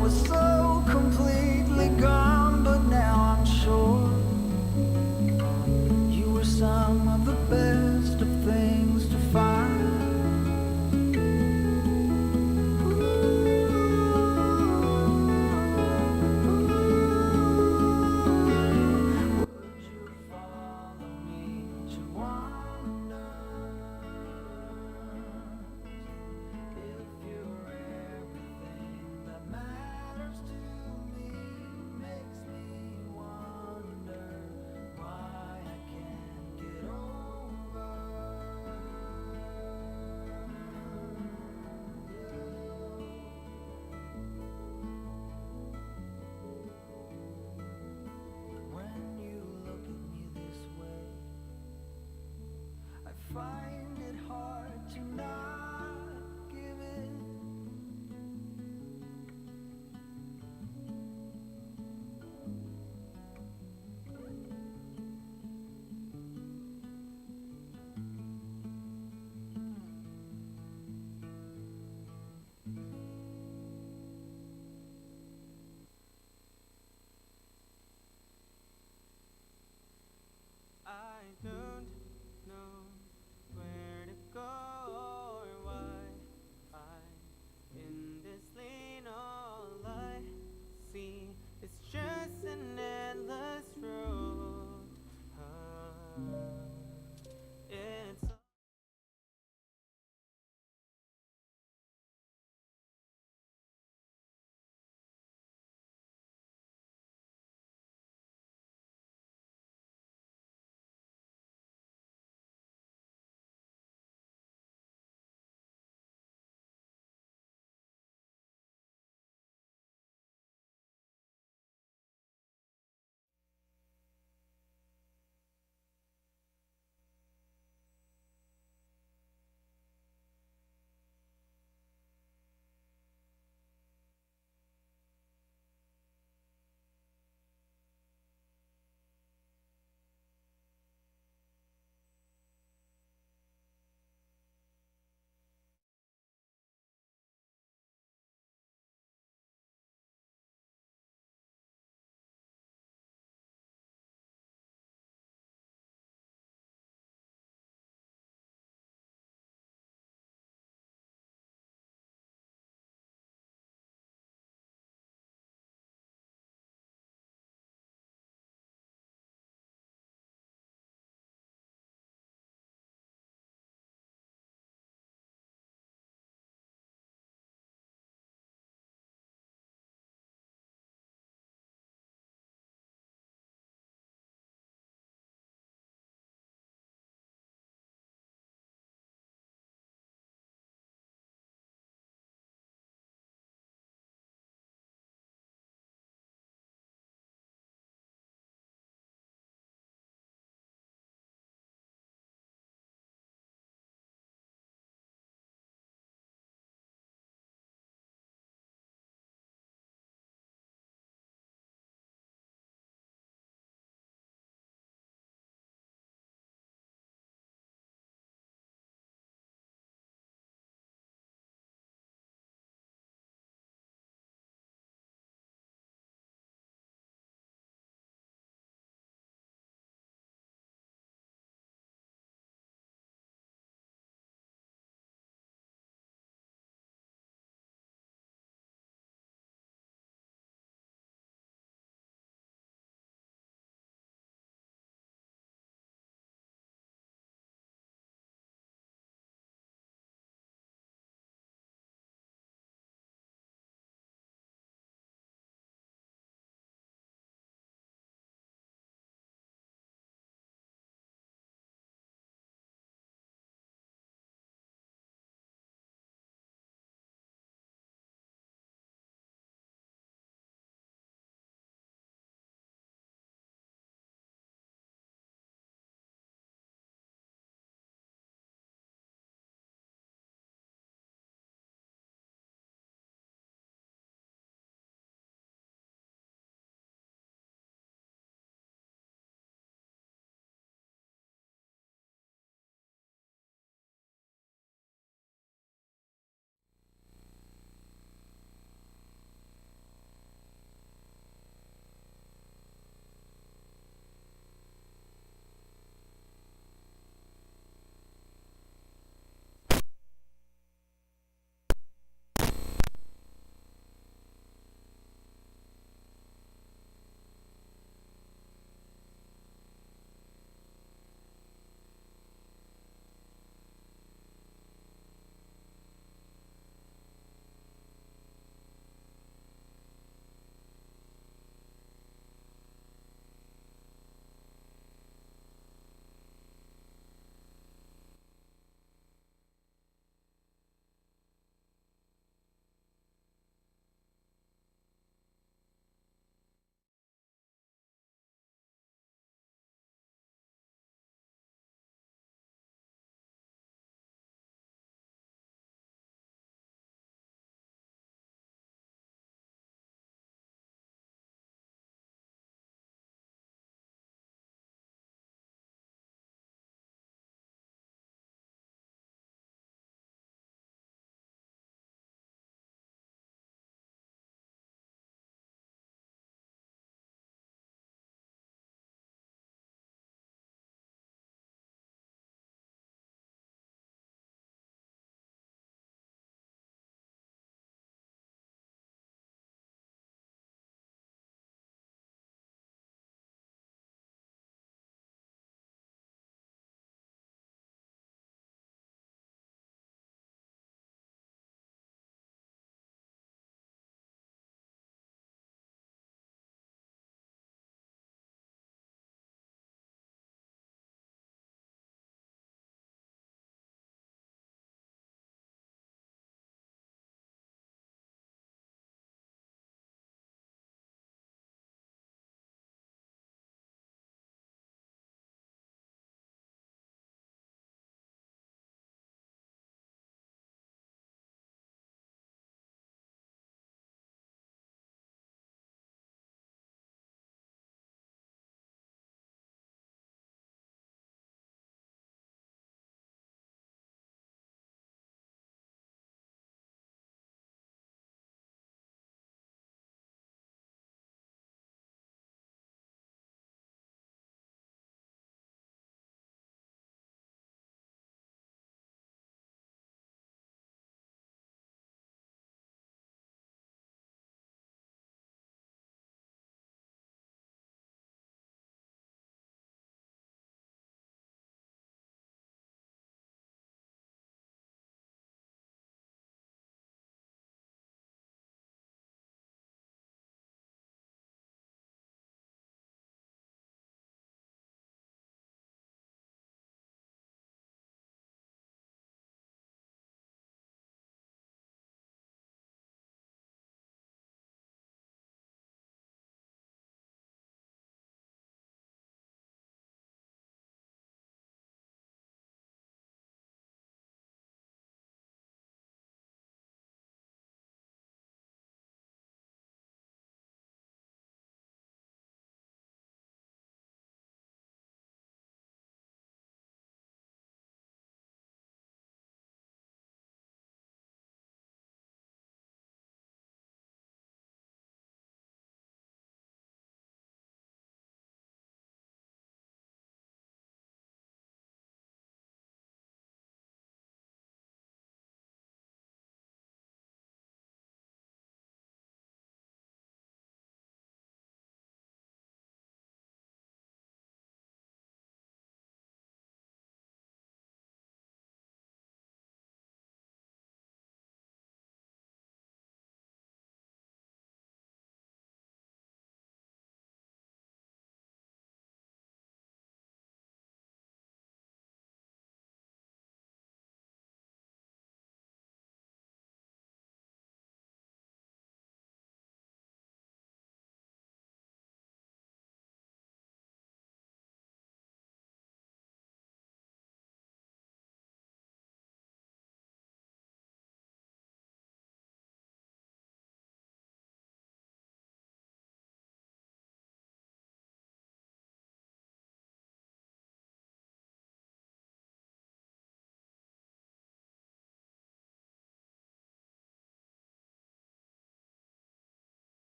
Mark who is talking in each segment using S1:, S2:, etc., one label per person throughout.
S1: was so completely gone, but now I'm sure you were some of the best of things to find.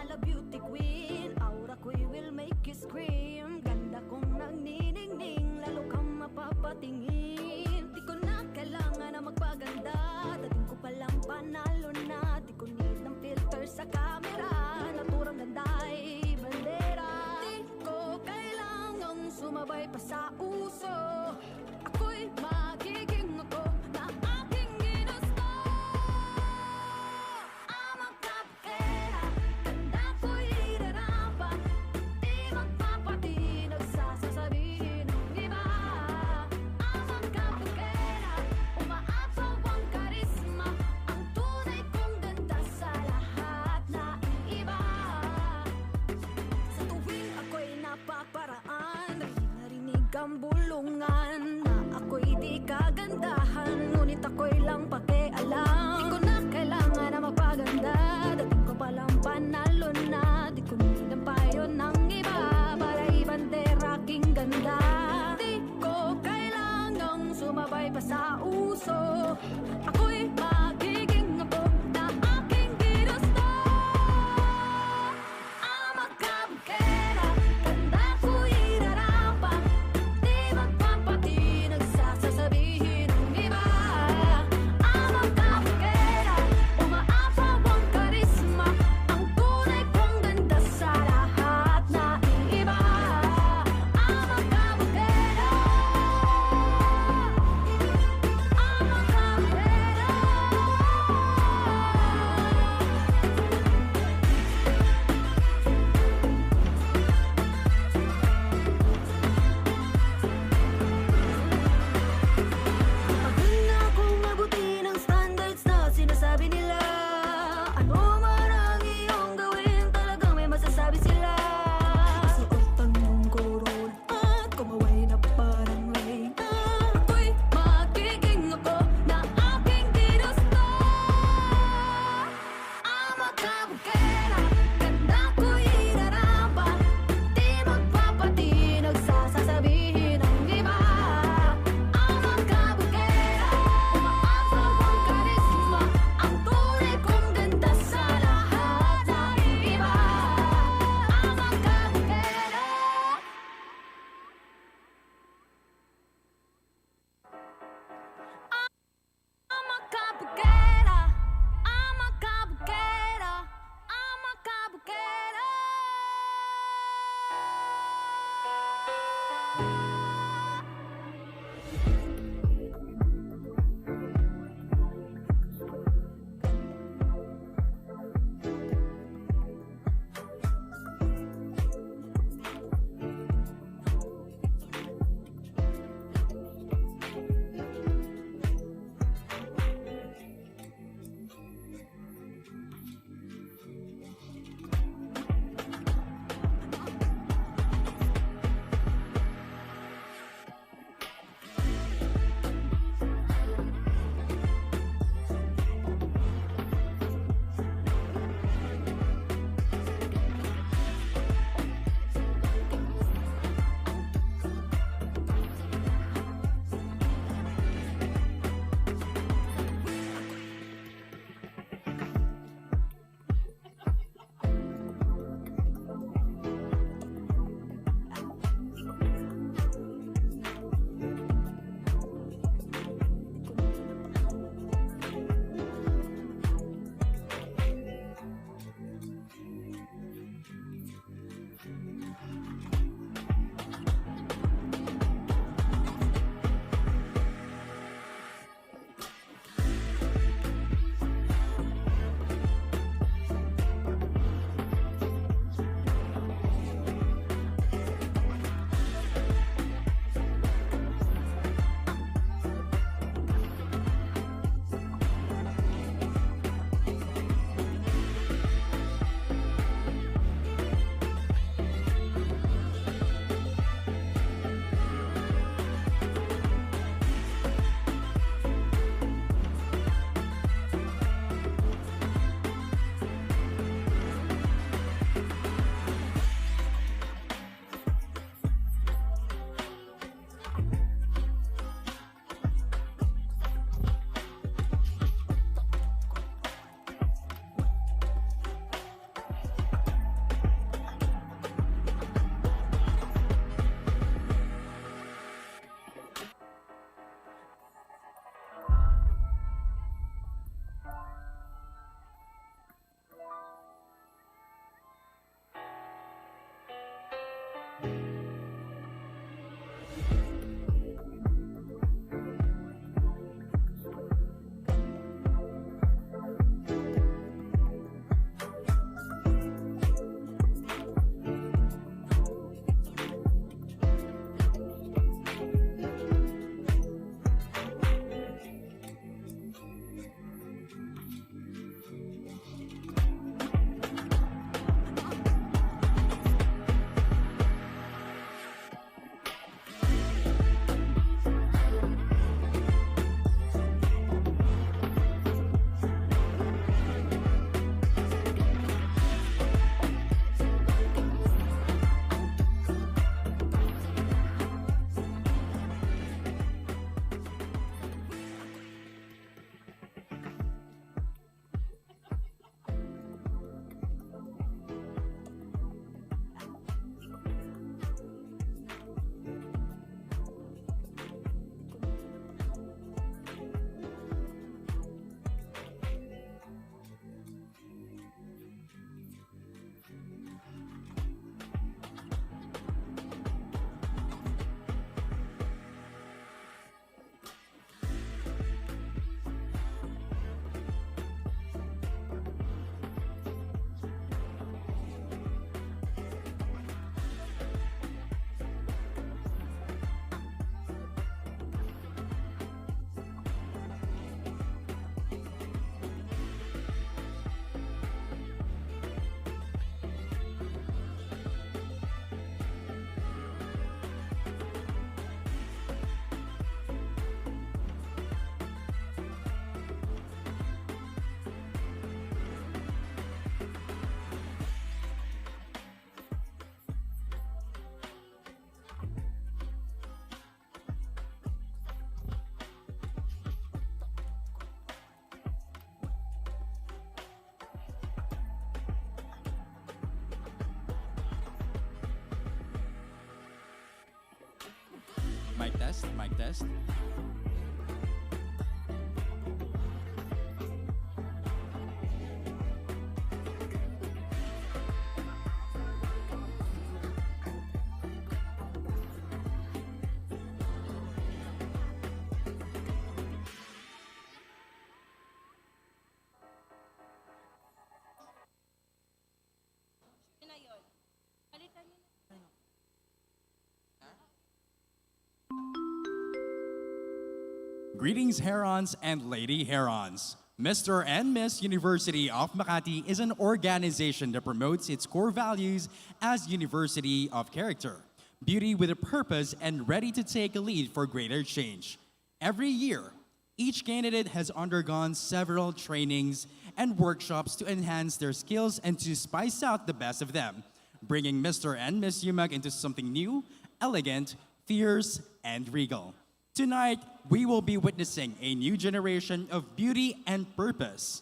S2: ala beauty queen. Aura ko'y will make you scream. Ganda kong nagniningning, lalo kang mapapatingin. Di ko na kailangan na magpaganda, dating ko palang panalo na. Di ko need ng filter sa camera, naturang ganda'y bandera. Di ko kailangang sumabay pa sa uso, ako'y magiging ako na aking ginusto. I'm a cupcake, ganda ko'y irarapa. Di magpapatinag sa sasabihin ng iba. I'm a cupcake, umaapaw ang karisma, ang tunay kong ganda sa lahat na iba. Sa tuwing ako'y napaparaan, narinig ang bulungan na ako'y di kagandahan, ngunit ako'y lang pakialam. Di ko na kailangan na magpaganda, dating ko palang panalo na. Di ko need ang payo ng iba para ibandera aking ganda. Di ko kailangang sumabay pa sa uso, ako'y magiging ako na aking ginusto. I'm a cupcake, ganda ko'y irarapa. Di magpapatinag sa sasabihin ng iba. I'm a cupcake, umaapaw ang karisma, ang tunay kong ganda sa lahat na iba. I'm a cupcake, I'm a cupcake.
S3: test, mic test. Greetings, Herons and Lady Herons. Mr. and Miss University of Makati is an organization that promotes its core values as University of Character, beauty with a purpose and ready to take a lead for greater change. Every year, each candidate has undergone several trainings and workshops to enhance their skills and to spice out the best of them, bringing Mr. and Miss UMak into something new, elegant, fierce, and regal. Tonight, we will be witnessing a new generation of beauty and purpose.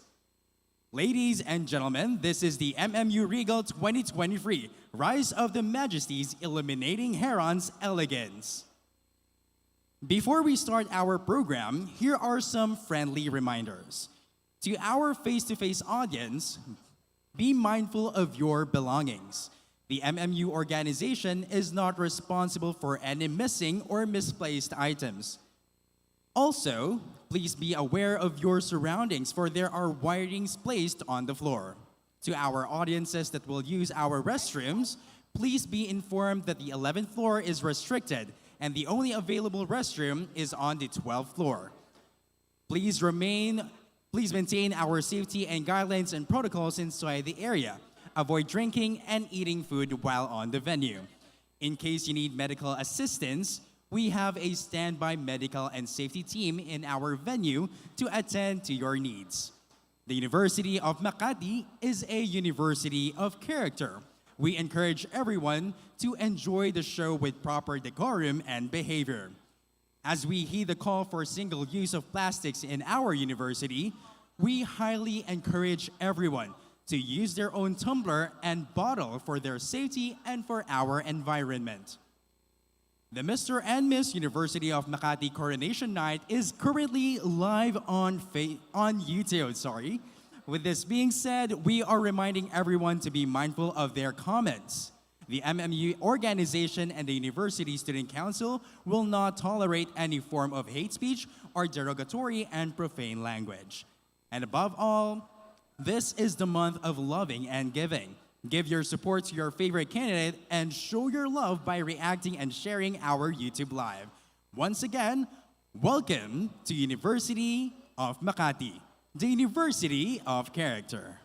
S3: Ladies and gentlemen, this is the MMU Regal 2023, Rise of the Majesties Illuminating Heron's Elegance. Before we start our program, here are some friendly reminders. To our face-to-face audience, be mindful of your belongings. The MMU organization is not responsible for any missing or misplaced items. Also, please be aware of your surroundings, for there are wirings placed on the floor. To our audiences that will use our restrooms, please be informed that the 11th floor is restricted and the only available restroom is on the 12th floor. Please maintain our safety and guidelines and protocols inside the area. Avoid drinking and eating food while on the venue. In case you need medical assistance, we have a standby medical and safety team in our venue to attend to your needs. The University of Makati is a university of character. We encourage everyone to enjoy the show with proper decorum and behavior. As we heed the call for single use of plastics in our university, we highly encourage everyone to use their own tumbler and bottle for their safety and for our environment. The Mr. and Miss University of Makati Coronation Night is currently live on YouTube. With this being said, we are reminding everyone to be mindful of their comments. The MMU organization and the University Student Council will not tolerate any form of hate speech or derogatory and profane language. And above all, this is the month of loving and giving. Give your support to your favorite candidate and show your love by reacting and sharing our YouTube Live. Once again, welcome to University of Makati, the University of Character.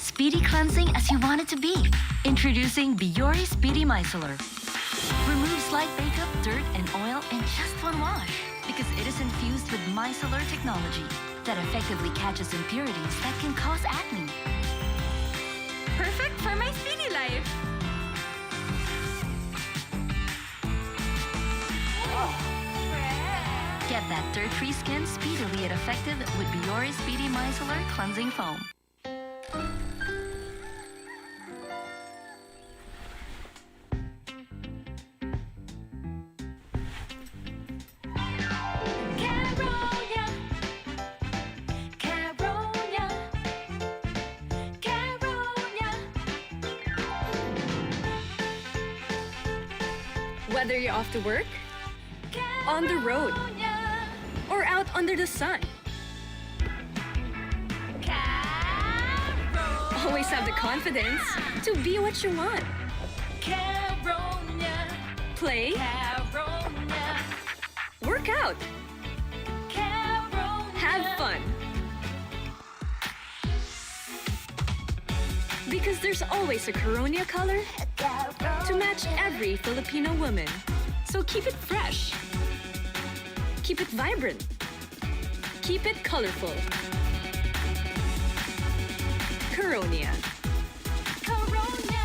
S4: Speedy cleansing as you want it to be. Introducing Biore Speedy Micellar. Removes light makeup, dirt, and oil in just one wash because it is infused with micellar technology that effectively catches impurities that can cause acne.
S5: Perfect for my speedy life.
S4: Get that dirt-free skin speedily and effective with Biore Speedy Micellar Cleansing Foam.
S5: Whether you're off to work, on the road, or out under the sun, always have the confidence to be what you want. Play, work out, have fun. Because there's always a Caronia color to match every Filipino woman. So keep it fresh. Keep it vibrant. Keep it colorful. Coronia.
S2: Corona.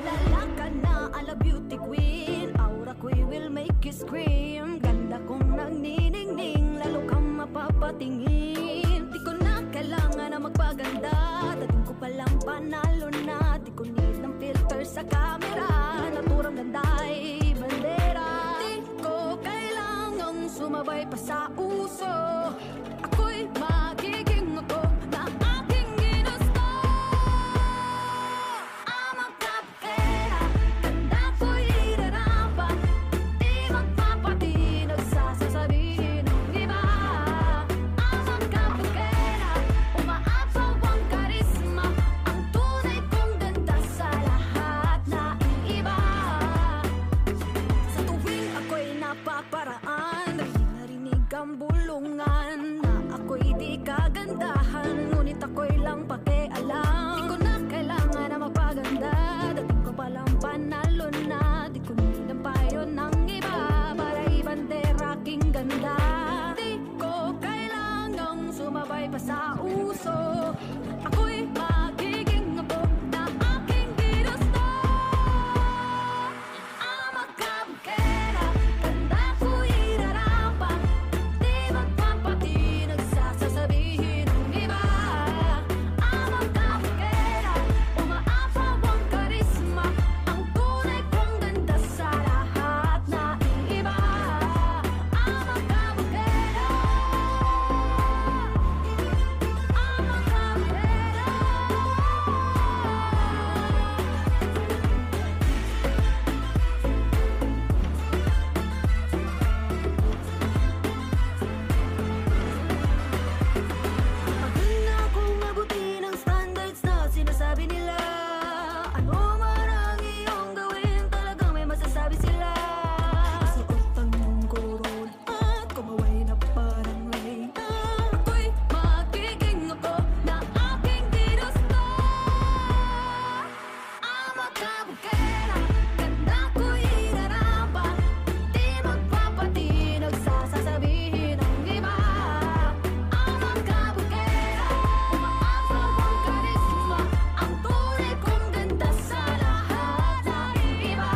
S2: Lalaka na ala beauty queen, aura ko'y will make you scream. Ganda kong nagniningning, lalo kang mapapatingin. Di ko na kailangan na magpaganda, dating ko palang panalo na. Di ko need ng filter sa camera, naturang ganda ay bandera. Di ko kailangang sumabay pa sa uso, ako'y magiging ako na aking ginusto. I'm a cupcake, ganda ko'y irarapa. Di magpapatinag sa sasabihin ng iba. I'm a cupcake, umaapaw ang karisma, ang tunay kong ganda sa lahat na iba. Sa tuwing ako'y napaparaan, narinig ang bulungan na ako'y di kagandahan, ngunit ako'y lang pakialam. Di ko na kailangan na magpaganda, dating ko palang panalo na. Di ko need ang payo ng iba para ibandera aking ganda. Di ko kailangang sumabay pa sa uso, ako'y magiging ako na aking ginusto. I'm a cupcake, ganda ko'y irarapa. Di magpapatinag sa sasabihin ng iba. I'm a cupcake, umaapaw ang karisma, ang tunay kong ganda sa lahat na iba. I'm a cupcake, I'm a Maganda kung mabuti ng standards na sinasabi nila. Ano man ang iyong gawin, talagang may masasabi sila. Suotan mong corona at kumaway na parang reyna. Ako'y magiging ako na aking ginusto. I'm a cupcake, ganda ko'y irarapa. Di magpapatinag sa sasabihin ng iba. I'm a cupcake, umaapaw ang karisma, ang tunay kong ganda sa lahat na iba.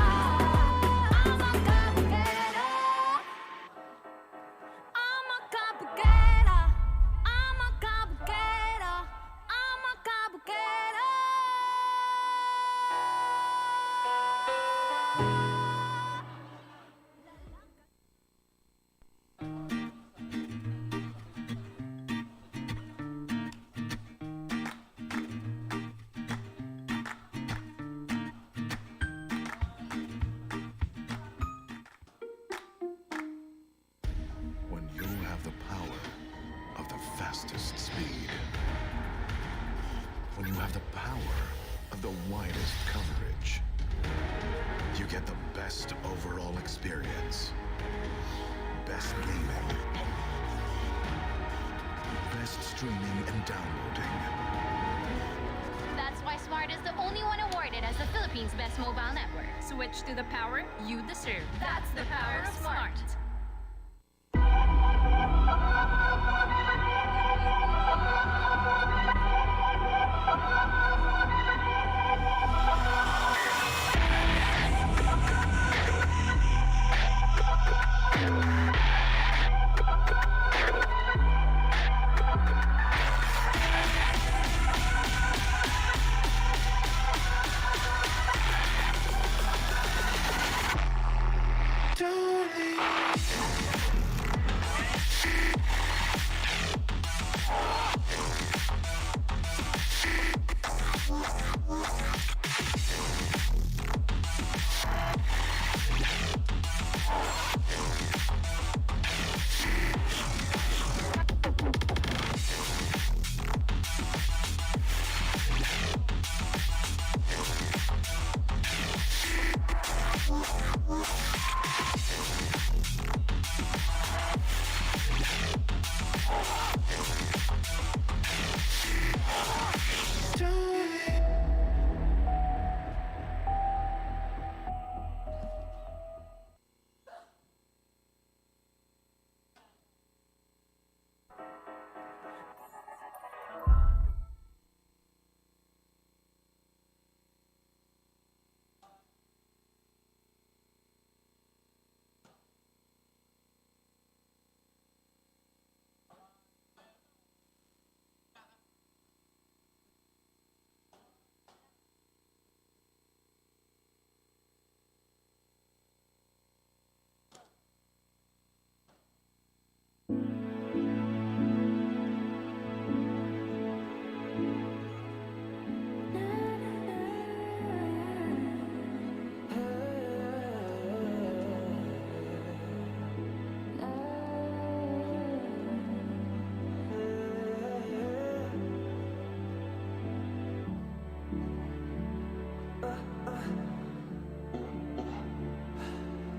S2: I'm a cupcake, I'm a cupcake, I'm a cupcake, I'm a cupcake.
S6: When you have the power of the fastest speed. When you have the power of the widest coverage. You get the best overall experience. Best gaming. Best streaming and downloading.
S7: That's why Smart is the only one awarded as the Philippines' best mobile network.
S5: Switch to the power you deserve.
S7: That's the power of Smart.
S1: Darling,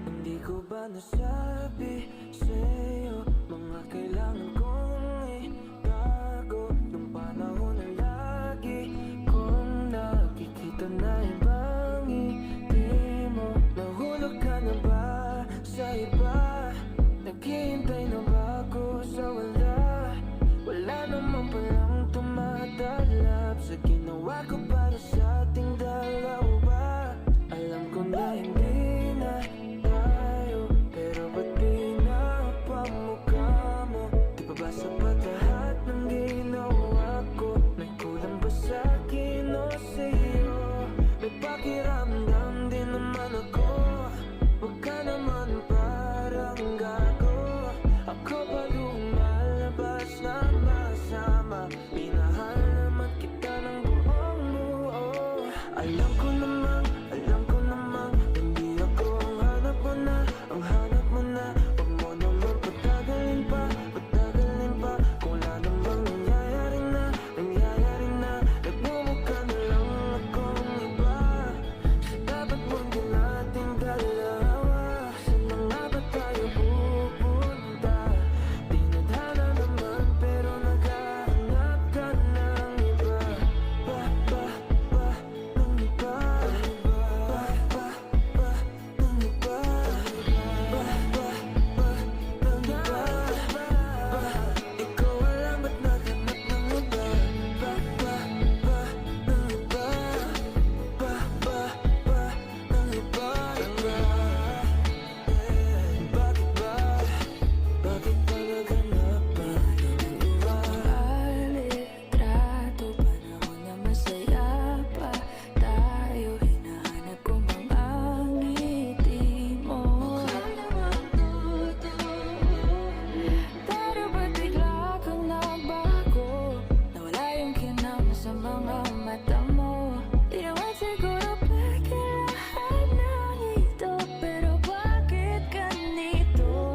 S1: Hindi ko ba nasabi sa'yo mga kailangan kong itago nung panahon na lagi kong nakikita na ibang ngiti mo? Nahulog ka na ba sa iba? Naghihintay na ba ako sa wala? Wala naman palang tumatalab sa ginawa ko para sa ating dalawa. Alam ko na hindi na tayo, pero ba't pinapamukha mo? Di pa ba sapat lahat ng ginawa ko? May kulang ba sa akin o sa'yo? May pakiramdam din naman ako. Huwag ka naman parang gago. Ako pa lumalabas na masama. Minahal naman kita ng buong buo. Alam ko namang hindi ako ang hanap mo na, ang hanap mo na. Huwag mo naman patagalin pa. Kung wala namang nangyayari na. Nagmumukha na lang akong iba. Sa dapat mundo nating dalawa. Saan na nga ba tayo pupunta? Tinadhana naman pero naghahanap ka ng iba. Ng iba. Ng iba. Ikaw alam ba't naghanap ng iba? Ng iba. Ng iba. Bakit ba? Bakit ba naghanap pa ng iba? Alitrato, panahon na masaya pa tayo. Hinahanap ko mga ngiti mo. Pero ba't bigla kang nagbago? Nawala yung kinama sa mga mata mo. Di naman siguro peke lahat ng ito, pero bakit ganito?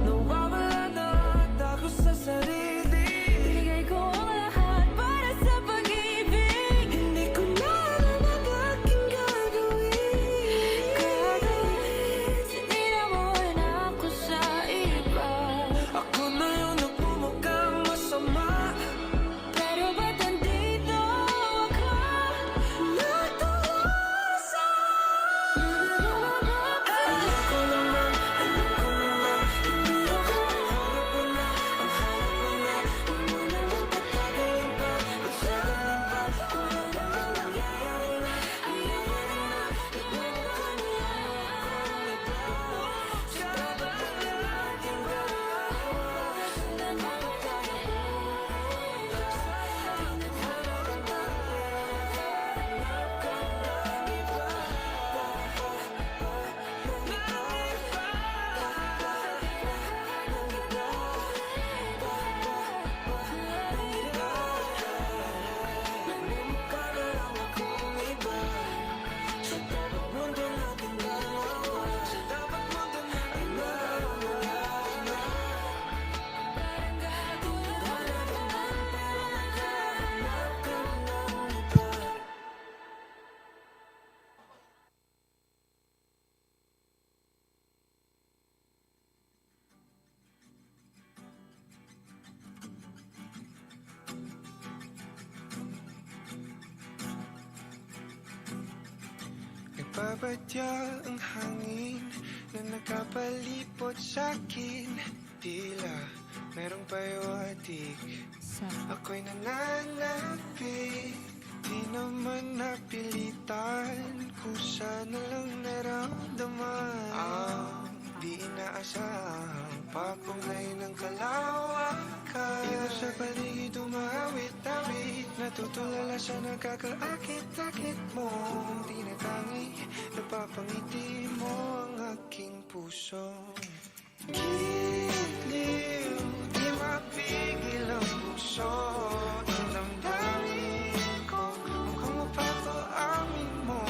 S1: Nawawala na ako sa sarili. Binigay ko ang lahat para sa pag-ibig. Hindi ko na alam ang aking gagawin. Sinira mo na ako sa iba. Ako na yung nagmumukhang masama. Pero ba't nandito ako? Natulosa. Alam ko naman, hindi ako ang hanap mo na, ang hanap mo na. Huwag mo naman patagalin pa. Kung wala namang nangyayari na. Nagmumukha na lang akong iba. Sa dapat mundo nating dalawa. Saan na nga ba tayo pupunta? Tinadhana naman pero naghahanap ka ng iba. Nagmumukha na lang akong iba. Sa dapat mundo nating dalawa. Sa dapat mundo nating dalawa. Tinadhana naman pero naghahanap ka ng iba.
S8: Nagbabadya ang hangin na nakapalipot sa'kin. Tila merong payawatig, ako'y nananapig. Di naman napilitan, kusa na lang naramdaman. Di inaasahang papunay ng kalawakan. Iwas sa paligid umawit-awit, natutulala sa nakakaakit-akit mo. Di na tangi, napapangiti mo ang aking puso. Giliw, di mapigil ang puso. Ang damdamin ko, mukhang mapato, amin mo.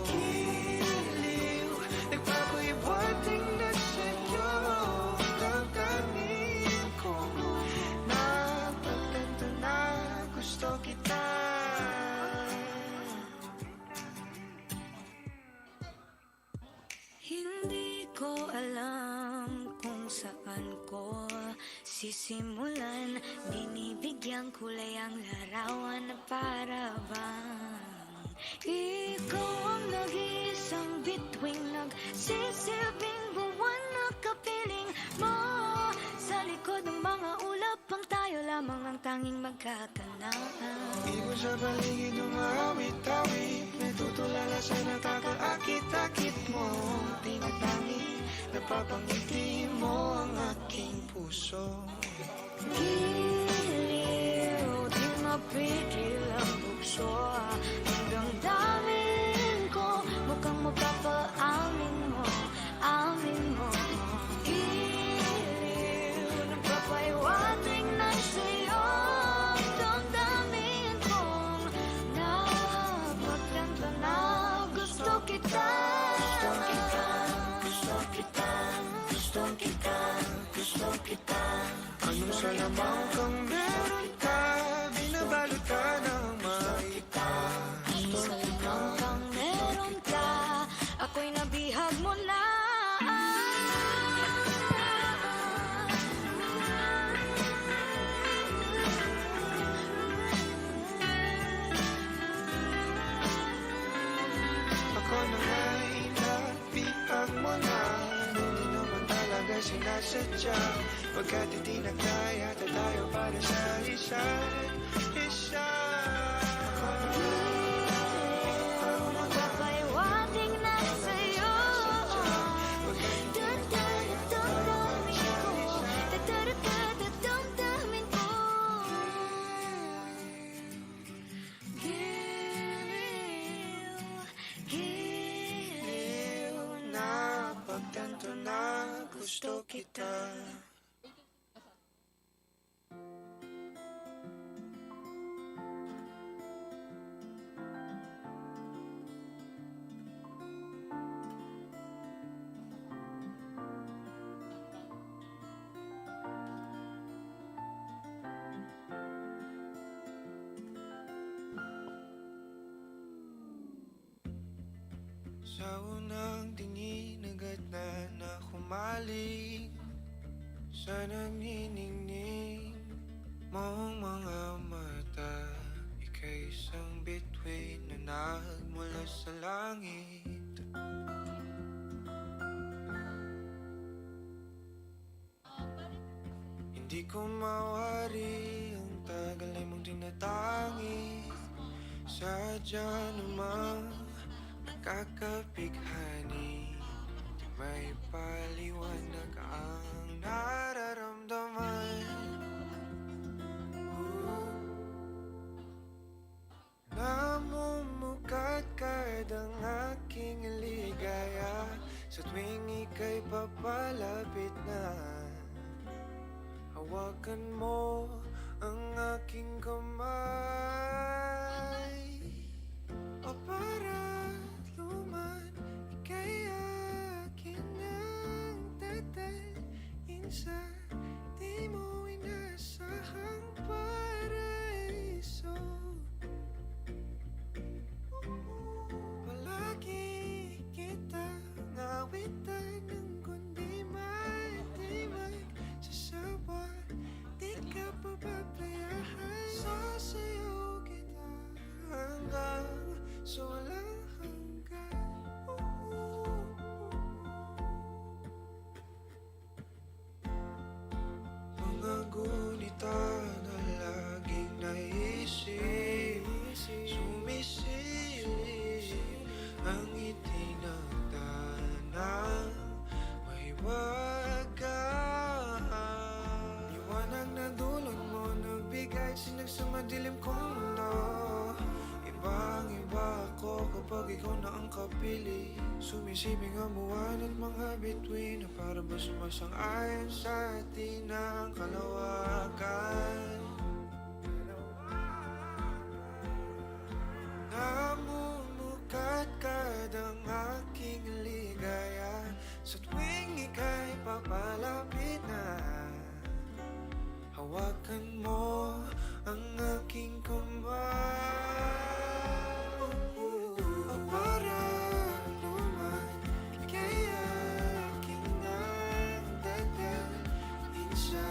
S8: Giliw, nagbago'y buhating na sa'yo. Ang damdamin ko, napagtanto na gusto kita.
S2: sisimulan. Binibigyang kulay ang larawan na para bang ikaw ang nag-iisang bituin, nagsisilbing buwan na kapiling mo. Sa likod ng mga ulap pang tayo lamang ang tanging magkakanaan.
S8: Ibon sa paligid umawit-awit, natutulala sa nakakaakit-akit mo. Tinatangi, napapangiti mo ang aking puso.
S2: Giliw, di mapigil ang bukso. Ang damdamin ko, mukhang mapapaamin mo, amin mo. Giliw, nagpapaiwating na sa'yo. Ang damdamin kong napagkanta na gusto kita. Gusto kita, gusto kita, gusto kita.
S8: Anong salamang kang meron ka, binabalot ka ng makita.
S2: Hanggang meron ka, ako'y nabihag mo na.
S8: Ako na nga'y nabihag mo na. Hindi naman talaga sinasadya, pagkat itinagdaya tayo para sa isa't isa.
S2: Magpapaiwating na sa'yo. Damdamin ko, damdamin ko. Giliw,
S8: Napagtanto na gusto kita. Sa unang tingin agad na humaling sa nagniningning mong mga mata. Ika'y isang bituin na nagmula sa langit. Hindi ko mawari ang tagal ay mong tinatangi. Sadya namang nakakapighani, di may paliwanag ang nararamdaman. Namumukadkad ang aking ligaya sa tuwing ika'y papalapit na. Hawakan mo ang aking kamay, o para luman, ika'y akin ang tatalin sa di mo inasahang paraiso. Palagi kitang awitan ng kundi matibag sa sawa, di ka papapayahan. Sasayaw kita hanggang sa walang hanggan. Mga gunita na laging naisip, sumisilip ang itinagdanang mahiwagaan. Liwanag na dulot mo, nagbigay sinag sa madilim kong mundo. Ibang-iba ako kapag ikaw na ang kapili. Sumisibing ang buwan at mga bituin na para ba sumasang-ayon sa atin ang kalawakan. Namumukadkad ang aking ligaya sa tuwing ika'y papalapit na. Hawakan mo ang aking kamay, o para luman, ika'y aking nang dadalhin sa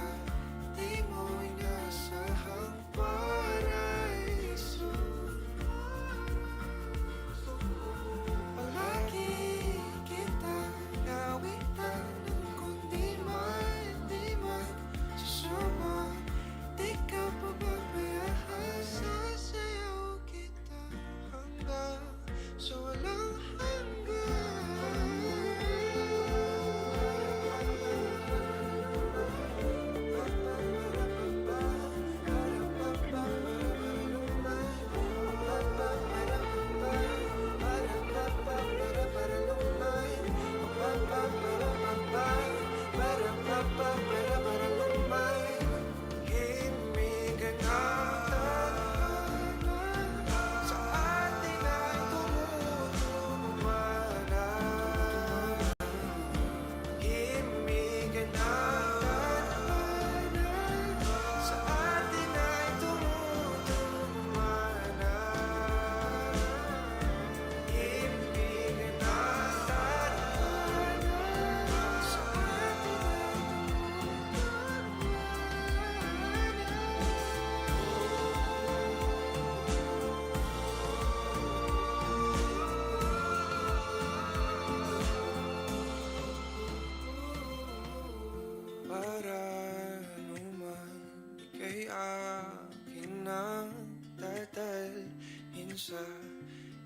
S8: nang dadalhin sa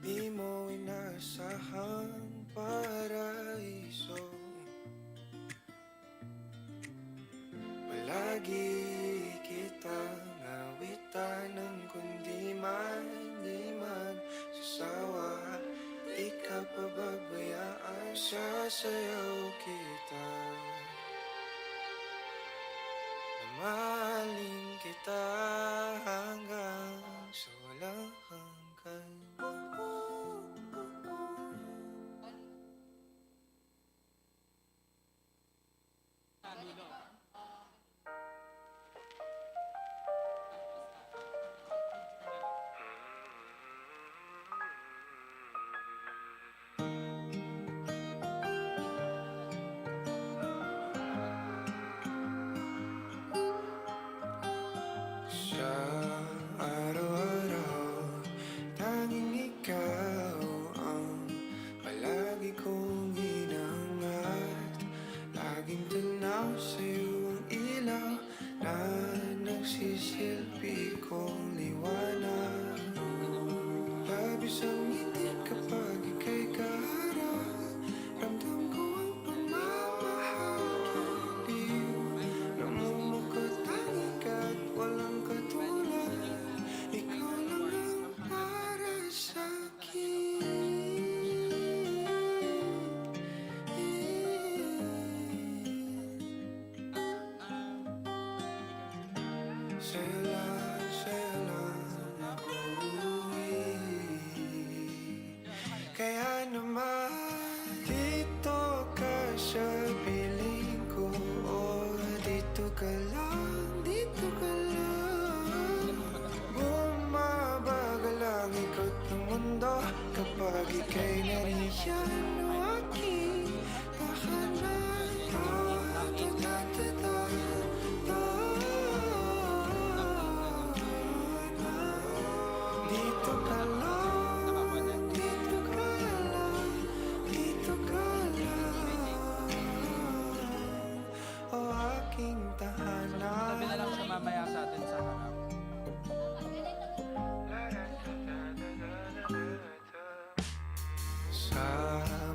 S8: di mo inasahang paraiso. Palagi kitang awitanan kundi man di magsasawa. Di ka pababayaan, sasayaw kita. Mamahalin kita hanggang sa walang hanggan. Sa araw-araw, tanging ikaw ang palagi kong hinangat. Laging tanaw sa'yo ang ilaw na nagsisilbi kong liwanag. Labis ang ngiti kapag ika'y kaharap. Ramdam ko ang pagmamahal. Namumukot tanging ka at walang katulad. Ikaw lang ang para sa'kin. Sa'yo lang ako-uwi. Kaya naman dito ka sa piling ko. Oh, dito ka lang, dito ka lang. Bumabagal ang ikot ng mundo kapag ika'y nariyan. O aking tahanan. Dito ka lang, dito ka lang, dito ka lang. O aking tahanan.
S9: Sabi na lang siya mamaya sa atin sa harap.
S8: Sa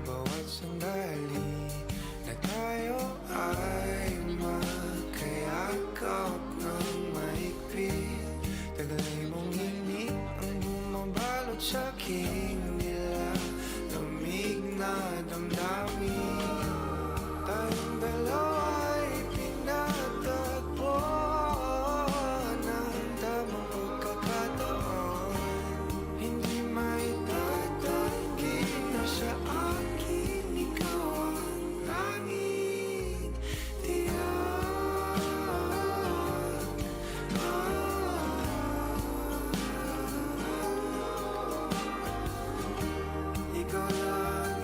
S8: bawat sandali na tayo ay magkayakap ng mahigpit. Tagalay mong himig ang bumabalot sa aking nilalamig na damdamin. Tayong dalawa'y pinatagpo ng tamang pagkakataon. Hindi maitatanggi na sa akin ikaw ang tanging tiyak. Ikaw lang,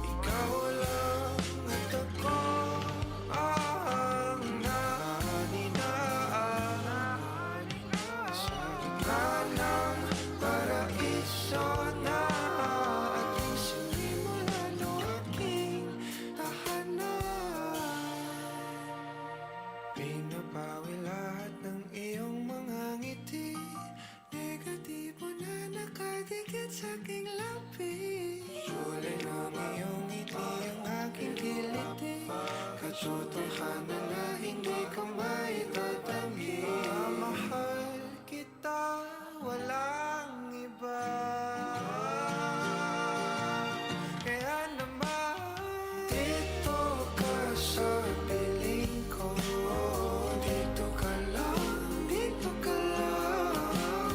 S8: ikaw lang at ako ang naninaan sa gitna ng paraiso na aking sinimulan o aking tahanan. Pinapawi lahat ng iyong mga ngiti, negatibo na nakadikit sa aking labi. Kulay ng iyong ngiti ang aking kiliti, katotohanan na hindi ko maitatanggi. Mahal kita, walang iba. Kaya naman dito ka sa piling ko. Dito ka lang, dito ka lang.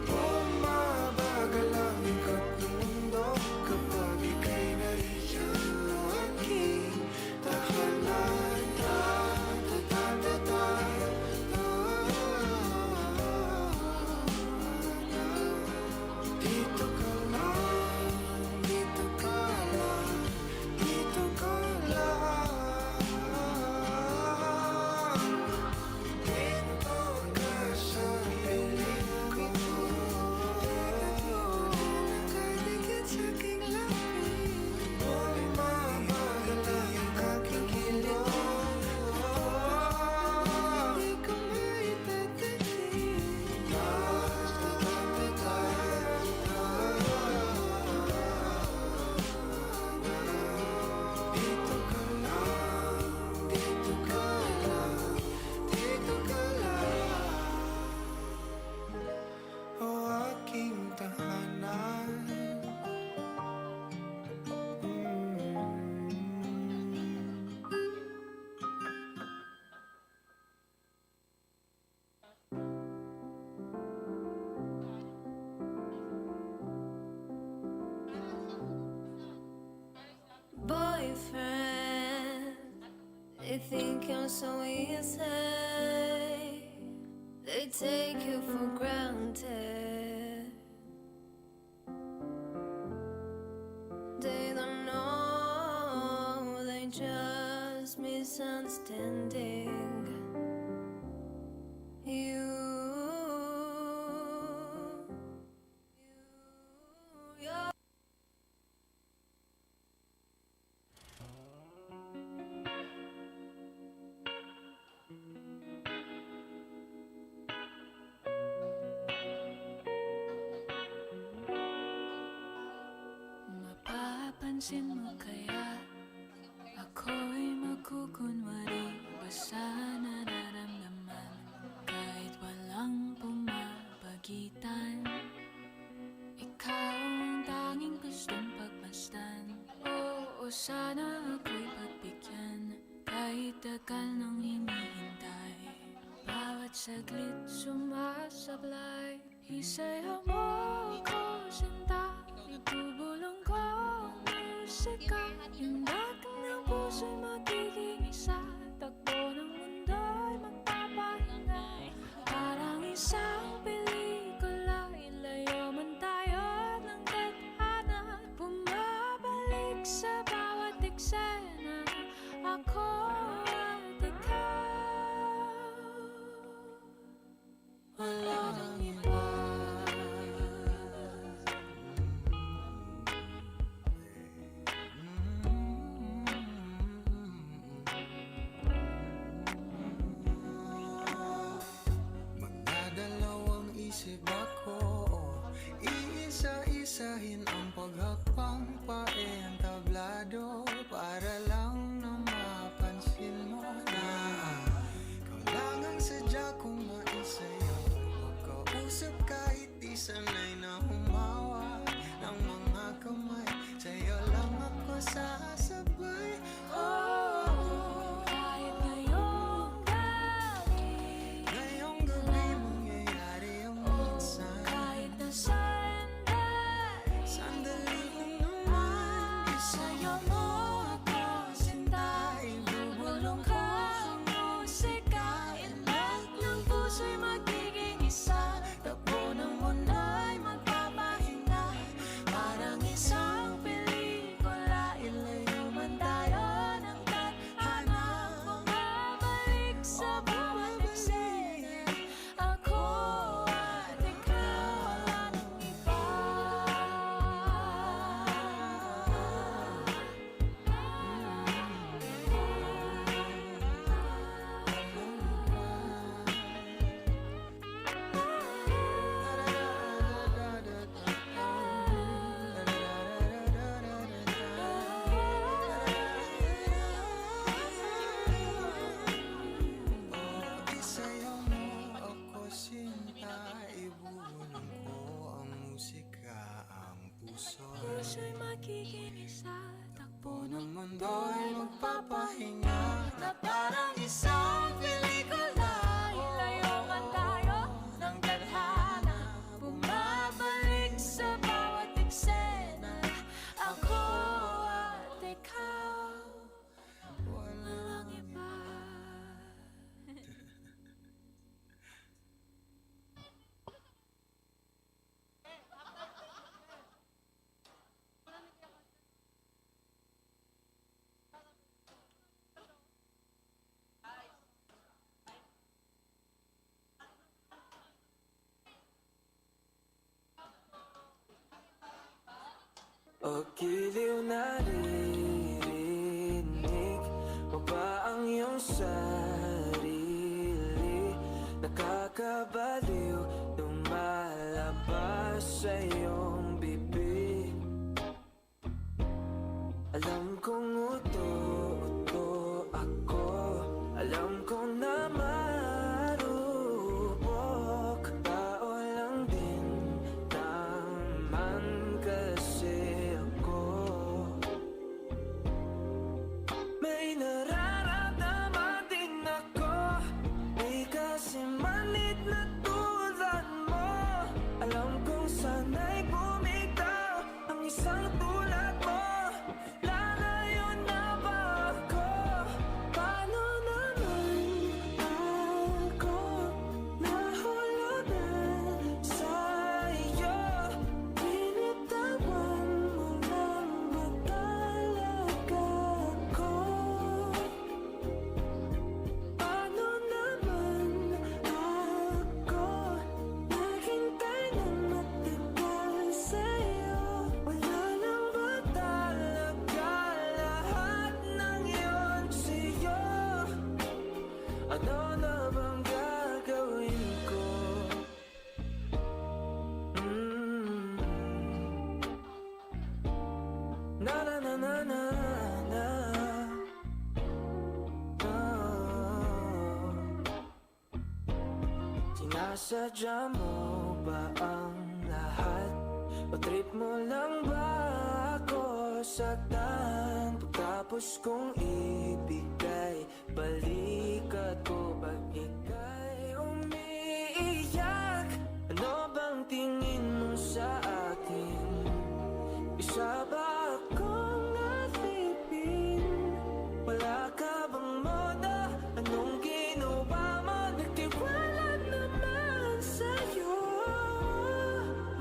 S8: Bumabagal ang ikot ng mundo kapag ika'y nariyan. O aking tahanan.
S2: They think you're so easy. They take you for granted. They don't know, they just misunderstanding you. You're
S10: mapapansin mo kaya ako'y magkukunwari ba sa nararamdaman kahit walang pumapagitan? Ikaw ang tanging gustong pagmasdan. Oo, sana ako'y pagbigyan kahit tagal nang hinihintay. Bawat saglit sumasablay. Isayaw mo ako, sinta. Ibubulong ko ang musika. Yung bakit ng puso'y magiging isa. Takbo ng mundo'y magpapahinga. Parang isang pelikula. Ilayo man tayo ng tadhana. Bumabalik sa bawat eksena. Ako at ikaw. Wala nang iba.
S8: Magdadalawang isip ako, iisa-isahin ang paghakbang paentablado para lang na mapansin mo na ikaw lang ang sadya kong maisayaw. Magkausap kahit di sanay na humawa ng mga kamay. Sa'yo lang ako sasabay. Oh,
S10: Kahit ngayong gabi,
S8: ngayong gabi mangyayari ang minsan.
S10: kahit na sandali,
S8: Sandali lang naman.
S10: isayaw mo ako, sinta. Ibubulong ko ang musika. Ilag ng puso'y magiging isa. Takbo ng mundo'y magpapahinga. Parang isang pelikula. Ilayo man tayo ng tadhana. Bumabalik sa bawat eksena. Ako at ikaw, wala nang iba.
S8: Isayaw mo ako, sinta. Ibubulong ko ang musika, ang puso.
S10: Puso'y magiging isa. Takbo ng
S8: Ng mundo'y magpapahinga na parang isang pelikula.
S10: ilayo man tayo ng tadhana. Bumabalik sa bawat eksena. Ako at ikaw, walang iba.
S1: O giliw naririnig mo ba ang iyong sarili? Nakakabaliw lumalabas sa iyong bibig. Alam kong uto ako. Alam kong na marupok. Tao lang din naman kasi ako. May nararamdaman din ako. Di kasi manit na tulad mo. Alam kong sanay ko Sinasadya mo ba ang lahat? O trip mo lang ba ako saktan? Pagkapos kong ibigay, balikat ko pag ika'y umiiyak. Ano bang tingin mo sa akin? Isa ba akong nasipin? Wala ka bang moda? Anong ginawa mo? Nagtiwala naman sa'yo.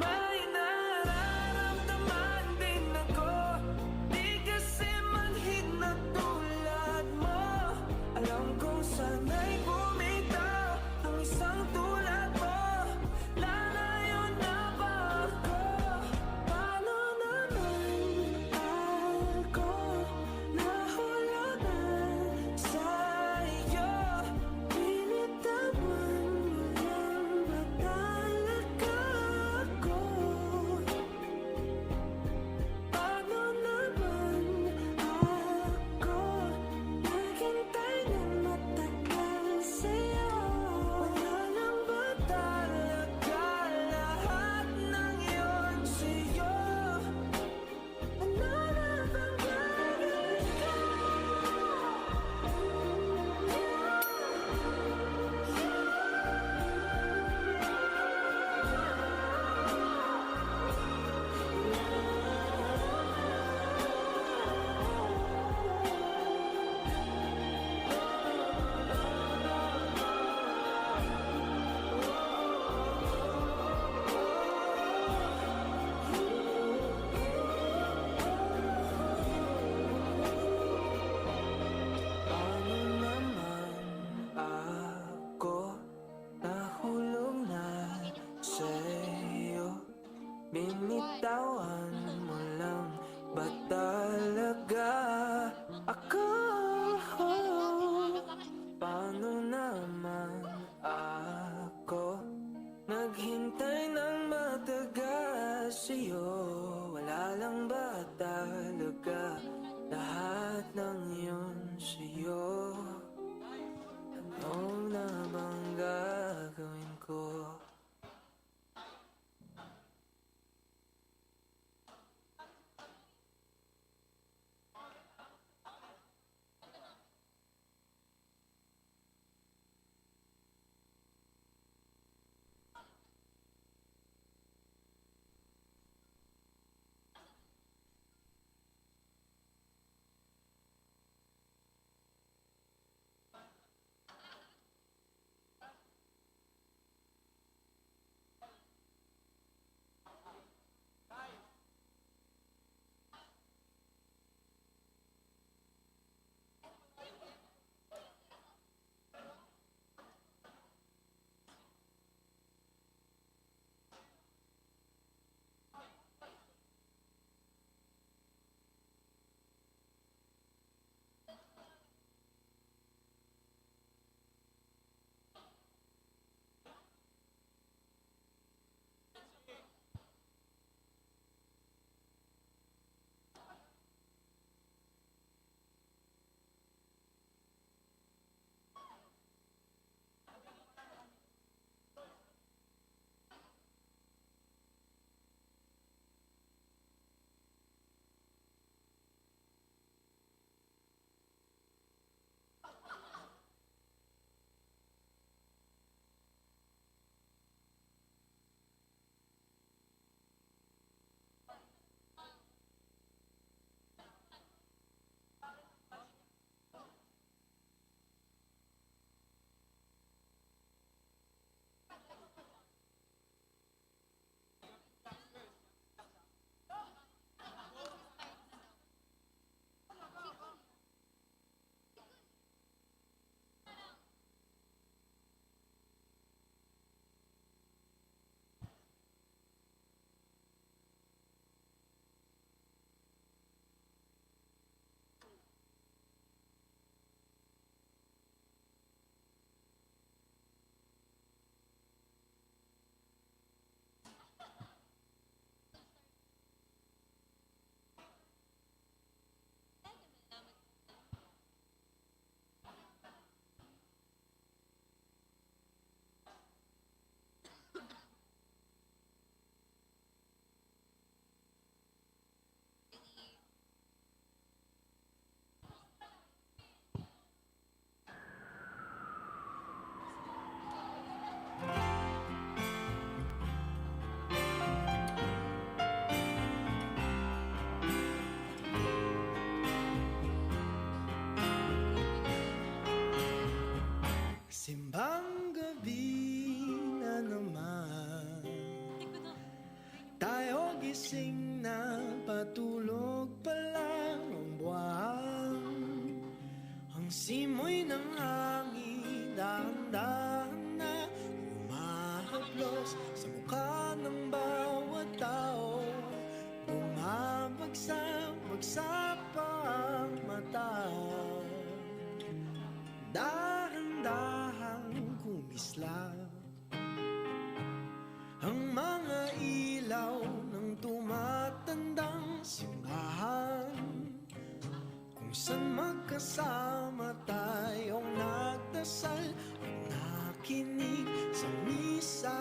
S1: May nararamdaman din ako, di kasi manhid na tulad
S8: Simbang gabi na naman, tayo gising na, patulog pa lang ang buwan. Ang simoy ng hangin, dahan-dahan na humahaplos sa mukha ng bawat tao. Bumabagsak pa ang mata, dahan-dahang kumislap ang mga ilaw ng tumatandang simbahan, kung saan magkasama tayong nagdasal at nakinig sa misa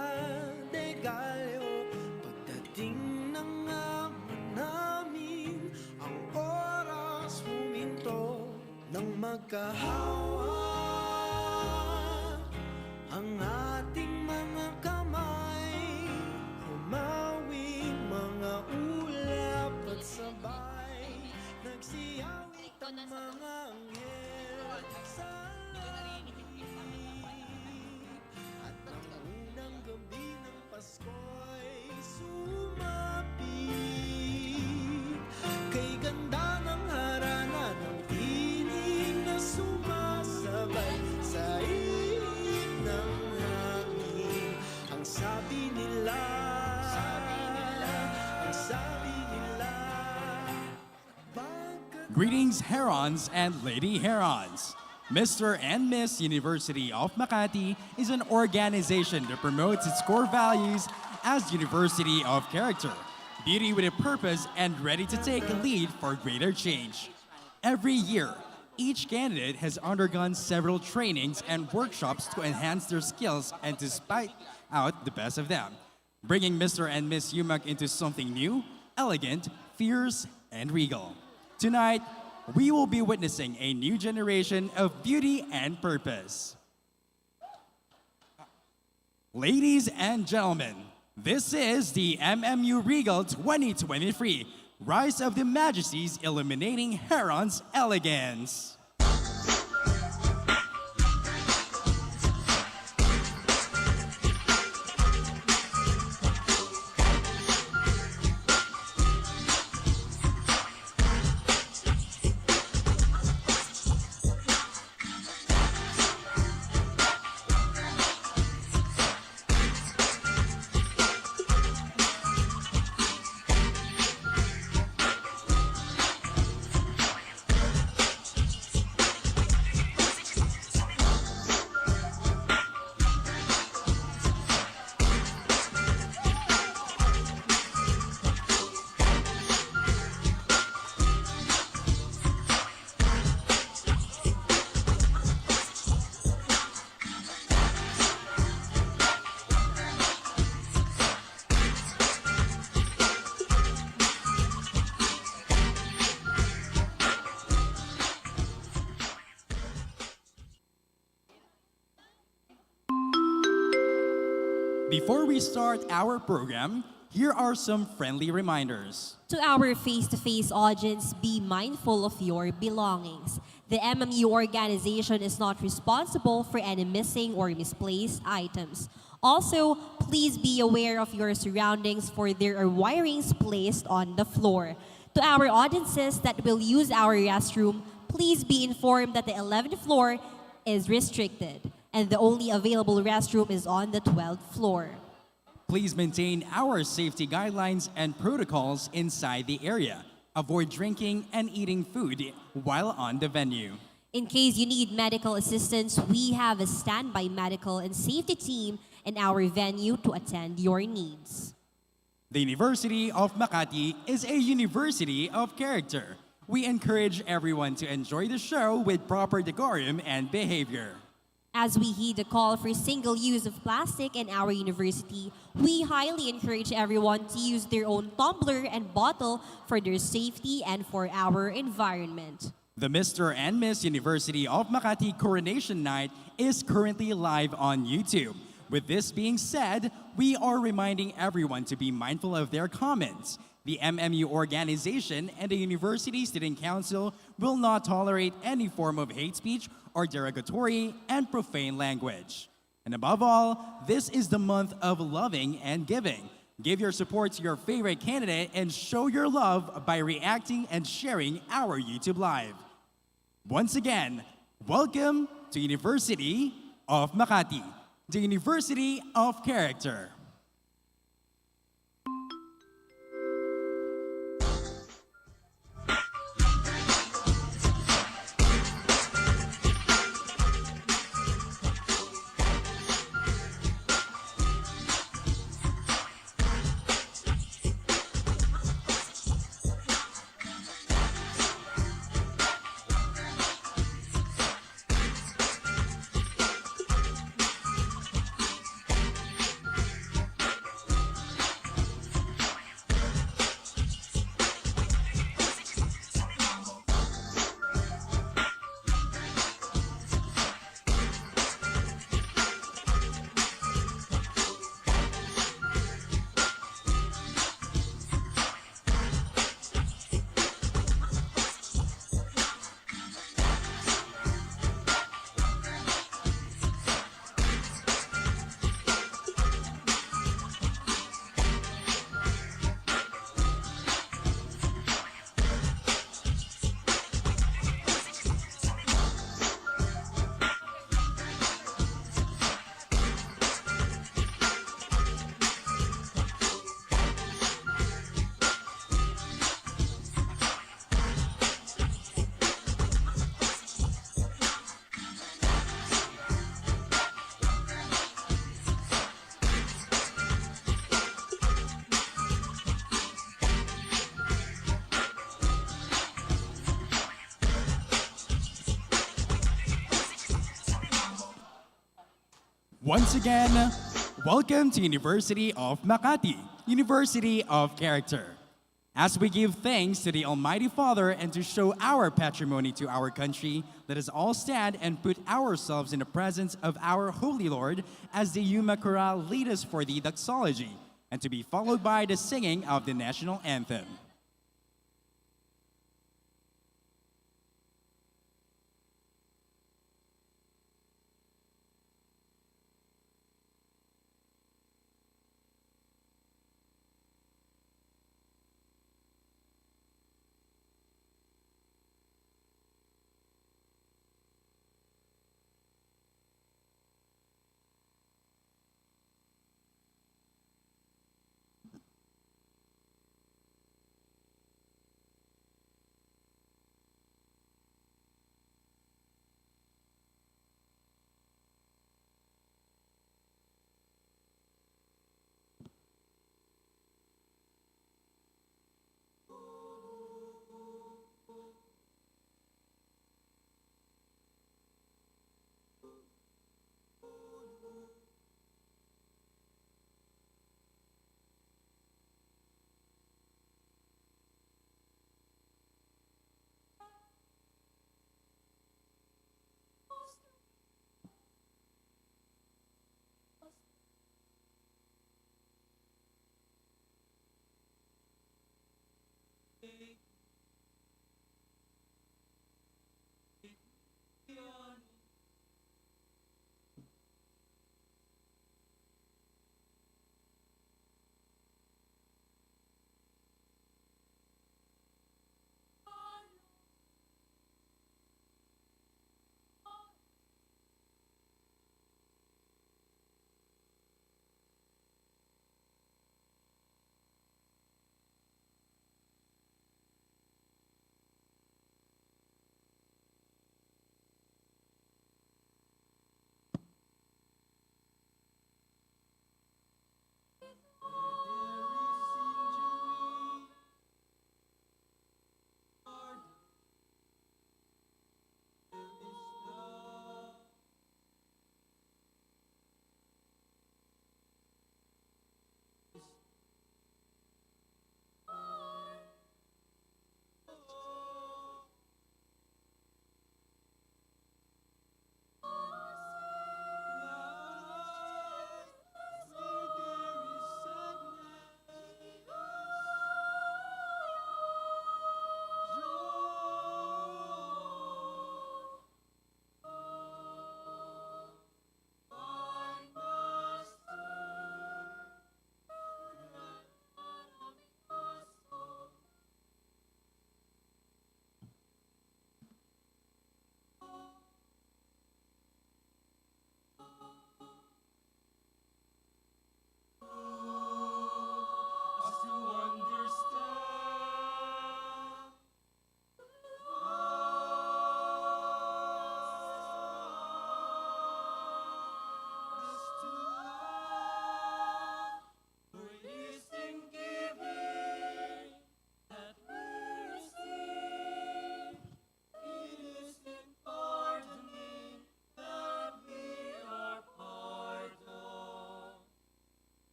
S8: de Gallo. Pagdating ng ama namin, ang oras huminto nang magkahawa ang ating mga kamay, humawing mga ulap at sabay, nagsiyawit ang mga anghel sa langit. At ang unang gabi ng Pasko'y sumapit, kay ganda ng harana ng tinig na sumasabay sa ihip ng hangin. Ang sabi nila,
S3: Greetings, Herons and Lady Herons. Mr. and Miss University of Makati is an organization that promotes its core values as University of Character, beauty with a purpose, and ready to take a lead for greater change. Every year, each candidate has undergone several trainings and workshops to enhance their skills and to spite out the best of them, bringing Mr. and Miss UMak into something new, elegant, fierce, and regal. Tonight, we will be witnessing a new generation of beauty and purpose. Ladies and gentlemen, this is the MMU Regal 2023, Rise of the Majesties Illuminating Heron's Elegance. Before we start our program, here are some friendly reminders.
S11: To our face-to-face audience, be mindful of your belongings. The MMU organization is not responsible for any missing or misplaced items. Also, please be aware of your surroundings, for there are wirings placed on the floor. To our audiences that will use our restroom, please be informed that the 11th floor is restricted, and the only available restroom is on the 12th floor.
S3: Please maintain our safety guidelines and protocols inside the area. Avoid drinking and eating food while on the venue.
S11: In case you need medical assistance, we have a standby medical and safety team in our venue to attend your needs.
S3: The University of Makati is a university of character. We encourage everyone to enjoy the show with proper decorum and behavior.
S11: As we heed the call for single use of plastic in our university, we highly encourage everyone to use their own tumbler and bottle for their safety and for our environment.
S3: The Mr. and Miss University of Makati Coronation Night is currently live on YouTube. With this being said, we are reminding everyone to be mindful of their comments. The MMU organization and the University Student Council will not tolerate any form of hate speech or derogatory and profane language. And above all, this is the month of loving and giving. Give your support to your favorite candidate and show your love by reacting and sharing our YouTube Live. Once again, welcome to University of Makati, the University of Character. Once again, welcome to University of Makati, University of Character. As we give thanks to the Almighty Father and to show our patrimony to our country, let us all stand and put ourselves in the presence of our Holy Lord as the UMak Regal lead us for the Doxology, and to be followed by the singing of the national anthem.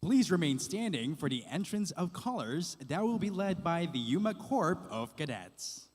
S3: Please remain standing for the entrance of colors that will be led by the UMak Corps of Cadets.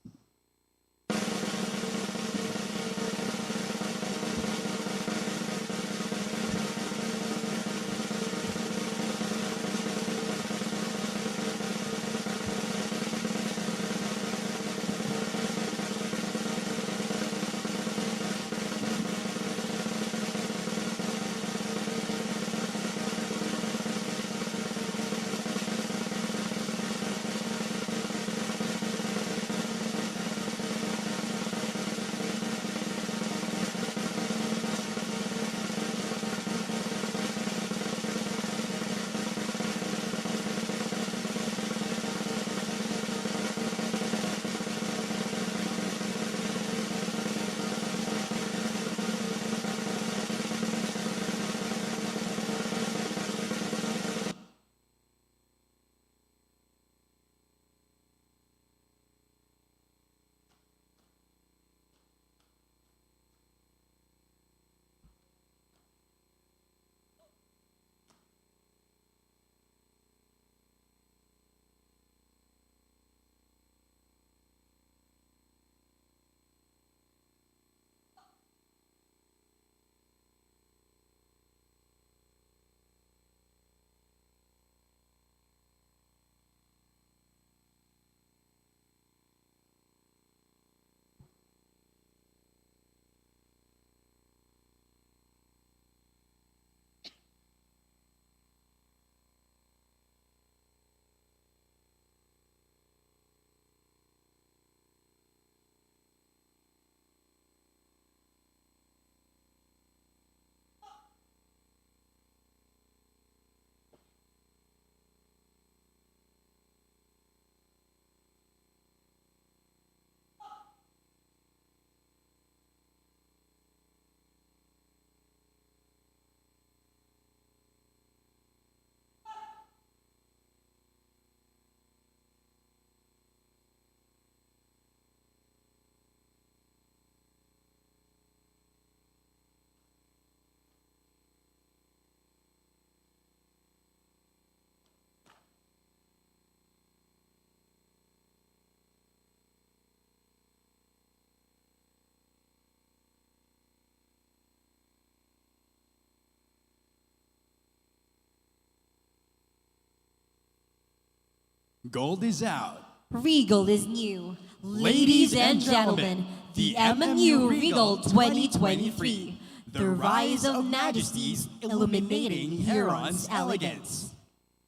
S3: Gold is out.
S11: Regal is new. Ladies and gentlemen, the MMU Regal 2023. The rise of majesties illuminating Huron's elegance.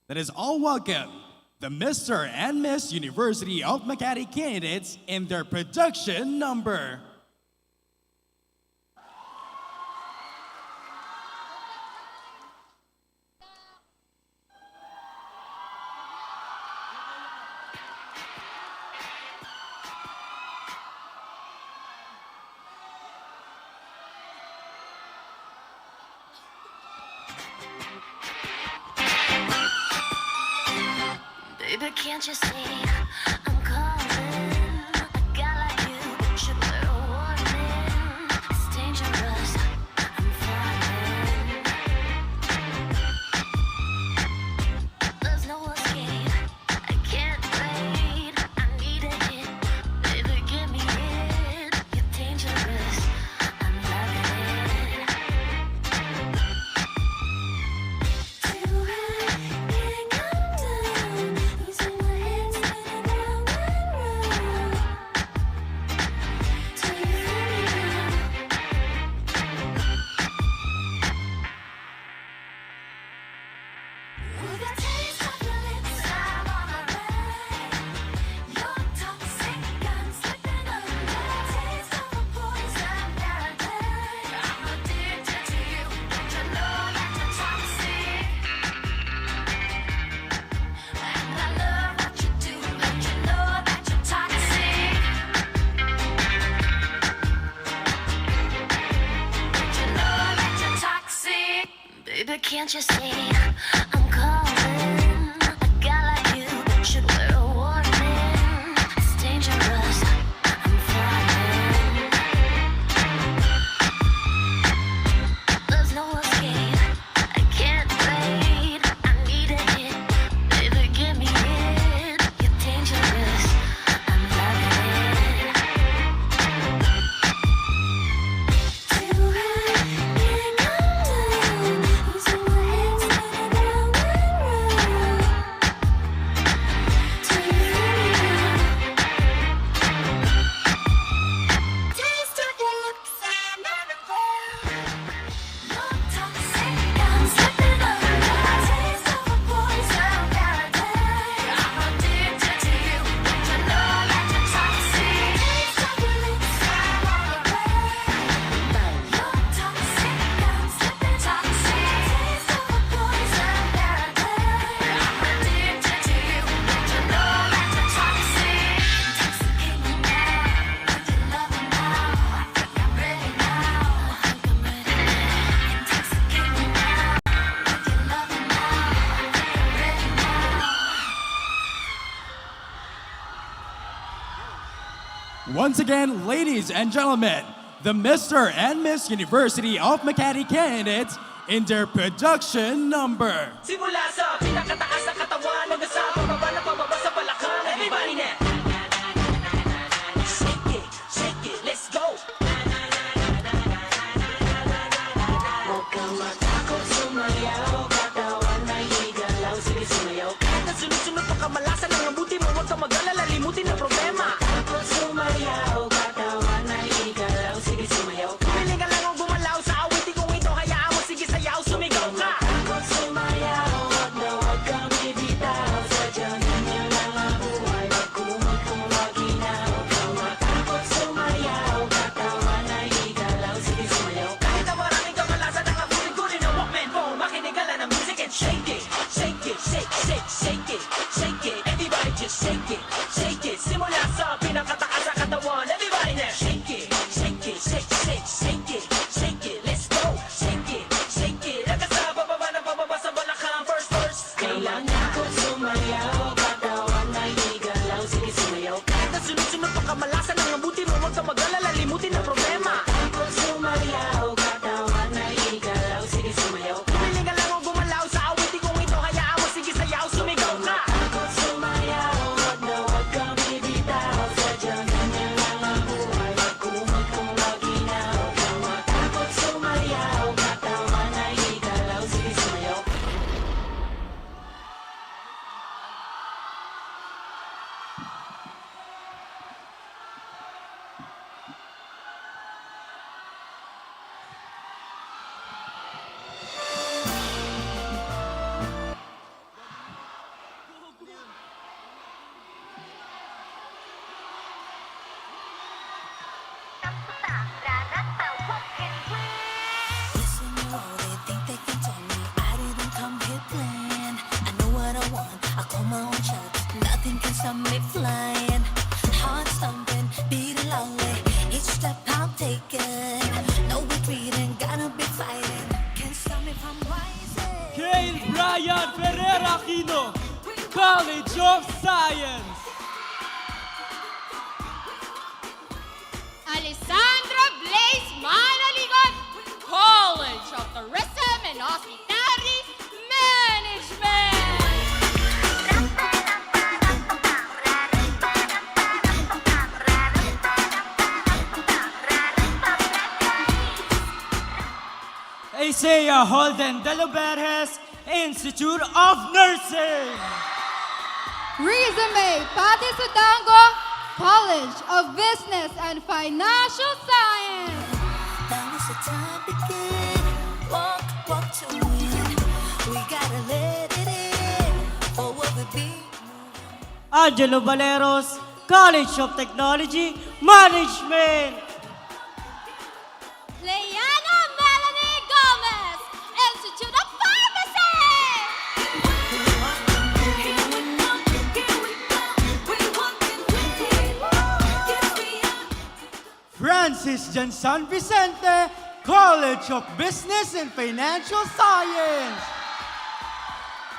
S3: Let us all welcome the Mr. and Miss University of Makati candidates in their production number.
S2: Baby, can't you see I'm calling? A guy like you should bear a warning. It's dangerous, I'm falling. There's no escape, I can't wait. I need a hit, baby, give me it. You're dangerous, I'm loving it. Too high, can't come down. Losing my head, spinning
S4: Can't you see I'm calling? A guy like you should wear a warning. It's dangerous. I'm falling. There's no escape. I can't wait. I need a hit. Baby, give me it. You're dangerous. I'm loving it. Too high, can't come down. Using my hands running down the road. Turn me around. Taste of your lips and everywhere. Your toxic, I'm slipping around. Taste of a poison paradise. I'm addicted to you. Don't you know that you're toxic? Taste of your lips and everywhere. Your toxic, I'm slipping toxic. Taste of a poison paradise. I'm addicted to you. Don't you know that you're toxic? Intoxicate me now. With your loving now. I think I'm ready now. I think I'm ready now. Intoxicate me now. With your loving now. I think I'm ready now.
S3: Once again, ladies and gentlemen, the Mr. and Miss University of Makati candidates in their production number.
S1: Simula sa pinakataas na katawan, hanggang sa pababa sa balakang. Everybody now. Shake it, let's go. Huwag kang matakot, sumayaw. Katawan na higalaw, sige sumayaw. Kahit na sunod-sunod pa kamalasan ang mabuti mo, huwag kang mag-alala, limutin ang problema. Takot sumayaw, katawan na higalaw, sige sumayaw. Piling ka lang ang gumalaw sa awitin kong ito, hayaan mo, sige sayaw, sumigaw ka. Takot sumayaw, huwag kang bibitaw. Sadyang ganyan lang ang buhay, magkumot kung maginaw. Huwag kang matakot sumayaw, katawan na higalaw, sige sumayaw. Kahit na maraming kamalasan ang abutin-gunin ng Walkman phone, makinig ka lang ng music and shake it. Shake it, shake it, shake it. Everybody just shake it. Simula sa pinakataas sa katawan. Everybody now shake it. Let's go. Shake it. Hanggang sa bababa sa balakang. First verse. Kailangan ko sumayaw. Katawan na higalaw. Sige sumayaw. Kahit na sunod-sunod pa kamalasan ang mabuti mo, huwag kang mag-alala, limutin ang problema. Takot sumayaw. Katawan na higalaw. Sige sumayaw. Piling ka lang ang gumalaw sa awitin kong ito, hayaan mo, sige sayaw, sumigaw ka. Takot sumayaw. Huwag kang bibitaw. Sadyang ganyan lang ang buhay, magkumot kung maginaw. Huwag kang matakot sumayaw. Katawan na higalaw. Sige sumayaw.
S10: Listen, they think they can tell me I didn't come here planned. I know what I want, I call my own shots. Nothing can stop me flying. Heart thumping, beating loudly. Each step I'm taking, no retreating, gotta be fighting. Can't stop me from rising.
S9: Kale Brian Ferreira Aquino, College of Science.
S2: Alessandra Blaze Manaligot, College of Tourism and Hospitality Management.
S9: Isaiah Holden de Luberges, Institute of Nursing.
S10: Resume, Pati Sudango, College of Business and Financial Science. Now is the time to begin. Walk to win. We gotta let it in. Or will we be?
S9: Angelo Valeros, College of Technology Management.
S2: Leana Melanie Gomez, Institute of Pharmacy.
S9: Francis Jan San Vicente, College of Business and Financial Science.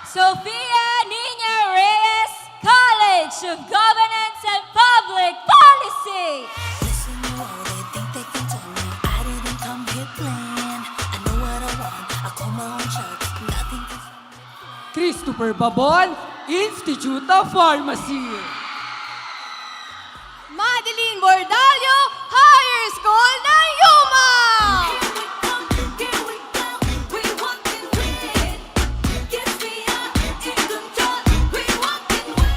S2: Sophia Nina Reyes, College of Governance and Public Policy.
S10: Listen to all they think they can tell me. I didn't come here playing. I know what I want. I call my own shots. Nothing can stop me.
S9: Christopher Babon, Institute of Pharmacy.
S2: Madeline Bordalio, Higher School ng UMak.
S10: Here we go. We walk and win. Yes, we are in control. We walk and win.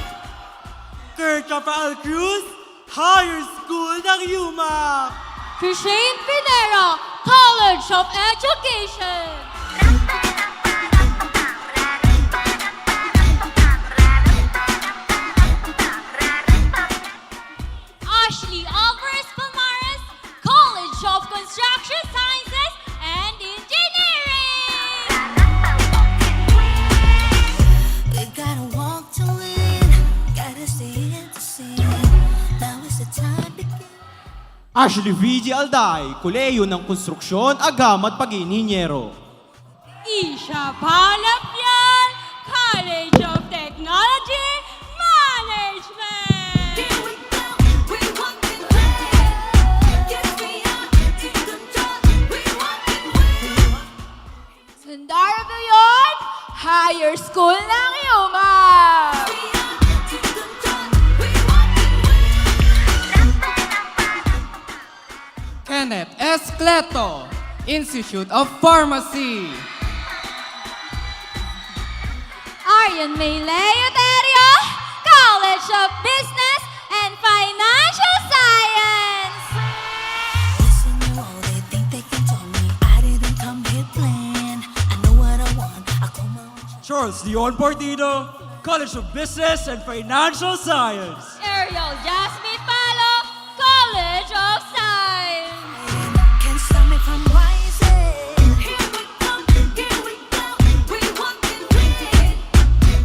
S9: Kirk Rafael Cruz, Higher School ng UMak.
S2: Christine Pinero, College of Education. Ashley Alvarez Palmares, College of Construction Sciences and Engineering.
S10: We gotta walk to win. Gotta stay in the scene. Now is the time to begin.
S9: Ashley V.G. Alday, Kolehiyo ng Konstruksyon, Agam at Pag-iininyero.
S2: Isha Palapian, College of Technology Management.
S10: Here we go. We walk and win. Yes, we are in control. We walk and win.
S2: Sundara Villar, Higher School ng UMak.
S10: We are in control. We walk and win.
S9: Kenneth S. Cleto, Institute of Pharmacy.
S2: Aryan Maylay Uterio, College of Business and Financial Science.
S10: Listen to all they think they can tell me. I didn't come here playing. I know what I want. I call my own shots.
S9: Charles Leon Partido, College of Business and Financial Science.
S2: Ariel Jasmine Palo, College of Science.
S10: Can't stop me from rising. Here we come. Here we go. We walk and win.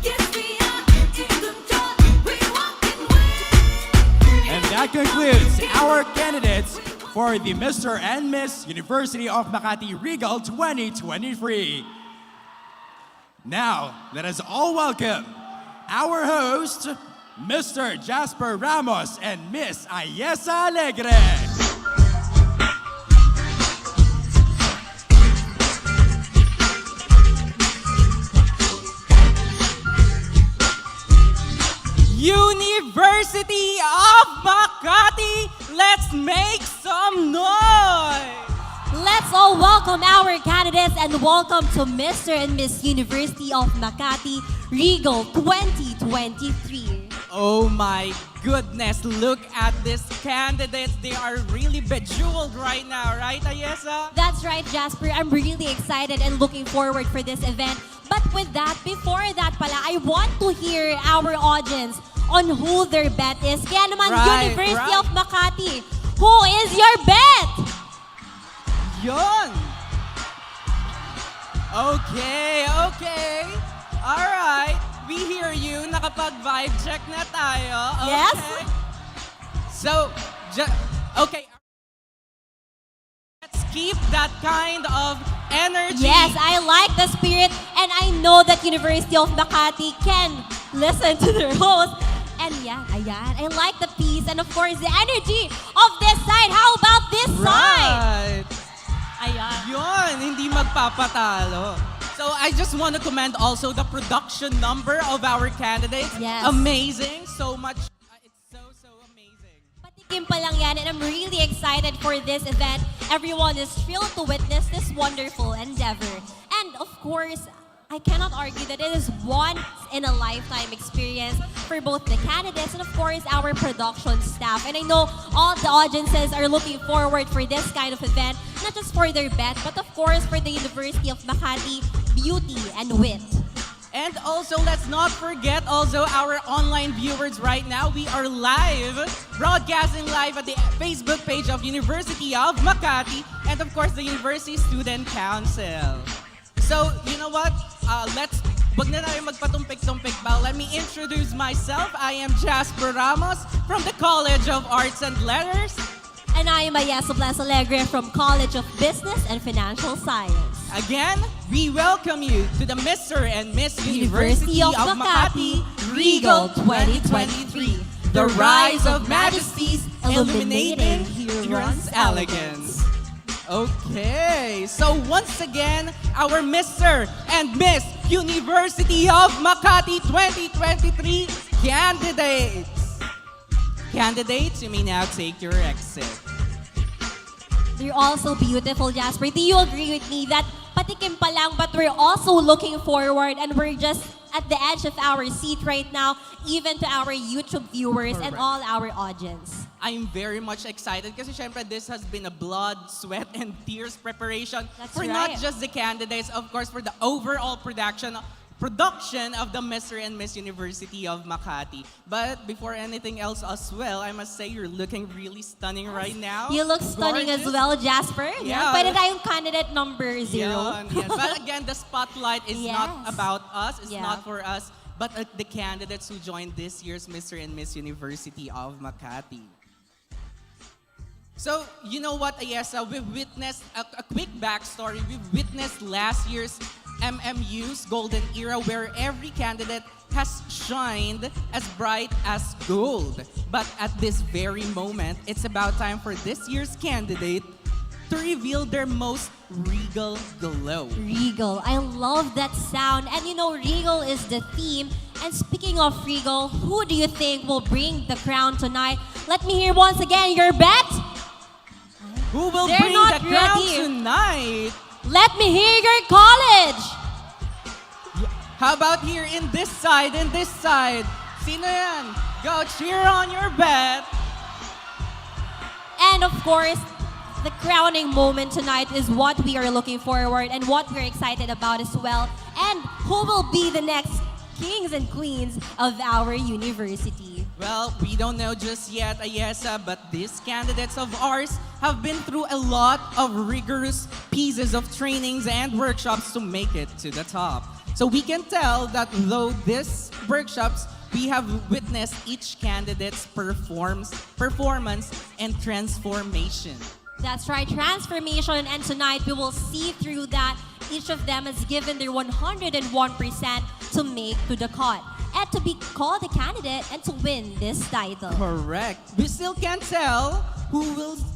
S10: Yes, we are in control. We walk and win.
S3: And that concludes our candidates for the Mr. and Miss University of Makati Regal 2023. Now, let us all welcome our host, Mr. Jasper Ramos and Miss Ayesa Alegre.
S9: University of Makati, let's make some noise!
S11: Let's all welcome our candidates and welcome to Mr. and Miss University of Makati Regal 2023.
S9: Oh my goodness, look at these candidates. They are really bejeweled right now, right, Ayesa?
S11: That's right, Jasper. I'm really excited and looking forward for this event. But with that, before that pala, I want to hear our audience on who their bet is. Kaya naman,
S9: Right,
S11: University
S9: right.
S11: of Makati, who is your bet?
S9: Yon! Okay, okay. Alright, we hear you. Nakapag-vibe check na tayo. Okay.
S11: Yes?
S9: So, okay. Let's keep that kind of energy.
S11: Yes, I like the spirit and I know that University of Makati can listen to their host. And ayan, I like the peace and of course the energy of this side. How about this side?
S9: Right.
S11: Ayan.
S9: Yun, hindi magpapatalo. So I just want to commend also the production number of our candidates.
S11: Yes.
S9: Amazing. So much. It's so amazing.
S11: Patikim pa lang yan and I'm really excited for this event. Everyone is thrilled to witness this wonderful endeavor. And of course, I cannot argue that it is once in a lifetime experience for both the candidates and of course our production staff. And I know all the audiences are looking forward for this kind of event, not just for their bet, but of course for the University of Makati beauty and wit.
S9: And also, let's not forget also our online viewers right now. We are live, broadcasting live at the Facebook page of University of Makati and of course the University Student Council. So, you know what? Wag na tayo magpatumpik-tumpik pa. Let me introduce myself. I am Jasper Ramos from the College of Arts and Letters.
S11: And I am Ayesa Blas Alegre from College of Business and Financial Science.
S9: Again, we welcome you to the Mr. and Miss University of Makati Regal 2023. The rise of majesties illuminating hero's elegance. Okay, so once again, our Mr. and Miss University of Makati 2023 candidates. Candidates, you may now take your exit.
S11: They're all so beautiful, Jasper. Do you agree with me that patikim pa lang, but we're also looking forward and we're just at the edge of our seat right now, even to our YouTube viewers and
S9: Correct.
S11: all our audience.
S9: I'm very much excited kasi syempre this has been a blood, sweat, and tears preparation
S11: That's
S9: for
S11: right.
S9: not just the candidates, of course, for the overall production of the Mr. and Miss University of Makati. But before anything else as well, I must say you're looking really stunning right now.
S11: You look stunning as
S9: Gorgeous.
S11: well, Jasper.
S9: Yeah.
S11: Pwede tayong candidate number 0.
S9: Yan, yan. But again, the spotlight is not
S11: Yes.
S9: about us. It's
S11: Yeah.
S9: not for us, but the candidates who joined this year's Mr. and Miss University of Makati. So, you know what, Ayesa? We've witnessed a quick backstory. We've witnessed last year's MMU's golden era where every candidate has shined as bright as gold. But at this very moment, it's about time for this year's candidate to reveal their most regal glow.
S11: Regal. I love that sound. And you know, Regal is the theme. And speaking of Regal, who do you think will bring the crown tonight? Let me hear once again your bet.
S9: Who will
S11: They're
S9: bring
S11: not
S9: the crown
S11: ready.
S9: tonight?
S11: Let me hear your college.
S9: How about here in this side, in this side? Sino yan? Go cheer on your bet.
S11: And of course, the crowning moment tonight is what we are looking forward and what we're excited about as well. And who will be the next kings and queens of our university?
S9: Well, we don't know just yet, Ayesa, but these candidates of ours have been through a lot of rigorous pieces of trainings and workshops to make it to the top. So we can tell that though these workshops, we have witnessed each candidate's performance and transformation.
S11: That's right, transformation. And tonight we will see through that each of them has given their 101% to make to the cut and to be called a candidate and to win this title.
S9: Correct. We still can't tell who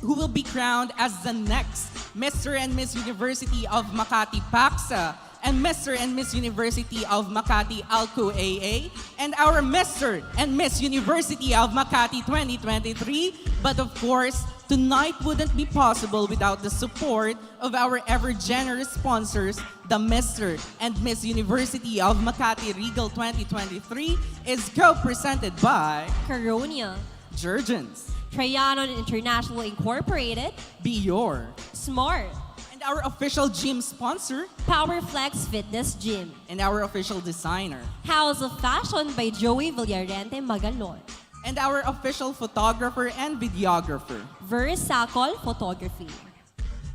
S9: will be crowned as the next Mr. and Miss University of Makati Paksa and Mr. and Miss University of Makati Alco AA and our Mr. and Miss University of Makati 2023. But of course, tonight wouldn't be possible without the support of our ever-generous sponsors. The Mr. and Miss University of Makati Regal 2023 is co-presented by
S11: Coronia,
S9: Jurgens,
S11: Trianon International Incorporated,
S9: Be Your,
S11: Smart,
S9: and our official gym sponsor,
S11: Powerflex Fitness Gym,
S9: and our official designer,
S11: House of Fashion by Joey Villarente Magalon,
S9: and our official photographer and videographer,
S11: Versacol Photography.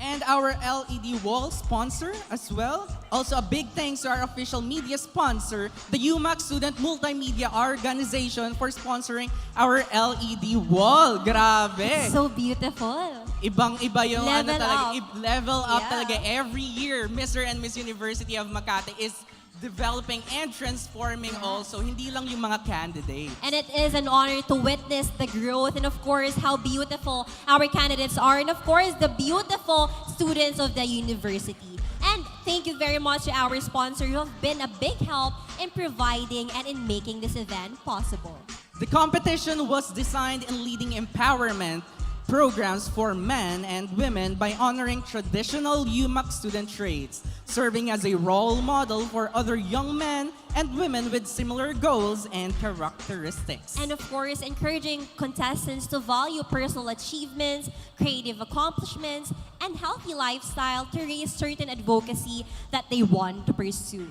S9: and our LED wall sponsor as well. Also, a big thanks to our official media sponsor, the UMak Student Multimedia Organization, for sponsoring our LED wall. Grabe!
S11: So beautiful.
S9: Ibang-iba yung
S11: Level up.
S9: level up
S11: Yeah.
S9: talaga. Every year, Mr. and Miss University of Makati is developing and transforming also, hindi lang yung mga candidates.
S11: And it is an honor to witness the growth and of course how beautiful our candidates are and of course the beautiful students of the university. And thank you very much to our sponsor who have been a big help in providing and in making this event possible.
S9: The competition was designed in leading empowerment programs for men and women by honoring traditional UMak student traits, serving as a role model for other young men and women with similar goals and characteristics.
S11: And of course, encouraging contestants to value personal achievements, creative accomplishments, and healthy lifestyle to raise certain advocacy that they want to pursue.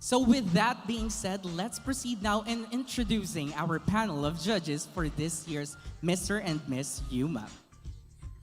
S9: So with that being said, let's proceed now in introducing our panel of judges for this year's Mr. and Miss UMak.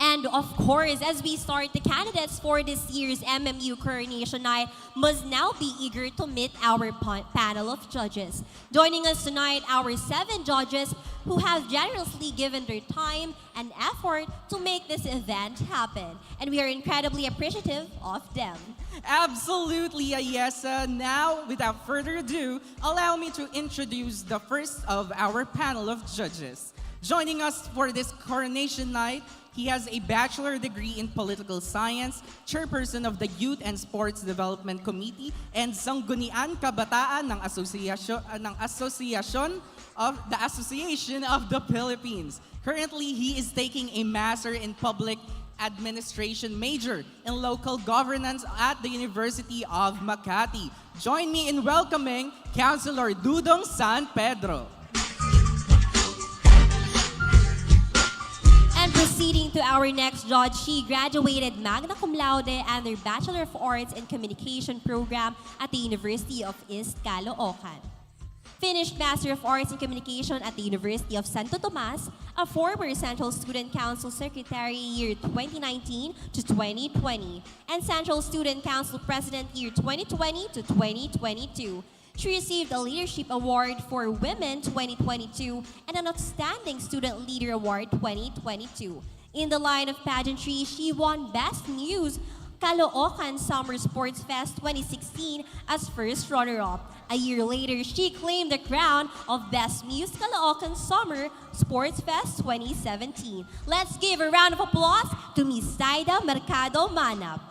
S11: And of course, as we start, the candidates for this year's MMU Coronation Night must now be eager to meet our panel of judges. Joining us tonight, our 7 judges who have generously given their time and effort to make this event happen. And we are incredibly appreciative of them.
S9: Absolutely, yes. Now, without further ado, allow me to introduce the first of our panel of judges. Joining us for this Coronation Night, he has a bachelor degree in political science, chairperson of the Youth and Sports Development Committee, and sanggunian kabataan ng Association of the Philippines. Currently, he is taking a master in public administration major in local governance at the University of Makati. Join me in welcoming Councilor Dudong San Pedro.
S11: And proceeding to our next judge, she graduated magna cum laude and her Bachelor of Arts in Communication program at the University of East Caloocan. Finished Master of Arts in Communication at the University of Santo Tomas, a former Central Student Council Secretary year 2019 to 2020, and Central Student Council President year 2020 to 2022. She received a Leadership Award for Women 2022 and an Outstanding Student Leader Award 2022. In the line of pageantry, she won Best News Caloocan Summer Sports Fest 2016 as first runner-up. A year later, she claimed the crown of Best Muse Caloocan Summer Sports Fest 2017. Let's give a round of applause to Miss Saida Mercado Manap.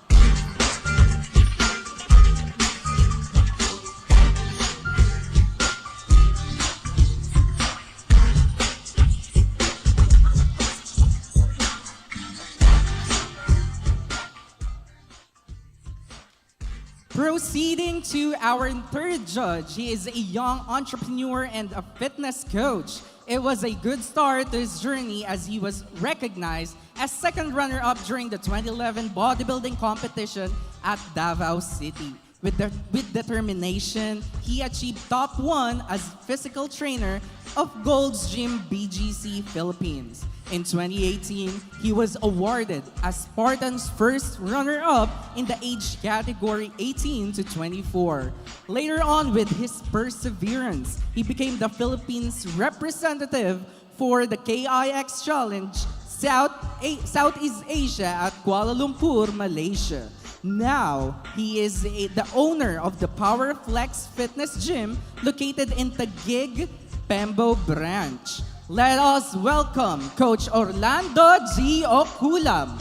S9: Proceeding to our third judge, he is a young entrepreneur and a fitness coach. It was a good start to his journey as he was recognized as second runner-up during the 2011 bodybuilding competition at Davao City. With determination, he achieved top 1 as physical trainer of Gold's Gym BGC Philippines. In 2018, he was awarded as Spartan's first runner-up in the age category 18 to 24. Later on, with his perseverance, he became the Philippines representative for the KIX Challenge Southeast Asia at Kuala Lumpur, Malaysia. Now, he is the owner of the Power Flex Fitness Gym located in Taguig, Pembo branch. Let us welcome Coach Orlando G. Okulam.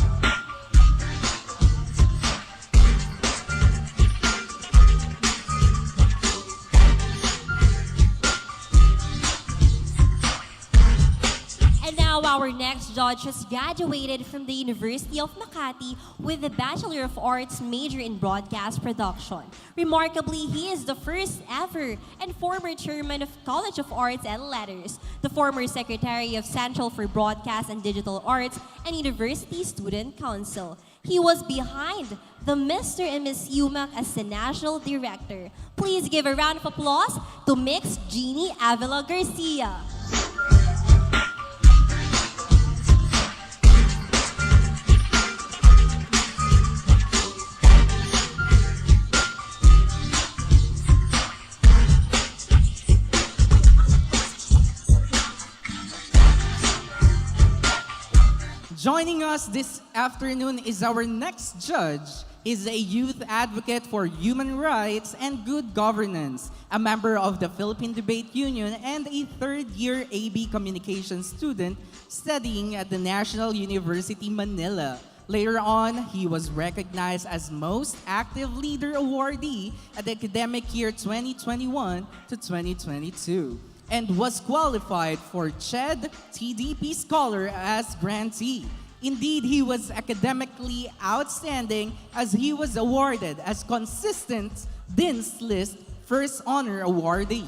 S11: And now our next judge has graduated from the University of Makati with a Bachelor of Arts major in Broadcast Production. Remarkably, he is the first ever and former chairman of College of Arts and Letters, the former secretary of Central for Broadcast and Digital Arts and University Student Council. He was behind the Mr. and Miss UMak as the national director. Please give a round of applause to Mix Jeannie Avila Garcia.
S9: Joining us this afternoon is our next judge. He's a youth advocate for human rights and good governance, a member of the Philippine Debate Union, and a third-year AB Communications student studying at the National University Manila. Later on, he was recognized as Most Active Leader Awardee at the academic year 2021 to 2022. And was qualified for CHED TDP Scholar as grantee. Indeed, he was academically outstanding as he was awarded as Consistent Dean's List First Honor Awardee.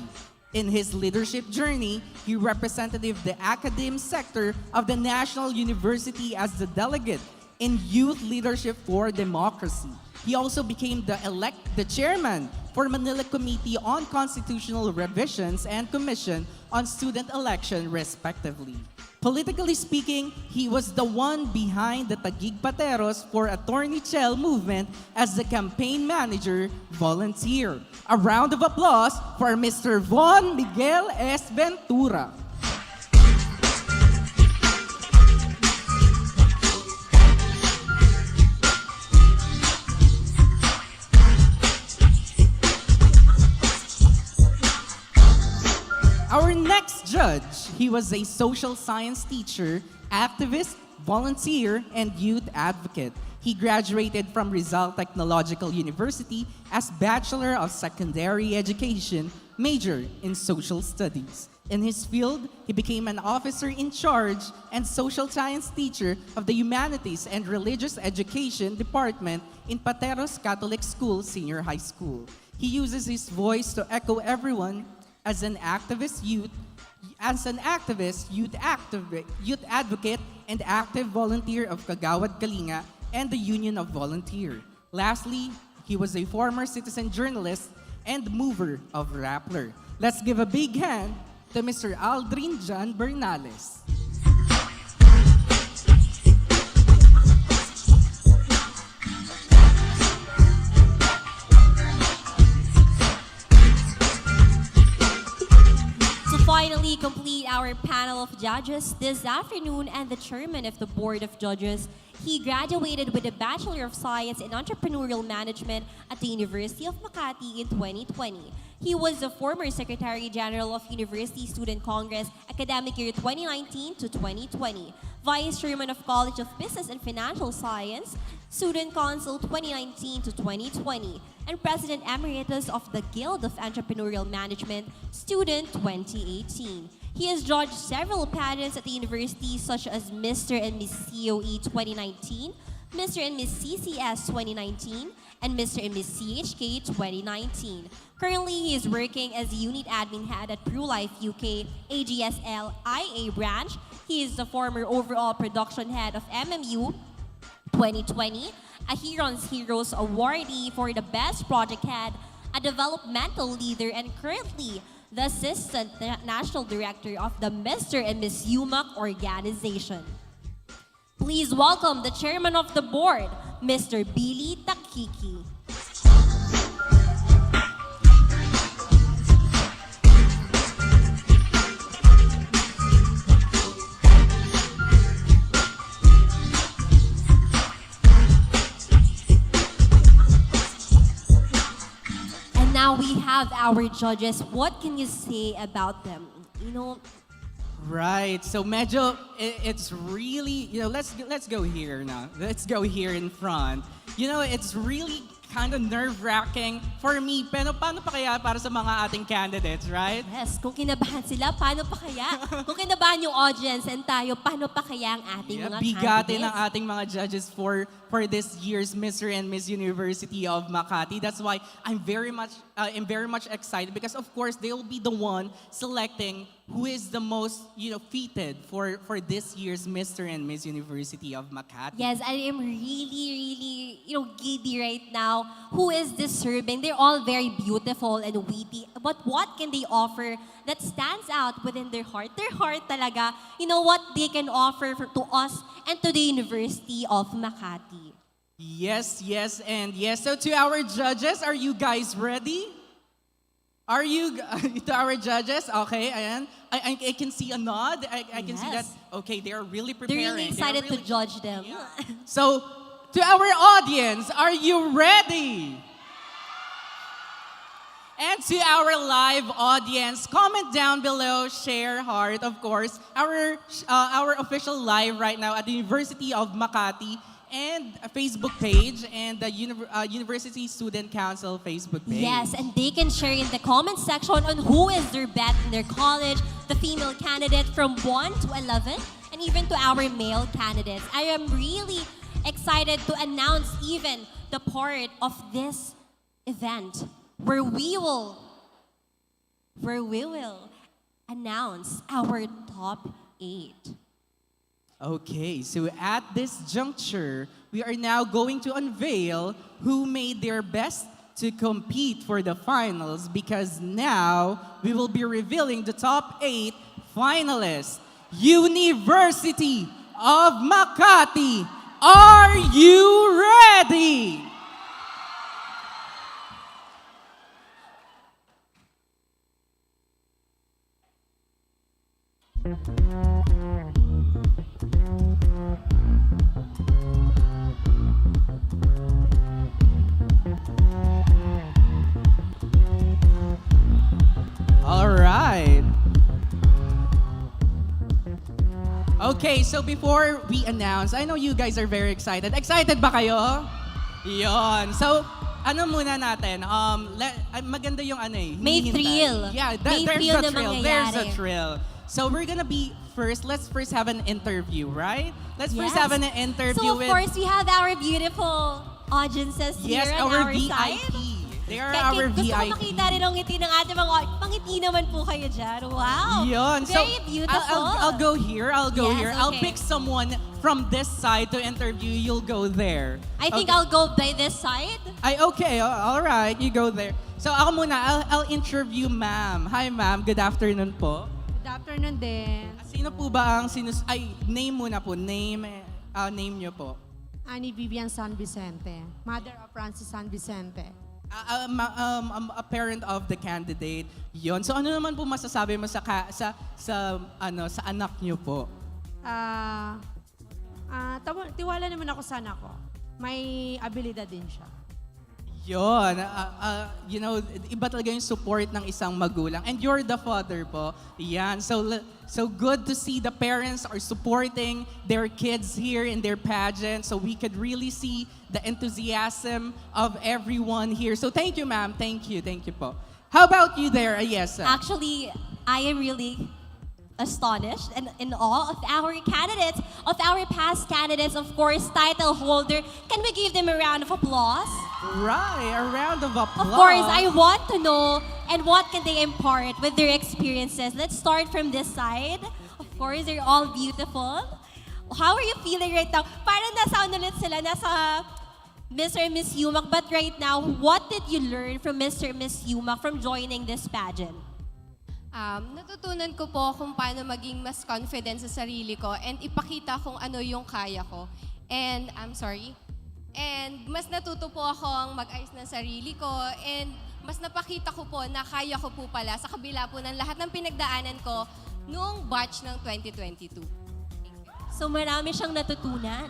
S9: In his leadership journey, he represented the academic sector of the National University as the delegate in Youth Leadership for Democracy. He also became the chairman for Manila Committee on Constitutional Revisions and Commission on Student Election, respectively. Politically speaking, he was the one behind the Taguig Pateros for Attorney Chel movement as the campaign manager volunteer. A round of applause for Mr. Von Miguel S. Ventura. Our next judge, he was a social science teacher, activist, volunteer, and youth advocate. He graduated from Rizal Technological University as Bachelor of Secondary Education, major in Social Studies. In his field, he became an officer in charge and social science teacher of the Humanities and Religious Education Department in Pateros Catholic School Senior High School. He uses his voice to echo everyone as an activist, youth advocate, and active volunteer of Kagawad Kalinga and the Union of Volunteer. Lastly, he was a former citizen journalist and mover of Rappler. Let's give a big hand to Mr. Aldrin John Bernales.
S11: Finally complete our panel of judges this afternoon, and the chairman of the board of judges, he graduated with a Bachelor of Science in Entrepreneurial Management at the University of Makati in 2020. He was the former Secretary General of University Student Congress academic year 2019 to 2020, Vice Chairman of College of Business and Financial Science, Student Council 2019 to 2020, and President Emeritus of the Guild of Entrepreneurial Management, Student 2018. He has judged several pageants at the university such as Mr. and Miss COE 2019, Mr. and Miss CCS 2019, and Mr. and Miss CHK 2019. Currently, he is working as Unit Admin Head at PruLife UK AGSL IA branch. He is the former overall production head of MMU 2020, a Heroes awardee for the Best Project Head, a developmental leader, and currently the Assistant National Director of the Mr. and Miss UMak organization. Please welcome the Chairman of the Board, Mr. Billy Takiki. Now we have our judges. What can you say about them?
S9: Right. So medyo it's really, let's go here now. Let's go here in front. It's really kind of nerve-wracking for me. Pero paano pa kaya para sa mga ating candidates, right?
S11: Yes, kung kinabahan sila, paano pa kaya? Kung kinabahan yung audience and tayo, paano pa kaya ang ating mga
S9: bigatin
S11: candidates?
S9: ng ating mga judges for this year's Mr. and Miss University of Makati. That's why I'm very much excited because of course they will be the one selecting who is the most fitted for this year's Mr. and Miss University of Makati.
S11: Yes, I am really giddy right now. Who is deserving? They're all very beautiful and witty. But what can they offer that stands out within their heart? Their heart talaga. What they can offer to us and to the University of Makati.
S9: Yes, and yes. So to our judges, are you guys ready? Are you, to our judges? Okay, ayan. I can see a nod. I can see that, okay, they are really preparing.
S11: They're really excited to judge them.
S9: Yeah. So, to our audience, are you ready? And to our live audience, comment down below, share, heart, of course, our official live right now at the University of Makati and a Facebook page and the University Student Council Facebook page.
S11: Yes, and they can share in the comment section on who is their bet in their college, the female candidate from 1 to 11, and even to our male candidates. I am really excited to announce even the part of this event where we will announce our top 8.
S9: Okay, so at this juncture, we are now going to unveil who made their best to compete for the finals because now we will be revealing the top 8 finalists. University of Makati. Are you ready? All right. Okay, so before we announce, I know you guys are very excited. Excited ba kayo? Yon. So, ano muna natin? Maganda yung ano eh.
S11: May
S9: hinihintay.
S11: thrill.
S9: Yeah,
S11: May
S9: there's
S11: thrill
S9: a
S11: na
S9: thrill. There's a
S11: mangyayari.
S9: thrill. So we're gonna be first. Let's first have an interview, right? Let's first have an interview
S11: So of
S9: with.
S11: course, we have our beautiful audiences
S9: Yes,
S11: here on
S9: our
S11: our side.
S9: VIP. They are
S11: Kaya
S9: our
S11: gusto ko
S9: VIP.
S11: makita rin ang ngiti ng ating mga pangiti naman po kayo dyan. Wow!
S9: Yun. So,
S11: Very beautiful.
S9: I'll go here. I'll go
S11: Yes,
S9: here. I'll
S11: okay.
S9: pick someone from this side to interview. You'll go there.
S11: I think
S9: Okay.
S11: I'll go by this side.
S9: Okay. All right. You go there. So ako muna. I'll interview ma'am. Hi ma'am. Good afternoon po.
S12: Good afternoon din.
S9: Sino po ba ang name muna po. Name nyo po.
S12: Ani Vivian San Vicente, mother of Francis San Vicente.
S9: I'm a parent of the candidate. Yon. So ano naman po masasabi mo sa anak nyo po?
S12: Tiwala naman ako sa anak ko. May abilidad din siya.
S9: Yon. You know, iba talaga yung support ng isang magulang. And you're the father po. Yan. So good to see the parents are supporting their kids here in their pageant. So we could really see the enthusiasm of everyone here. So thank you, ma'am. Thank you. Thank you po. How about you there, Ayesa?
S11: Actually, I am really astonished and in awe of our candidates, of our past candidates, of course, title holder. Can we give them a round of applause?
S9: Right, a round of applause.
S11: Of course, I want to know and what can they impart with their experiences. Let's start from this side. Of course, they're all beautiful. How are you feeling right now? Parang nasa ano ulit sila, nasa Mr. and Miss UMak. But right now, what did you learn from Mr. and Miss UMak from joining this pageant?
S13: Natutunan ko po kung paano maging mas confident sa sarili ko and ipakita kung ano yung kaya ko. And And mas natuto po akong mag-ayos ng sarili ko and mas napakita ko po na kaya ko po pala sa kabila po ng lahat ng pinagdaanan ko noong batch ng 2022.
S11: So marami siyang natutunan.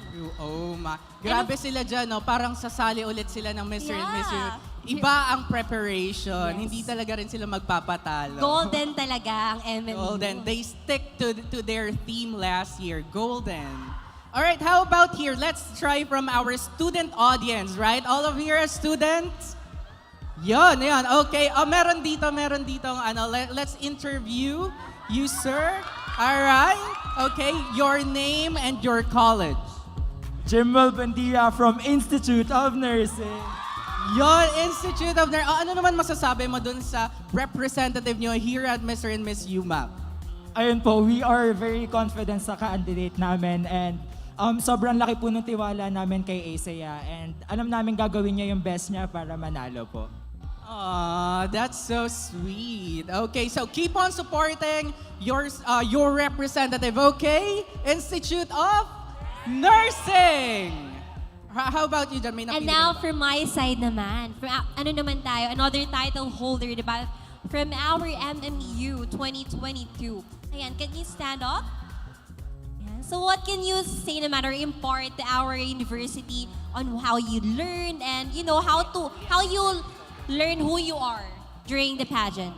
S9: Grabe sila dyan, no? Parang sasali ulit sila ng Mr. and Miss
S11: Yeah.
S9: Universe. Iba ang preparation.
S11: Yes.
S9: Hindi talaga rin sila magpapatalo.
S11: Golden talaga ang MMU.
S9: Golden. They stick to their theme last year. Golden. All right, how about here? Let's try from our student audience, right? All of you are students? Yon. Okay. Meron dito. Let's interview you, sir. All right. Okay, your name and your college.
S14: Jimwell Bandia from Institute of Nursing.
S9: Yon, Institute of Nursing. Ano naman masasabi mo dun sa representative nyo here at Mr. and Miss UMak?
S14: Ayun po, we are very confident sa candidate namin and sobrang laki po ng tiwala namin kay Isaiah and alam namin gagawin niya yung best niya para manalo po.
S9: Aw, that's so sweet. Okay, so keep on supporting your representative, okay? Institute of Nursing. How about you, John? May
S11: And
S9: napili
S11: now
S9: ka ba?
S11: from my side naman, from ano naman tayo, another title holder, diba? From our MMU 2022. Ayan, can you stand up? Ayan. So what can you say naman or impart to our university on how you learned and you know how you learn who you are during the pageant?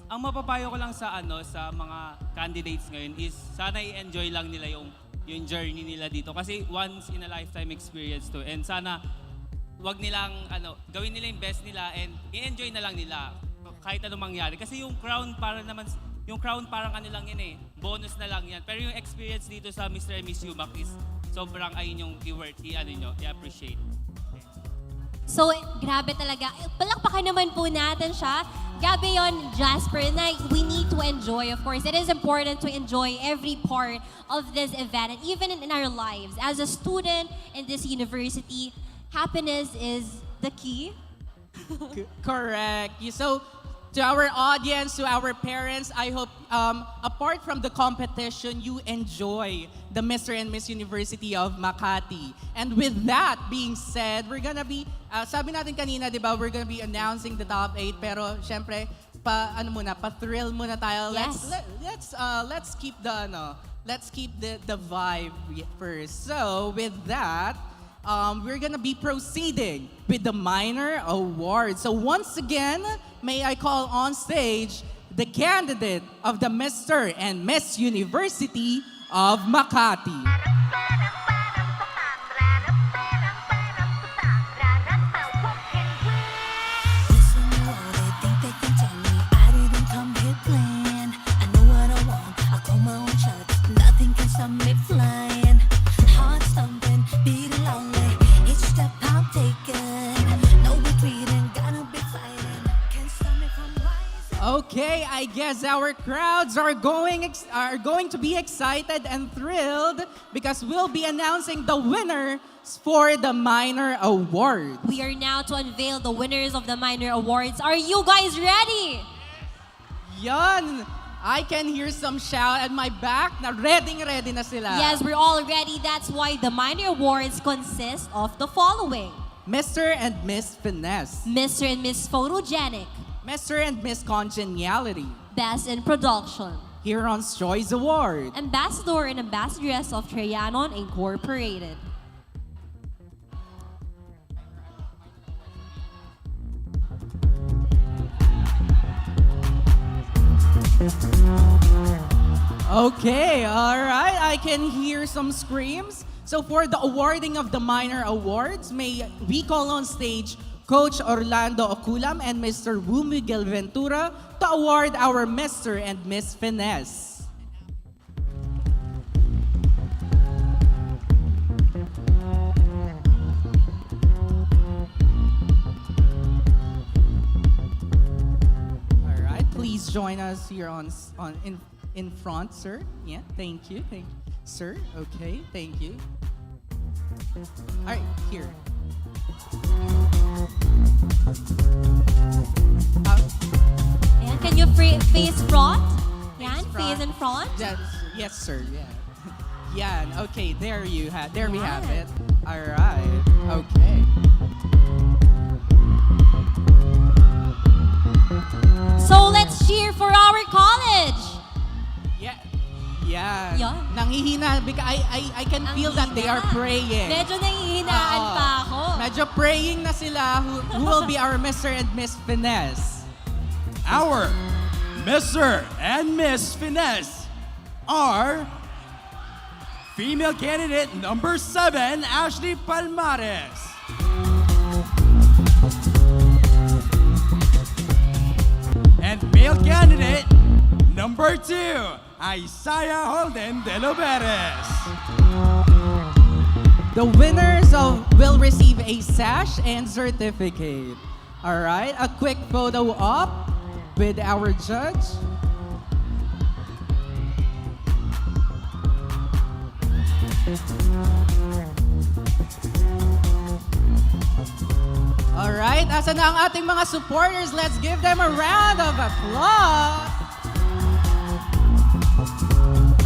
S15: Ang mapapayo ko lang sa mga candidates ngayon is sana i-enjoy lang nila yung journey nila dito kasi once in a lifetime experience to and sana wag nilang gawin nila yung best nila and i-enjoy na lang nila kahit anong mangyari kasi yung crown parang lang yan bonus na lang yan pero yung experience dito sa Mr. and Miss UMak is sobrang ayun yung i-appreciate.
S11: So, grabe talaga. Palakpakan naman po natin siya. Grabe yun, Jasper, na we need to enjoy, of course. It is important to enjoy every part of this event, and even in our lives. As a student in this university, happiness is the key.
S9: Correct. So, To our audience, to our parents, I hope apart from the competition, you enjoy the Mr. and Miss University of Makati. And with that being said, we're gonna be, sabi natin kanina, di ba, we're gonna be announcing the top 8, pero syempre, pa-thrill muna tayo.
S11: Yes.
S9: Let's keep the vibe first. So with that, we're gonna be proceeding with the minor award. So once again, may I call on stage the candidate of the Mr. and Miss University of Makati. Okay, I guess our crowds are going to be excited and thrilled because we'll be announcing the winners for the minor award.
S11: We are now to unveil the winners of the minor awards. Are you guys ready?
S9: Yan! I can hear some shout at my back na ready na sila.
S11: Yes, we're all ready. That's why the minor awards consist of the following:
S9: Mr. and Miss Finesse,
S11: Mr. and Miss Photogenic,
S9: Mr. and Miss Congeniality,
S11: Best in Production,
S9: Heron's Choice Award,
S11: Ambassador and Ambassadress of Trianon Incorporated.
S9: Okay, all right. I can hear some screams. So for the awarding of the minor awards, may we call on stage Coach Orlando Oculam and Mr. Miguel Ventura to award our Mr. and Miss Finesse. All right, please join us here in front, sir. Yeah, thank you, sir. Okay, thank you. All right, here.
S11: And can you face front? Yan, face in front.
S9: Yes, sir. Yeah. Yeah. Okay. There we have it. All right. Okay.
S11: So let's cheer for our college.
S9: Yeah.
S11: Yeah.
S9: Nanghihina because I can feel that they are praying.
S11: Medyo nangihinaan pa ako.
S9: Medyo praying na sila who will be our Mr. and Miss Finesse.
S3: Our Mr. and Miss Finesse are female candidate number 7, Ashley Palmares. And male candidate number 2, Isaiah Holden de Loberes.
S9: The winners will receive a sash and certificate. All right, a quick photo op with our judge. All right, asa na ang ating mga supporters? Let's give them a round of applause.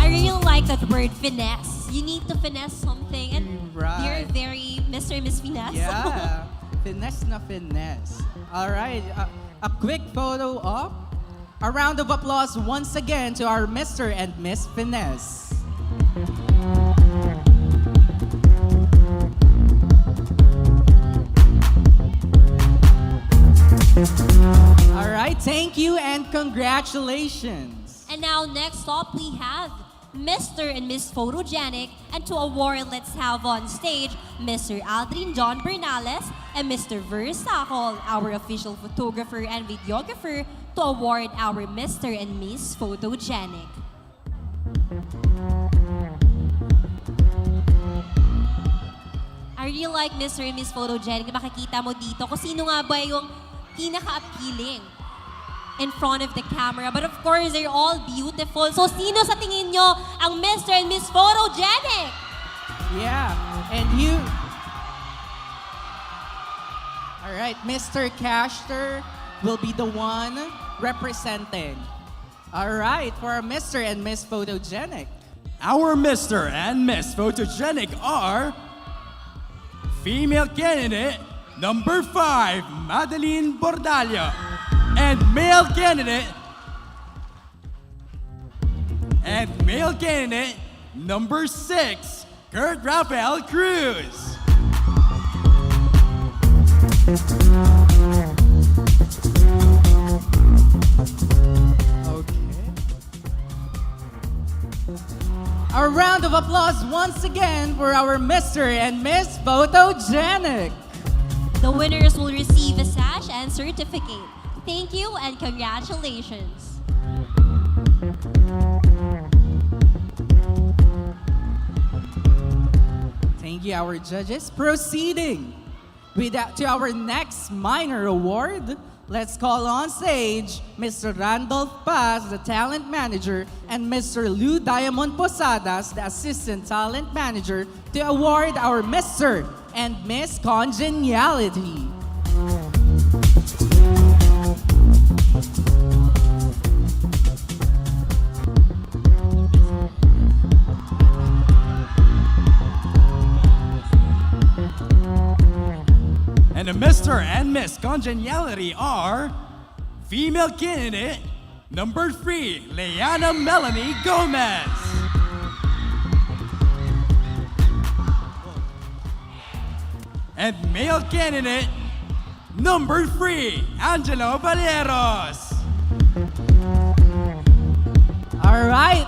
S11: I really like that word, finesse. You need to finesse something, and
S9: Right.
S11: you're very Mr. and Miss Finesse.
S9: Yeah, finesse na finesse. All right, a quick photo op. A round of applause once again to our Mr. and Miss Finesse. All right, thank you and congratulations.
S11: And now next up we have Mr. and Miss Photogenic, and to award, let's have on stage Mr. Aldrin John Bernales and Mr. Versacol, our official photographer and videographer, to award our Mr. and Miss Photogenic. I really like Mr. and Miss Photogenic. Makikita mo dito kung sino nga ba yung pinaka-appealing in front of the camera. But of course, they're all beautiful. So sino sa tingin nyo ang Mr. and Miss Photogenic?
S9: Yeah, and you... All right, Mr. Cashter will be the one representing. All right, for our Mr. and Miss Photogenic.
S3: Our Mr. and Miss Photogenic are female candidate number 5, Madeline Bordallo, and male candidate number 6, Kurt Rafael Cruz.
S9: A round of applause once again for our Mr. and Miss Photogenic.
S11: The winners will receive a sash and certificate. Thank you and congratulations.
S9: Thank you, our judges. Proceeding to our next minor award, let's call on stage Mr. Randolph Paz, the talent manager, and Mr. Lou Diamond Posadas, the assistant talent manager, to award our Mr. and Miss Congeniality.
S3: And the Mr. and Miss Congeniality are female candidate number 3, Leanna Melanie Gomez. And male candidate number 3, Angelo Valeros.
S9: All right,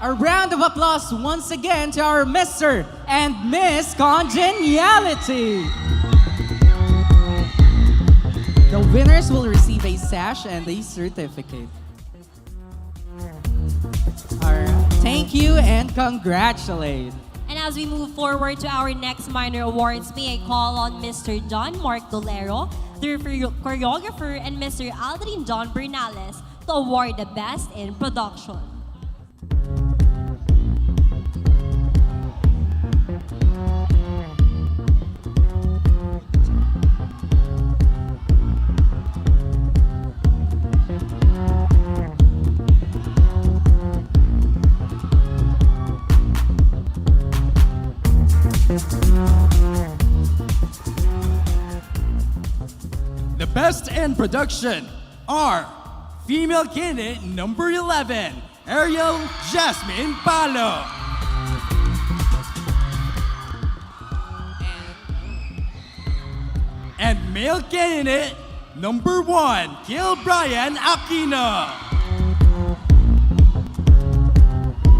S9: a round of applause once again to our Mr. and Miss Congeniality. The winners will receive a sash and a certificate. All right, thank you and congratulate.
S11: And as we move forward to our next minor awards, may I call on Mr. Don Mark Dolero, the choreographer, and Mr. Aldrin Don Bernales to award the Best in Production.
S3: The Best in Production are female candidate number 11, Ariel Jasmine Palo. And male candidate number 1, Gil Brian Aquino.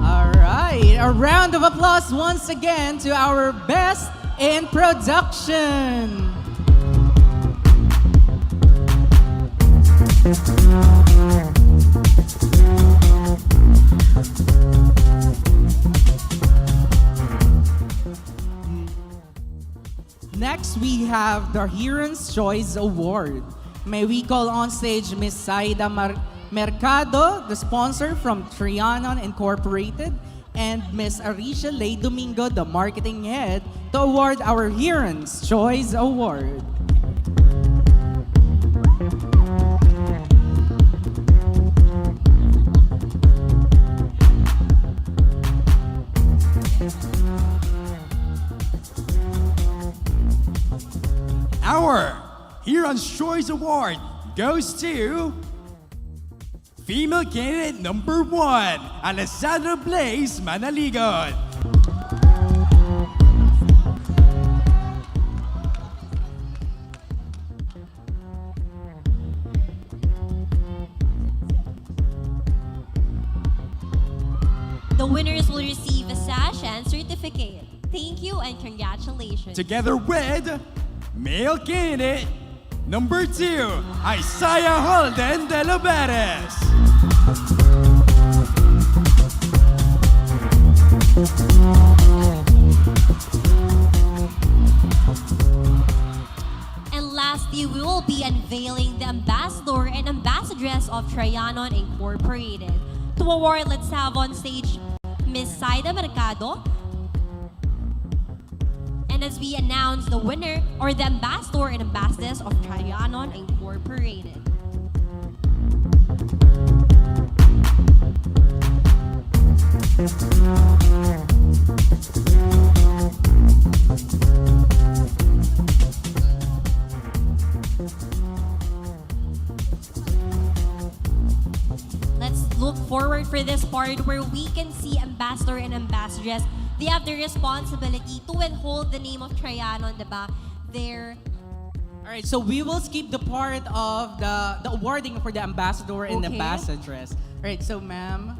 S9: All right, a round of applause once again to our Best in Production. Next, we have the Hero's Choice Award. May we call on stage Miss Saida Mercado, the sponsor from Trianon Incorporated, and Miss Arisha Lay Domingo, the marketing head, to award our Hero's Choice Award.
S3: Our Hero's Choice Award goes to female candidate number 1, Alessandra Blaze Manaligon.
S11: The winners will receive a sash and certificate. Thank you and congratulations.
S3: Together with male candidate number 2, Isaiah Holden de Loberes.
S11: And lastly, we will be unveiling the ambassador and ambassadress of Trianon Incorporated. To award, let's have on stage Miss Saida Mercado. And as we announce the winner or the ambassador and ambassadress of Trianon Incorporated. Let's look forward for this part where we can see ambassador and ambassadress. They have the responsibility to withhold the name of Trianon, diba? Their
S9: All right, so we will skip the part of the awarding for the ambassador and
S11: Okay.
S9: ambassadress. All right, so ma'am,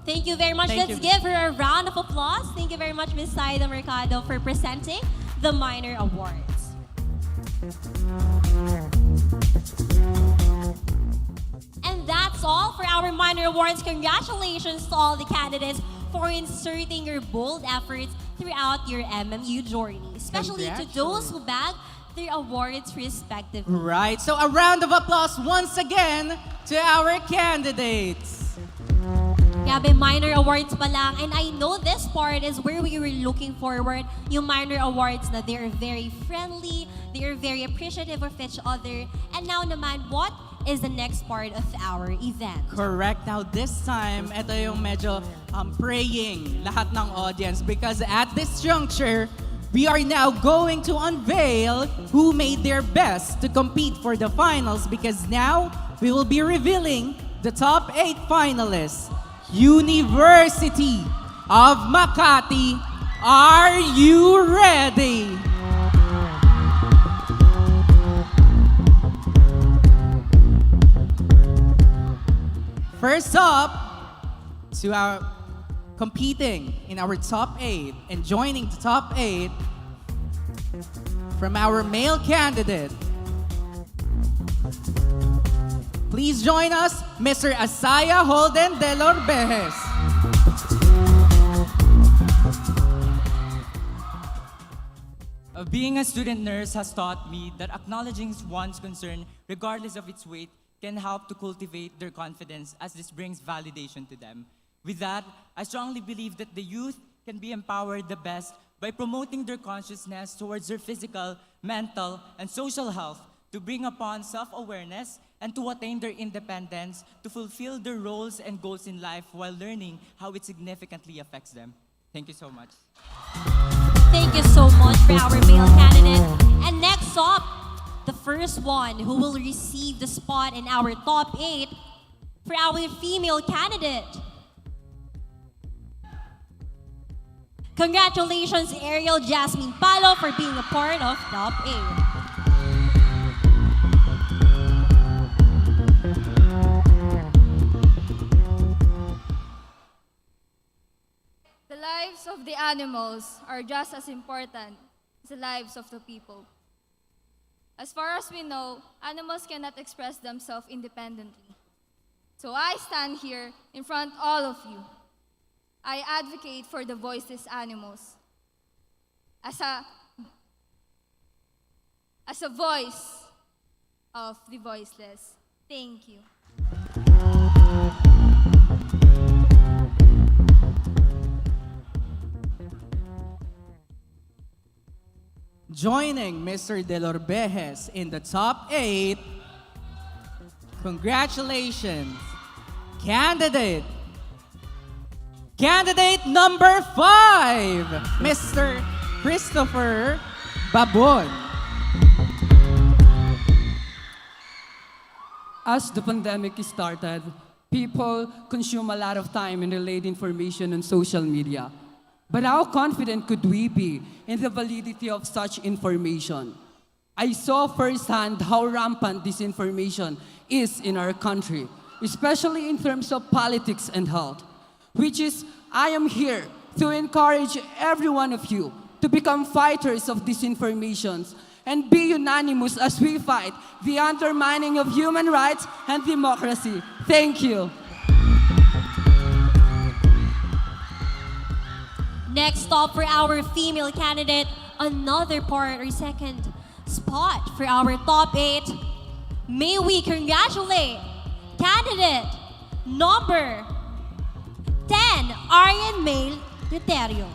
S11: Thank you very much.
S9: Thank
S11: Let's
S9: you.
S11: give her a round of applause. Thank you very much, Ms. Saida Mercado, for presenting the minor awards. And that's all for our minor awards. Congratulations to all the candidates for inserting your bold efforts throughout your MMU journey, especially to those who bagged their awards respectively.
S9: right, so a round of applause once again to our candidates.
S11: Grabe, minor awards pa lang. And I know this part is where we were looking forward. Yung minor awards na they're very friendly, they're very appreciative of each other. And now naman, what is the next part of our event?
S9: Correct. Now this time, ito yung medyo praying lahat ng audience because at this juncture, we are now going to unveil who made their best to compete for the finals because now we will be revealing the top 8 finalists. University of Makati, are you ready? First up, to our competing in our top 8 and joining the top 8 from our male candidate. Please join us, Mr. Asaya Holden de Lorbejes.
S16: Being a student nurse has taught me that acknowledging one's concern, regardless of its weight, can help to cultivate their confidence as this brings validation to them. With that, I strongly believe that the youth can be empowered the best by promoting their consciousness towards their physical, mental, and social health to bring upon self-awareness and to attain their independence to fulfill their roles and goals in life while learning how it significantly affects them. Thank you so much.
S11: Thank you so much for our male candidate. And next up, the first one who will receive the spot in our top 8 for our female candidate. Congratulations, Ariel Jasmine Palo, for being a part of top 8.
S17: The lives of the animals are just as important as the lives of the people. As far as we know, animals cannot express themselves independently. So I stand here in front of all of you. I advocate for the voiceless animals. As a voice of the voiceless. Thank you.
S9: Joining Mr. De Lorbejes in the top 8, congratulations, candidate number 5, Mr. Christopher Babon.
S18: As the pandemic started, people consume a lot of time in relayed information on social media. But how confident could we be in the validity of such information? I saw firsthand how rampant disinformation is in our country, especially in terms of politics and health, which is I am here to encourage every one of you to become fighters of disinformations and be unanimous as we fight the undermining of human rights and democracy. Thank you.
S11: Next up for our female candidate, another part or second spot for our top 8. May we congratulate candidate number 10, Arian Mail Riterio.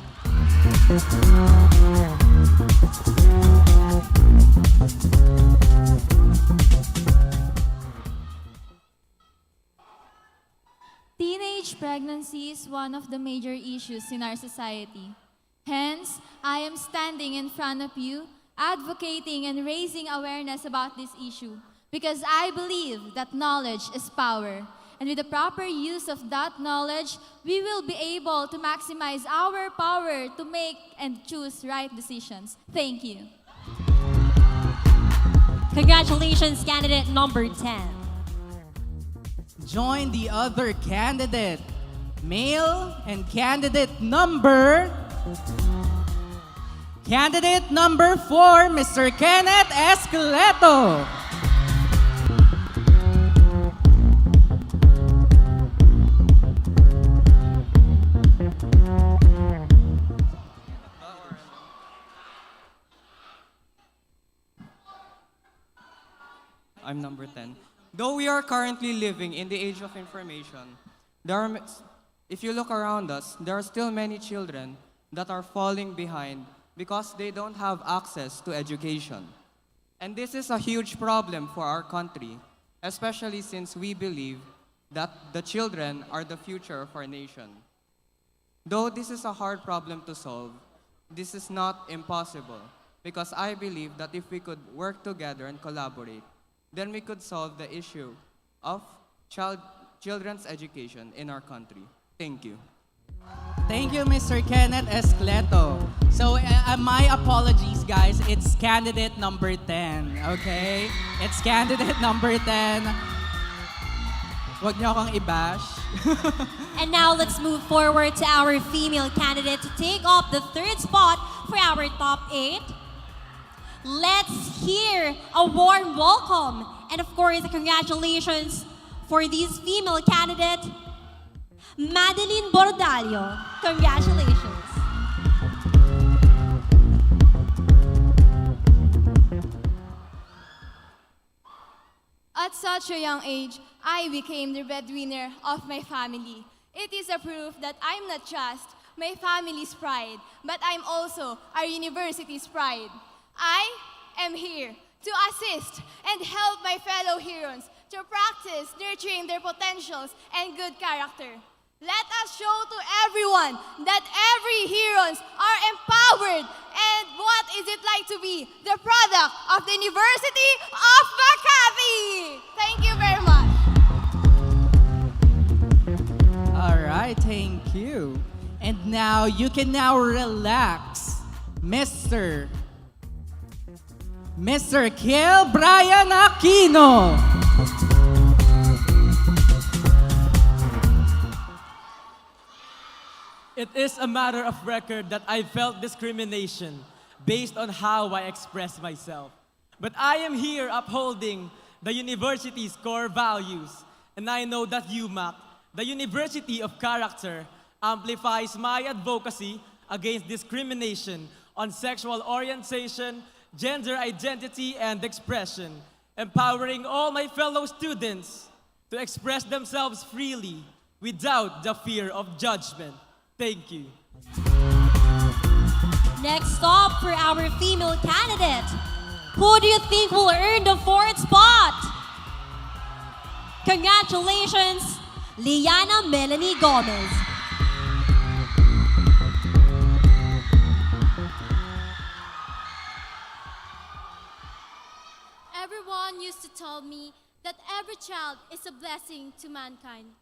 S19: Teenage
S17: pregnancy is one of the major issues in our society. Hence, I am standing in front of you, advocating and raising awareness about this issue because I believe that knowledge is power. And with the proper use of that knowledge, we will be able to maximize our power to make and choose right decisions. Thank you.
S11: Congratulations, candidate number 10.
S9: Join the other candidate, male, and candidate number 4, Mr. Kenneth Esqueleto.
S19: I'm number 10. Though we are currently living in the age of information, if you look around us, there are still many children that are falling behind because they don't have access to education. And this is a huge problem for our country, especially since we believe that the children are the future of our nation. Though this is a hard problem to solve, this is not impossible because I believe that if we could work together and collaborate, then we could solve the issue of children's education in our country. Thank you.
S9: Thank you, Mr. Kenneth Esqueleto. So, my apologies, guys. It's candidate number 10, okay? It's candidate number 10. Huwag niyo akong i-bash.
S11: And now let's move forward to our female candidate to take up the third spot for our top 8. Let's hear a warm welcome and of course congratulations for this female candidate, Madeline Bordalio. Congratulations.
S20: At such a young age, I became the breadwinner of my family. It is a proof that I'm not just my family's pride, but I'm also our university's pride. I am here to assist and help my fellow heroes to practice nurturing their potentials and good character. Let us show to everyone that every heroes are empowered and what is it like to be the product of the University of Makati. Thank you very much.
S9: All right, thank you. And now you can now relax, Mr. Kiel Brian Aquino.
S21: It is a matter of record that I felt discrimination based on how I express myself. But I am here upholding the university's core values, and I know that UMak, the University of Character, amplifies my advocacy against discrimination on sexual orientation, gender identity, and expression, empowering all my fellow students to express themselves freely without the fear of judgment. Thank you.
S11: Next stop for our female candidate. Who do you think will earn the 4th spot? Congratulations, Liana Melanie Gomez.
S22: Everyone used to tell me that every child is a blessing to mankind.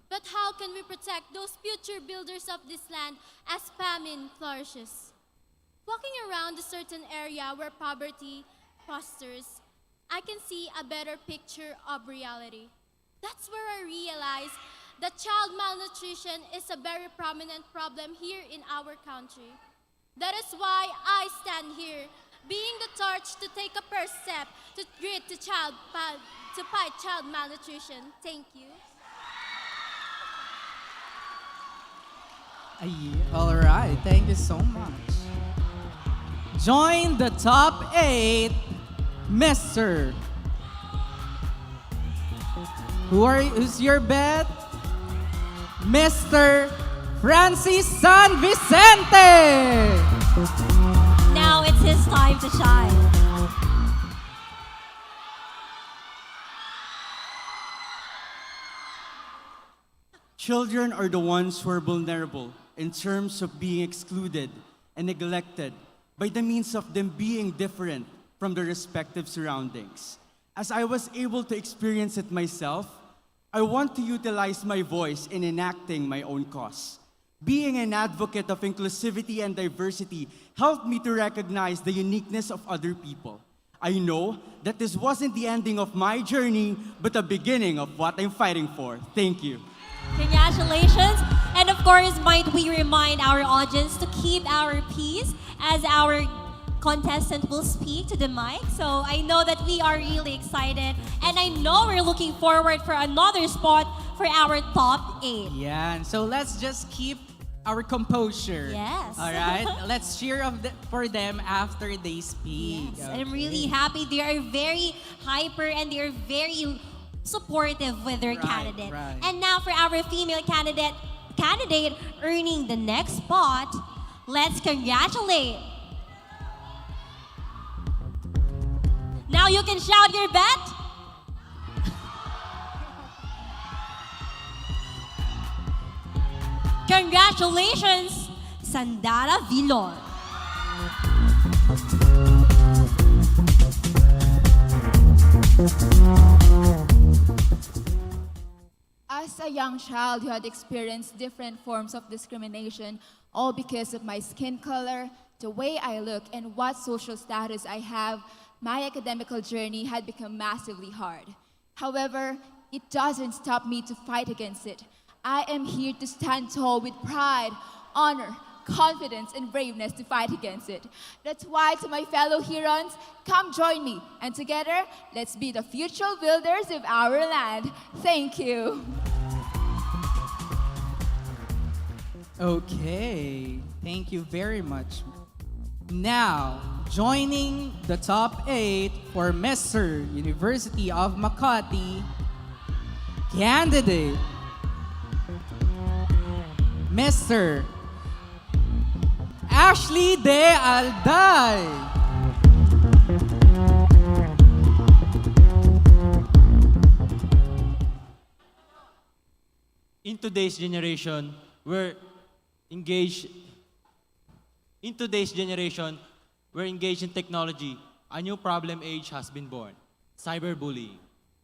S22: But how can we protect those future builders of this land as famine flourishes? Walking around a certain area where poverty fosters, I can see a better picture of reality. That's where I realize that child malnutrition is a very prominent problem here in our country. That is why I stand here, being the torch to take a first step to fight child malnutrition. Thank you.
S9: All right, thank you so much. Join the top 8, Mr. Who's your bet? Mr. Francis San Vicente.
S11: Now it's his time to shine.
S5: Children are the ones who are vulnerable in terms of being excluded and neglected by the means of them being different from their respective surroundings. As I was able to experience it myself, I want to utilize my voice in enacting my own cause. Being an advocate of inclusivity and diversity helped me to recognize the uniqueness of other people. I know that this wasn't the ending of my journey, but the beginning of what I'm fighting for. Thank you.
S11: Congratulations. And of course, might we remind our audience to keep our peace as our contestant will speak to the mic. So I know that we are really excited, and I know we're looking forward for another spot for our top 8.
S9: Yeah, so let's just keep our composure.
S11: Yes.
S9: All right, let's cheer for them after they speak.
S11: Yes, I'm really happy. They are very hyper and they are very supportive with their candidate.
S9: right.
S11: And now for our female candidate earning the next spot, let's congratulate. Now you can shout your bet. Congratulations, Sandara Vilon.
S6: As a young child who had experienced different forms of discrimination, all because of my skin color, the way I look, and what social status I have, my academical journey had become massively hard. However, it doesn't stop me to fight against it. I am here to stand tall with pride, honor, confidence, and braveness to fight against it. That's why, to my fellow Hurons, come join me, and together, let's be the future builders of our land. Thank you.
S9: Okay, thank you very much. Now, joining the top 8 for Mr. University of Makati, candidate, Mr. Ashley De Alday.
S21: In today's generation, we're engaged in technology. A new problem age has been born: cyberbullying.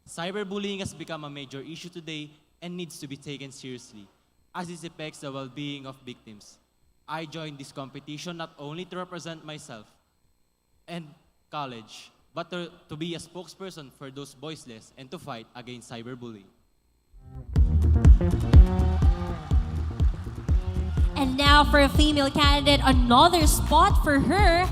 S21: Cyberbullying has become a major issue today and needs to be taken seriously, as it affects the well-being of victims. I joined this competition not only to represent myself and college, but to be a spokesperson for those voiceless and to fight against cyberbullying.
S11: And now for a female candidate, another spot for her.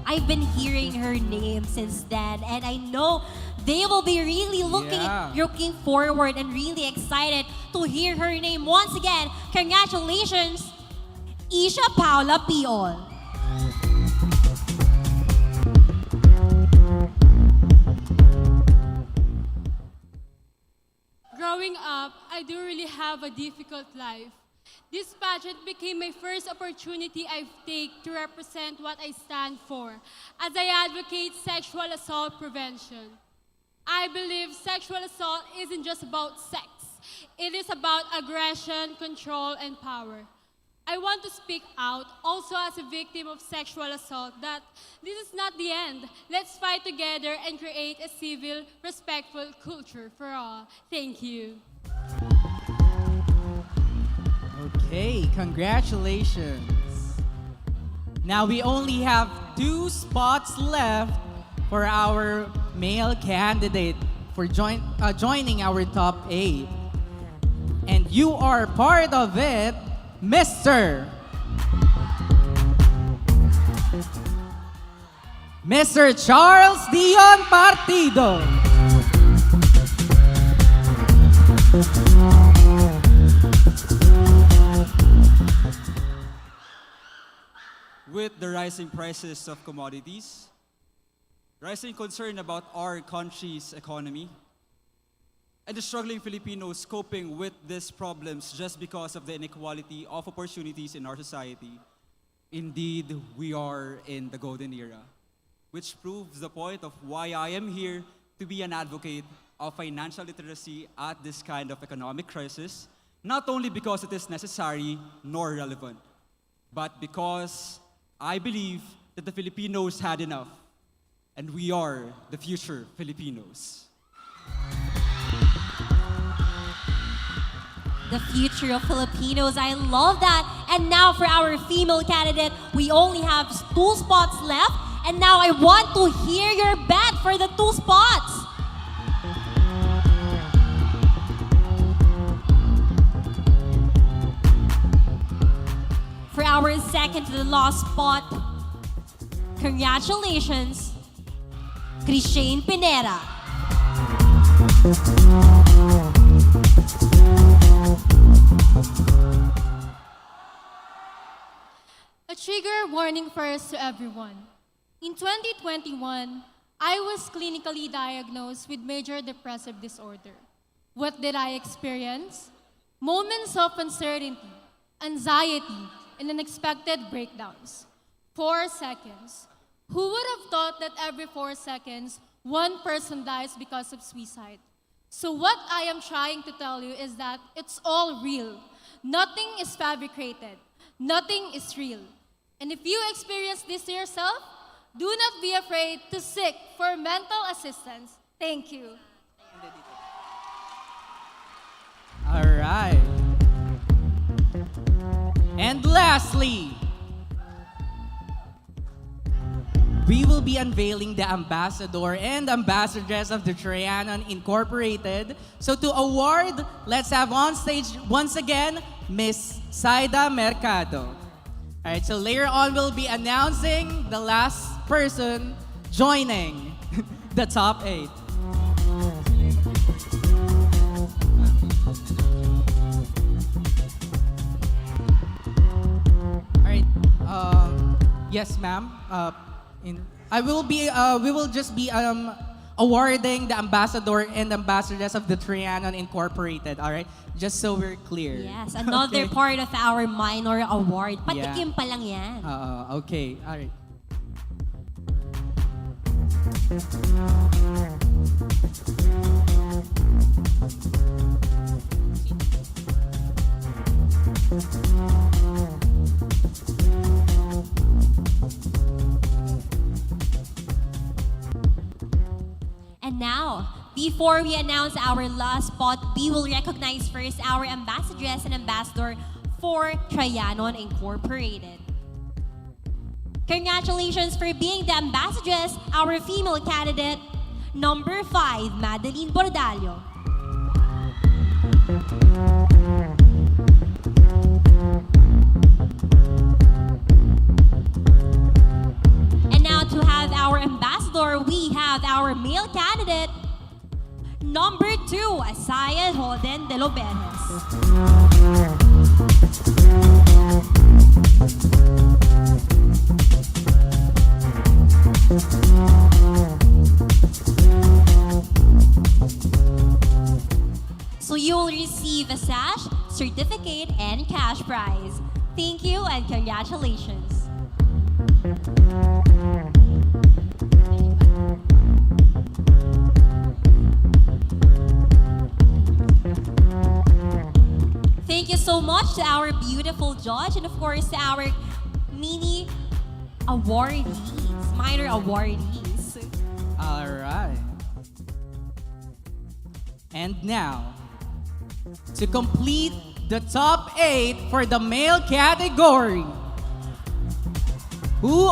S11: I've been hearing her name since then, and I know they will be really looking forward and really excited to hear her name once again. Congratulations, Isha Paula Piol.
S23: Growing up, I do really have a difficult life. This pageant became my first opportunity I've taken to represent what I stand for, as I advocate sexual assault prevention. I believe sexual assault isn't just about sex. It is about aggression, control, and power. I want to speak out, also as a victim of sexual assault, that this is not the end. Let's fight together and create a civil, respectful culture for all. Thank you.
S9: Okay, congratulations. Now we only have 2 spots left for our male candidate for joining our top 8. And you are part of it, Mr. Charles Dion Partido.
S24: With the rising prices of commodities, rising concern about our country's economy, and the struggling Filipinos coping with these problems just because of the inequality of opportunities in our society, indeed, we are in the golden era, which proves the point of why I am here to be an advocate of financial literacy at this kind of economic crisis, not only because it is necessary nor relevant, but because I believe that the Filipinos had enough, and we are the future Filipinos.
S11: The future of Filipinos. I love that. And now for our female candidate, we only have 2 spots left. And now I want to hear your bet for the 2 spots. For our second to the last spot, congratulations, Christian Pineda.
S23: A trigger warning first to everyone. In 2021, I was clinically diagnosed with major depressive disorder. What did I experience? Moments of uncertainty, anxiety, and unexpected breakdowns. 4 seconds. Who would have thought that every 4 seconds, one person dies because of suicide? So what I am trying to tell you is that it's all real. Nothing is fabricated. Nothing is real. And if you experience this to yourself, do not be afraid to seek for mental assistance. Thank you.
S9: All right. And lastly, we will be unveiling the ambassador and ambassadress of the Trianon Incorporated. So to award, let's have on stage once again, Miss Saida Mercado. All right, so later on we'll be announcing the last person joining the top 8. All right, yes, ma'am. We will just be awarding the ambassador and ambassadress of the Trianon Incorporated. All right, just so we're clear.
S11: Yes, another
S9: Okay.
S11: part of our minor award.
S9: Yeah.
S11: Patikim pa lang yan.
S9: Okay, all right.
S11: And now, before we announce our last spot, we will recognize first our ambassadress and ambassador for Trianon Incorporated. Congratulations for being the ambassadress, our female candidate, number 5, Madeline Bordallo. And now to have our ambassador, we have our male candidate, number 2, Asaya Holden de Loberes. So you will receive a sash, certificate, and cash prize. Thank you and congratulations. Thank you so much to our beautiful judge and of course to our mini awardees, minor awardees.
S9: All right. And now, to complete the top 8 for the male category, who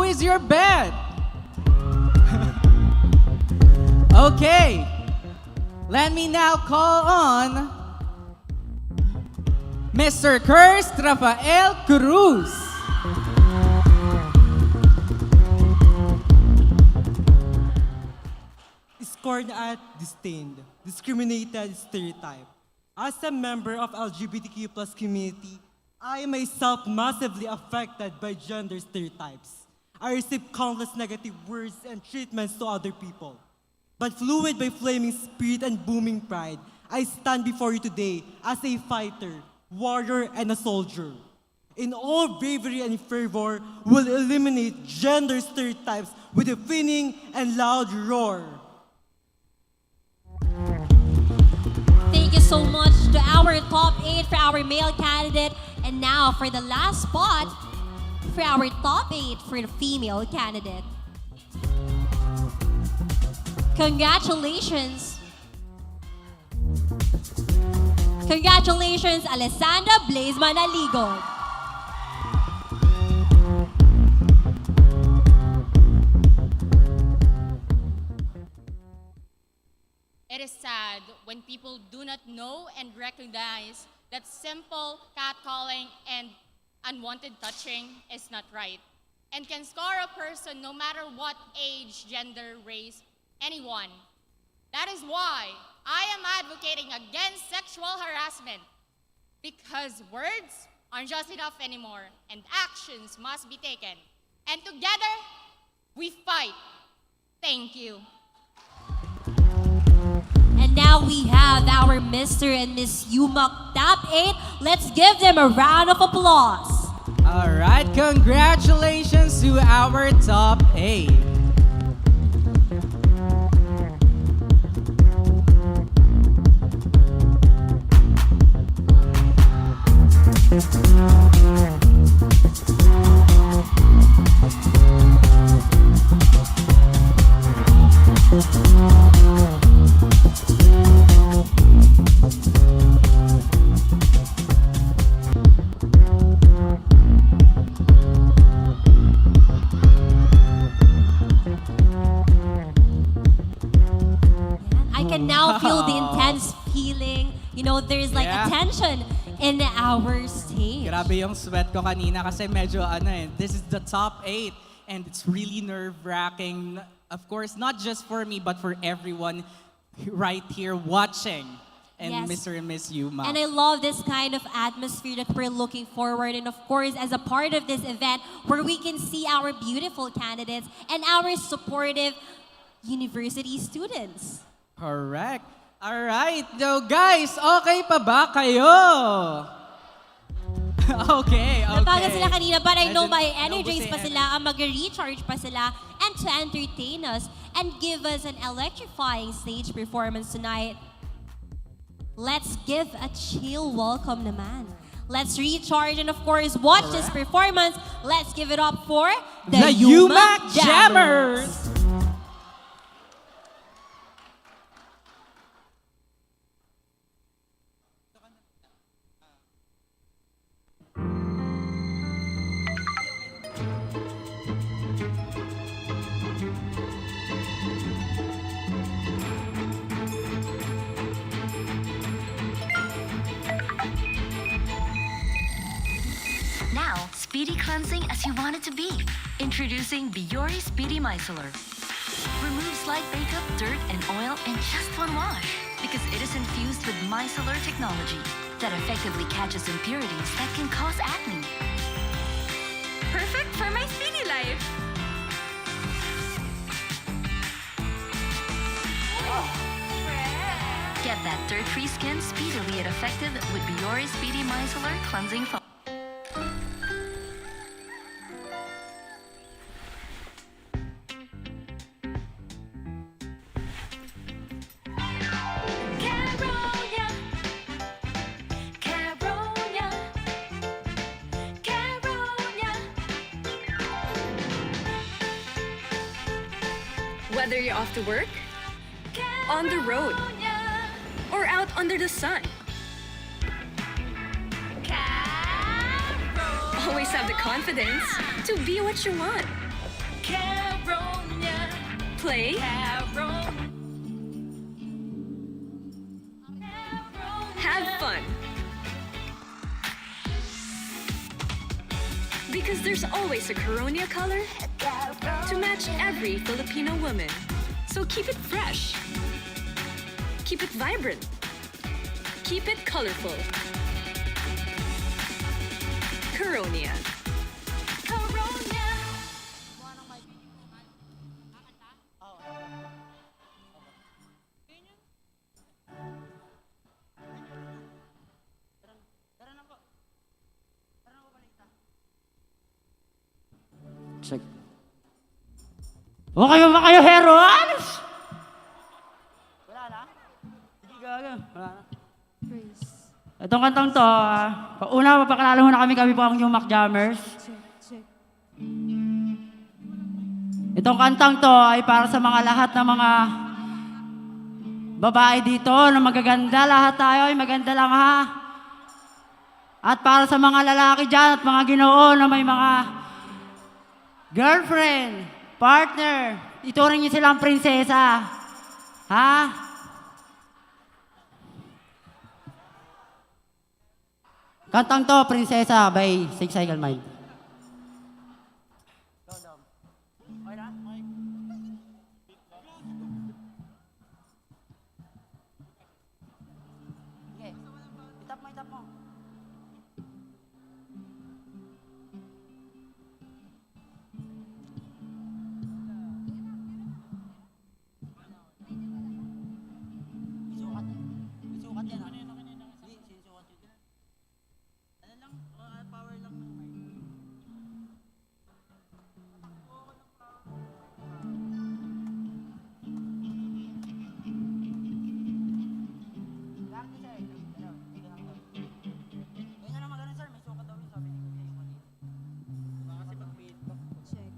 S9: is your bet? Okay, let me now call on Mr. Kirst Rafael Cruz.
S1: Scorned at, disdained, discriminated, stereotyped. As a member of LGBTQ plus community, I am myself massively affected by gender stereotypes. I receive countless negative words and treatments to other people. But fluid by flaming spirit and booming pride, I stand before you today as a fighter, warrior, and a soldier. In all bravery and fervor, will eliminate gender stereotypes with a winning and loud roar.
S11: Thank you so much to our top 8 for our male candidate. And now for the last spot for our top 8 for the female candidate. Congratulations. Congratulations, Alessandra Blaisman Aligod.
S2: It is sad when people do not know and recognize that simple catcalling and unwanted touching is not right and can scar a person no matter what age, gender, race, anyone. That is why I am advocating against sexual harassment because words aren't just enough anymore and actions must be taken. And together, we fight. Thank you.
S11: And now we have our Mr. and Miss UMak Top 8. Let's give them a round of applause.
S9: All right, congratulations to our top 8.
S11: I can now feel the intense feeling. You know, there's like a tension in our stage.
S9: Grabe yung sweat ko kanina kasi medyo this is the top 8 and it's really nerve-wracking. Of course, not just for me but for everyone right here watching. And
S11: Yes.
S9: Mr. and Miss Yuma.
S11: And I love this kind of atmosphere that we're looking forward. And of course, as a part of this event where we can see our beautiful candidates and our supportive university students.
S9: Correct. All right. So guys, okay pa ba kayo? okay.
S11: Nabagal sila kanina, but I know
S9: Medyo
S11: by energies pa
S9: naubusin.
S11: sila, mag-recharge pa sila, and to entertain us and give us an electrifying stage performance tonight. Let's give a chill welcome naman. Let's recharge and of course watch this performance. Let's give it up for the
S9: UMak
S11: Jammers.
S9: Jammers.
S4: Now, speedy cleansing as you want it to be. Introducing Biore Speedy Micellar. Removes light makeup, dirt, and oil in just one wash because it is infused with micellar technology that effectively catches impurities that can cause acne. Perfect for my speedy life. Get that dirt-free skin speedily and effective with Biore Speedy Micellar Cleansing Foam.
S7: Whether you're off to work, on the road, or out under the sun. Always have the confidence to be what you want. Play. Have fun. Because there's always a Coronia color to match every Filipino woman. So keep it fresh. Keep it vibrant. Keep it colorful. Coronia.
S8: Check. Okay ba kayo, herons? Wala na? Sige, gaga. Wala na.
S10: Itong kantang to, una, mapakilala muna kami po ang UMak Jammers. Itong kantang to ay para sa mga lahat ng mga babae dito na magaganda. Lahat tayo ay maganda lang ha. At para sa mga lalaki dyan at mga ginoo na may mga girlfriend, partner, ituring niyo silang prinsesa. Ha? Kantang to, Prinsesa by Six Cycle Mind.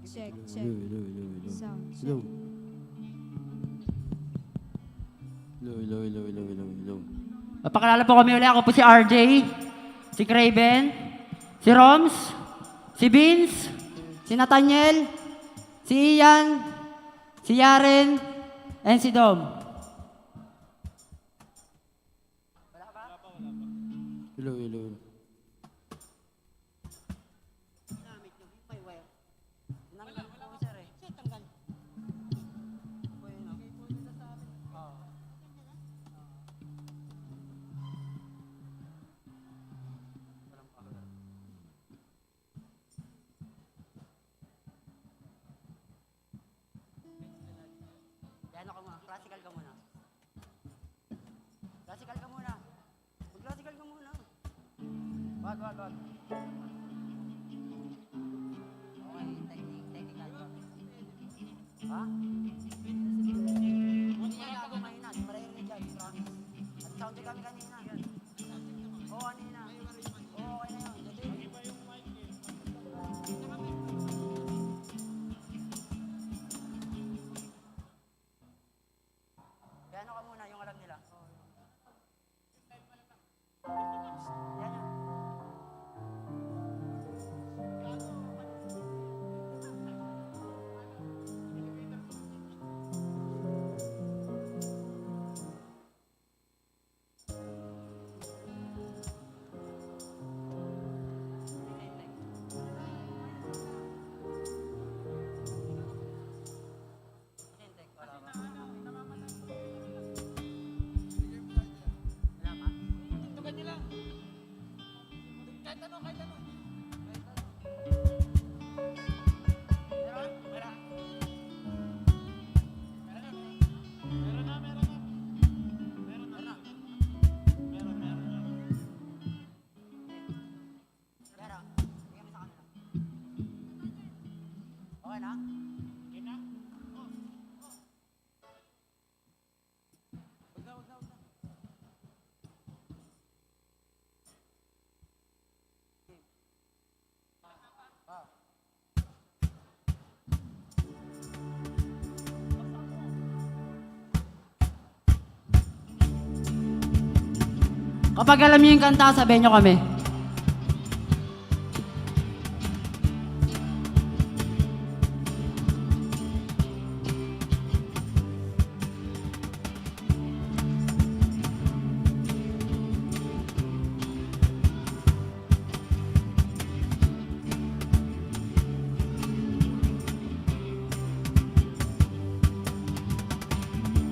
S12: Check. Sound check.
S10: Papakilala po kami ulit. Ako po si RJ, si Craven, si Roms, si Vince, si Nathaniel, si Ian, si Yaren, and si Dom.
S8: Hello.
S10: Classical ka muna. Classical ka muna. Mag-classical ka muna. Wag. Okay, technical. Ha? Hindi na ako mahina. Di pala yung dyan. At sound check kami kanina. Oo, kanina. Oo, okay na yun. Piano ka muna, yung alam nila. Yan yan. Okay na? Okay na? Wag na. Kapag alam niyo yung kanta, sabihin niyo kami.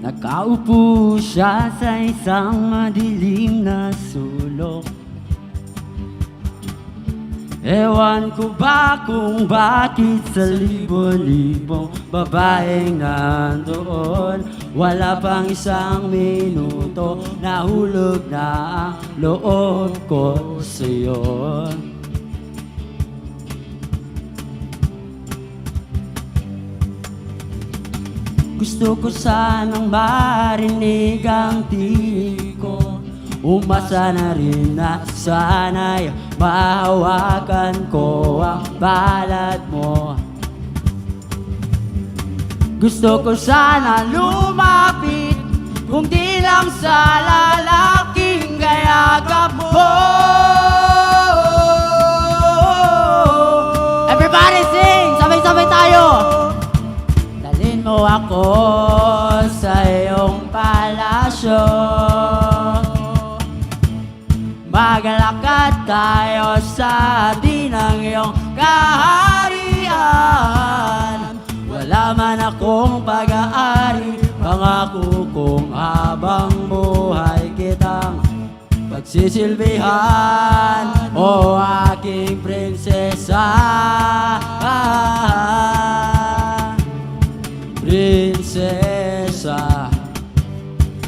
S10: Nakaupo siya sa isang madilim na sulok. Ewan ko ba kung bakit sa libo-libong babaeng nandoon. Wala pang isang minuto, nahulog na ang loob ko sa'yo. Gusto ko sanang marinig ang tinig ko Umasa na rin na sana'y mahawakan ko ang palad mo. Gusto ko sana lumapit, kung di lang sa lalaking gayagap mo. Everybody sing! Sabay-sabay tayo! Dalhin mo ako sa iyong palasyo. Maglakad tayo sa dinang iyong kaharian. Wala man akong pag-aari, pangako kong habang buhay kitang pagsisilbihan, o aking prinsesa. Prinsesa,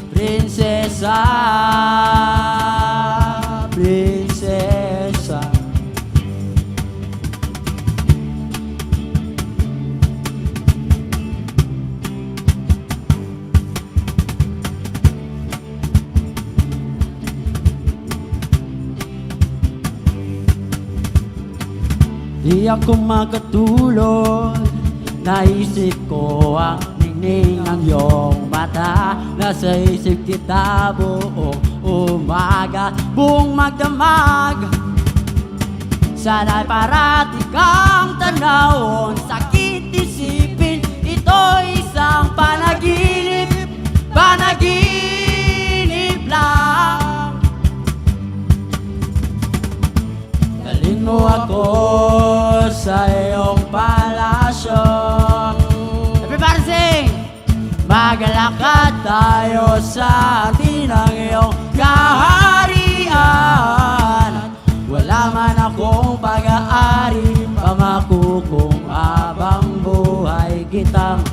S10: prinsesa, prinsesa. Di ako makatulog, naisip ko ang ningning ng iyong mata. Nasa isip kita buong umaga, buong magdamag. Sana'y parati kang tanawon, sakit isipin, ito'y isang panaginip, panaginip lang. Dalhin mo ako sa iyong palasyo. Everybody sing! Maglakad tayo sa tinang iyong kaharian. Wala man akong pag-aari, pangako kong habang buhay kitang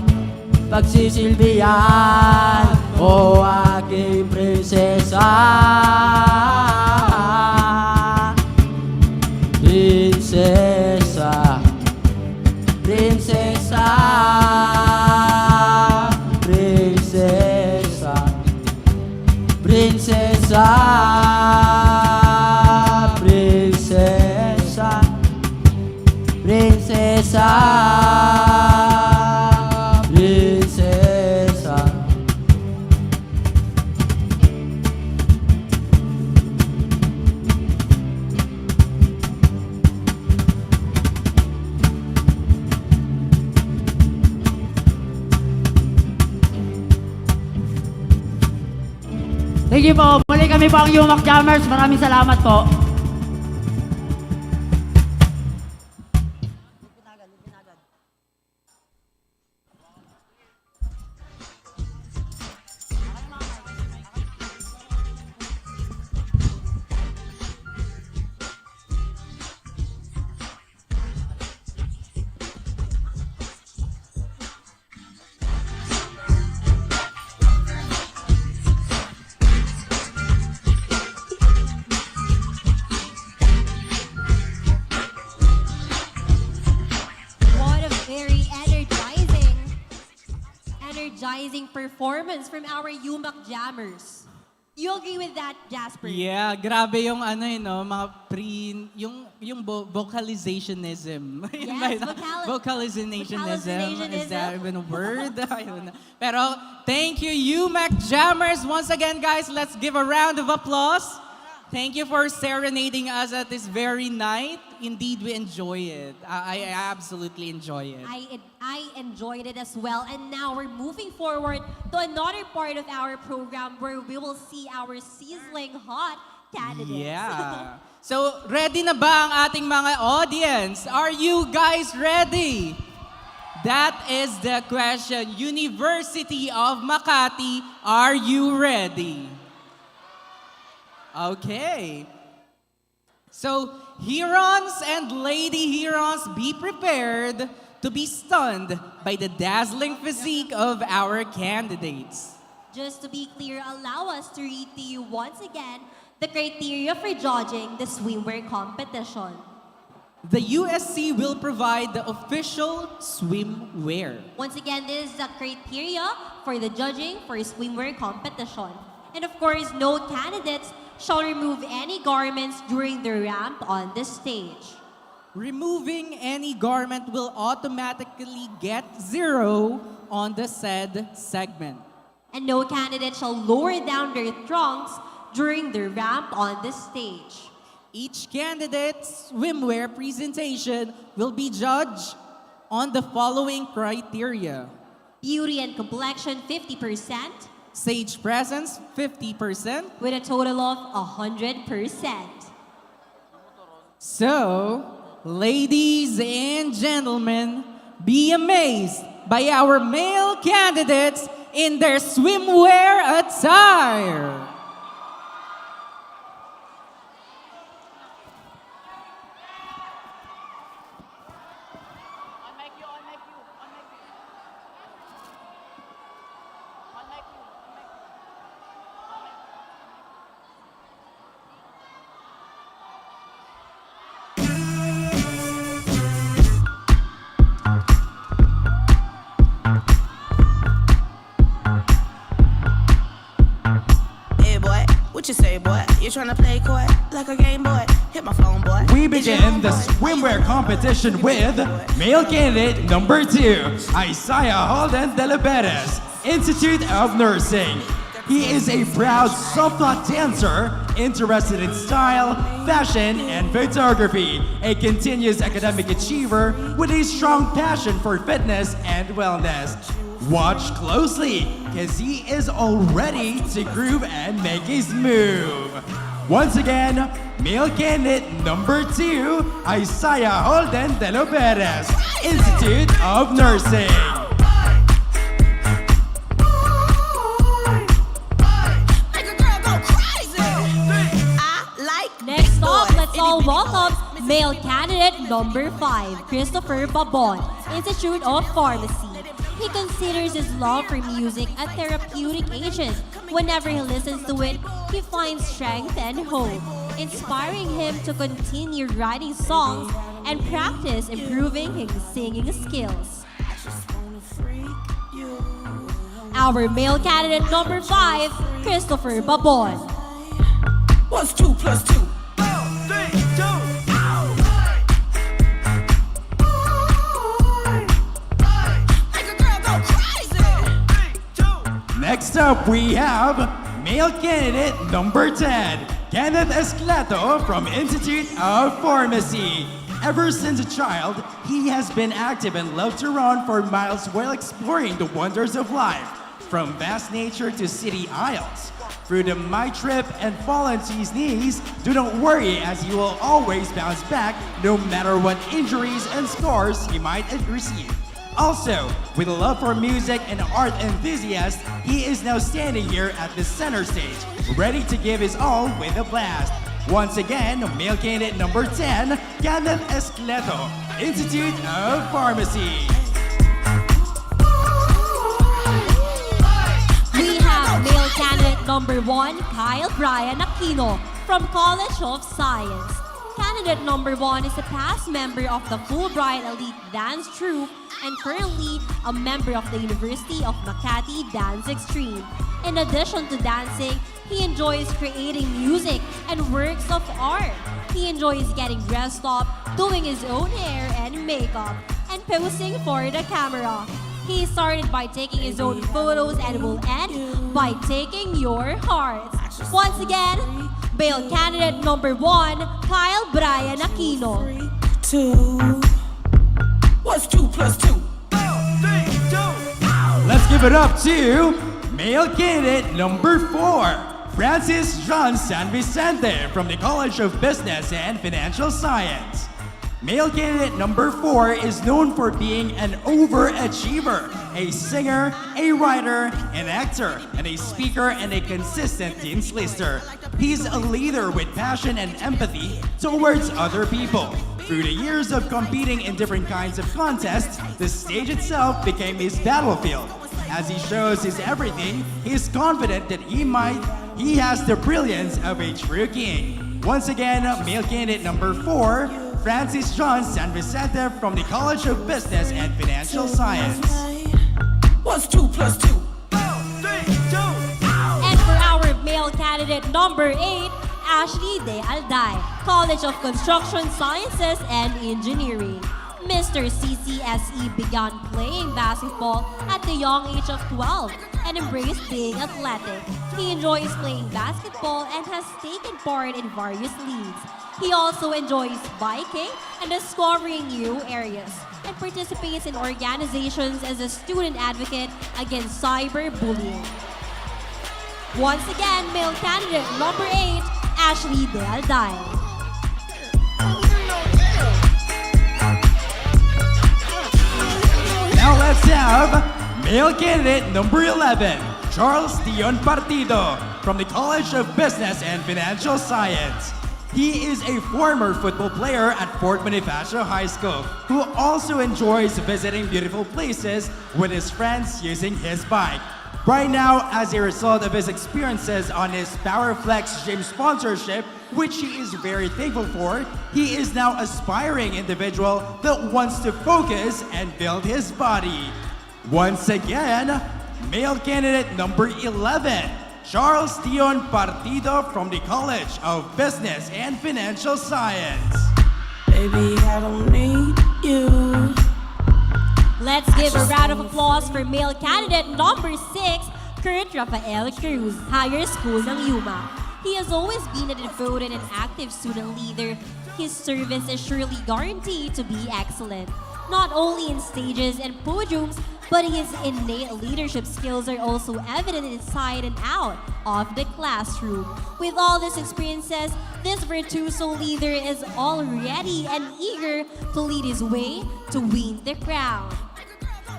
S10: pagsisilbihan, o aking prinsesa. Prinsesa, prinsesa, prinsesa, prinsesa, prinsesa, prinsesa, prinsesa. Thank you po. Muli kami po ang UMak Jammers. Maraming salamat po.
S11: What a very energizing performance from our UMak Jammers. You agree with that, Jasper?
S9: Yeah, grabe yung ano no, mga yung vocalizationism.
S11: Yes,
S9: vocalizationism. Is that even a word? I don't know. Pero thank you, UMak Jammers. Once again, guys, let's give a round of applause. Thank you for serenading us at this very night. Indeed, we enjoy it. I absolutely enjoy it.
S11: I enjoyed it as well. And now we're moving forward to another part of our program where we will see our sizzling hot candidates.
S9: Yeah. So, ready na ba ang ating mga audience? Are you guys ready? That is the question. University of Makati, are you ready? Okay. So, Herons and Lady Herons, be prepared to be stunned by the dazzling physique of our candidates.
S11: Just to be clear, allow us to read to you once again the criteria for judging the swimwear competition.
S9: The USC will provide the official swimwear.
S11: Once again, this is the criteria for the judging for swimwear competition. And of course, no candidates shall remove any garments during the ramp on the stage.
S9: Removing any garment will automatically get 0 on the said segment.
S11: And no candidate shall lower down their trunks during the ramp on the stage.
S9: Each candidate's swimwear presentation will be judged on the following criteria:
S11: Beauty and complexion 50%,
S9: stage presence 50%,
S11: with a total of 100%.
S9: So, ladies and gentlemen, be amazed by our male candidates in their swimwear attire.
S3: What you say, boy? You tryna play coy like a game boy? Hit my phone, boy.
S13: We begin the swimwear competition with male candidate number 2, Isaiah Holden de la Perez, Institute of Nursing. He is a proud self-taught dancer, interested in style, fashion, and photography, a continuous academic achiever with a strong passion for fitness and wellness. Watch closely, cause he is all ready to groove and make his move. Once again, male candidate number 2, Isaiah Holden de la Perez, Institute of Nursing.
S11: Next up, let's all welcome male candidate number 5, Christopher Babon, Institute of Pharmacy. He considers his love for music a therapeutic agent. Whenever he listens to it, he finds strength and hope, inspiring him to continue writing songs and practice improving his singing skills. Our male candidate number 5, Christopher Babon.
S3: What's 2 plus 2?
S13: Next up, we have male candidate number 10, Kenneth Escleto from Institute of Pharmacy. Ever since a child, he has been active and loved to run for miles while exploring the wonders of life, from vast nature to city aisles. Through the my trip and fallen to his knees, do not worry as he will always bounce back no matter what injuries and scars he might have received. Also, with a love for music and art enthusiast, he is now standing here at the center stage, ready to give his all with a blast. Once again, male candidate number 10, Kenneth Escleto, Institute of Pharmacy.
S11: We have male candidate number 1, Kyle Brian Aquino, from College of Science. Candidate number 1 is a past member of the Fulbright Elite Dance Troupe and currently a member of the University of Makati Dance Extreme. In addition to dancing, he enjoys creating music and works of art. He enjoys getting dressed up, doing his own hair and makeup, and posing for the camera. He started by taking his own photos and will end by taking your hearts. Once again, male candidate number 1, Kyle Brian Aquino.
S3: 2. What's 2 plus 2?
S13: Let's give it up to male candidate number 4, Francis John San Vicente from the College of Business and Financial Science. Male candidate number 4 is known for being an overachiever, a singer, a writer, an actor, and a speaker and a consistent teens lister. He's a leader with passion and empathy towards other people. Through the years of competing in different kinds of contests, the stage itself became his battlefield. As he shows his everything, he's confident that he has the brilliance of a true king. Once again, male candidate number 4, Francis John San Vicente from the College of Business and Financial Science.
S3: What's 2 plus 2?
S11: And for our male candidate number 8, Ashley De Alday, College of Construction Sciences and Engineering. Mr. CCSE began playing basketball at the young age of 12 and embraced being athletic. He enjoys playing basketball and has taken part in various leagues. He also enjoys biking and discovering new areas, and participates in organizations as a student advocate against cyberbullying. Once again, male candidate number 8, Ashley De Alday.
S13: Now let's have male candidate number 11, Charles Dion Partido from the College of Business and Financial Science. He is a former football player at Fort Bonifacio High School who also enjoys visiting beautiful places with his friends using his bike. Right now, as a result of his experiences on his PowerFlex gym sponsorship, which he is very thankful for, he is now an aspiring individual that wants to focus and build his body. Once again, male candidate number 11, Charles Dion Partido from the College of Business and Financial Science.
S3: Baby, I don't need you.
S11: Let's give a round of applause for male candidate number 6, Kurt Rafael Cruz, Higher School ng UMak. He has always been a devoted and active student leader. His service is surely guaranteed to be excellent, not only in stages and podiums, but his innate leadership skills are also evident inside and out of the classroom. With all these experiences, this virtuoso leader is all ready and eager to lead his way to win the crown.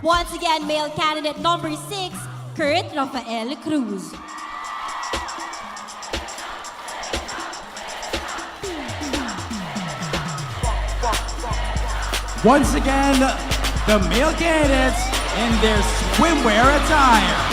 S11: Once again, male candidate number 6, Kurt Rafael Cruz.
S13: Once again, the male candidates in their swimwear attire.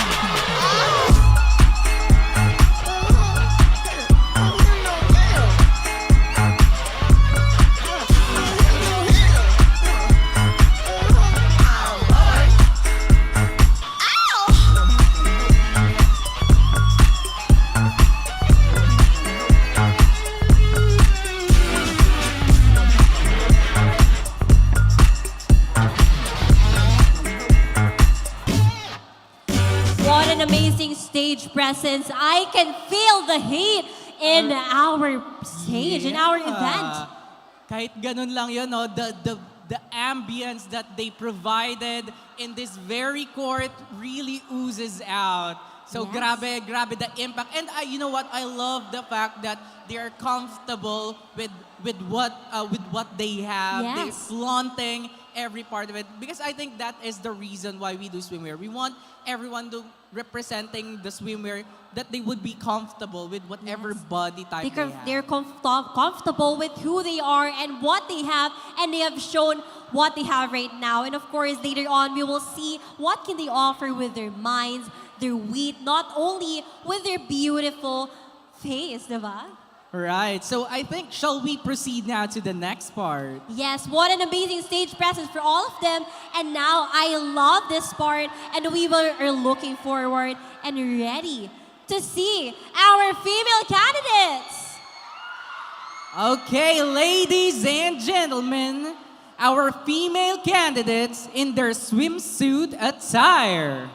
S11: Stage presence. I can feel the heat in our stage, in our event.
S9: Kahit ganun lang yun, no? The ambience that they provided in this very court really oozes out. So
S11: Yes.
S9: grabe the impact. And you know what? I love the fact that they are comfortable with what they have. They're
S11: Yes.
S9: flaunting every part of it, because I think that is the reason why we do swimwear. We want everyone to representing the swimwear that they would be comfortable with whatever body type they have.
S11: They're comfortable with who they are and what they have, and they have shown what they have right now. And of course, later on, we will see what can they offer with their minds, their wit, not only with their beautiful face, diba?
S9: Right. So I think, shall we proceed now to the next part?
S11: Yes, what an amazing stage presence for all of them. And now I love this part, and we are looking forward and ready to see our female candidates.
S9: Okay, ladies and gentlemen, our female candidates in their swimsuit attire.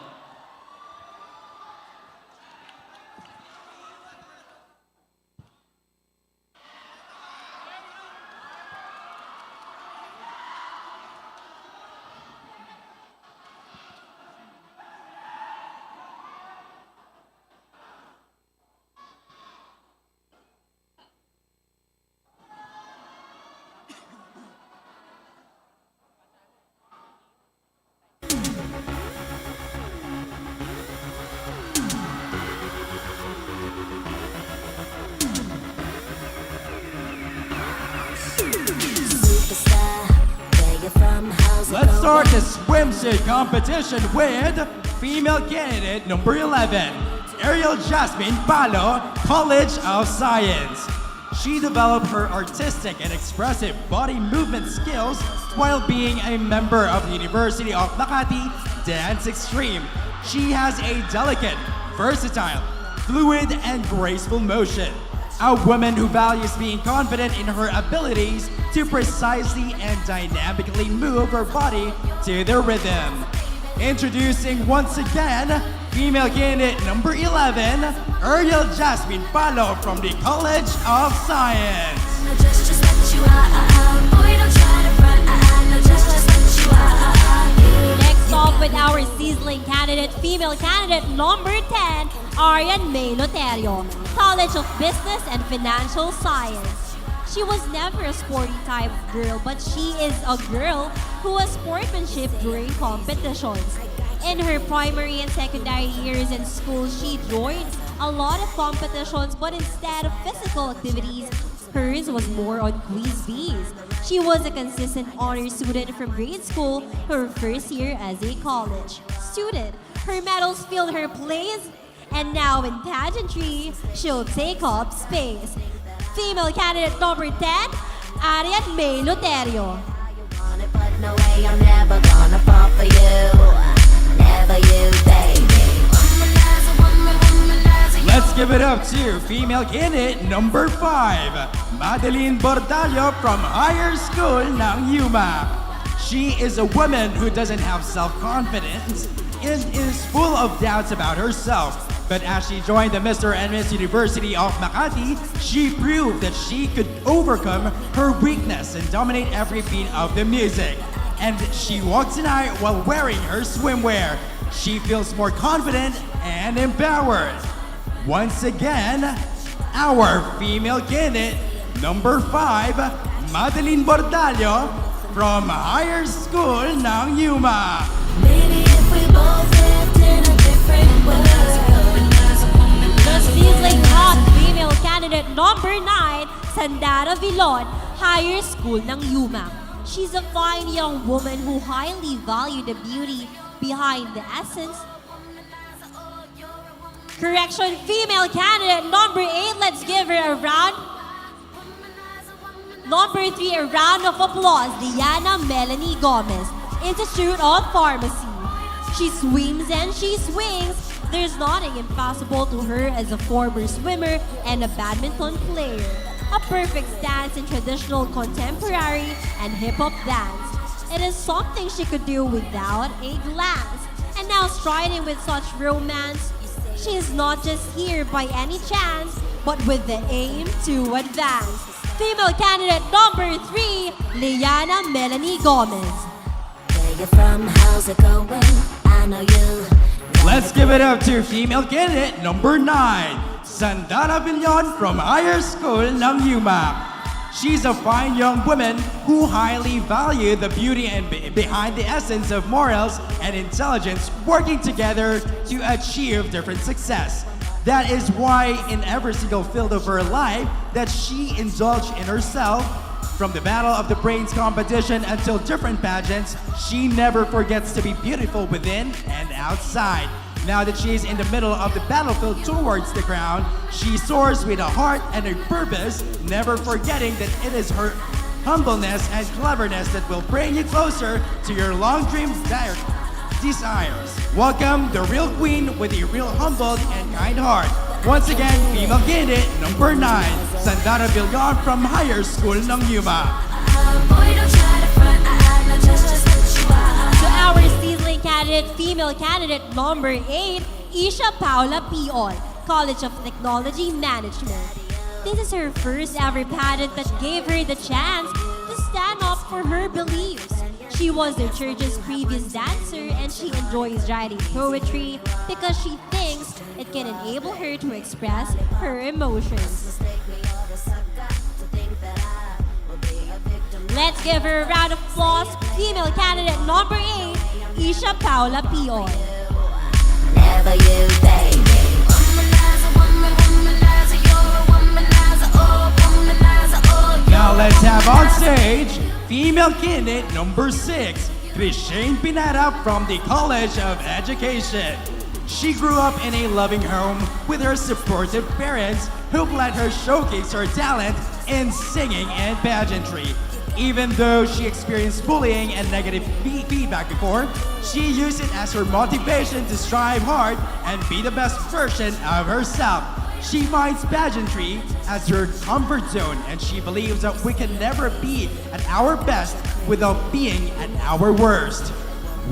S13: Let's start the swimsuit competition with female candidate number 11, Ariel Jasmine Palo, College of Science. She developed her artistic and expressive body movement skills while being a member of the University of Makati Dance Extreme. She has a delicate, versatile, fluid, and graceful motion. A woman who values being confident in her abilities to precisely and dynamically move her body to the rhythm. Introducing once again, female candidate number 11, Ariel Jasmine Palo from the College of Science.
S11: Next up with our sizzling candidate, female candidate number 10, Arian May Loterio, College of Business and Financial Science. She was never a sporty type of girl, but she is a girl who has sportsmanship during competitions. In her primary and secondary years in school, she joined a lot of competitions, but instead of physical activities, hers was more on quiz bees. She was a consistent honor student from grade school to her first year as a college student. Her medals filled her place, and now in pageantry, she'll take up space. Female candidate number 10, Arian May Loterio.
S14: No way, I'm never gonna fall for you. Never you, baby.
S13: Let's give it up to female candidate number 5, Madeline Bordallo from Higher School ng UMak. She is a woman who doesn't have self-confidence and is full of doubts about herself. But as she joined the Mr. and Miss University of Makati, she proved that she could overcome her weakness and dominate every beat of the music. And she walked tonight while wearing her swimwear. She feels more confident and empowered. Once again, our female candidate, number 5, Madeline Bordallo from Higher School ng UMak.
S14: Maybe if we both lived in a different world.
S11: The sizzling hot female candidate number 9, Sandara Vilon, Higher School ng UMak. She's a fine young woman who highly valued the beauty behind the essence. Correction, female candidate number 8, let's give her a round. Number 3, a round of applause, Diana Melanie Gomez, Institute of Pharmacy. She swims and she swings. There's nothing impossible to her as a former swimmer and a badminton player. A perfect stance in traditional, contemporary, and hip-hop dance. It is something she could do without a glance. And now striding with such romance, she is not just here by any chance, but with the aim to advance. Female candidate number 3, Liana Melanie Gomez.
S14: Where you from? How's it going? I know you.
S13: Let's give it up to female candidate number 9, Sandara Villan from Higher School ng UMak. She's a fine young woman who highly valued the beauty and behind the essence of morals and intelligence working together to achieve different success. That is why in every single field of her life that she indulged in herself, from the Battle of the Brains competition until different pageants, she never forgets to be beautiful within and outside. Now that she's in the middle of the battlefield towards the crown, she soars with a heart and a purpose, never forgetting that it is her humbleness and cleverness that will bring you closer to your long dream desires. Welcome the real queen with a real humbled and kind heart. Once again, female candidate number 9, Sandara Villan from Higher School ng UMak.
S11: To our sizzling candidate, female candidate number 8, Isha Paula Pion, College of Technology Management. This is her first ever pageant that gave her the chance to stand up for her beliefs. She was their church's previous dancer and she enjoys writing poetry because she thinks it can enable her to express her emotions. Let's give her a round of applause. Female candidate number 8, Isha Paula Pion.
S14: Never you, baby.
S13: Now let's have on stage female candidate number 6, Christine Pineda from the College of Education. She grew up in a loving home with her supportive parents who let her showcase her talent in singing and pageantry. Even though she experienced bullying and negative feedback before, she used it as her motivation to strive hard and be the best version of herself. She finds pageantry as her comfort zone, and she believes that we can never be at our best without being at our worst.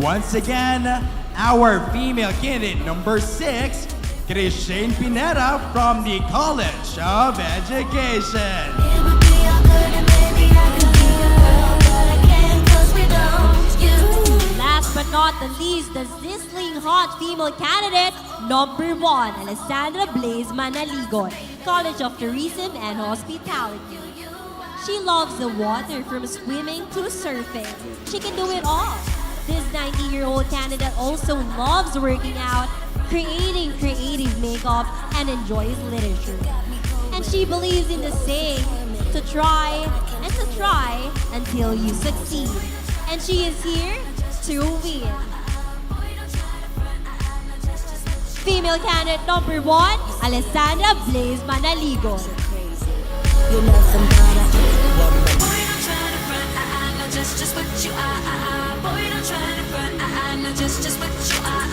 S13: Once again, our female candidate number 6, Christine Pineda from the College of Education.
S11: Last but not the least, the sizzling hot female candidate, number 1, Alessandra Blaze Manaligon, College of Tourism and Hospitality. She loves the water from swimming to surfing. She can do it all. This 90-year-old candidate also loves working out, creating creative makeup, and enjoys literature. And she believes in the saying, to try and to try until you succeed. And she is here to win. Female candidate number 1, Alessandra Blaze Manaligon.
S14: You love somebody.
S3: Just what you are. Boy, don't try to front. I know just what you are.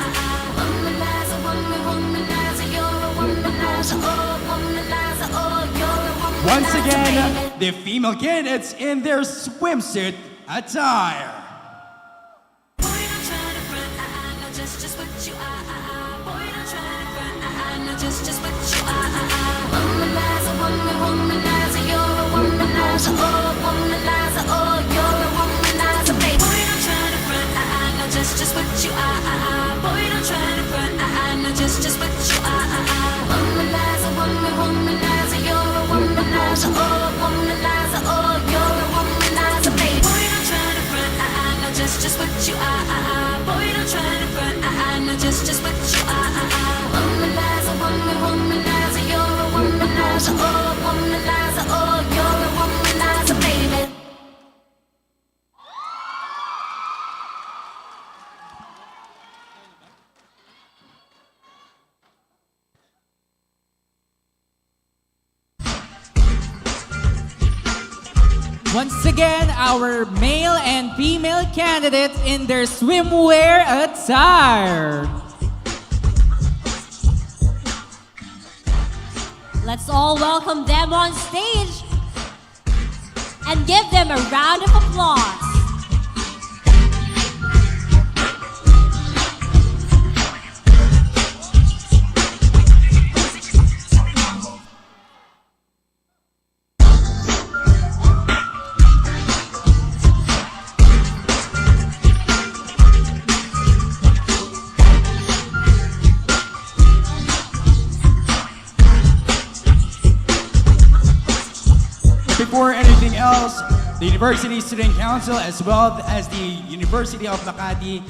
S3: Womanizer, womanizer, you're a womanizer. Oh, womanizer, oh, you're a womanizer.
S13: Once again, the female candidates in their swimsuit attire.
S3: Boy, don't try to front. I know just what you are. Boy, don't try to front. I know just what you are. Womanizer, womanizer, you're a womanizer. Oh, womanizer, oh, you're a womanizer. Baby, boy, don't try to front. I know just what you are. Boy, don't try to front. I know just what you are. Womanizer, womanizer, you're a womanizer. Oh, womanizer, oh, you're a womanizer. Baby, boy, don't try to front. I know just what you are. Boy, don't try to front. I know just what you are. Womanizer, womanizer, you're a womanizer. Oh, womanizer, oh, you're a womanizer, baby.
S9: Once again, our male and female candidates in their swimwear attire.
S11: Let's all welcome them on stage and give them a round of applause.
S13: Before anything else, the University Student Council as well as the University of Makati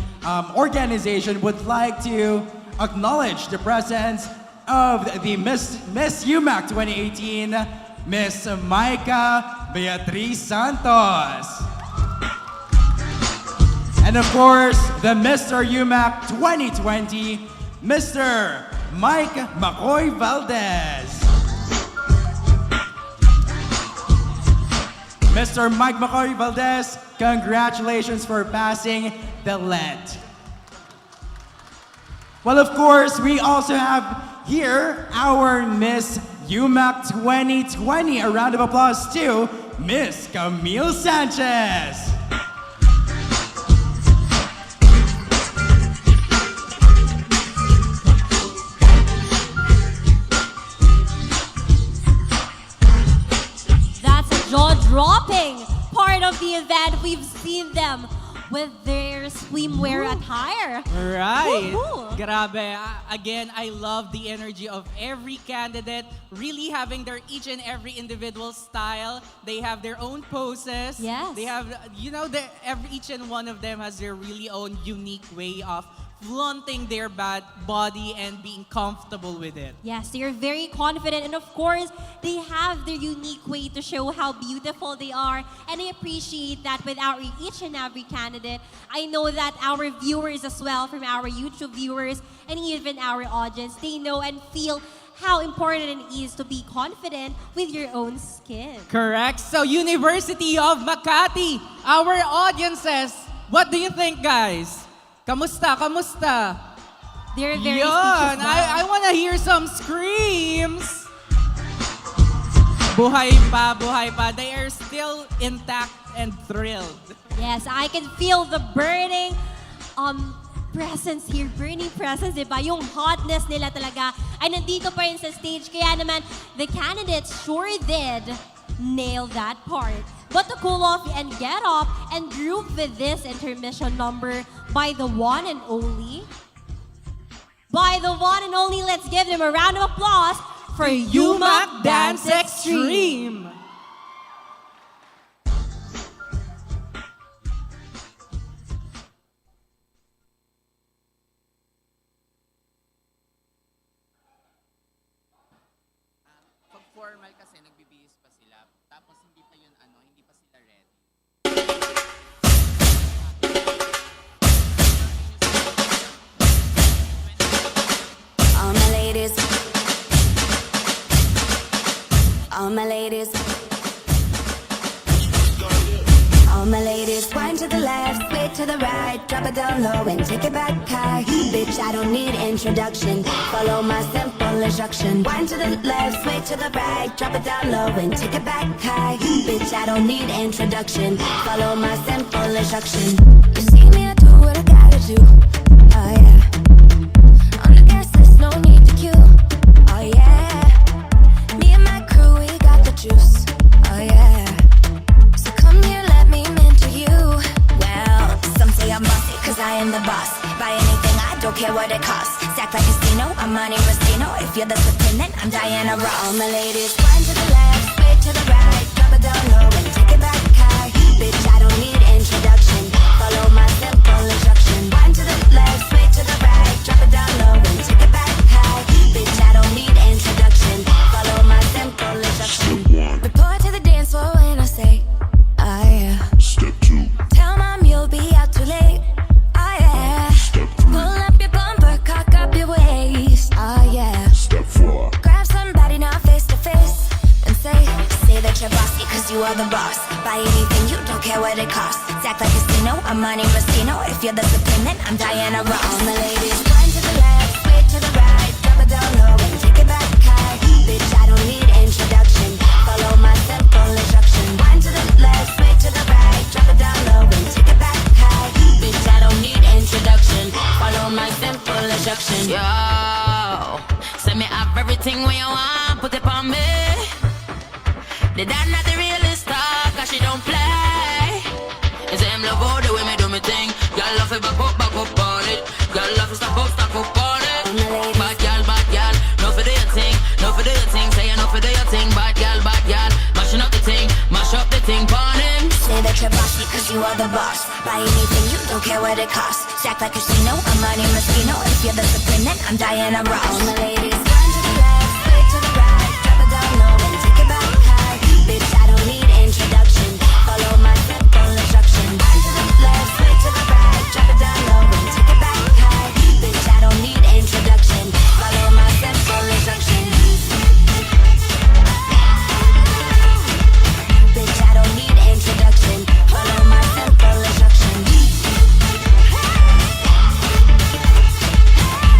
S13: organization would like to acknowledge the presence of the Miss UMak 2018, Miss Micah Beatriz Santos. And of course, the Mr. UMak 2020, Mr. Mike McCoy Valdez. Mr. Mike McCoy Valdez, congratulations for passing the Lent. Well, of course, we also have here our Miss UMak 2020. A round of applause to Miss Camille Sanchez.
S11: Dropping part of the event. We've seen them with their swimwear attire.
S9: Right.
S11: Woohoo.
S9: Grabe. Again, I love the energy of every candidate, really having their each and every individual style. They have their own poses.
S11: Yes.
S9: They have, each and one of them has their really own unique way of flaunting their body and being comfortable with it.
S11: Yes, they're very confident, and of course, they have their unique way to show how beautiful they are, and I appreciate that with each and every candidate. I know that our viewers as well, from our YouTube viewers and even our audience, they know and feel how important it is to be confident with your own skin.
S9: Correct. So, University of Makati, our audiences, what do you think, guys? Kamusta? Kamusta?
S11: They're very
S9: Yun!
S11: speechless now.
S9: I wanna hear some screams! Buhay pa, buhay pa. They are still intact and thrilled.
S11: Yes, I can feel the burning presence here. Burning presence, diba? Yung hotness nila talaga ay nandito pa rin sa stage. Kaya naman, the candidates sure did nail that part. But to cool off and get up and groove with this intermission number by the one and only, let's give them a round of applause for UMak Dance Extreme.
S15: Pag formal kasi, nagbibihis pa sila. Tapos hindi pa yun, hindi pa sila ready.
S14: All my ladies, all my ladies, all my ladies. Wind to the left, sway to the right, drop it down low and take it back high. Bitch, I don't need introduction. Follow my simple instruction. Wind to the left, sway to the right, drop it down low and take it back high. Bitch, I don't need introduction. Follow my simple instruction. You see me, I do what I gotta do. Oh yeah. On the gas, there's no need to queue. Oh yeah. Me and my crew, we got the juice. Oh yeah. So come here, let me mentor you. Well, some say I'm bossy, cause I am the boss. Buy anything, I don't care what it costs. Stack like a casino, I'm Monte Rustino. If you're the dependent, I'm Diana Ross. All my ladies, wind to the left, sway to the right, drop it down low and take it back high. Bitch, I don't need introduction. Follow my simple instruction. Wind to the left, sway to the right, drop it down low and take it back high. Bitch, I don't need introduction. Follow my simple instruction. Report to the dance floor when I say, oh yeah. Step 2. Tell mom you'll be out too late. Oh yeah. Step 3. Pull up your bumper, cock up your waist. Oh yeah. Step 4. Grab somebody now face to face and say that you're bossy cause you are the boss. Buy anything, you don't care what it costs. Act like a casino, I'm Monte Rustino. If you're the dependent, I'm Diana Ross. All my ladies, wind to the left, sway to the right, drop it down low and take it back high. Bitch, I don't need introduction. Follow my simple instruction. Wind to the left, sway to the right, drop it down low and take it back high. Bitch, I don't need introduction. Follow my simple instruction.
S16: Yo, send me up everything when you want, put it on me. The dad not the realest talk, cause she don't play. It's him love all the way me do me thing. Girl love it back up on it. Girl love it stop up on it. Bad girl, no for do your thing, no for do your thing. Say no for do your thing, bad girl, mashing up the thing, mash up the thing, pon him.
S14: Say that you're bossy cause you are the boss. Buy anything, you don't care what it costs. Stack like a casino, I'm Monte Rustino. If you're the dependent, I'm Diana Ross. All my ladies, wind to the left, sway to the right, drop it down low and take it back high. Bitch, I don't need introduction. Follow my simple instruction. Wind to the left, sway to the right, drop it down low and take it back high. Bitch, I don't need introduction. Follow my simple instruction. Bitch, I don't need introduction. Follow my simple instruction.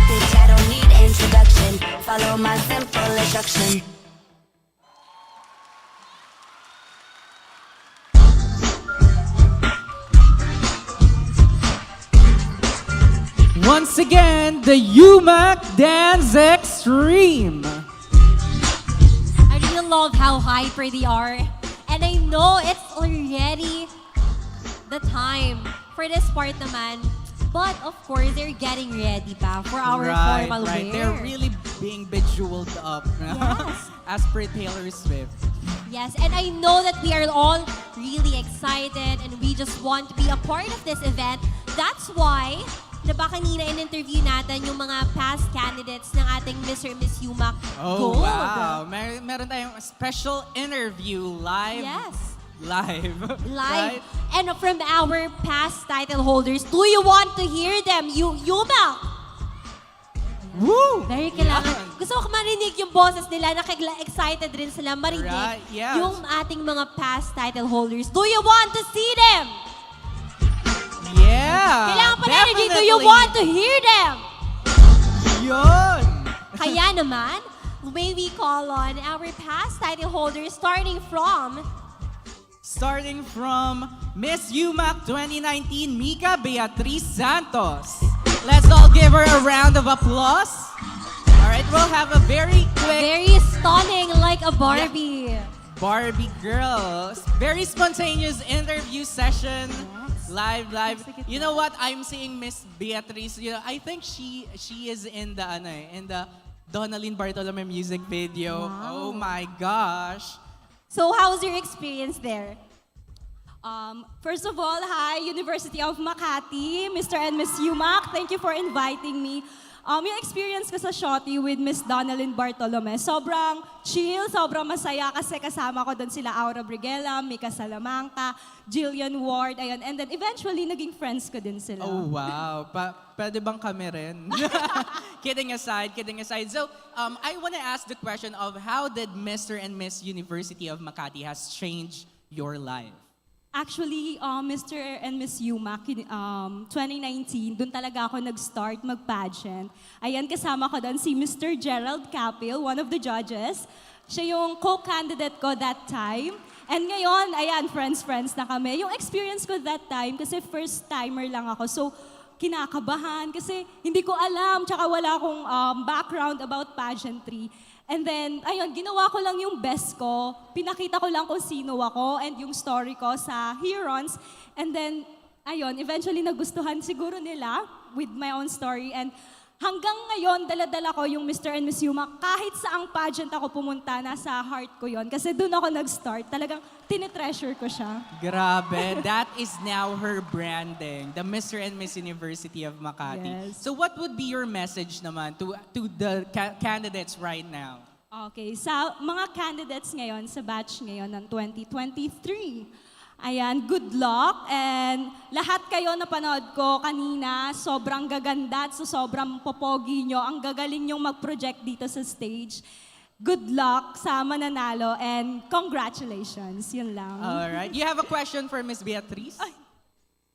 S14: Bitch, I don't need introduction. Follow my simple instruction.
S9: Once again, the UMak Dance Extreme.
S11: I really love how hyper they are. And I know it's already the time for this part naman. But of course, they're getting ready pa for our formal wear.
S9: They're really being bejeweled up.
S11: Yes.
S9: As per Taylor Swift.
S11: Yes, and I know that we are all really excited and we just want to be a part of this event. That's why, diba kanina in-interview natin yung mga past candidates ng ating Mr. and Miss UMak
S9: Oh,
S11: Gold.
S9: wow. Meron tayong special interview live.
S11: Yes.
S9: Live.
S11: Live.
S9: Right?
S11: And from our past title holders, do you want to hear them? UMak!
S9: Woo!
S11: Very kailangan. Gusto ko marinig yung boses nila. Excited rin sila marinig
S9: Right, yes.
S11: yung ating mga past title holders. Do you want to see them?
S9: Yeah.
S11: Kailangan pa na energy. Do you
S9: definitely.
S11: want to hear them? Kaya naman, may we call on our past title holders
S9: Starting from Miss UMak 2019, Mika Beatriz Santos. Let's all give her a round of applause. All right, we'll have a very quick...
S11: Very stunning, like a Barbie.
S9: Barbie girl. Very spontaneous interview session. Live. You know what? I'm seeing Miss Beatriz. You know, I think she is in the Donalyn Bartolome music video.
S11: Wow.
S9: Oh my gosh.
S11: So how's your experience there?
S17: First of all, hi, University of Makati, Mr. and Miss UMak. Thank you for inviting me. Yung experience ko sa Shotty with Miss Donalyn Bartolome, sobrang chill, sobrang masaya kasi kasama ko doon sila Aura Brigela, Mika Salamanca, Jillian Ward, ayun. And then eventually, naging friends ko din sila.
S9: Oh, wow. Pwede bang kami rin? Kidding aside. So, I want to ask the question of how did Mr. and Miss University of Makati has changed your life?
S17: Actually, Mr. and Miss UMak, 2019, doon talaga ako nag-start mag-pageant. Ayan, kasama ko doon si Mr. Gerald Capil, one of the judges. Siya yung co-candidate ko that time. And ngayon, ayan, friends na kami. Yung experience ko that time, kasi first timer lang ako, so kinakabahan kasi hindi ko alam, tsaka wala akong background about pageantry. And then, ayun, ginawa ko lang yung best ko. Pinakita ko lang kung sino ako and yung story ko sa Herons. And then, ayun, eventually nagustuhan siguro nila with my own story. And hanggang ngayon, dala-dala ko yung Mr. and Miss UMak. Kahit saang pageant ako pumunta, nasa heart ko yon. Kasi doon ako nag-start. Talagang tinitreasure ko siya.
S9: Grabe. That is now her branding, the Mr. and Miss University of Makati.
S17: Yes.
S9: So what would be your message naman to the candidates right now?
S17: Okay, sa mga candidates ngayon, sa batch ngayon ng 2023, ayan, good luck. And lahat kayo na panood ko kanina, sobrang gaganda at sobrang popogi nyo. Ang gagaling nyong mag-project dito sa stage. Good luck sa mananalo and congratulations. Yun lang.
S9: All right. You have a question for Miss Beatriz?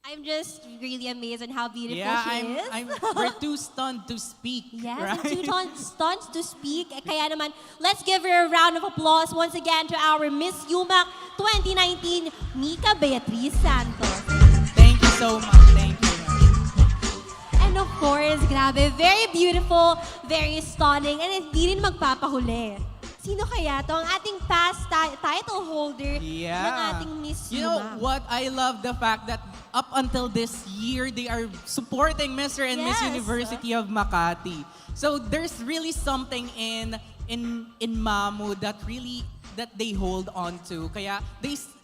S11: I'm just really amazed on how beautiful
S9: Yeah,
S11: she is.
S9: we're too stunned to speak.
S11: Yes,
S9: right?
S11: I'm too stunned to speak. Kaya naman, let's give her a round of applause once again to our Miss UMak 2019, Mika Beatriz Santos.
S9: Thank you so much. Thank you.
S11: And of course, grabe, very beautiful, very stunning, and hindi rin magpapahuli. Sino kaya to? Ang ating past title holder ng ating Miss
S9: You know
S11: UMak.
S9: what? I love the fact that up until this year, they are supporting Mr. and Miss
S11: Yes.
S9: University of Makati. So there's really something in Mamu that they hold on to. Kaya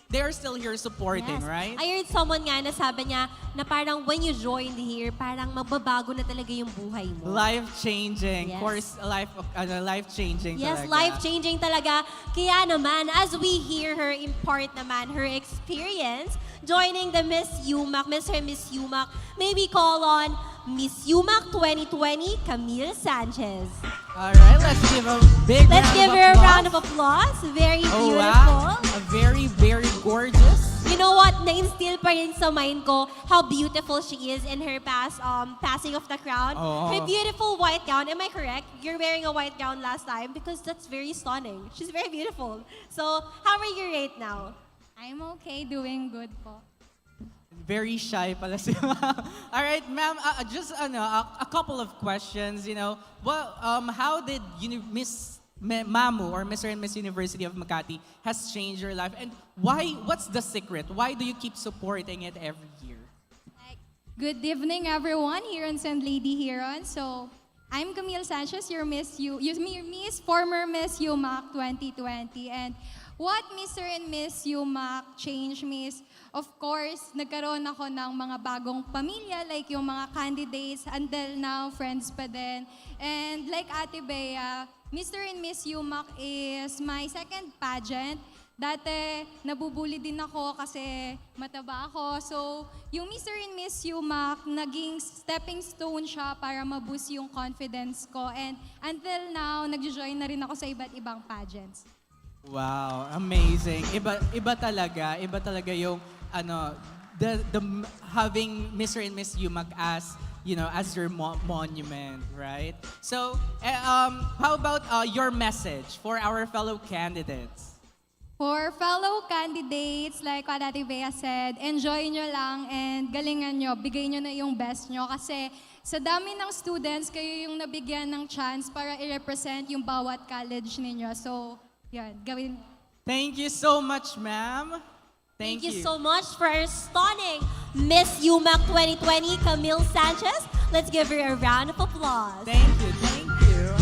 S9: they're still here supporting,
S11: Yes.
S9: right?
S11: I heard someone nga na sabi niya na parang when you join here, parang magbabago na talaga yung buhay mo.
S9: Life-changing.
S11: Yes.
S9: Course, life-changing
S11: Yes,
S9: talaga.
S11: life-changing talaga. Kaya naman, as we hear her impart naman her experience, joining the Miss UMak, Mr. and Miss UMak, may we call on Miss UMak 2020, Camille Sanchez.
S9: All right, let's give a big
S11: Let's give her a
S9: applause.
S11: round of applause. Very
S9: Oh,
S11: beautiful.
S9: wow. A very, very gorgeous.
S11: You know what? Na-instill pa rin sa mind ko how beautiful she is in her passing of the crown.
S9: Oo.
S11: Her beautiful white gown. Am I correct? You're wearing a white gown last time because that's very stunning. She's very beautiful. So, how are you right now?
S18: I'm okay, doing good po.
S9: Very shy pala si ma'am. All right, ma'am, just a couple of questions, you know. Well, how did Mamu or Mr. and Miss University of Makati has changed your life? And why, what's the secret? Why do you keep supporting it every year?
S18: Good evening, everyone, Herons and Lady Herons. So, I'm Camille Sanchez, your former Miss UMak 2020. And what Mr. and Miss UMak changed me is, of course, nagkaroon ako ng mga bagong pamilya, like yung mga candidates, until now, friends pa din. And like Ate Bea, Mr. and Miss UMak is my second pageant. Dati, nabubuli din ako kasi mataba ako. So, yung Mr. and Miss UMak, naging stepping stone siya para ma-boost yung confidence ko. And until now, nag-join na rin ako sa iba't ibang pageants.
S9: Wow, amazing. Iba talaga yung the having Mr. and Miss UMak as as your monument, right? So, how about your message for our fellow candidates?
S18: For fellow candidates, like what Ate Bea said, enjoy nyo lang and galingan nyo, bigay nyo na yung best nyo kasi sa dami ng students, kayo yung nabigyan ng chance para i-represent yung bawat college ninyo. So, yan, gawin.
S9: Thank you so much, ma'am.
S11: Thank you so much for our stunning Miss UMak 2020, Camille Sanchez. Let's give her a round of applause.
S9: Thank you.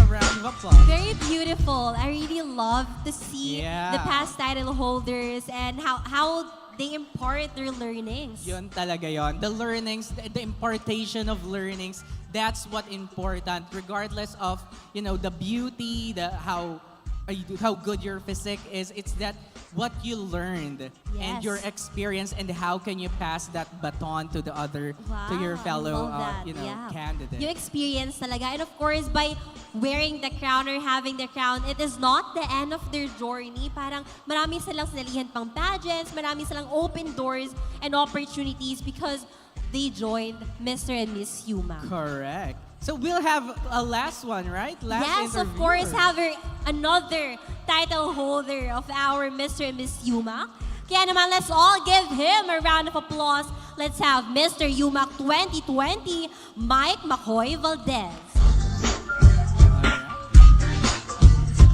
S9: A round of applause.
S11: Very beautiful. I really love to see
S9: Yeah.
S11: the past title holders and how they impart their learnings.
S9: Yun talaga yon. The learnings, the impartation of learnings, that's what important regardless of, the beauty, how good your physique is. It's that what you learned and
S11: Yes.
S9: your experience and how can you pass that baton to the other, to your
S11: Wow, I
S9: fellow,
S11: love that. Yeah.
S9: candidate.
S11: You experience talaga. And of course, by wearing the crown or having the crown, it is not the end of their journey. Parang marami silang sinalihan pang pageants, marami silang open doors and opportunities because they joined Mr. and Miss UMak.
S9: Correct. So we'll have a last one, right? Last
S11: Yes, of
S9: interviewer.
S11: course, have another title holder of our Mr. and Miss UMak. Kaya naman, let's all give him a round of applause. Let's have Mr. UMak 2020, Mike McCoy Valdez.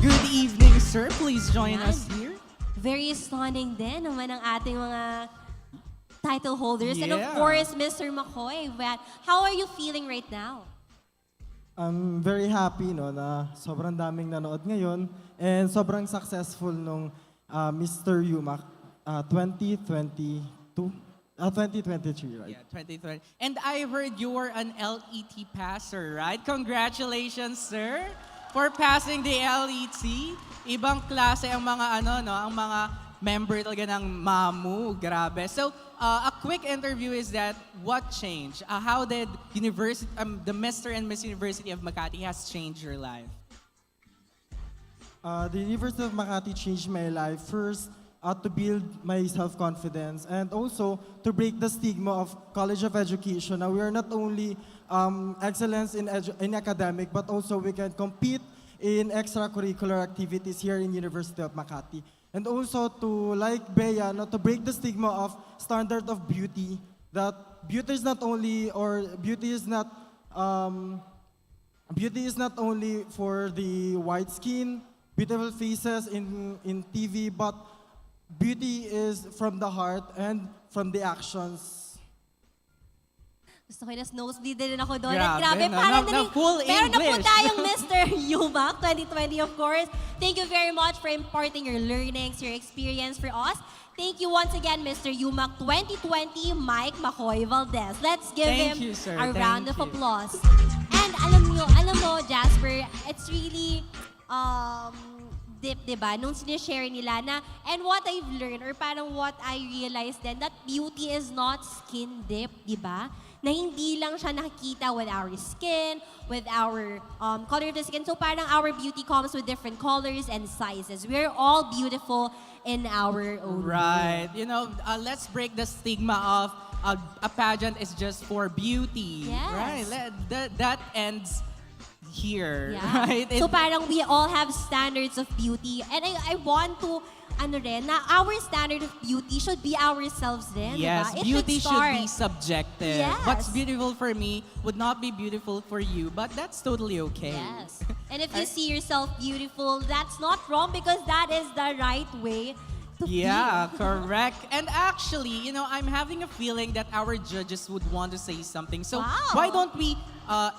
S9: Good evening, sir. Please join us here.
S11: Very stunning din naman ang ating mga title holders. And of
S5: Yeah.
S11: course, Mr. McCoy, how are you feeling right now?
S5: I'm very happy na sobrang daming nanood ngayon and sobrang successful nung Mr. UMak 2022, 2023, right?
S9: Yeah, 2020. And I heard you were an LET passer, right? Congratulations, sir, for passing the LET. Ibang klase ang mga ang mga member talaga ng MAMU. Grabe. So, a quick interview is that what changed? How did the Mr. and Miss University of Makati has changed your life?
S5: The University of Makati changed my life first to build my self-confidence and also to break the stigma of College of Education. Now, we are not only excellence in academic, but also we can compete in extracurricular activities here in University of Makati. And also to, like Bea, to break the stigma of standard of beauty, that beauty is not only for the white skin, beautiful faces in TV, but beauty is from the heart and from the actions.
S11: Gusto ko yung nosebleed din ako doon.
S9: Grabe,
S11: Grabe,
S9: no?
S11: parang
S9: Na full
S11: meron na po
S9: English.
S11: tayong Mr. UMak 2020, of course. Thank you very much for imparting your learnings, your experience for us. Thank you once again, Mr. UMak 2020, Mike McCoy Valdez. Let's give
S9: Thank
S11: him
S9: you, sir.
S11: a
S9: Thank
S11: round of
S9: you.
S11: applause. And alam mo, Jasper, it's really deep, diba? Nung sinishare nila na, and what I've learned, or parang what I realized then, that beauty is not skin deep, diba? Na hindi lang siya nakikita with our skin, with our color of the skin. So parang our beauty comes with different colors and sizes. We're all beautiful in our own
S9: Right.
S11: way.
S9: Let's break the stigma of a pageant is just for beauty.
S11: Yes.
S9: Right. That ends here.
S11: Yeah.
S9: Right.
S11: So parang we all have standards of beauty. And I want to, na our standard of beauty should be ourselves then,
S9: Yes,
S11: diba? It
S9: beauty should be
S11: start.
S9: subjective.
S11: Yes.
S9: What's beautiful for me would not be beautiful for you, but that's totally okay.
S11: Yes. And if you see yourself beautiful, that's not wrong because that is the right way to
S9: Yeah,
S11: be.
S9: correct. And actually, I'm having a feeling that our judges would want to say something. So
S11: Wow.
S9: why don't we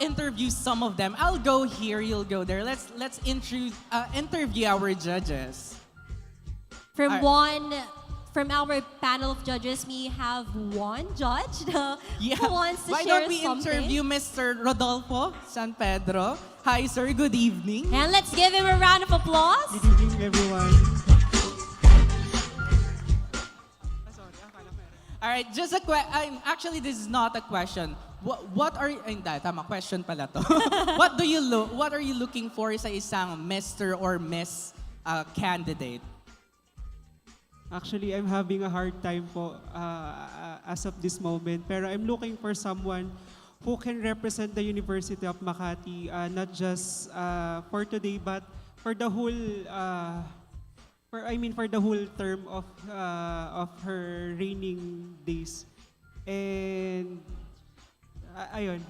S9: interview some of them? I'll go here, you'll go there. Let's interview our judges.
S11: From our panel of judges, we have one judge
S9: Yeah.
S11: who wants to
S9: Why
S11: share
S9: don't we
S11: something.
S9: interview Mr. Rodolfo San Pedro? Hi, sir. Good evening.
S11: And let's give him a round of applause.
S5: Good evening, everyone.
S9: All right, just actually, this is not a question. What are hindi, tama, question pala to. What are you looking for sa isang Mr. or Miss candidate?
S19: Actually, I'm having a hard time po as of this moment. Pero I'm looking for someone
S6: who can represent the University of Makati, not just for today, but for the whole, for the whole term of her reigning days. And ayun,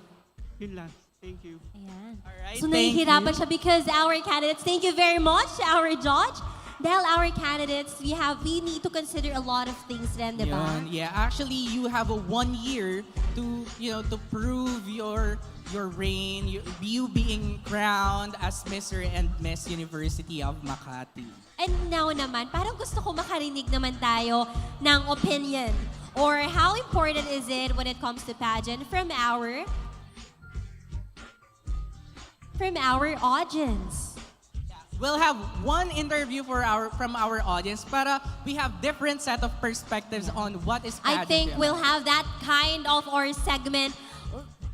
S6: yun lang. Thank you.
S11: Ayan.
S9: Alright,
S11: So
S9: thank
S11: nahihirapan
S9: you.
S11: siya because our candidates, thank you very much, our judge. Dahil our candidates, we need to consider a lot of things rin, di ba?
S9: Yun. Yeah, actually, you have a 1 year to, to prove your reign, you being crowned as Mr. and Miss University of Makati.
S11: And now naman, parang gusto ko makarinig naman tayo ng opinion or how important is it when it comes to pageant from our audience.
S9: We'll have one interview from our audience, but we have different set of perspectives on what is
S11: I
S9: pageant.
S11: think we'll have that kind of our segment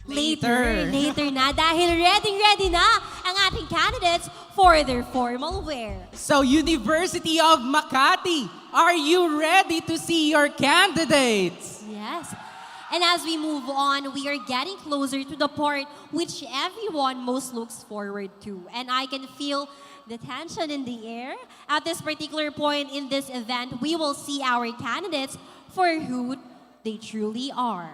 S11: later na dahil ready na ang ating candidates for their formal wear.
S9: So, University of Makati, are you ready to see your candidates?
S11: Yes. And as we move on, we are getting closer to the part which everyone most looks forward to. And I can feel the tension in the air. At this particular point in this event, we will see our candidates for who they truly are.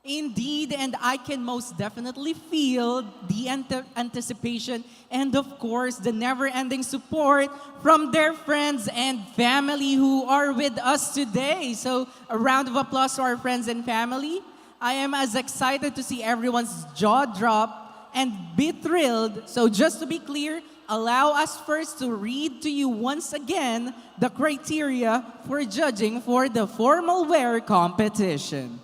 S9: Indeed, and I can most definitely feel the anticipation and, of course, the never-ending support from their friends and family who are with us today. So, a round of applause to our friends and family. I am as excited to see everyone's jaw drop and be thrilled. So, just to be clear, allow us first to read to you once again the criteria for judging for the formal wear competition.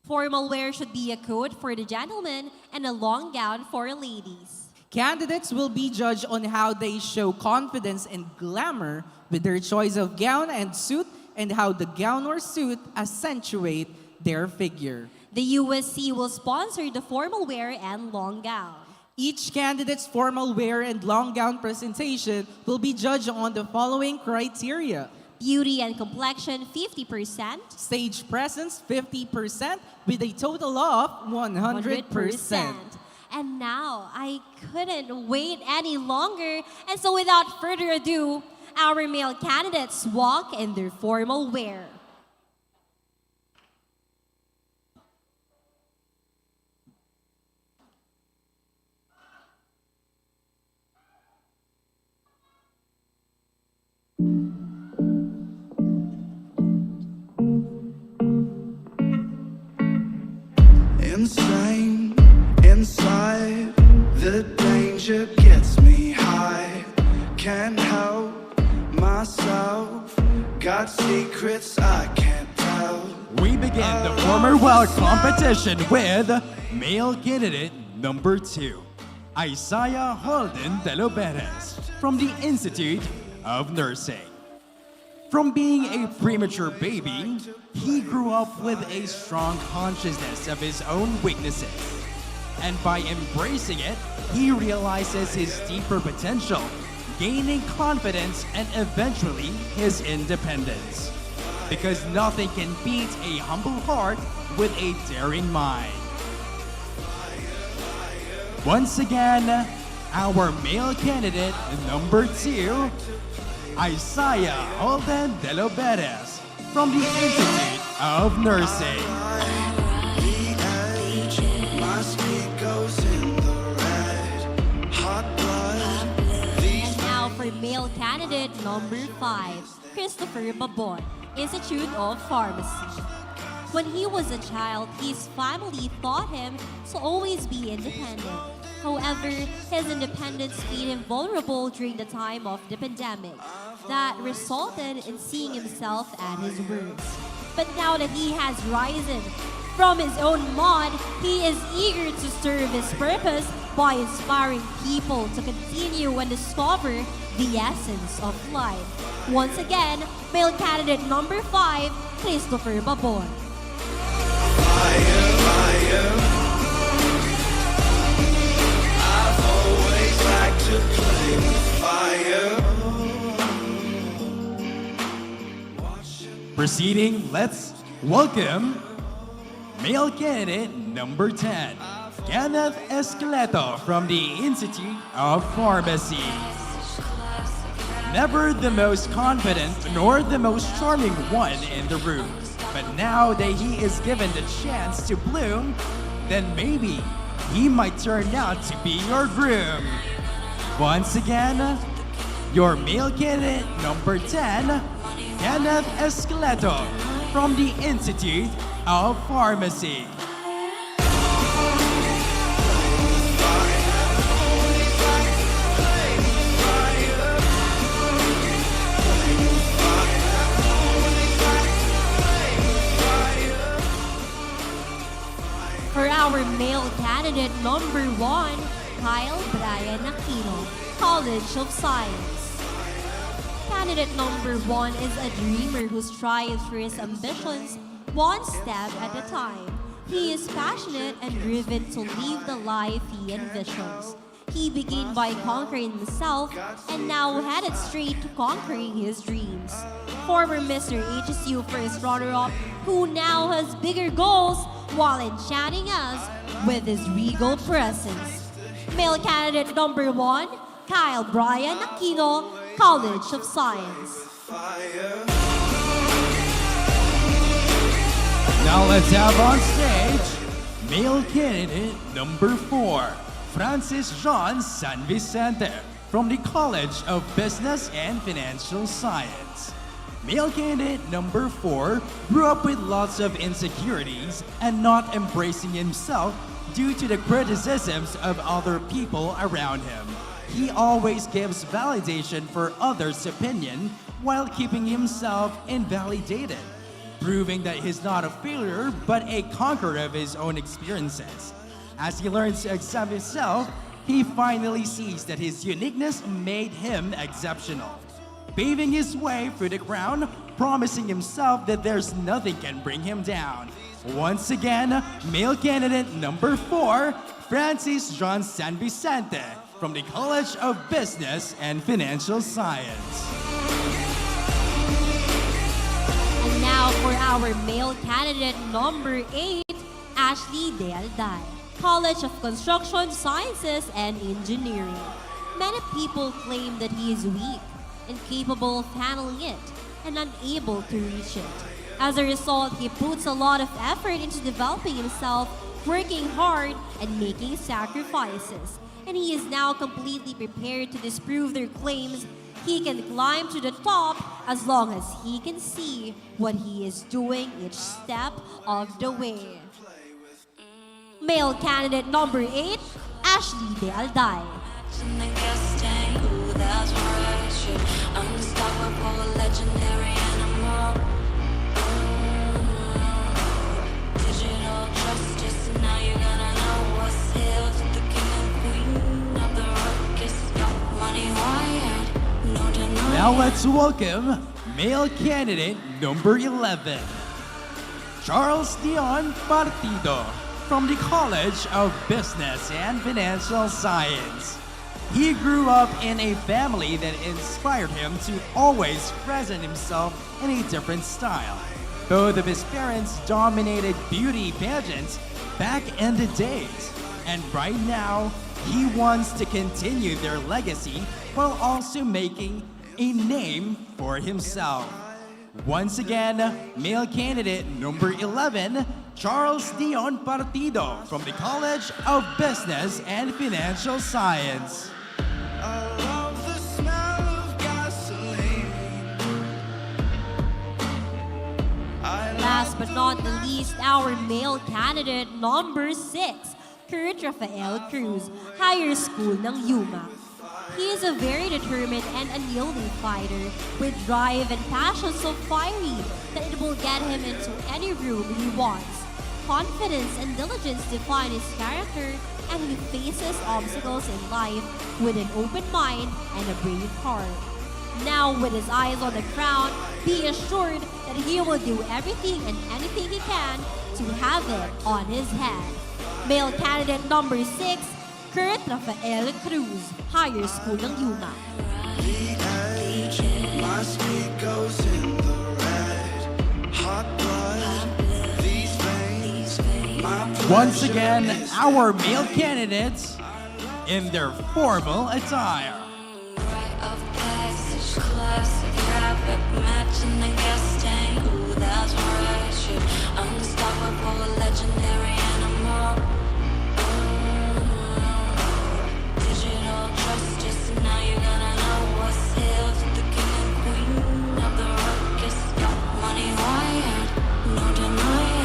S11: Formal wear should be a coat for the gentlemen and a long gown for ladies.
S9: Candidates will be judged on how they show confidence and glamour with their choice of gown and suit and how the gown or suit accentuate their figure.
S11: The USC will sponsor the formal wear and long gown.
S9: Each candidate's formal wear and long gown presentation will be judged on the following criteria.
S11: Beauty and complexion, 50%.
S9: Stage presence, 50%, with a total of 100%.
S11: And now, I couldn't wait any longer. And so without further ado, our male candidates walk in their formal wear.
S19: Insane, inside, the danger gets me high. Can't help myself, got secrets I can't tell.
S13: We begin the former world competition with male candidate number 2, Isaiah Holden de Loberes from the Institute of Nursing. From being a premature baby, he grew up with a strong consciousness of his own weaknesses. And by embracing it, he realizes his deeper potential, gaining confidence and eventually his independence. Because nothing can beat a humble heart with a daring mind. Once again, our male candidate number 2, Isaiah Holden de Loberes from the Institute of Nursing.
S19: My speed goes in the red, hot blood.
S11: And now for male candidate number 5, Christopher Babon, Institute of Pharmacy. When he was a child, his family taught him to always be independent. However, his independence made him vulnerable during the time of the pandemic. That resulted in seeing himself at his worst. But now that he has risen from his own mud, he is eager to serve his purpose by inspiring people to continue and discover the essence of life. Once again, male candidate number 5, Christopher Babon.
S19: Fire, fire. I've always liked to play with fire.
S13: Proceeding, let's welcome male candidate number 10, Kenneth Esqueleto from the Institute of Pharmacy. Never the most confident nor the most charming one in the room, but now that he is given the chance to bloom, then maybe he might turn out to be your groom. Once again, your male candidate number 10, Kenneth Esqueleto from the Institute of Pharmacy.
S11: For our male candidate number 1, Kyle Brian Aquino, College of Science. Candidate number 1 is a dreamer who strives for his ambitions one step at a time. He is passionate and driven to live the life he envisions. He began by conquering himself and now headed straight to conquering his dreams. Former Mr. HSU first runner-up who now has bigger goals while enchanting us with his regal presence. Male candidate number 1, Kyle Brian Aquino, College of Science.
S13: Now let's have on stage male candidate number 4, Francis John San Vicente from the College of Business and Financial Science. Male candidate number 4 grew up with lots of insecurities and not embracing himself due to the criticisms of other people around him. He always gives validation for others' opinion while keeping himself invalidated, proving that he's not a failure but a conqueror of his own experiences. As he learns to accept himself, he finally sees that his uniqueness made him exceptional, paving his way through the crown, promising himself that there's nothing can bring him down. Once again, male candidate number 4, Francis John San Vicente from the College of Business and Financial Science.
S11: And now for our male candidate number 8, Ashley De Alday, College of Construction Sciences and Engineering. Many people claim that he is weak, incapable of handling it, and unable to reach it. As a result, he puts a lot of effort into developing himself, working hard, and making sacrifices. And he is now completely prepared to disprove their claims. He can climb to the top as long as he can see what he is doing each step of the way. Male candidate number 8, Ashley De Alday.
S3: Unstoppable, legendary animal. Digital justice, now you're gonna know what's hail to the king and queen of the ruckus. Got money wired, no denying.
S13: Now let's welcome male candidate number 11, Charles Dion Partido from the College of Business and Financial Science. He grew up in a family that inspired him to always present himself in a different style. Both of his parents dominated beauty pageants back in the days, and right now, he wants to continue their legacy while also making a name for himself. Once again, male candidate number 11, Charles Dion Partido from the College of Business and Financial Science.
S11: Last but not the least, our male candidate number 6, Kurt Rafael Cruz, Higher School ng UMak. He is a very determined and unyielding fighter with drive and passion so fiery that it will get him into any room he wants. Confidence and diligence define his character, and he faces obstacles in life with an open mind and a brave heart. Now, with his eyes on the crown, be assured that he will do everything and anything he can to have it on his head. Male candidate number 6, Kurt Rafael Cruz, Higher School ng UMak.
S19: My speed goes in the red, hot blood, these veins, my
S13: Once again, our male candidates in their formal attire.
S3: Classic habit, matching the gas tank. Ooh, that's right, shit. Unstoppable, legendary animal. Digital justice, now you gotta know what's here for the king and queen of the ruckus. Money, why? No denying.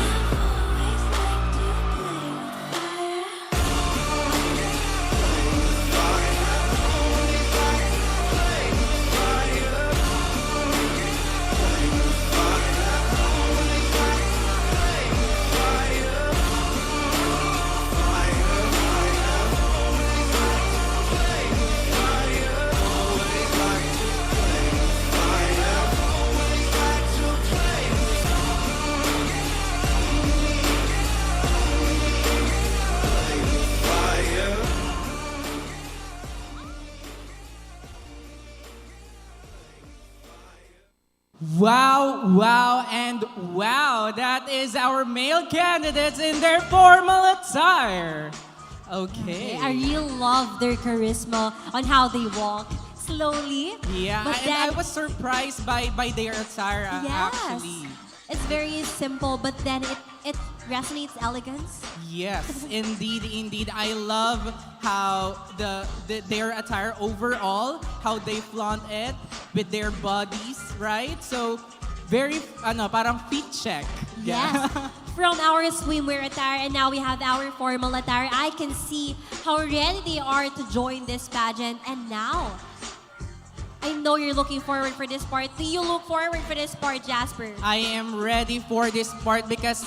S9: Wow, wow, and wow. That is our male candidates in their formal attire. Okay.
S11: I really love their charisma on how they walk slowly.
S9: Yeah,
S11: but
S9: and I was surprised by their attire, actually.
S11: It's very simple, but then it resonates elegance.
S9: Yes, indeed, indeed. I love how their attire overall, how they flaunt it with their bodies, right? So, very, parang fit check.
S11: Yes. From our swimwear attire, and now we have our formal attire, I can see how ready they are to join this pageant. And now, I know you're looking forward for this part. Do you look forward for this part, Jasper?
S9: I am ready for this part because,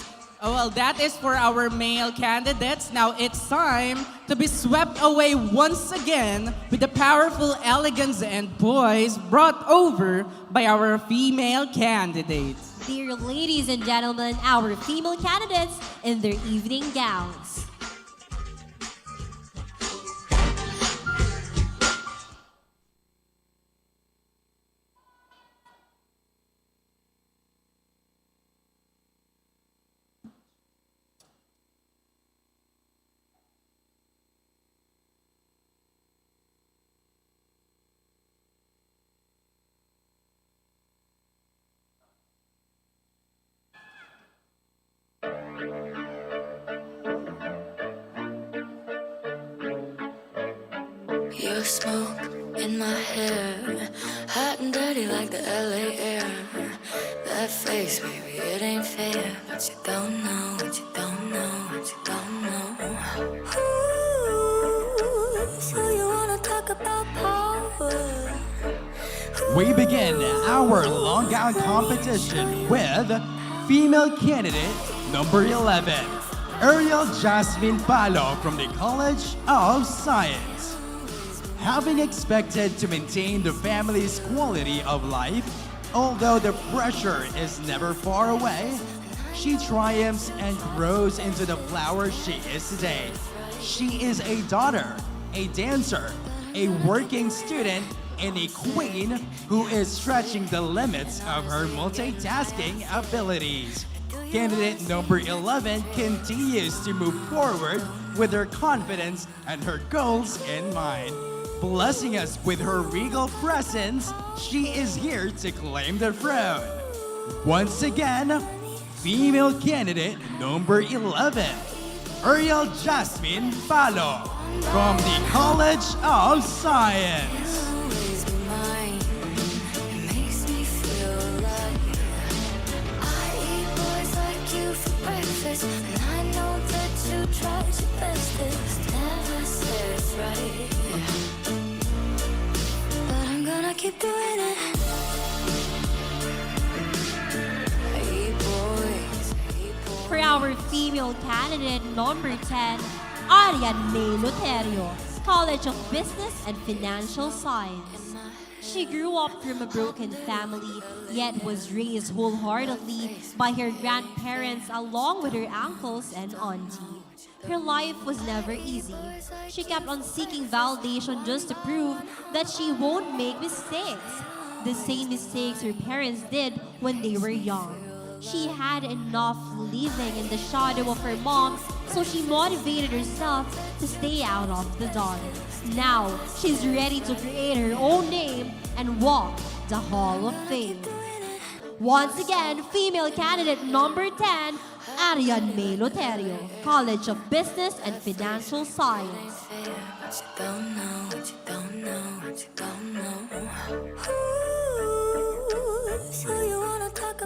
S9: that is for our male candidates. Now it's time to be swept away once again with the powerful elegance and poise brought over by our female candidates.
S11: Dear ladies and gentlemen, our female candidates in their evening gowns.
S3: Your smoke in my hair, hot and dirty like the LA air. That face, baby, it ain't fair. But you don't know, what you don't know, what you don't know. Ooh, so you wanna talk about power?
S13: We begin our long gown competition with female candidate number 11, Ariel Jasmine Palo from the College of Science. Having expected to maintain the family's quality of life, although the pressure is never far away, she triumphs and grows into the flower she is today. She is a daughter, a dancer, a working student, and a queen who is stretching the limits of her multitasking abilities. Candidate number 11 continues to move forward with her confidence and her goals in mind. Blessing us with her regal presence, she is here to claim the throne. Once again, female candidate number 11, Ariel Jasmine Palo from the College of Science.
S3: And I know that you tried your best, it's never says right. But I'm gonna keep doing it. Hey boys,
S11: For our female candidate number 10, Arian May Luterio, College of Business and Financial Science. She grew up from a broken family, yet was raised wholeheartedly by her grandparents along with her uncles and auntie. Her life was never easy. She kept on seeking validation just to prove that she won't make mistakes. The same mistakes her parents did when they were young. She had enough living in the shadow of her mom, so she motivated herself to stay out of the dark. Now, she's ready to create her own name and walk the Hall of Fame. Once again, female candidate number 10, Arian May Loterio, College of Business and Financial Science.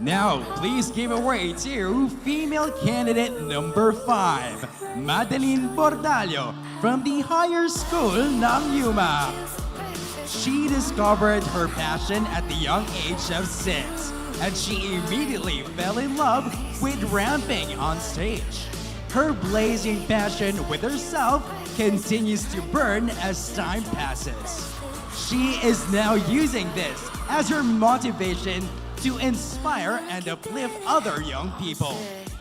S13: Now, please give away to female candidate number 5, Madeline Bordallo from the Higher School ng UMak. She discovered her passion at the young age of 6, and she immediately fell in love with ramping on stage. Her blazing passion with herself continues to burn as time passes. She is now using this as her motivation to inspire and uplift other young people.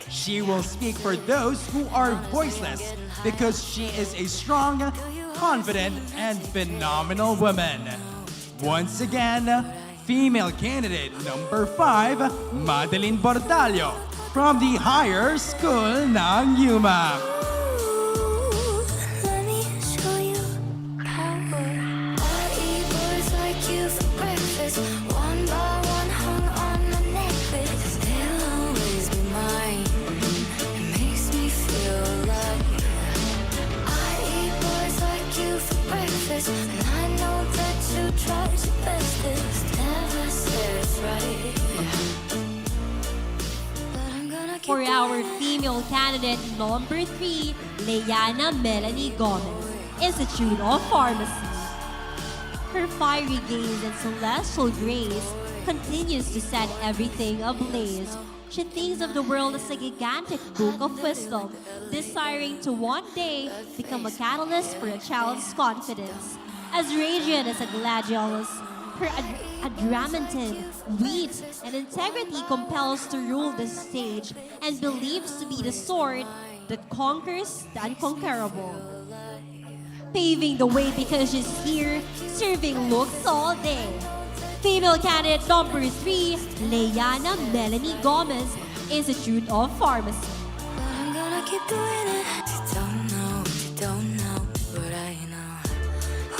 S13: She will speak for those who are voiceless because she is a strong, confident, and phenomenal woman. Once again, female candidate number 5, Madeline Bordallo from the Higher School ng UMak.
S11: For our female candidate number 3, Leana Melanie Gomez, Institute of Pharmacy. Her fiery gaze and celestial grace continues to set everything ablaze. She thinks of the world as a gigantic book of wisdom, desiring to one day become a catalyst for a child's confidence. As radiant as a gladiolus, her adamantine, wit, and integrity compels to rule the stage and believes to be the sword that conquers the unconquerable. Paving the way because she's here, serving looks all day. Female candidate number 3, Leana Melanie Gomez, Institute of Pharmacy.
S3: I'm gonna keep doing it. You don't know, but I know.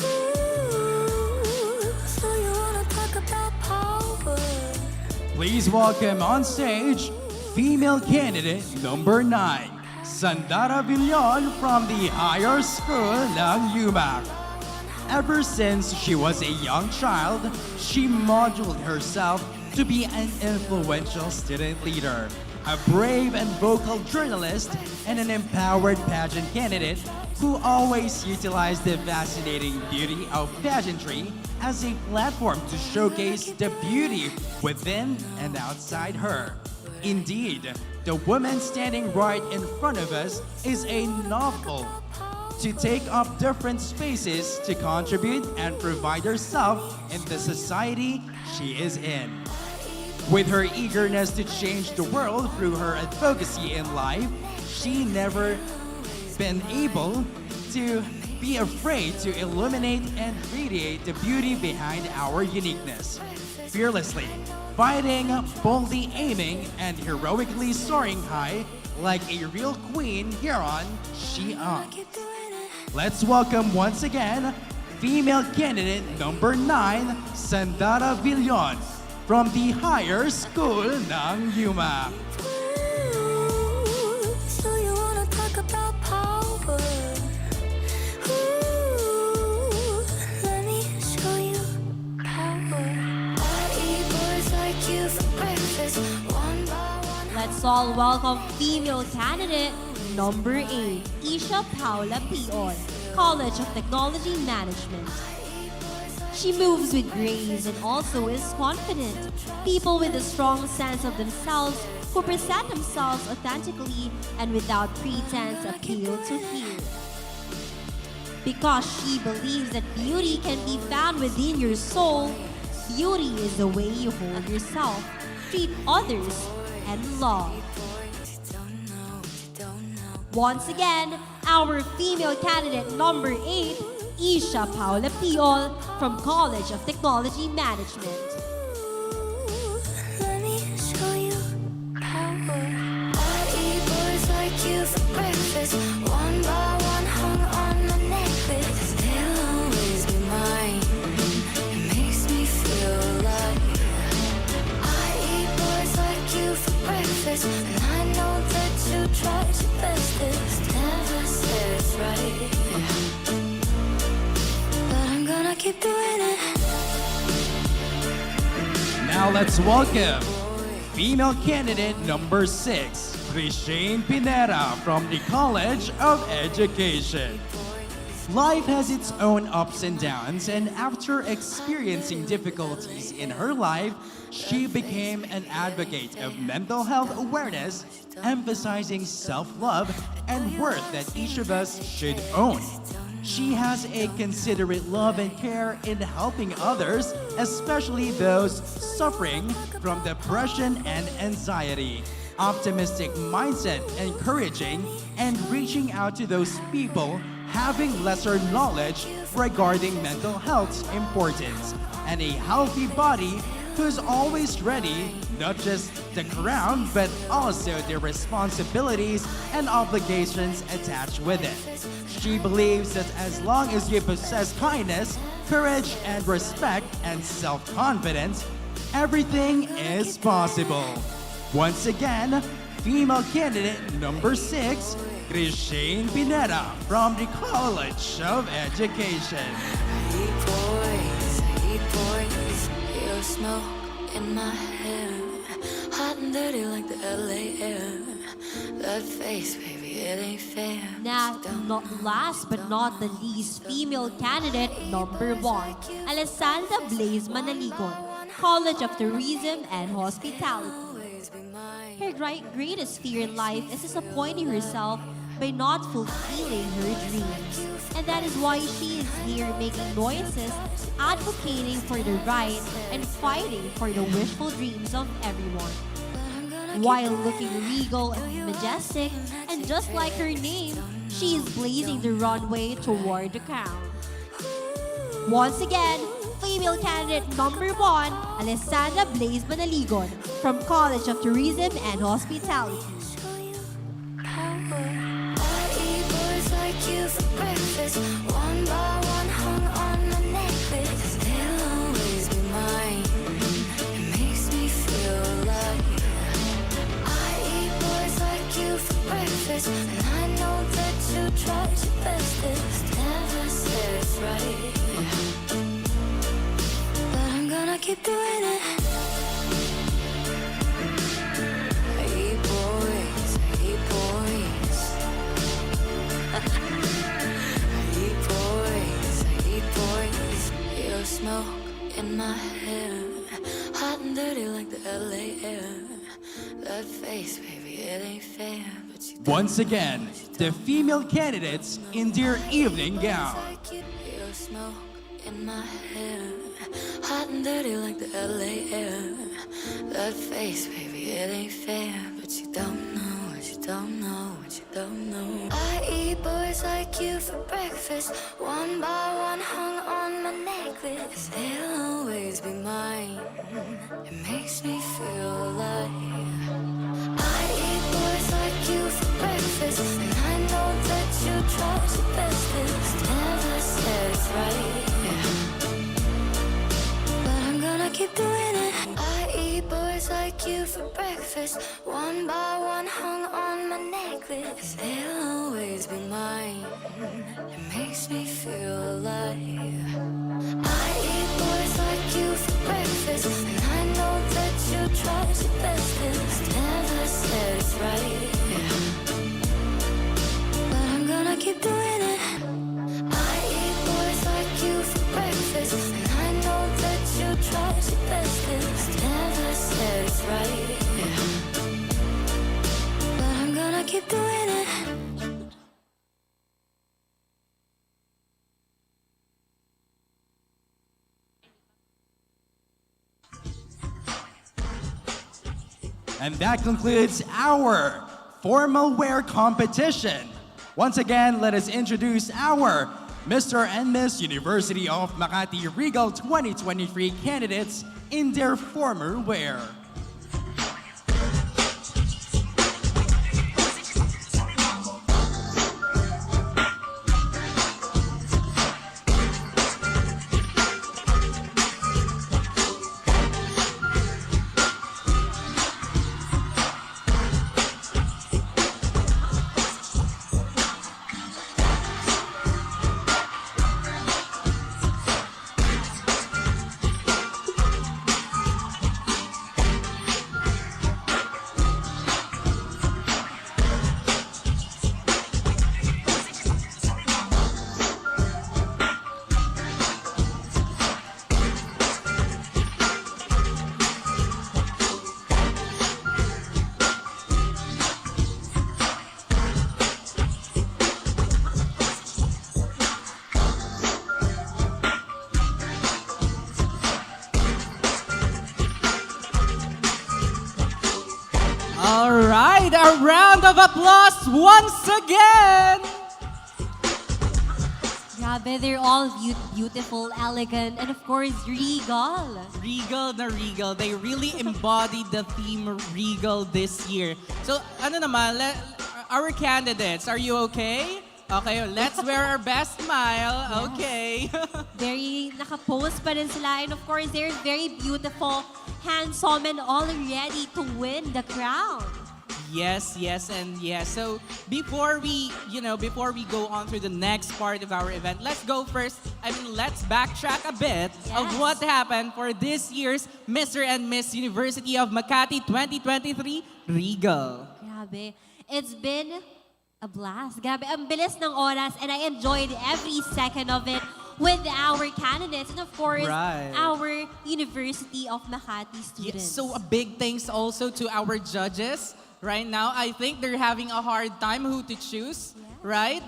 S3: Ooh, so you wanna talk about power?
S13: Please welcome on stage female candidate number 9, Sandara Villon from the Higher School ng UMak. Ever since she was a young child, she modeled herself to be an influential student leader, a brave and vocal journalist, and an empowered pageant candidate who always utilized the fascinating beauty of pageantry as a platform to showcase the beauty within and outside her. Indeed, the woman standing right in front of us is a novel to take up different spaces to contribute and provide herself in the society she is in. With her eagerness to change the world through her advocacy in life, she never been able to be afraid to illuminate and radiate the beauty behind our uniqueness. Fearlessly, fighting, boldly aiming, and heroically soaring high like a real queen here on She On. Let's welcome once again female candidate number 9, Sandara Villon from the Higher School ng UMak.
S3: So you wanna talk about power? Ooh, let me show you power. I eat boys like you for breakfast, one by one.
S11: Let's all welcome female candidate number 8, Isha Paula Pion, College of Technology Management. She moves with grace and also is confident. People with a strong sense of themselves who present themselves authentically and without pretense appeal to hear. Because she believes that beauty can be found within your soul, beauty is the way you hold yourself, treat others, and love. Once again, our female candidate number 8, Isha Paula Piol from College of Technology Management.
S3: Let me show you
S14: keep doing it.
S13: Now let's welcome female candidate number 6, Christine Pineda from the College of Education. Life has its own ups and downs, and after experiencing difficulties in her life, she became an advocate of mental health awareness, emphasizing self-love and worth that each of us should own. She has a considerate love and care in helping others, especially those suffering from depression and anxiety. Optimistic mindset, encouraging, and reaching out to those people having lesser knowledge regarding mental health's importance, and a healthy body who's always ready, not just the crown, but also the responsibilities and obligations attached with it. She believes that as long as you possess kindness, courage, and respect, and self-confidence, everything is possible. Once again, female candidate number 6, Christine Pineda from the College of Education.
S14: Heat boys, your smoke in my hair, hot and dirty like the LA air. That face, baby, it ain't fair.
S11: Now, not last but not the least, female candidate number 1, Alessandra Blaze Manaligon, College of Tourism and Hospitality. Her greatest fear in life is disappointing herself by not fulfilling her dreams. And that is why she is here making noises, advocating for the right, and fighting for the wishful dreams of everyone. While looking regal and majestic, and just like her name, she is blazing the runway toward the crown. Once again, female candidate number 1, Alessandra Blaze Manaligon from College of Tourism and Hospitality.
S14: You for breakfast, one by one hung on my necklace. They'll always be mine. It makes me feel alive. I eat boys like you for breakfast, and I know that you tried your bestest. Never said it's right, but I'm gonna keep doing it. I eat boys, your smoke in my hair, hot and dirty like the LA air. That face, baby, it ain't fair. But you
S13: Once again, the female candidates in their evening gown.
S14: your smoke in my hair, hot and dirty like the LA air. That face, baby, it ain't fair. But you don't know what you don't know what you don't know. I eat boys like you for breakfast, one by one hung on my necklace. They'll always be mine. It makes me feel alive. I eat boys like you for breakfast, and I know that you tried your bestest. Never said it's right, but I'm gonna keep doing it. I eat boys like you for breakfast, one by one hung on my necklace. They'll always be mine. It makes me feel alive. I eat boys like you for breakfast, and I know that you tried your bestest. Never said it's right, but I'm gonna keep doing it. I eat boys like you for breakfast, and I know that you tried your bestest. Never said it's right, but I'm gonna keep doing it.
S13: And that concludes our formal wear competition. Once again, let us introduce our Mr. and Miss University of Makati Regal 2023 candidates in their formal wear.
S9: right, a round of applause once again.
S11: Grabe, they're all beautiful, elegant, and of course, regal.
S9: Regal na regal. They really embodied the theme regal this year. So, ano naman, our candidates, are you okay? Okay, let's wear our best smile. Okay.
S11: Very nakapose pa rin sila. And of course, they're very beautiful, handsome, and all ready to win the crown.
S9: Yes, yes, and yes. So before we go on to the next part of our event, let's go first. Let's backtrack a bit of what happened for this year's Mr. and Miss University of Makati 2023 Regal.
S11: Grabe. It's been a blast. Grabe, ang bilis ng oras and I enjoyed every second of it with our candidates and of course,
S9: Right.
S11: our University of Makati students.
S9: Yes, so a big thanks also to our judges. Right now, I think they're having a hard time who to choose, right?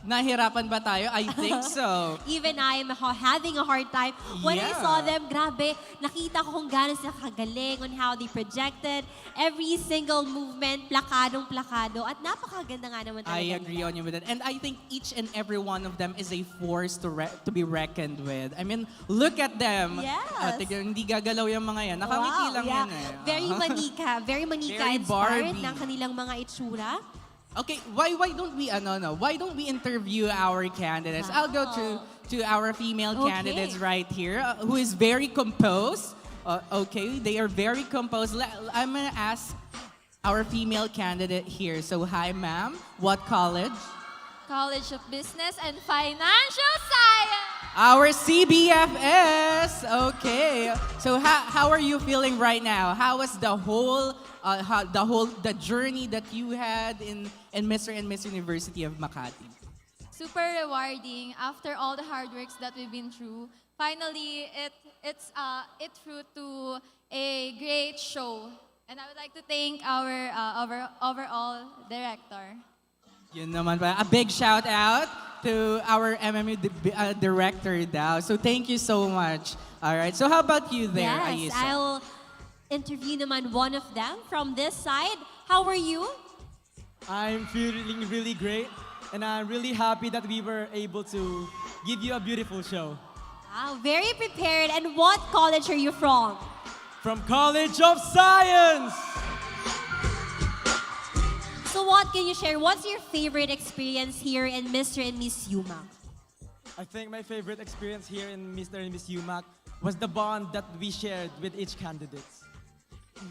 S9: Nahirapan ba tayo? I think so.
S11: Even I am having a hard time. When I saw them, grabe, nakita ko kung gaano sila kagaling on how they projected. Every single movement, plakadong-plakado. At napakaganda nga naman talaga.
S9: I agree on you with that. And I think each and every one of them is a force to be reckoned with. Look at them.
S11: Yes.
S9: Hindi gagalaw yung mga yan. Nakangiti lang yan eh.
S11: Very manika. Very manika
S9: Very
S11: inspired
S9: Barbie.
S11: ng kanilang mga itsura.
S9: Okay, why don't we interview our candidates? I'll go to our female candidates right here, who is very composed. Okay, they are very composed. I'm gonna ask our female candidate here. So, hi, ma'am. What college?
S20: College of Business and Financial Science.
S9: Our CBFS. Okay. So, how are you feeling right now? How was the journey that you had in Mr. and Miss University of Makati?
S20: Super rewarding after all the hard works that we've been through. Finally, it through to a great show. And I would like to thank our overall director.
S9: Yun naman pala. A big shout out to our MMU director daw. So thank you so much. All right. So how about you there,
S11: Yes,
S9: Aisa?
S11: I'll interview naman one of them from this side. How are you?
S21: I'm feeling really great, and I'm really happy that we were able to give you a beautiful show.
S11: Wow, very prepared. And what college are you from?
S21: From College of Science!
S11: So what can you share? What's your favorite experience here in Mr. and Miss UMak?
S21: I think my favorite experience here in Mr. and Miss UMak was the bond that we shared with each candidate.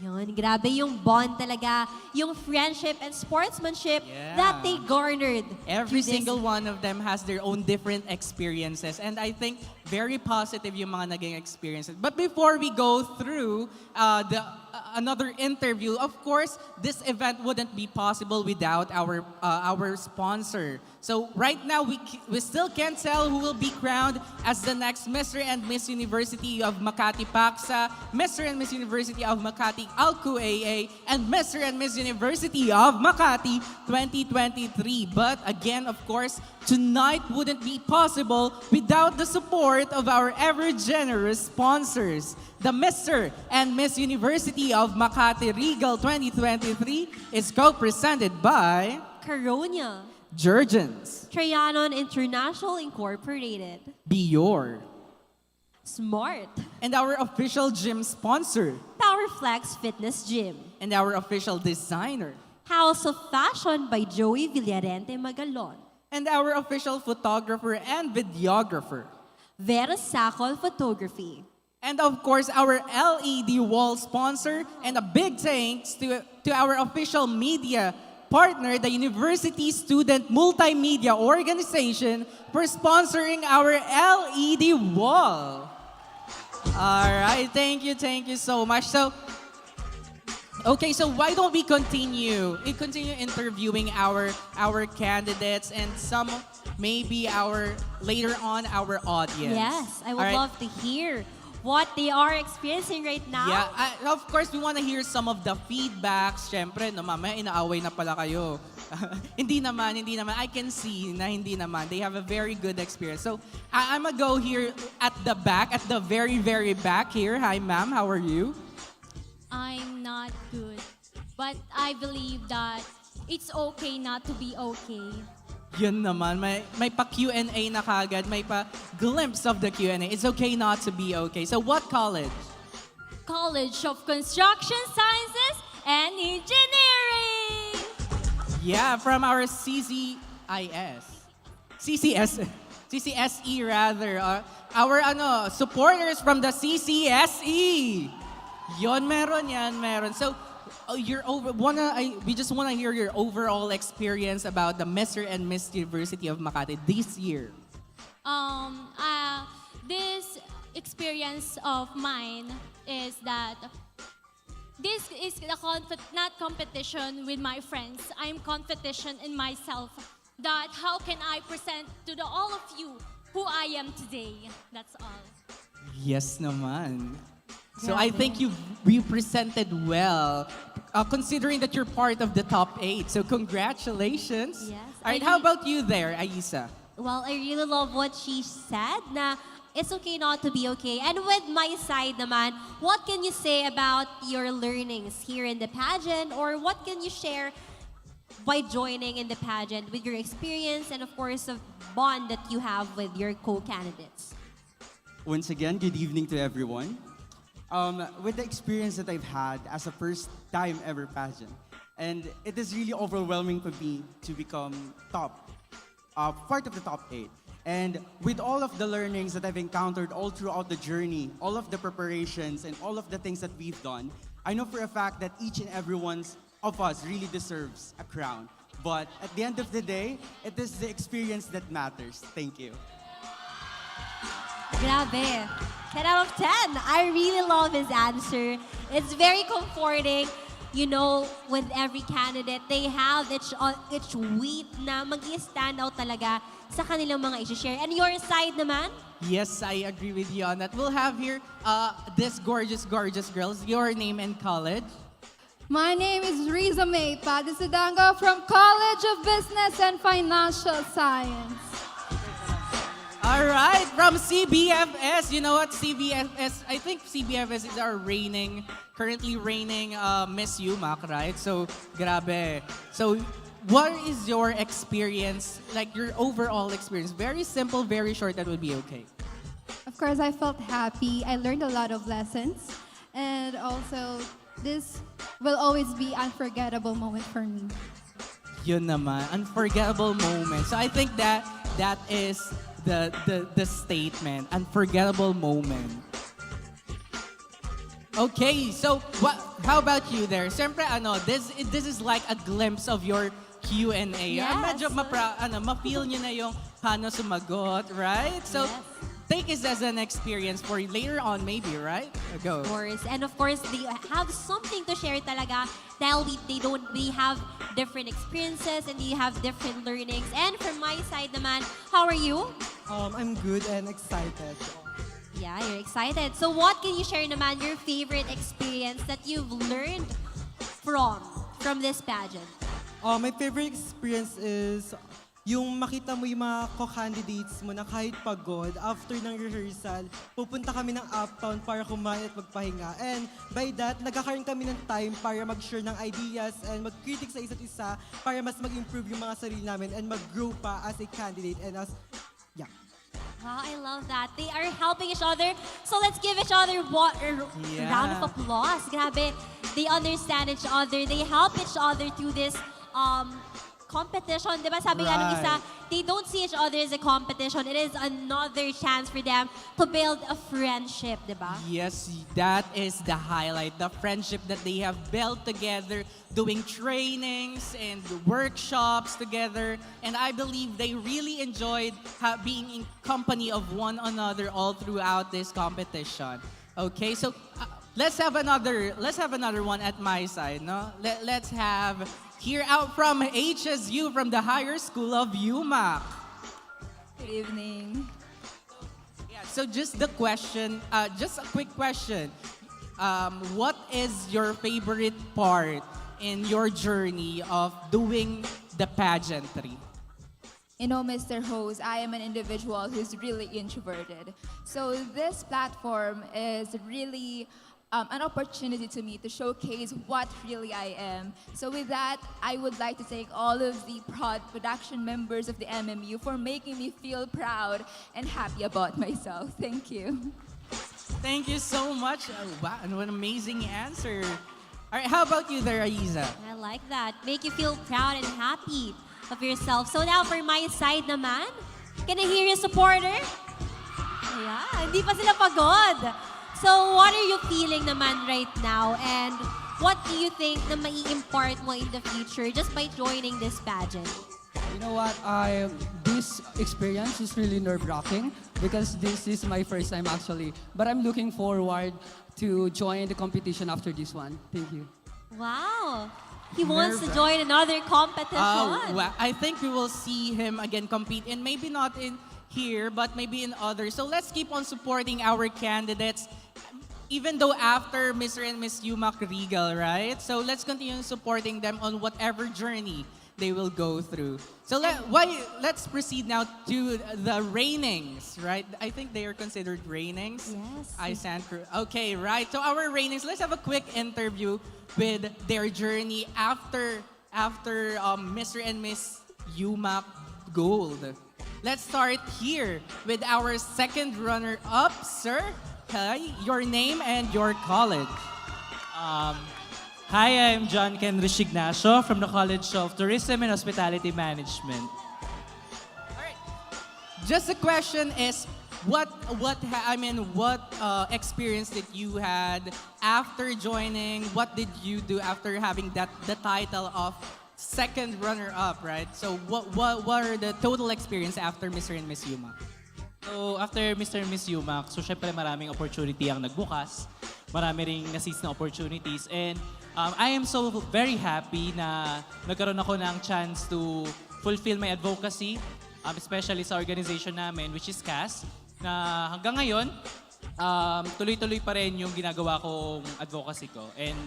S11: Yun, grabe yung bond talaga, yung friendship and sportsmanship that they garnered.
S9: Every
S11: through this.
S9: single one of them has their own different experiences. And I think very positive yung mga naging experiences. But before we go through another interview, of course, this event wouldn't be possible without our sponsor. So right now, we still can't tell who will be crowned as the next Mr. and Miss University of Makati Paksa, Mr. and Miss University of Makati Alcu AA, and Mr. and Miss University of Makati 2023. But again, of course, tonight wouldn't be possible without the support of our ever-generous sponsors. The Mr. and Miss University of Makati Regal 2023 is co-presented by
S11: Corona,
S9: Jurgens,
S11: Trianon International Incorporated,
S9: Bior,
S11: Smart,
S9: and our official gym sponsor,
S11: Powerflex Fitness Gym,
S9: and our official designer,
S11: House of Fashion by Joey Villarente Magalon,
S9: and our official photographer and videographer,
S11: Vera Sacol Photography.
S9: And of course, our LED wall sponsor, and a big thanks to our official media partner, the University Student Multimedia Organization, for sponsoring our LED wall. All right, thank you so much. So, okay, so why don't we continue interviewing our candidates and some maybe later on our audience.
S11: Yes, I would
S9: All right?
S11: love to hear what they are experiencing right now.
S9: Yeah, of course, we want to hear some of the feedbacks. Siyempre, no, mamaya inaaway na pala kayo. Hindi naman. I can see na hindi naman. They have a very good experience. So, I'm gonna go here at the back, at the very, very back here. Hi, ma'am. How are you?
S20: I'm not good.
S1: But I believe that it's okay not to be okay.
S9: Yun naman, may pa-Q&A na kagad, may pa-glimpse of the Q&A. It's okay not to be okay. So what college?
S1: College of Construction Sciences and Engineering!
S9: Yeah, from our CCSE rather. Our supporters from the CCSE. Yon meron yan, meron. So we just wanna hear your overall experience about the Mr. and Miss University of Makati this year.
S1: This experience of mine is that this is not competition with my friends. I'm competition in myself. That how can I present to all of you who I am today? That's all.
S9: Yes naman. So I think you've represented well, considering that you're part of the top 8. So congratulations.
S11: Yes.
S9: All right, how about you there, Aisa?
S11: Well, I really love what she said na it's okay not to be okay. And with my side naman, what can you say about your learnings here in the pageant, or what can you share by joining in the pageant with your experience and of course the bond that you have with your co-candidates?
S22: Once again, good evening to everyone. With the experience that I've had as a first time ever pageant, and it is really overwhelming for me to become part of the top 8. And with all of the learnings that I've encountered all throughout the journey, all of the preparations and all of the things that we've done, I know for a fact that each and every one of us really deserves a crown. But at the end of the day, it is the experience that matters. Thank you.
S11: Grabe. 10 out of 10. I really love his answer. It's very comforting. You know, with every candidate, they have each weight na mag-stand out talaga sa kanilang mga isi-share. And your side naman?
S9: Yes, I agree with you on that. We'll have here this gorgeous girls. Your name and college?
S18: My name is Riza May Padisudango from College of Business and Financial Science.
S9: All right, from CBFS. You know what, CBFS, I think CBFS is our currently reigning Miss UMak, right? So, grabe. So, what is your experience, like your overall experience? Very simple, very short, that would be okay.
S18: Of course, I felt happy. I learned a lot of lessons. And also, this will always be unforgettable moment for me.
S9: Yun naman, unforgettable moment. So I think that is the statement, unforgettable moment. Okay, so how about you there? Siyempre, this is like a glimpse of your Q&A.
S11: Yes.
S9: Medyo ma-feel nyo na yung paano sumagot, right? So, take it as an experience for later on maybe, right? Go.
S11: Of course. And of course, they have something to share talaga dahil we have different experiences and we have different learnings. And from my side naman, how are you?
S5: I'm good and excited.
S11: Yeah, you're excited. So what can you share naman your favorite experience that you've learned from this pageant?
S5: My favorite experience is yung makita mo yung mga co-candidates mo na kahit pagod, after ng rehearsal, pupunta kami ng uptown para kumain at magpahinga. And by that, nagkakaroon kami ng time para mag-share ng ideas and mag-critic sa isa't isa para mas mag-improve yung mga sarili namin and mag-grow pa as a candidate and as, yeah.
S11: Wow, I love that. They are helping each other. So let's give each other a round of applause. Grabe. They understand each other. They help each other through this competition. Diba sabi nga nung isa, they don't see each other as a competition. It is another chance for them to build a friendship, diba?
S9: Yes, that is the highlight. The friendship that they have built together, doing trainings and workshops together. And I believe they really enjoyed being in company of one another all throughout this competition. Okay, so let's have another one at my side, no? Let's have here out from HSU, from the Higher School of UMak.
S23: Good evening.
S9: Yeah, so just a quick question. What is your favorite part in your journey of doing the pageantry?
S23: You know, Mr. Host, I am an individual who's really introverted. So this platform is really an opportunity to me to showcase what really I am. So with that, I would like to thank all of the production members of the MMU for making me feel proud and happy about myself. Thank you.
S9: Thank you so much. Wow, and what an amazing answer. All right, how about you there, Aiza?
S11: I like that. Make you feel proud and happy of yourself. So now for my side naman, can I hear your supporter? Yeah, hindi pa sila pagod. So what are you feeling naman right now? And what do you think na mai-impart mo in the future just by joining this pageant?
S2: You know what? This experience is really nerve-wracking because this is my first time actually. But I'm looking forward to join the competition after this one. Thank you.
S11: Wow. He wants to join another competition.
S9: Well, I think we will see him again compete, and maybe not in here, but maybe in others. So let's keep on supporting our candidates, even though after Mr. and Miss UMak Regal, right? So let's continue supporting them on whatever journey they will go through. So let's proceed now to the reignings, right? I think they are considered reignings.
S11: Yes.
S9: I stand okay, right. So our reignings, let's have a quick interview with their journey after Mr. and Miss UMak Gold. Let's start here with our second runner-up, sir. Hi, your name and your college.
S4: Hi, I'm John Kenrich Ignacio from the College of Tourism and Hospitality Management.
S9: Just the question is, what experience did you had after joining? What did you do after having the title of second runner-up, right? So what are the total experience after Mr. and Miss UMak?
S4: So after Mr. and Miss UMak, so syempre maraming opportunity ang nagbukas. Marami ring na-seize na opportunities. And I am so very happy na nagkaroon ako ng chance to fulfill my advocacy, especially sa organization namin, which is CAS, na hanggang ngayon, tuloy-tuloy pa rin yung ginagawa kong advocacy ko. And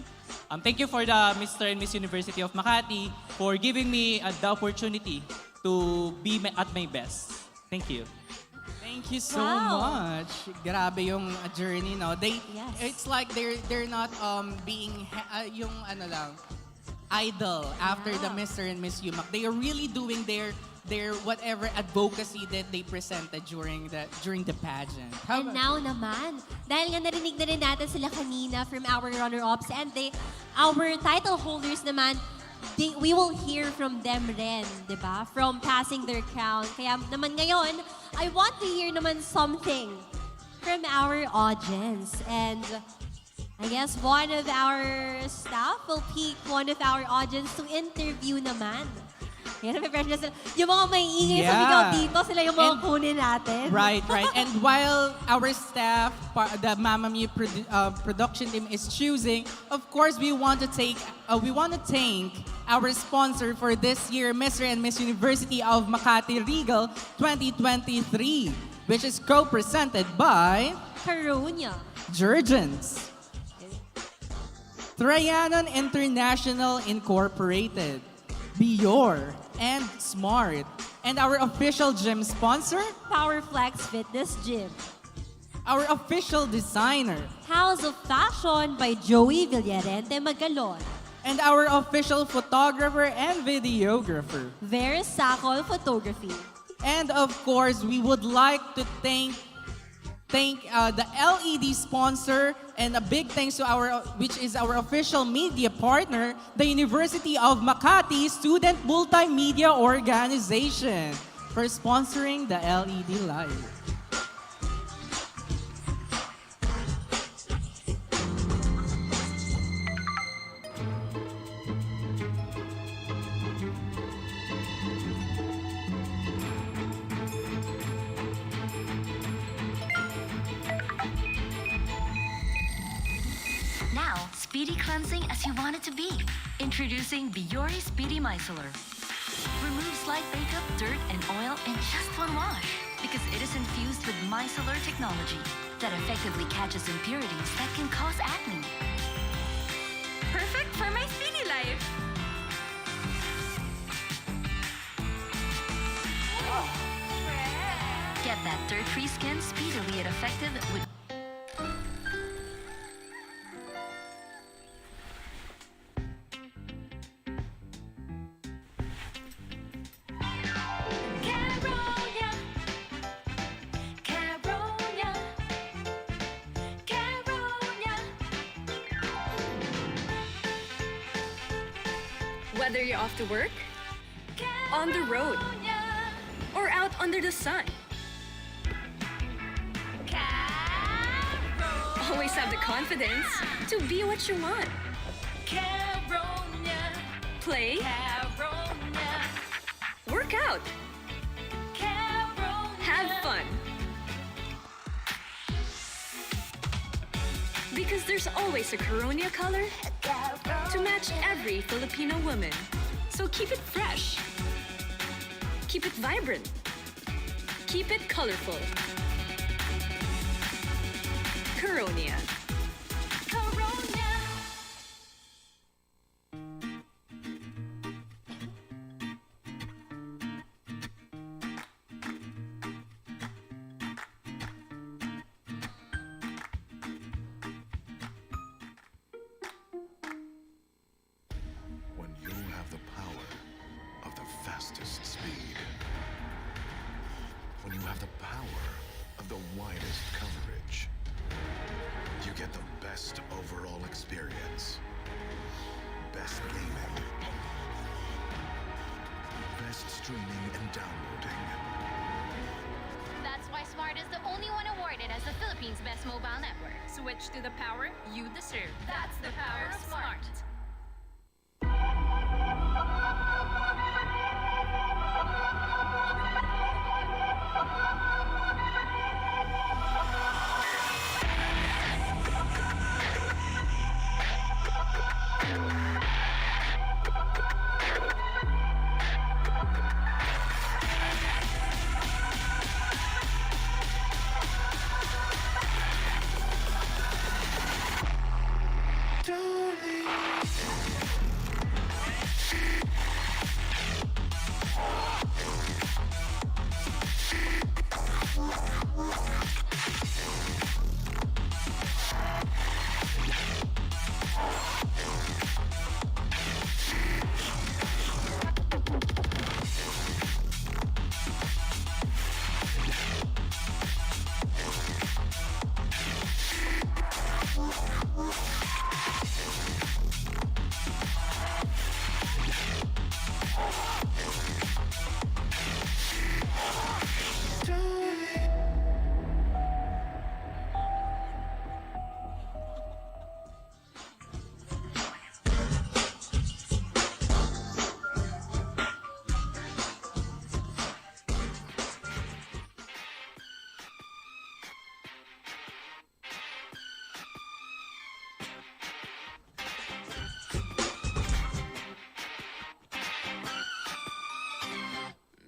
S4: thank you for the Mr. and Miss University of Makati for giving me the opportunity to be at my best. Thank you.
S9: Thank you so much. Grabe yung journey, no? It's like they're not being yung ano lang idle after the Mr. and Miss UMak. They are really doing their whatever advocacy that they presented during the pageant.
S11: And now naman, dahil nga narinig na rin natin sila kanina from our runner-ups and our title holders naman, we will hear from them rin, di ba? From passing their crown. Kaya naman ngayon, I want to hear naman something from our audience. And I guess one of our staff will pick one of our audience to interview naman. Yan, may pressure na sila. Yung mga may ingay sa bigaw dito, sila yung mga kunin natin.
S9: Right. And while our staff, the Mamma Mia production team is choosing, of course, we want to thank our sponsor for this year, Mr. and Miss University of Makati Regal 2023, which is co-presented by
S11: Carunya,
S9: Jurgens, Trianon International Incorporated, Bior, and Smart. And our official gym sponsor,
S11: Powerflex Fitness Gym.
S9: Our official designer,
S11: House of Fashion by Joey Villarente Magalon.
S9: And our official photographer and videographer,
S11: Versacol Photography.
S9: And of course, we would like to thank the LED sponsor, and a big thanks to which is our official media partner, the University of Makati Student Multimedia Organization, for sponsoring the LED Live.
S7: Now, speedy cleansing as you want it to be. Introducing Biore Speedy Micellar. Removes light makeup, dirt, and oil in just one wash because it is infused with micellar technology that effectively catches impurities that can cause acne.
S24: Perfect for my speedy life.
S7: Get that dirt-free skin speedily and effective with
S8: Whether you're off to work, on the road, or out under the sun. Always have the confidence to be what you want. Play, work out, have fun. Because there's always a Caronia color to match every Filipino woman. So keep it fresh. Keep it vibrant. Keep it colorful. Caronia.
S10: When you have the power of the fastest speed. When you have the power of the widest coverage. You get the best overall experience. Best gaming. Best streaming and downloading.
S12: That's why Smart is the only one awarded as the Philippines' best mobile network.
S8: Switch to the power you deserve.
S12: That's the power of Smart.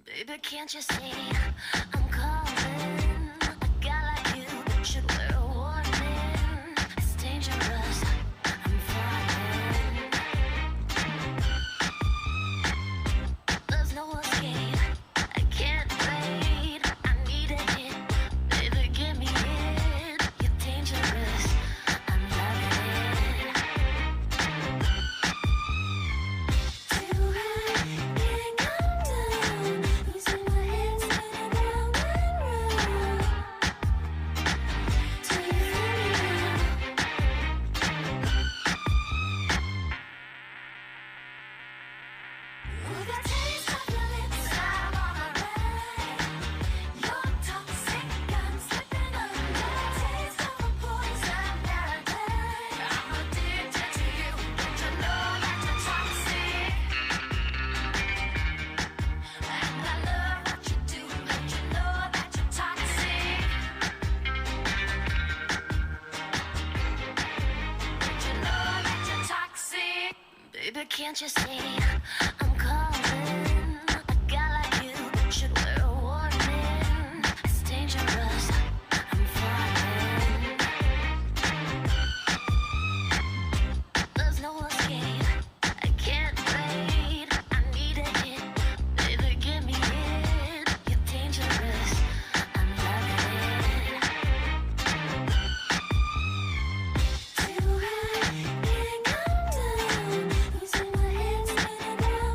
S3: Baby, can't you see I'm calling? A guy like you should wear a warning. It's dangerous. I'm falling. There's no escape. I can't wait. I need a hit. Baby, give me it. You're dangerous. I'm loving it. Too high, can't come down. Losing my head, spinning round and round. Till you let me with the taste of your lips, I'm on a ride. You're toxic, I'm slipping under. Taste of a poison paradise. I'm addicted to you. Don't you know that you're toxic? And I love what you do. Don't you know that you're toxic? Don't you know that you're toxic? Baby, can't you see I'm calling? A guy like you should wear a warning. It's dangerous. I'm falling. There's no escape. I can't wait. I need a hit. Baby, give me it. You're dangerous. I'm loving it. Too high, can't come down. Losing my head, spinning round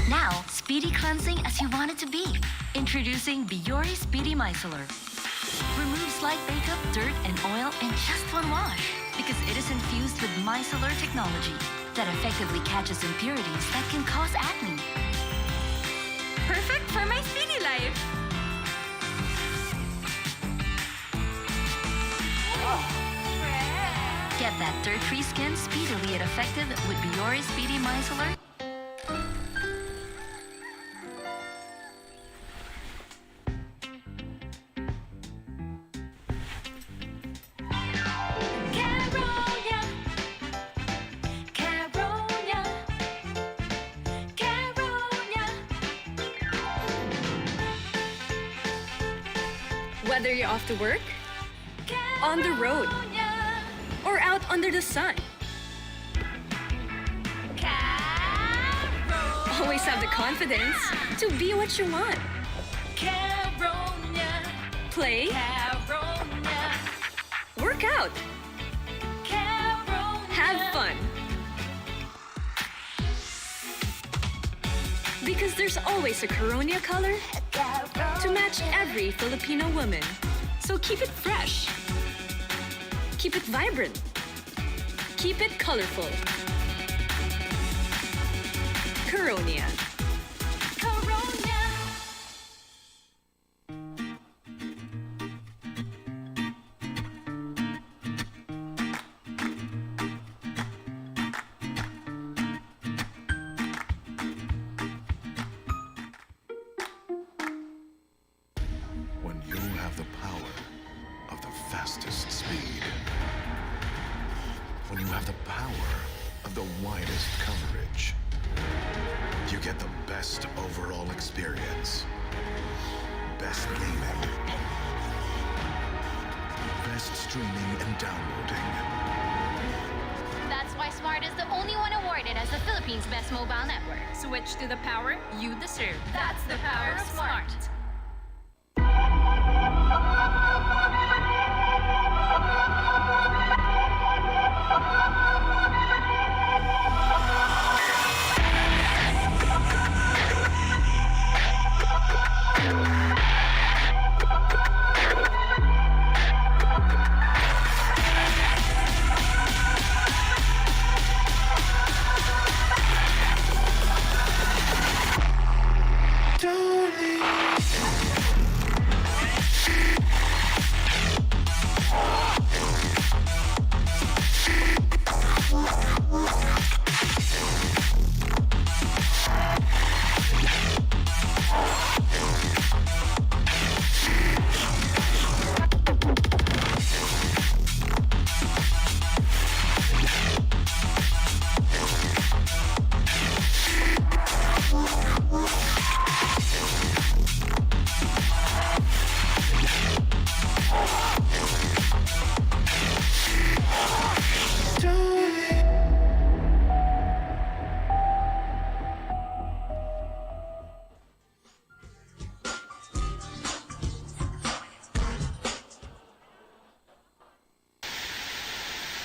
S7: Now, speedy cleansing as you want it to be. Introducing Biore Speedy Micellar. Removes light makeup, dirt, and oil in just one wash because it is infused with micellar technology that effectively catches impurities that can cause acne.
S8: Perfect for my speedy life.
S7: Get that dirt-free skin speedily and effective with Biore Speedy Micellar.
S3: Caronia, Caronia, Caronia.
S8: Whether you're off to work, on the road, or out under the sun, always have the confidence to be what you want.
S3: Caronia,
S8: Play,
S3: Caronia,
S8: work out,
S3: Caronia.
S8: have fun. Because there's always a Coronia color to match every Filipino woman. So keep it fresh. Keep it vibrant. Keep it colorful. Coronia.
S3: Caronia.
S10: When you have the power of the fastest speed. When you have the power of the widest coverage. You get the best overall experience. Best gaming. Best streaming and downloading.
S12: That's why Smart is the only one awarded as the Philippines' best mobile network.
S8: Switch to the power you deserve.
S12: That's the power of Smart.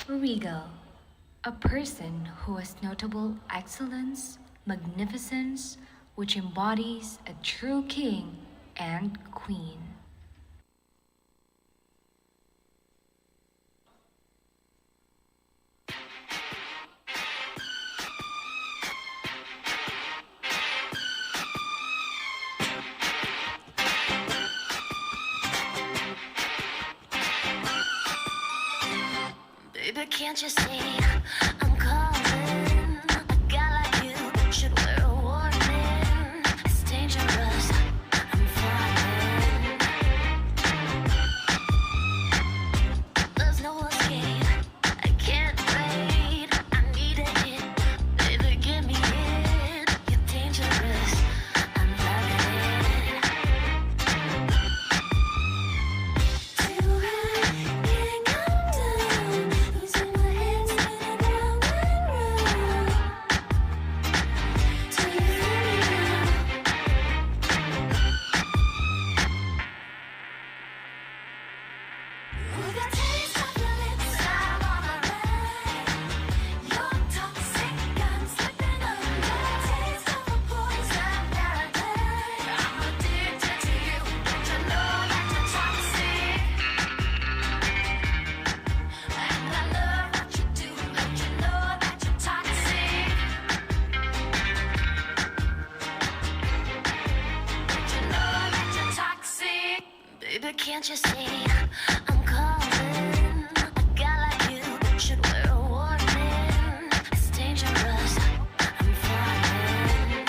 S15: Regal, a person who has notable excellence, magnificence, which embodies a true king and queen.
S3: Baby, can't you see I'm calling? A guy like you should wear a warning. It's dangerous. I'm falling. There's no escape. I can't wait. I need a hit. Baby, give me it. You're dangerous. I'm loving it. Too high, can't come down. Losing my head. Can't you see I'm calling? A guy like you should wear a warning. It's dangerous. I'm falling.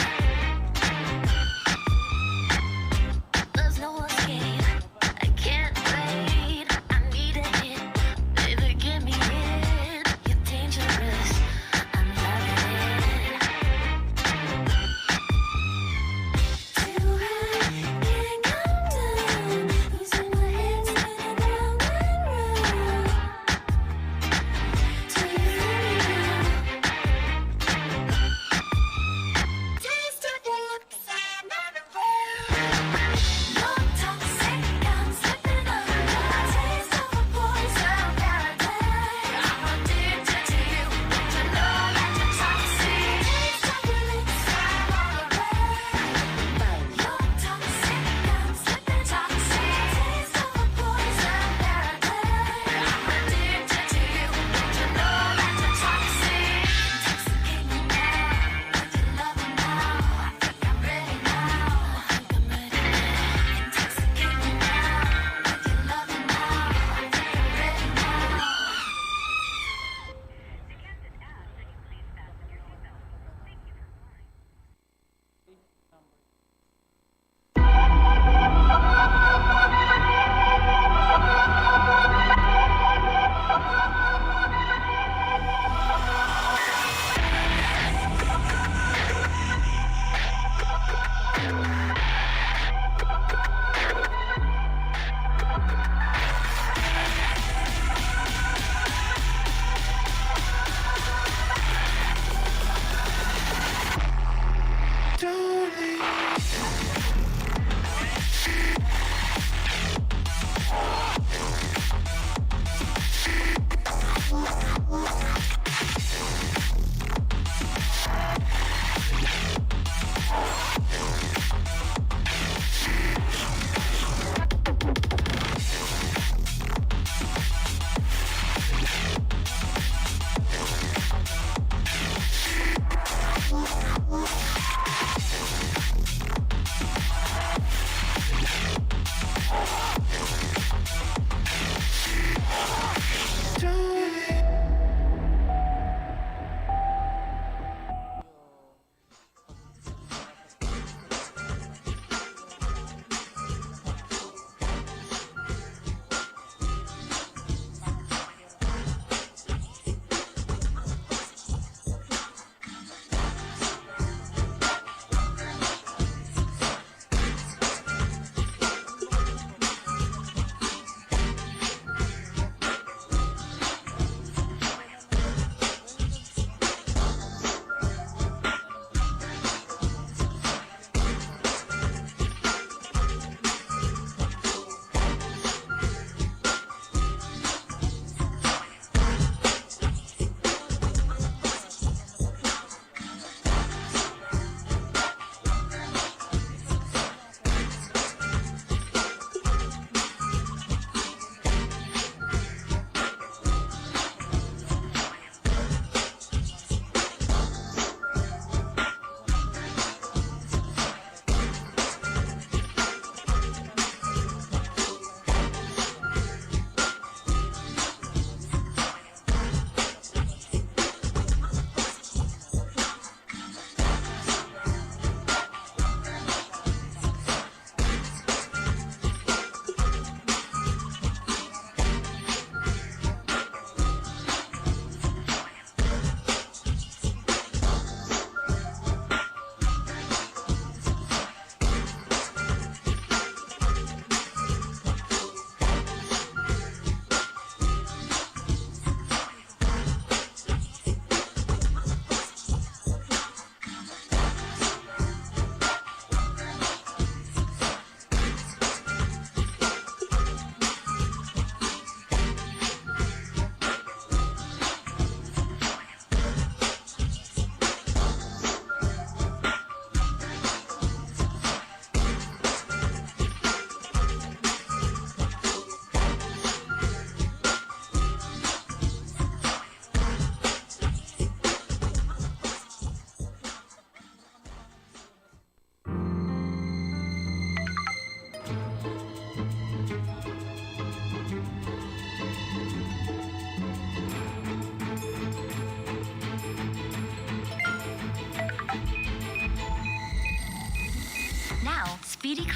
S3: There's no escape. I can't wait. I need a hit. Baby, give me it. You're dangerous. I'm loving it. Too high, can't come down. Losing my head.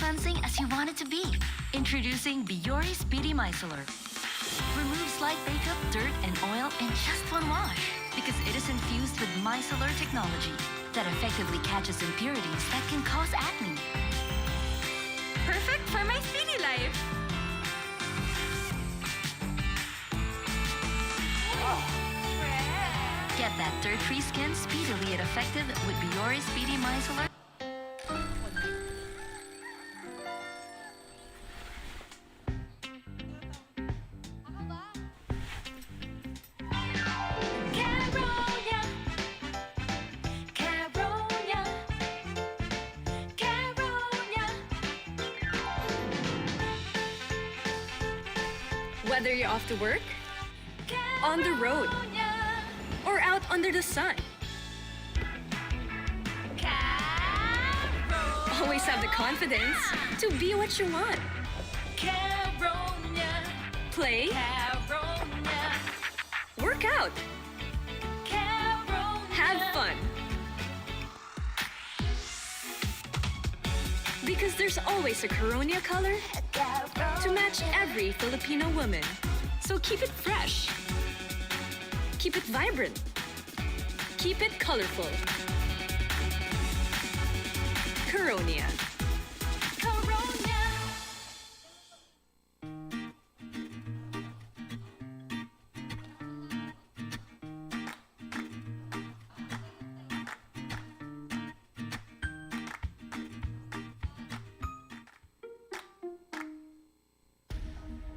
S7: cleansing as you want it to be. Introducing Biore Speedy Micellar. Removes light makeup, dirt, and oil in just one wash because it is infused with micellar technology that effectively catches impurities that can cause acne.
S8: Perfect for my speedy life.
S7: Get that dirt-free skin speedily and effective with Biore Speedy Micellar.
S3: Caronia, Caronia, Caronia.
S8: Whether you're off to work, on the road, or out under the sun, always have the confidence to be what you want.
S3: Caronia,
S8: Play,
S3: Caronia,
S8: work out,
S3: Caronia.
S8: have fun. Because there's always a Coronia color to match every Filipino woman. So keep it fresh. Keep it vibrant. Keep it colorful. Coronia.
S3: Caronia.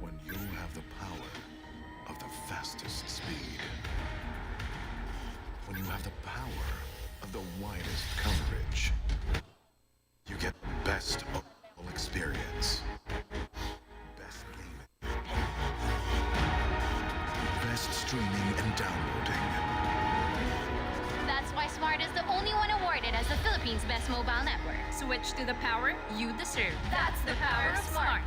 S10: When you have the power of the fastest speed. When you have the power of the widest coverage. You get best overall experience. Best gaming. Best streaming and downloading.
S12: That's why Smart is the only one awarded as the Philippines' best mobile network.
S8: Switch to the power you deserve.
S12: That's the power of Smart.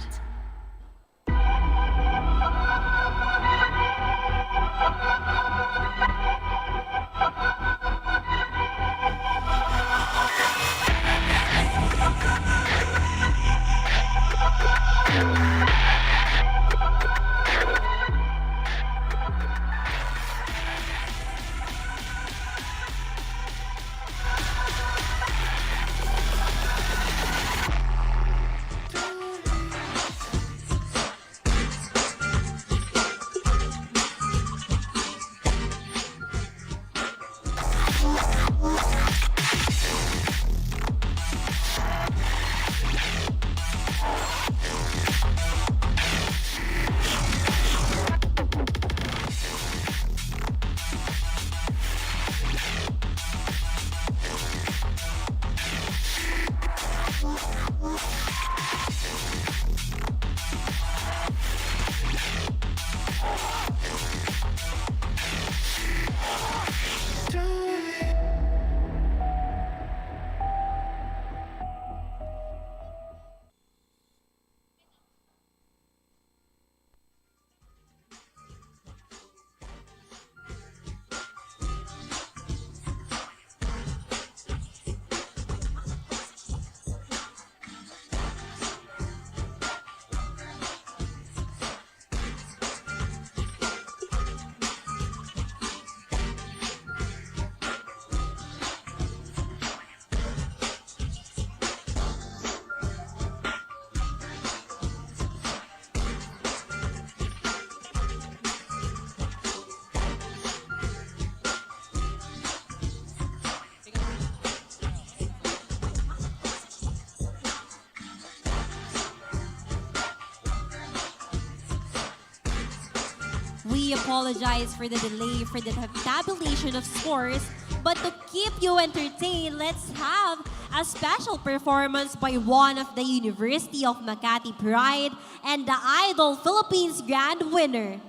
S11: We apologize for the delay for the tabulation of scores, but to keep you entertained, let's have a special performance by one of the University of Makati Pride and the Idol Philippines Grand Winner.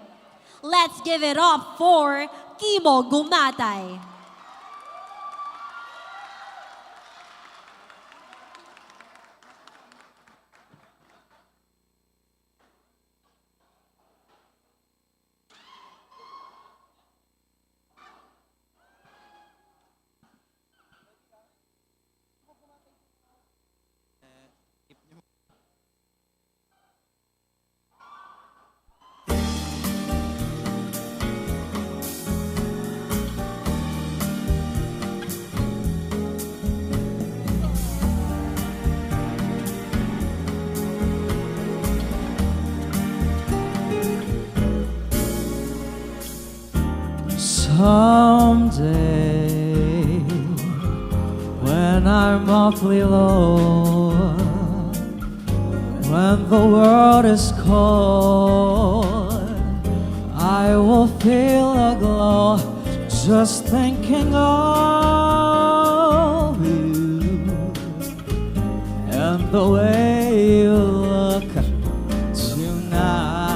S11: Let's give it up for Kimo Gumatay.
S6: Someday, when I'm awfully low, when the world is cold, I will feel a glow just thinking of you and the way you look tonight.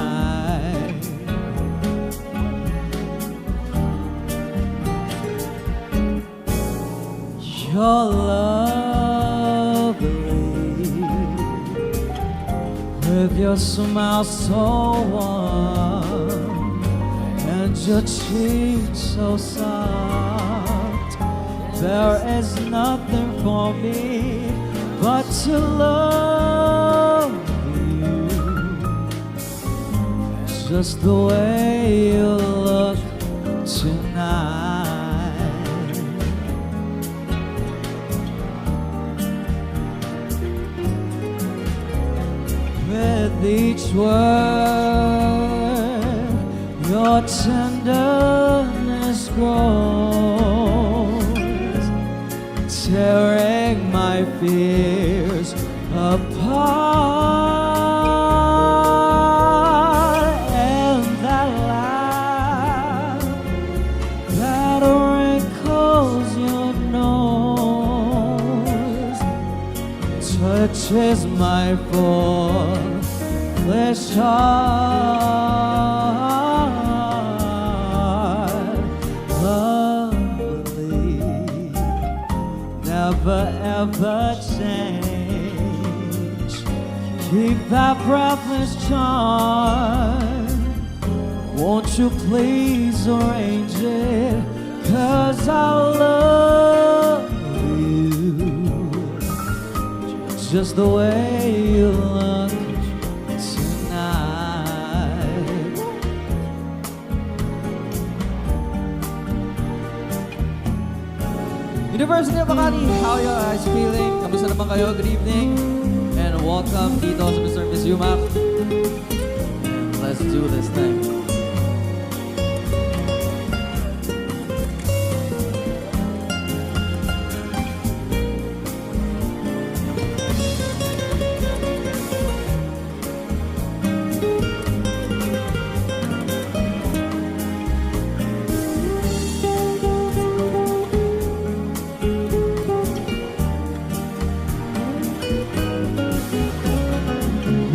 S6: You're lovely with your smile so warm and your cheeks so soft. There is nothing for me but to love you, just the way you look tonight. With each word, your tenderness grows, tearing my fears apart. And that laugh that wrinkles your nose touches my foolish heart. Lovely, never ever change. Keep that breathless charm. Won't you please arrange it? 'Cause I love you just the way you look tonight. University of Makati, how are you guys feeling? Kamusta naman kayo? Good evening. And welcome dito sa Mr. and Miss UMak. And let's do this thing.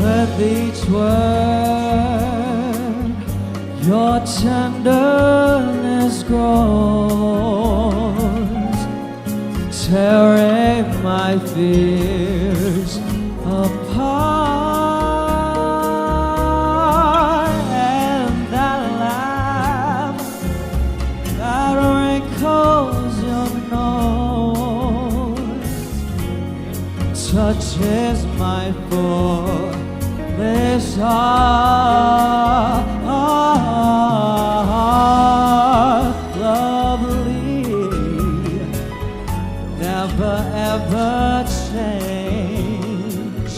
S6: With each word, your tenderness grows, tearing my fears apart. And that laugh that wrinkles your nose touches my foolish heart. Lovely, never ever change.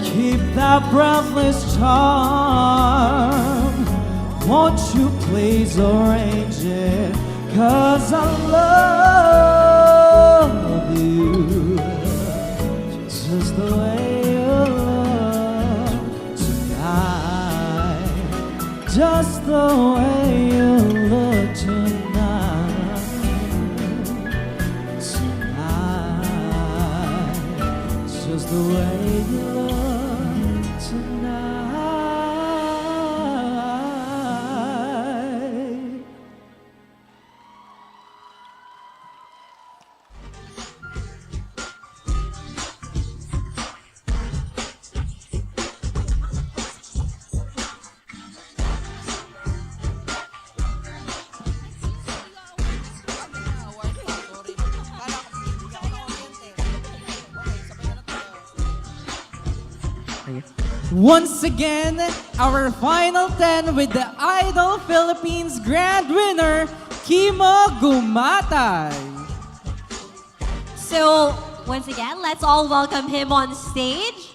S6: Keep that breathless charm. Won't you please arrange it? 'Cause I love you just the way you look tonight. Just the way you look tonight. Tonight. Just the way you look tonight.
S9: Once again, our final 10 with the Idol Philippines Grand Winner, Kimo Gumatay.
S11: So, once again, let's all welcome him on stage.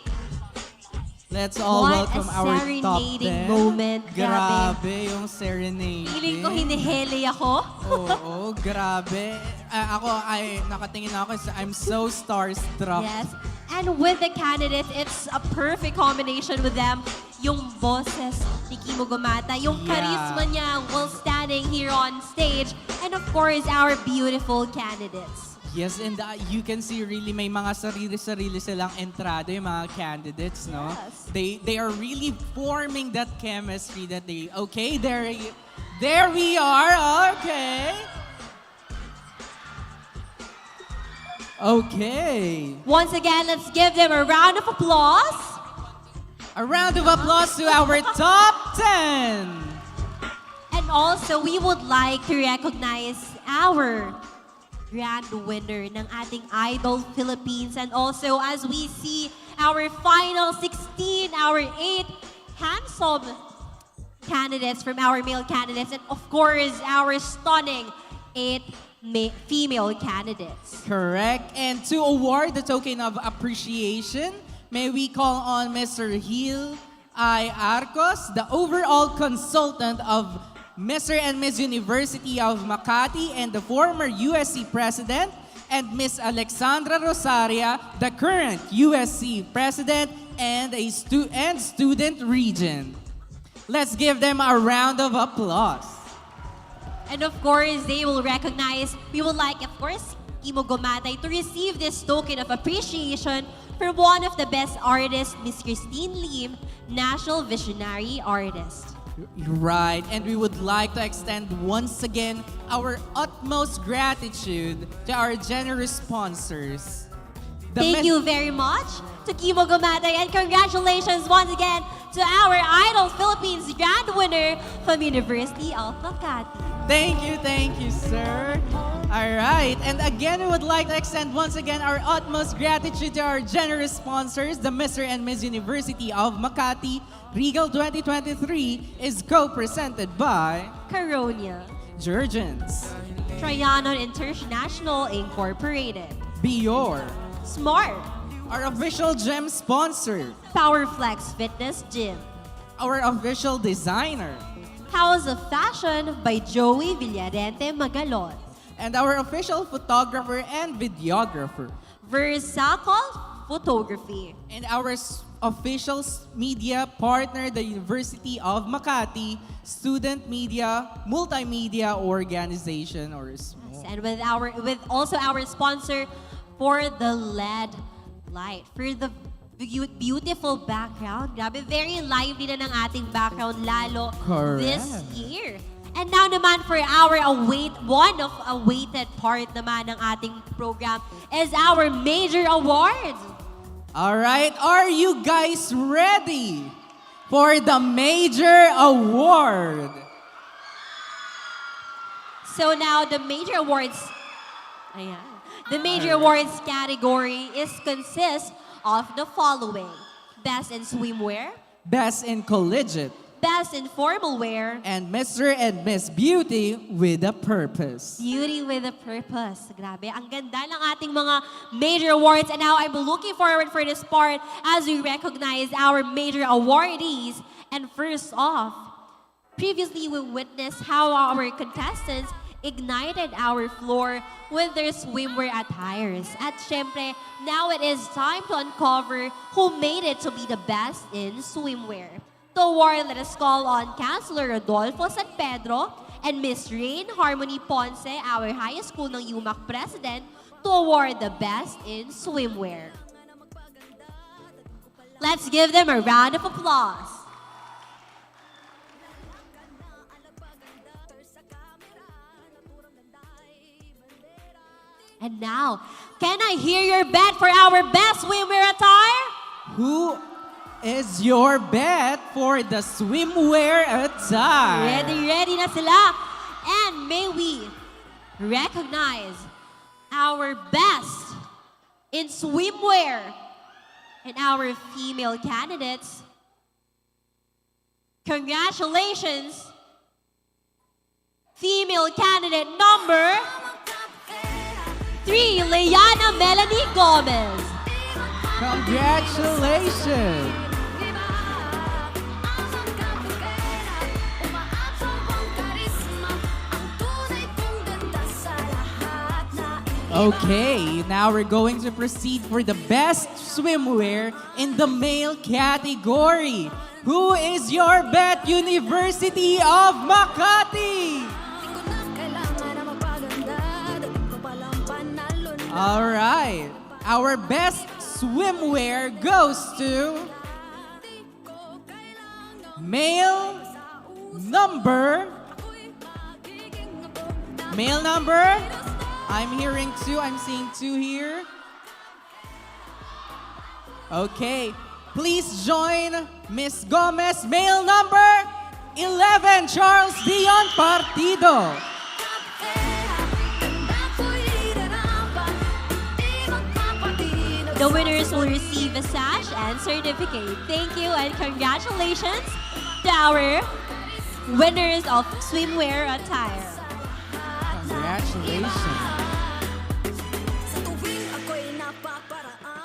S9: Let's all
S11: What
S9: welcome
S11: a
S9: our top
S11: serenading
S9: 10.
S11: moment.
S9: Grabe yung serenade.
S11: Feeling ko hinihili ako.
S9: Oo, grabe. Ako ay nakatingin ako kasi I'm so starstruck.
S11: Yes. And with the candidates, it's a perfect combination with them. Yung boses ni Kimo Gumata, yung
S9: Yeah.
S11: charisma niya while standing here on stage, and of course, our beautiful candidates.
S9: Yes, and you can see really may mga sarili-sarili silang entrada yung mga candidates, no?
S11: Yes.
S9: They are really forming that chemistry that they, okay, there we are, okay. Okay.
S11: Once again, let's give them a round of applause.
S9: A round of applause to our top 10.
S11: And also, we would like to recognize our grand winner ng ating Idol Philippines. And also, as we see our final 16, our 8 handsome candidates from our male candidates, and of course, our stunning 8 female candidates.
S9: Correct. And to award the token of appreciation, may we call on Mr. Gil I. Arcos, the overall consultant of Mr. and Miss University of Makati and the former USC president, and Miss Alexandra Rosaria, the current USC president and student regent. Let's give them a round of applause.
S11: And of course, we would like, of course, Kimo Gomatay to receive this token of appreciation for one of the best artists, Miss Christine Lim, National Visionary Artist.
S9: Right, and we would like to extend once again our utmost gratitude to our generous sponsors.
S11: Thank you very much to Kimo Gomatay, and congratulations once again to our Idol Philippines grand winner from University of Makati.
S9: Thank you, sir. All right, and again, we would like to extend once again our utmost gratitude to our generous sponsors. The Mr. and Miss University of Makati Regal 2023 is co-presented by
S11: Coronia,
S9: Jurgens,
S11: Trianon International Incorporated,
S9: Bior,
S11: Smart,
S9: our official gem sponsor,
S11: Powerflex Fitness Gym,
S9: our official designer,
S11: House of Fashion by Joey Villarente Magalon,
S9: and our official photographer and videographer,
S11: Versacol Photography,
S9: and our official media partner, the University of Makati Student Media Multimedia Organization, or SMO.
S11: and with also our sponsor for the LED light, for the beautiful background. Grabe, very lively na ng ating background lalo this year. And now naman for our one of awaited part naman ng ating program is our major awards.
S9: All right, are you guys ready for the major award?
S11: So now the major awards, the major awards category consists of the following: Best in Swimwear,
S9: Best in Collegiate,
S11: Best in Formal Wear,
S9: and Mr. and Miss Beauty with a Purpose.
S11: Beauty with a Purpose. Grabe, ang ganda ng ating mga major awards. And now I'm looking forward for this part as we recognize our major awardees. And first off, previously we witnessed how our contestants ignited our floor with their swimwear attires. At syempre, now it is time to uncover who made it to be the best in swimwear. To award, let us call on Councilor Rodolfo San Pedro and Miss Rain Harmony Ponce, our high school ng UMak president, to award the best in swimwear. Let's give them a round of applause. And now, can I hear your bet for our best swimwear attire?
S9: Who is your bet for the swimwear attire?
S11: Ready na sila. And may we recognize our best in swimwear and our female candidates. Congratulations, female candidate number 3, Leana Melanie Gomez.
S9: Congratulations. Okay, now we're going to proceed for the best swimwear in the male category. Who is your bet, University of Makati? All right, our best swimwear goes to male number. Male number. I'm hearing 2. I'm seeing 2 here. Okay. Please join Miss Gomez, male number 11, Charles Dion Partido.
S11: The winners will receive a sash and certificate. Thank you and congratulations to our winners of swimwear attire.
S9: Congratulations.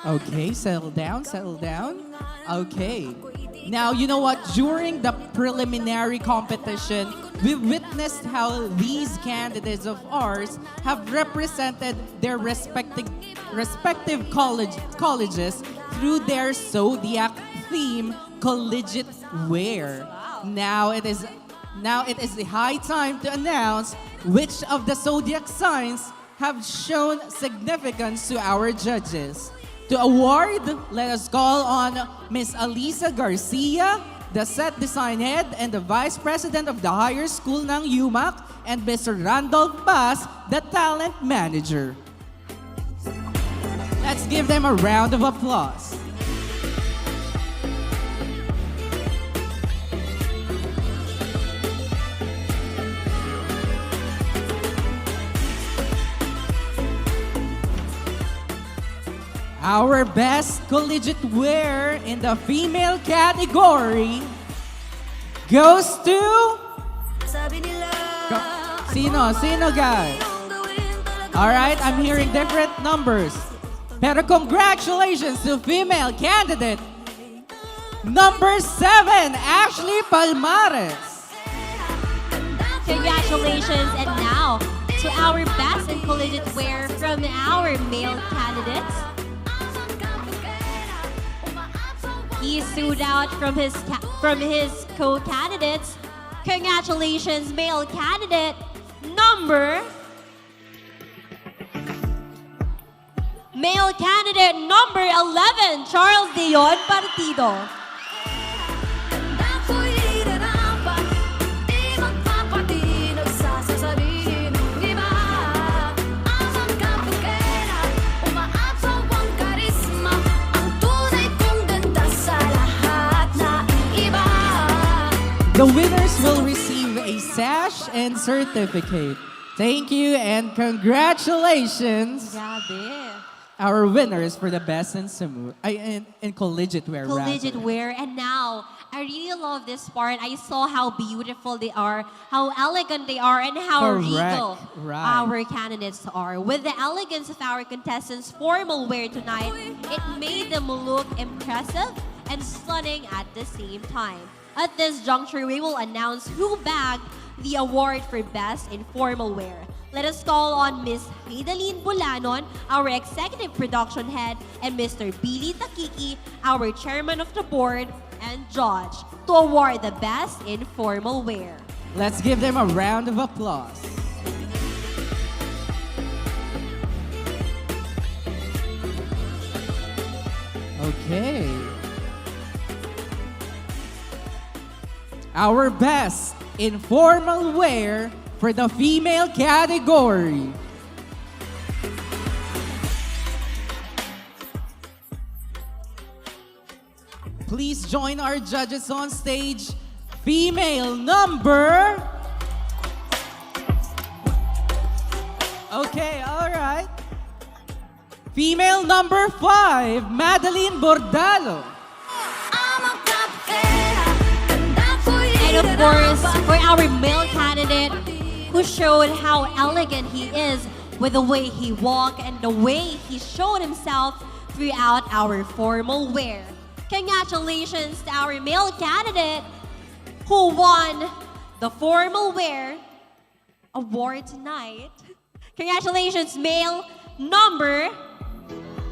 S9: Okay, settle down, settle down. Okay. Now, you know what? During the preliminary competition, we witnessed how these candidates of ours have represented their respective colleges through their zodiac theme collegiate wear. Now it is the high time to announce which of the zodiac signs have shown significance to our judges. To award, let us call on Miss Alisa Garcia, the set design head and the vice president of the higher school ng UMak, and Mr. Randolph Bass, the talent manager. Let's give them a round of applause. Our best collegiate wear in the female category goes to... Sino guys? Alright, I'm hearing different numbers. Pero congratulations to female candidate number 7, Ashley Palmares.
S11: Congratulations, and now to our best in collegiate wear from our male candidates. He stood out from his co-candidates. Congratulations, male candidate number 11, Charles Dion Partido.
S9: The winners will receive a sash and certificate. Thank you and congratulations.
S11: Grabe.
S9: Our winners for the best in collegiate wear.
S11: Collegiate wear. And now, I really love this part. I saw how beautiful they are, how elegant they are, and how
S9: Correct.
S11: regal
S9: Right.
S11: our candidates are. With the elegance of our contestants' formal wear tonight, it made them look impressive and stunning at the same time. At this juncture, we will announce who bagged the award for Best in Formal Wear. Let us call on Ms. Heidaline Bulanon, our Executive Production Head, and Mr. Billy Takiki, our Chairman of the Board and Judge, to award the Best in Formal Wear.
S9: Let's give them a round of applause. Okay. Our best in formal wear for the female category. Please join our judges on stage. Female number... Okay, all right. Female number 5, Madeline Bordalo.
S11: And of course, for our male candidate, who showed how elegant he is with the way he walked and the way he showed himself throughout our formal wear. Congratulations to our male candidate who won the formal wear award tonight. Congratulations, male number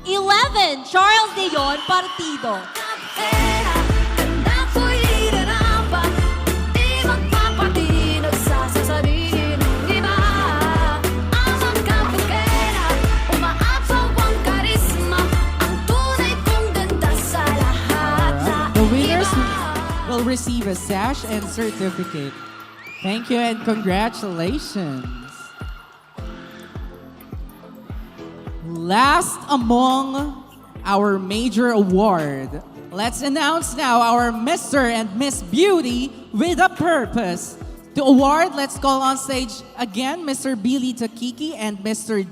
S11: 11, Charles De Leon Partido.
S9: The winners will receive a sash and certificate. Thank you and congratulations. Last among our major award, let's announce now our Mr. and Miss Beauty with a purpose. To award, let's call on stage again Mr. Billy Takiki and Mr.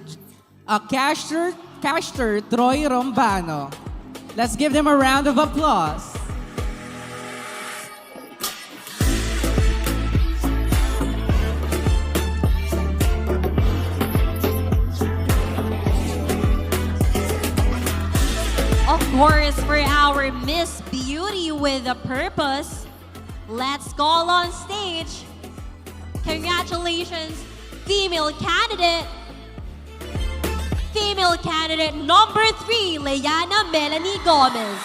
S9: Caster Troy Rombano. Let's give them a round of applause.
S11: Of course, for our Miss Beauty with a purpose, let's call on stage. Congratulations, female candidate. Female candidate number 3, Leana Melanie Gomez.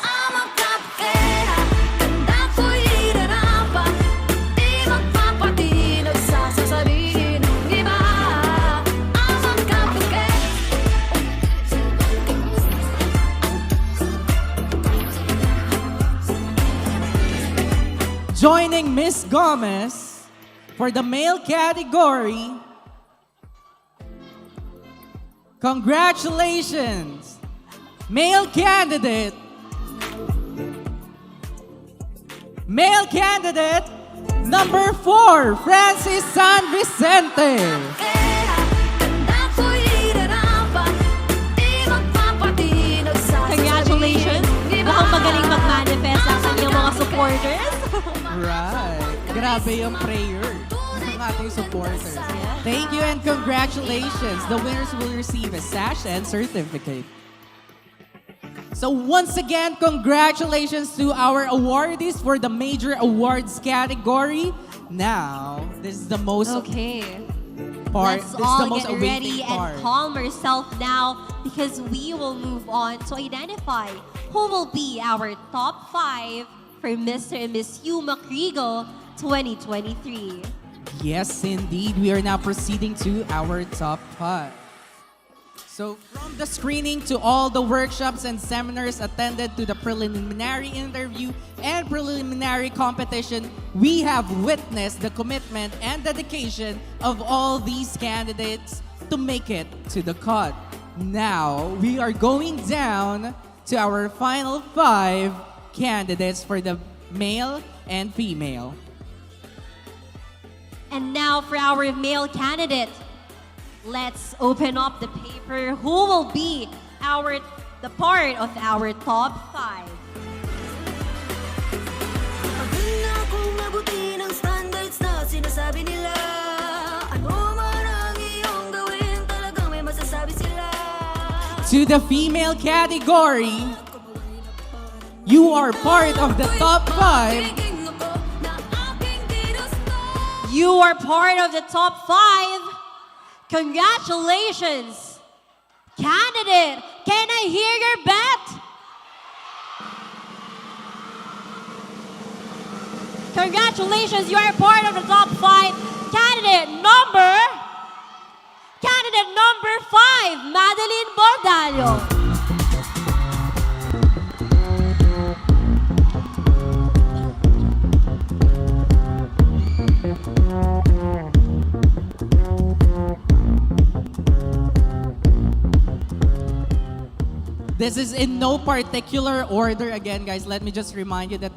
S9: Joining Miss Gomez for the male category, congratulations, male candidate number 4, Francis San Vicente.
S11: Congratulations, mukhang magaling mag-manifest ang kanyang mga supporters.
S9: Right. Grabe yung prayer ng ating supporters. Thank you and congratulations. The winners will receive a sash and certificate. So once again, congratulations to our awardees for the major awards category. Now, this is the most part.
S11: Let's
S9: This is
S11: all
S9: the most
S11: get ready
S9: awaiting part.
S11: and calm ourselves now because we will move on to identify who will be our top 5 for Mr. and Miss UMak Regal 2023.
S9: Yes, indeed. We are now proceeding to our top 5. So, from the screening to all the workshops and seminars attended to the preliminary interview and preliminary competition, we have witnessed the commitment and dedication of all these candidates to make it to the cut. Now, we are going down to our final 5 candidates for the male and female.
S11: And now for our male candidate, let's open up the paper. Who will be the part of our top 5?
S9: To the female category, you are part of the top 5.
S11: You are part of the top 5. Congratulations, candidate. Can I hear your bet? Congratulations, you are part of the top 5. Candidate number 5, Madeline Bordallo.
S9: This is in no particular order. Again, guys, let me just remind you that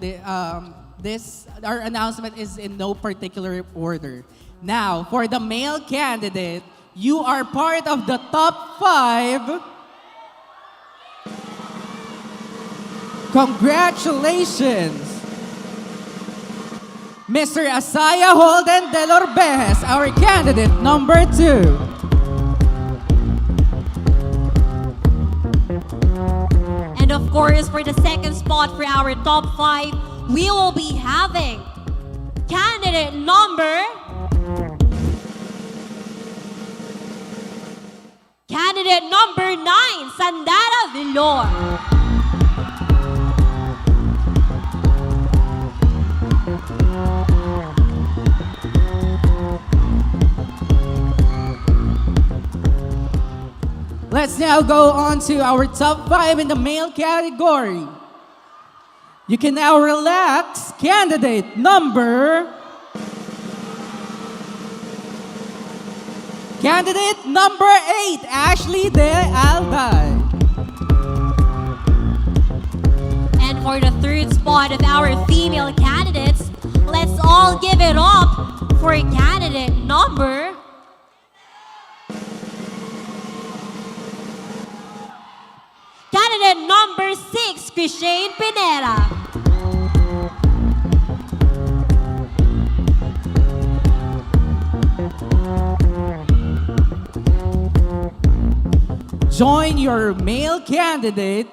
S9: our announcement is in no particular order. Now, for the male candidate, you are part of the top 5. Congratulations, Mr. Asaya Holden de Lorbejes, our candidate number 2.
S11: And of course, for the second spot for our top 5, we will be having candidate number Candidate number 9, Sandara Villar.
S9: Let's now go on to our top 5 in the male category. You can now relax. Candidate number 8, Ashley De Albay.
S11: And for the third spot of our female candidates, let's all give it up for candidate number... Candidate number 6, Christine Pinera.
S9: Join your male candidate.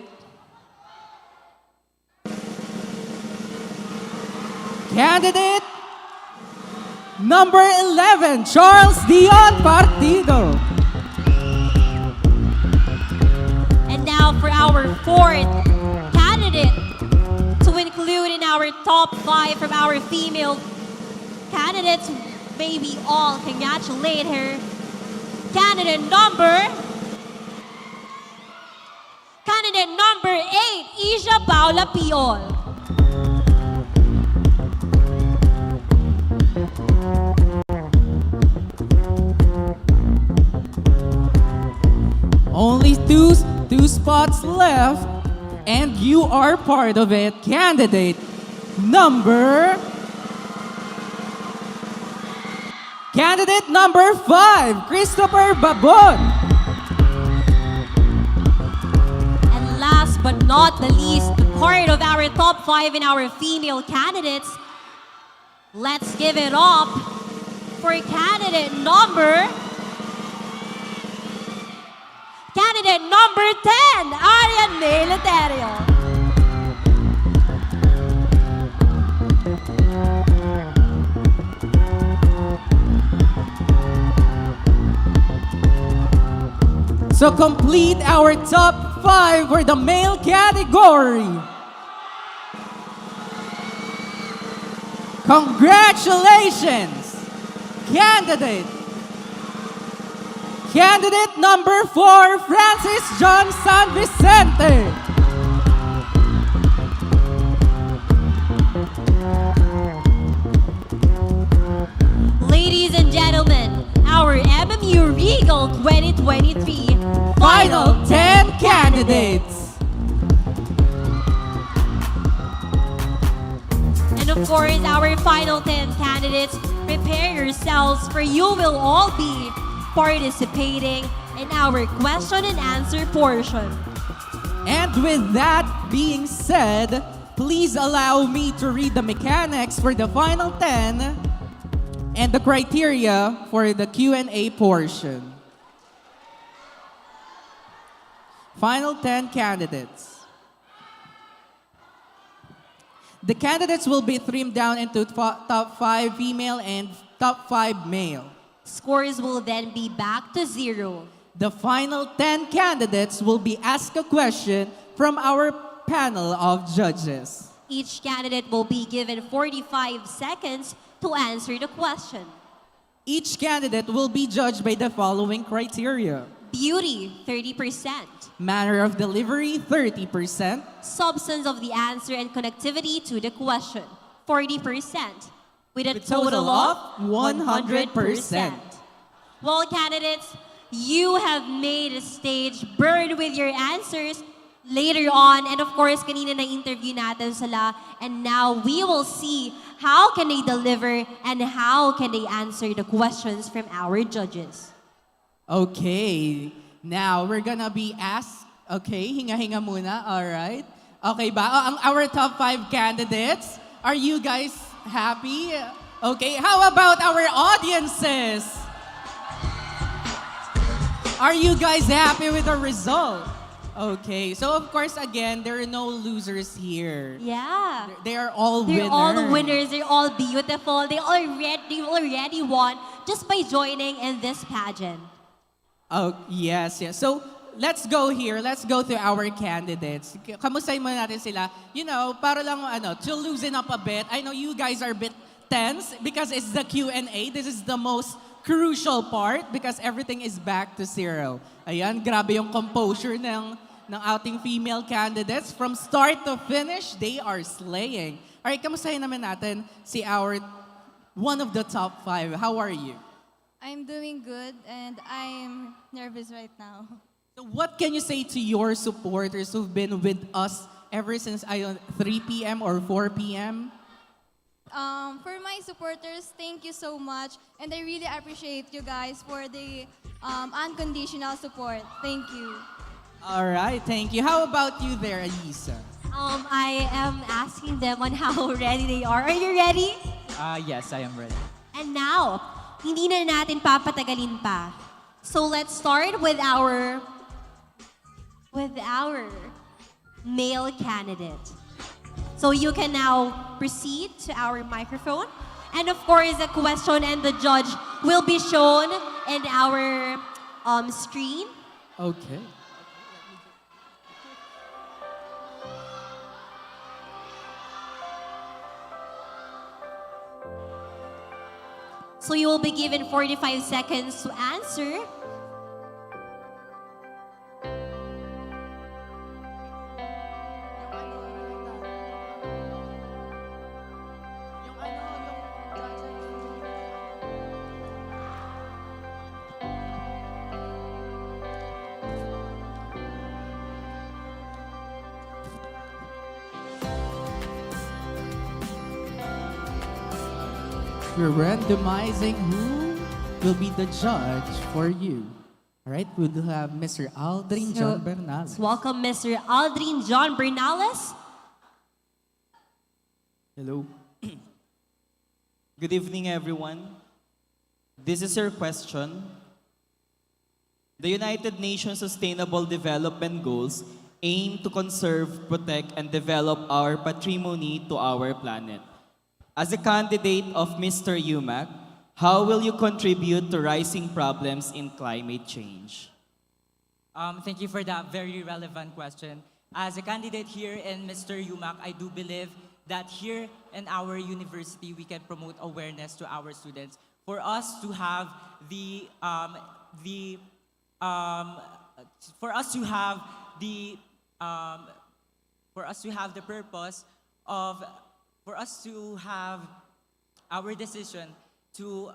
S9: Candidate number 11, Charles Dion Partido.
S11: And now for our fourth candidate to include in our top 5 from our female candidates. May we all congratulate her. Candidate number 8, Isha Paula Piol.
S9: Only two spots left, and you are part of it. Candidate number 5, Christopher Babon.
S11: And last but not the least, part of our top 5 in our female candidates, let's give it up for candidate number 10, Arian May Leterio.
S9: So complete our top 5 for the male category. Congratulations, Candidate number 4, Francis John San Vicente.
S11: Ladies and gentlemen, our MMU Regal 2023
S9: Final 10 candidates.
S11: And of course, our final 10 candidates, prepare yourselves for you will all be participating in our question and answer portion.
S9: And with that being said, please allow me to read the mechanics for the final 10 and the criteria for the Q&A portion. Final 10 candidates. The candidates will be trimmed down into top 5 female and top 5 male.
S11: Scores will then be back to 0.
S9: The final 10 candidates will be asked a question from our panel of judges.
S11: Each candidate will be given 45 seconds to answer the question.
S9: Each candidate will be judged by the following criteria.
S11: Beauty, 30%.
S9: Manner of delivery, 30%.
S11: Substance of the answer and connectivity to the question, 40%. With a total of 100%. Well, candidates, you have made a stage burn with your answers later on. And of course, kanina na-interview natin sila. And now we will see how can they deliver and how can they answer the questions from our judges.
S9: Okay, now we're gonna be asked. Okay, hinga-hinga muna, alright. Okay ba? Our top 5 candidates, are you guys happy? Okay, how about our audiences? Are you guys happy with the result? Okay, so of course, again, there are no losers here.
S11: Yeah.
S9: They are all winners.
S11: They're all winners. They're all beautiful. They already won just by joining in this pageant.
S9: Oh, yes, yes. So, let's go here. Let's go to our candidates. Kamustahin muna natin sila. You know, para lang to loosen up a bit. I know you guys are a bit tense because it's the Q&A. This is the most crucial part because everything is back to zero. Ayan, grabe yung composure ng ating female candidates. From start to finish, they are slaying. Alright, kamustahin naman natin si our one of the top 5. How are you?
S20: I'm doing good and I'm nervous right now.
S9: So what can you say to your supporters who've been with us ever since 3 p.m. or 4 p.m.?
S20: For my supporters, thank you so much. And I really appreciate you guys for the unconditional support. Thank you.
S9: All right, thank you. How about you there, Alisa?
S11: I am asking them on how ready they are. Are you ready?
S6: Yes, I am ready.
S11: And now, hindi na natin papatagalin pa. So let's start with our male candidate. So you can now proceed to our microphone. And of course, the question and the judge will be shown in our screen.
S9: Okay.
S11: So you will be given 45 seconds to answer.
S9: We're randomizing who will be the judge for you. All right, we'll have Mr. Aldrin John Bernales.
S11: Welcome, Mr. Aldrin John Bernales.
S16: Hello. Good evening, everyone. This is your question. The United Nations Sustainable Development Goals aim to conserve, protect, and develop our patrimony to our planet. As a candidate of Mr. UMak, how will you contribute to rising problems in climate change?
S17: Thank you for that very relevant question. As a candidate here in Mr. UMak, I do believe that here in our university, we can promote awareness to our students for us to have the purpose of for us to have our decision to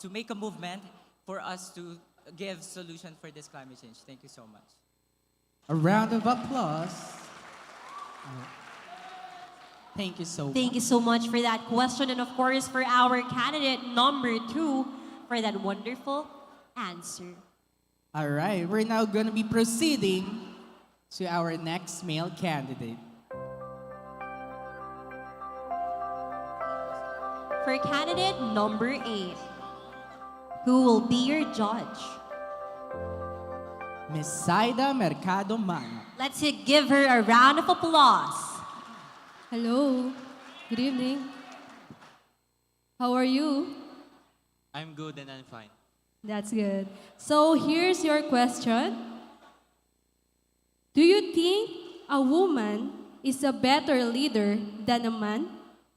S17: make a movement for us to give solution for this climate change. Thank you so much.
S9: A round of applause. Thank you so much.
S11: Thank you so much for that question, and of course for our candidate number 2 for that wonderful answer.
S9: All right, we're now going to be proceeding to our next male candidate.
S11: For candidate number 8, who will be your judge?
S9: Miss Saida Mercado Mano.
S11: Let's give her a round of applause.
S19: Hello. Good evening. How are you?
S24: I'm good and I'm fine.
S19: That's good. So here's your question. Do you think a woman is a better leader than a man?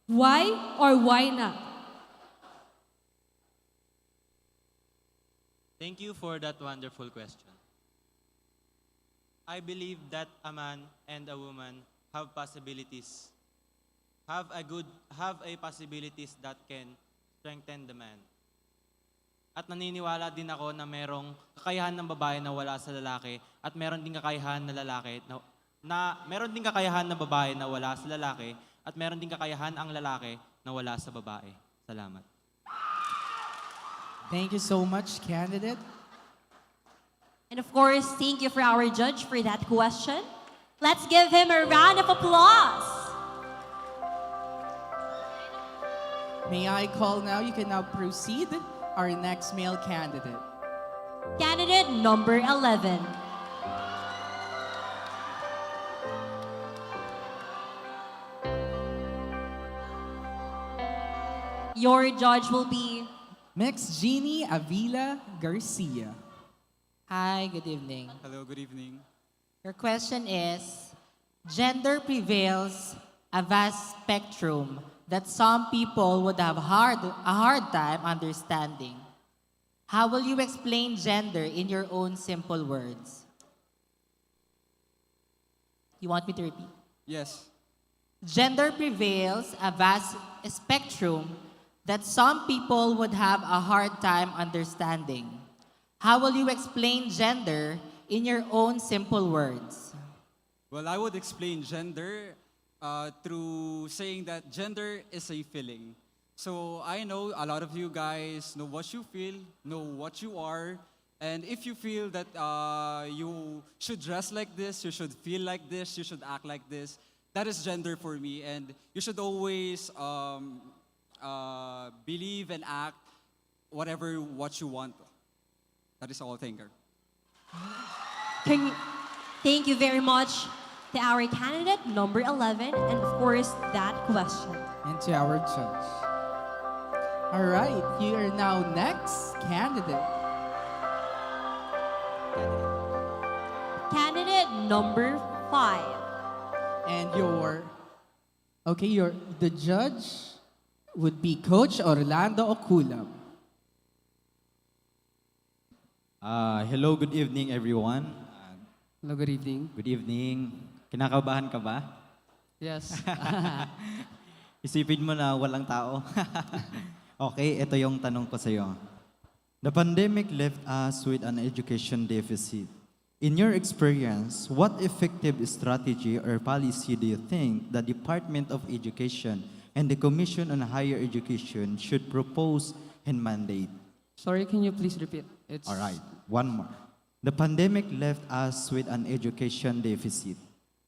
S19: Why or why not?
S24: Thank you for that wonderful question. I believe that a man and a woman have possibilities, have a possibilities that can strengthen the man. At naniniwala din ako na merong kakayahan ng babae na wala sa lalaki at meron din kakayahan na lalaki na meron din kakayahan ng babae na wala sa lalaki at meron din kakayahan ang lalaki na wala sa babae. Salamat.
S9: Thank you so much, candidate.
S11: And of course, thank you for our judge for that question. Let's give him a round of applause.
S9: May I call now? You can now proceed. Our next male candidate.
S11: Candidate number 11. Your judge will be
S9: Miss Jeannie Avila Garcia. Hi, good evening.
S22: Hello, good evening.
S9: Your question is, gender prevails a vast spectrum that some people would have a hard time understanding. How will you explain gender in your own simple words? You want me to repeat?
S22: Yes.
S9: Gender prevails a vast spectrum that some people would have a hard time understanding. How will you explain gender in your own simple words?
S22: Well, I would explain gender through saying that gender is a feeling. So I know a lot of you guys know what you feel, know what you are, and if you feel that you should dress like this, you should feel like this, you should act like this, that is gender for me. And you should always believe and act what you want. That is all, thank you.
S11: Thank you very much to our candidate number 11 and of course that question.
S9: And to our judge. All right, you are now next candidate.
S11: Candidate number 5.
S9: And the judge would be Coach Orlando Oculam.
S1: Hello, good evening everyone.
S2: Hello, good evening.
S1: Good evening. Kinakabahan ka ba?
S2: Yes.
S1: Isipin mo na walang tao. Okay, ito yung tanong ko sa iyo. The pandemic left us with an education deficit. In your experience, what effective strategy or policy do you think the Department of Education and the Commission on Higher Education should propose and mandate?
S2: Sorry, can you please repeat?
S1: All right, one more. The pandemic left us with an education deficit.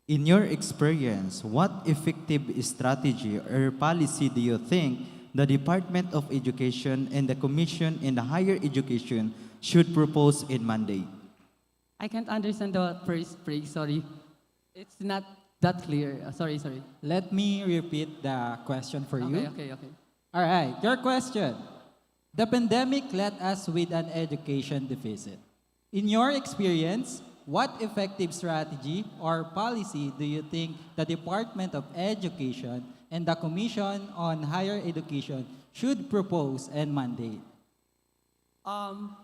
S1: In your experience, what effective strategy or policy do you think the Department of Education and the Commission in the Higher Education should propose and mandate?
S2: I can't understand the first phrase, sorry. It's not that clear. Sorry.
S13: Let me repeat the question for you.
S2: Okay.
S13: All right, your question. The pandemic left us with an education deficit. In your experience, what effective strategy or policy do you think the Department of Education and the Commission on Higher Education should propose and mandate?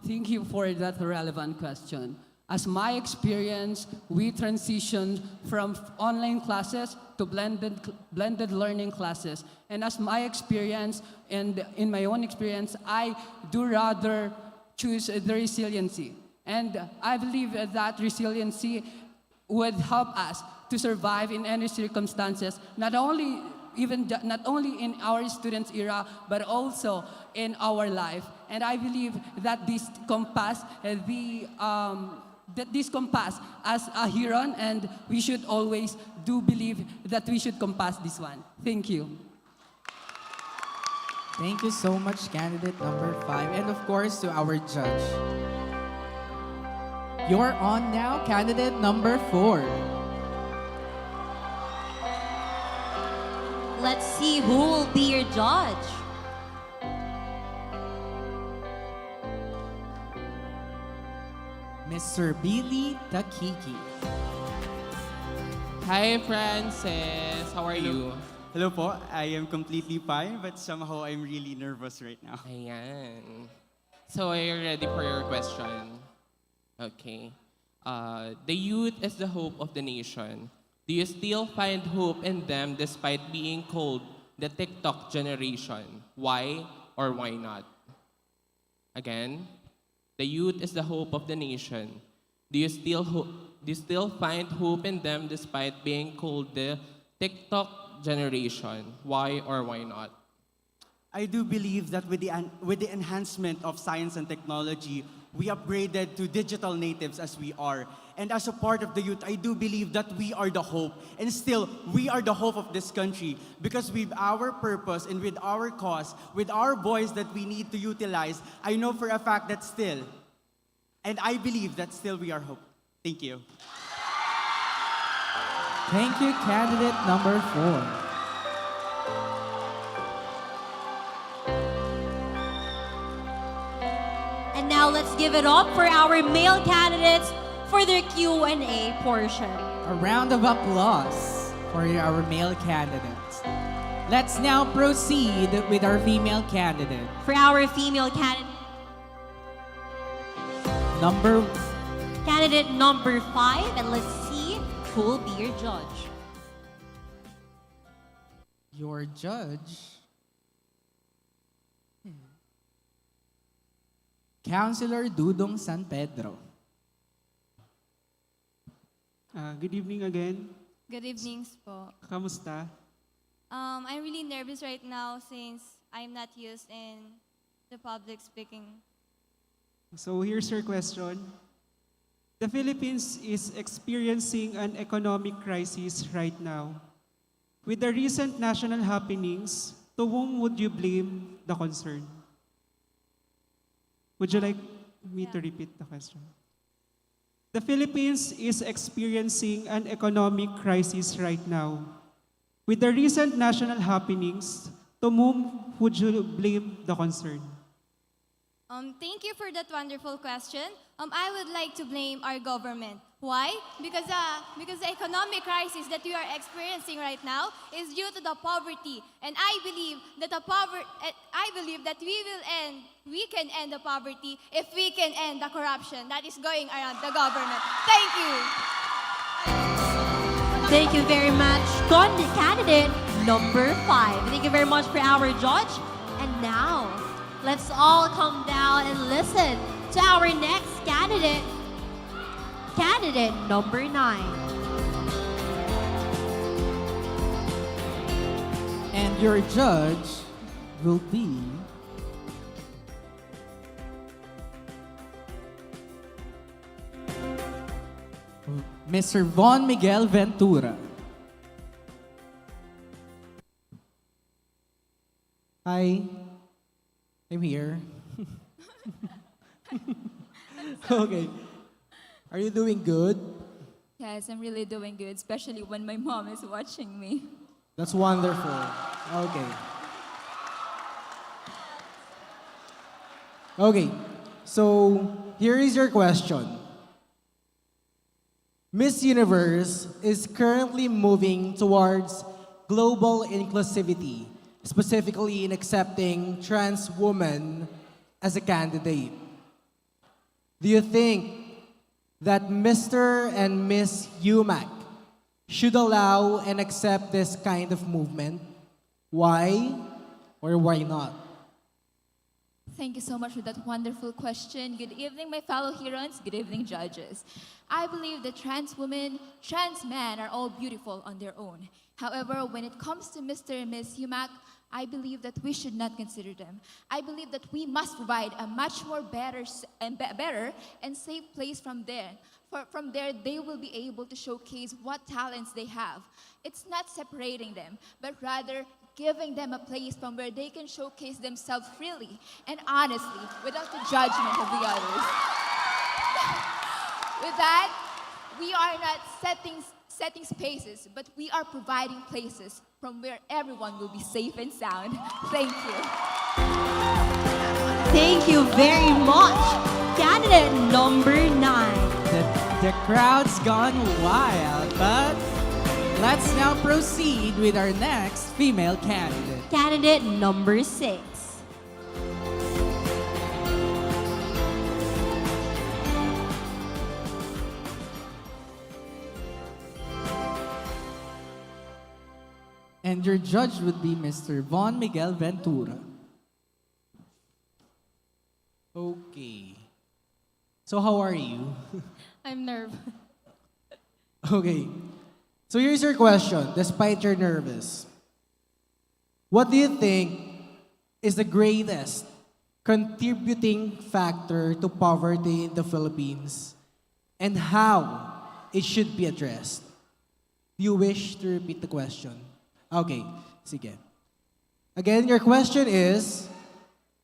S2: Thank you for that relevant question. As my experience, we transitioned from online classes to blended learning classes. And as my experience, and in my own experience, I do rather choose the resiliency. And I believe that resiliency would help us to survive in any circumstances, not only in our students' era, but also in our life. And I believe that this compass as a Huron, and we should always do believe that we should compass this one. Thank you.
S9: Thank you so much, candidate number 5. And of course, to our judge. You're on now, candidate number 4.
S11: Let's see who will be your judge.
S9: Mr. Billy Takiki.
S14: Hi, Francis. How are you?
S22: Hello po, I am completely fine, but somehow I'm really nervous right now.
S14: Ayan. So, are you ready for your question? Okay. The youth is the hope of the nation. Do you still find hope in them despite being called the TikTok generation? Why or why not? Again, the youth is the hope of the nation. Do you still find hope in them despite being called the TikTok generation? Why or why not?
S22: I do believe that with the enhancement of science and technology, we upgraded to digital natives as we are. And as a part of the youth, I do believe that we are the hope. And still, we are the hope of this country. Because with our purpose and with our cause, with our voice that we need to utilize, I know for a fact that still, and I believe that still we are hope. Thank you.
S9: Thank you, candidate number 4.
S11: And now now let's give it up for our male candidates for their Q&A portion.
S9: A round of applause for our male candidates. Let's now proceed with our female candidate.
S11: For our female candidate number 5, and let's see who will be your judge.
S9: Your judge, Councilor Dudong San Pedro.
S5: Good evening again.
S20: Good evenings po.
S5: Kamusta?
S20: I'm really nervous right now since I'm not used in the public speaking.
S5: So here's your question. The Philippines is experiencing an economic crisis right now. With the recent national happenings, to whom would you blame the concern? Would you like me to repeat the question? The Philippines is experiencing an economic crisis right now. With the recent national happenings, to whom would you blame the concern?
S20: Thank you for that wonderful question. I would like to blame our government. Why? Because the economic crisis that we are experiencing right now is due to the poverty, and I believe that we can end the poverty if we can end the corruption that is going around the government. Thank you.
S11: Thank you very much, candidate number 5. Thank you very much for our judge. And now, let's all come down and listen to our next candidate, candidate number 9.
S9: And your judge will be Mr. Von Miguel Ventura.
S22: Hi, I'm here. Okay. Are you doing good?
S18: Yes, I'm really doing good, especially when my mom is watching me.
S22: That's wonderful. Okay. Okay, so here is your question. Miss Universe is currently moving towards global inclusivity, specifically in accepting trans women as a candidate. Do you think that Mr. and Miss UMak should allow and accept this kind of movement? Why or why not?
S18: Thank you so much for that wonderful question. Good evening, my fellow heroes. Good evening, judges. I believe that trans women, trans men are all beautiful on their own. However, when it comes to Mr. and Miss UMak, I believe that we should not consider them. I believe that we must provide a much more better and safe place from there. From there, they will be able to showcase what talents they have. It's not separating them, but rather giving them a place from where they can showcase themselves freely and honestly without the judgment of the others. With that, we are not setting spaces, but we are providing places from where everyone will be safe and sound. Thank you.
S11: Thank you very much, candidate number 9.
S9: The crowd's gone wild, but let's now proceed with our next female candidate.
S11: Candidate number 6.
S9: And your judge would be Mr. Von Miguel Ventura. Okay. So how are you?
S20: I'm nervous.
S22: Okay. So here's your question, despite you're nervous. What do you think is the greatest contributing factor to poverty in the Philippines and how it should be addressed? Do you wish to repeat the question? Okay, sige. Again, your question is,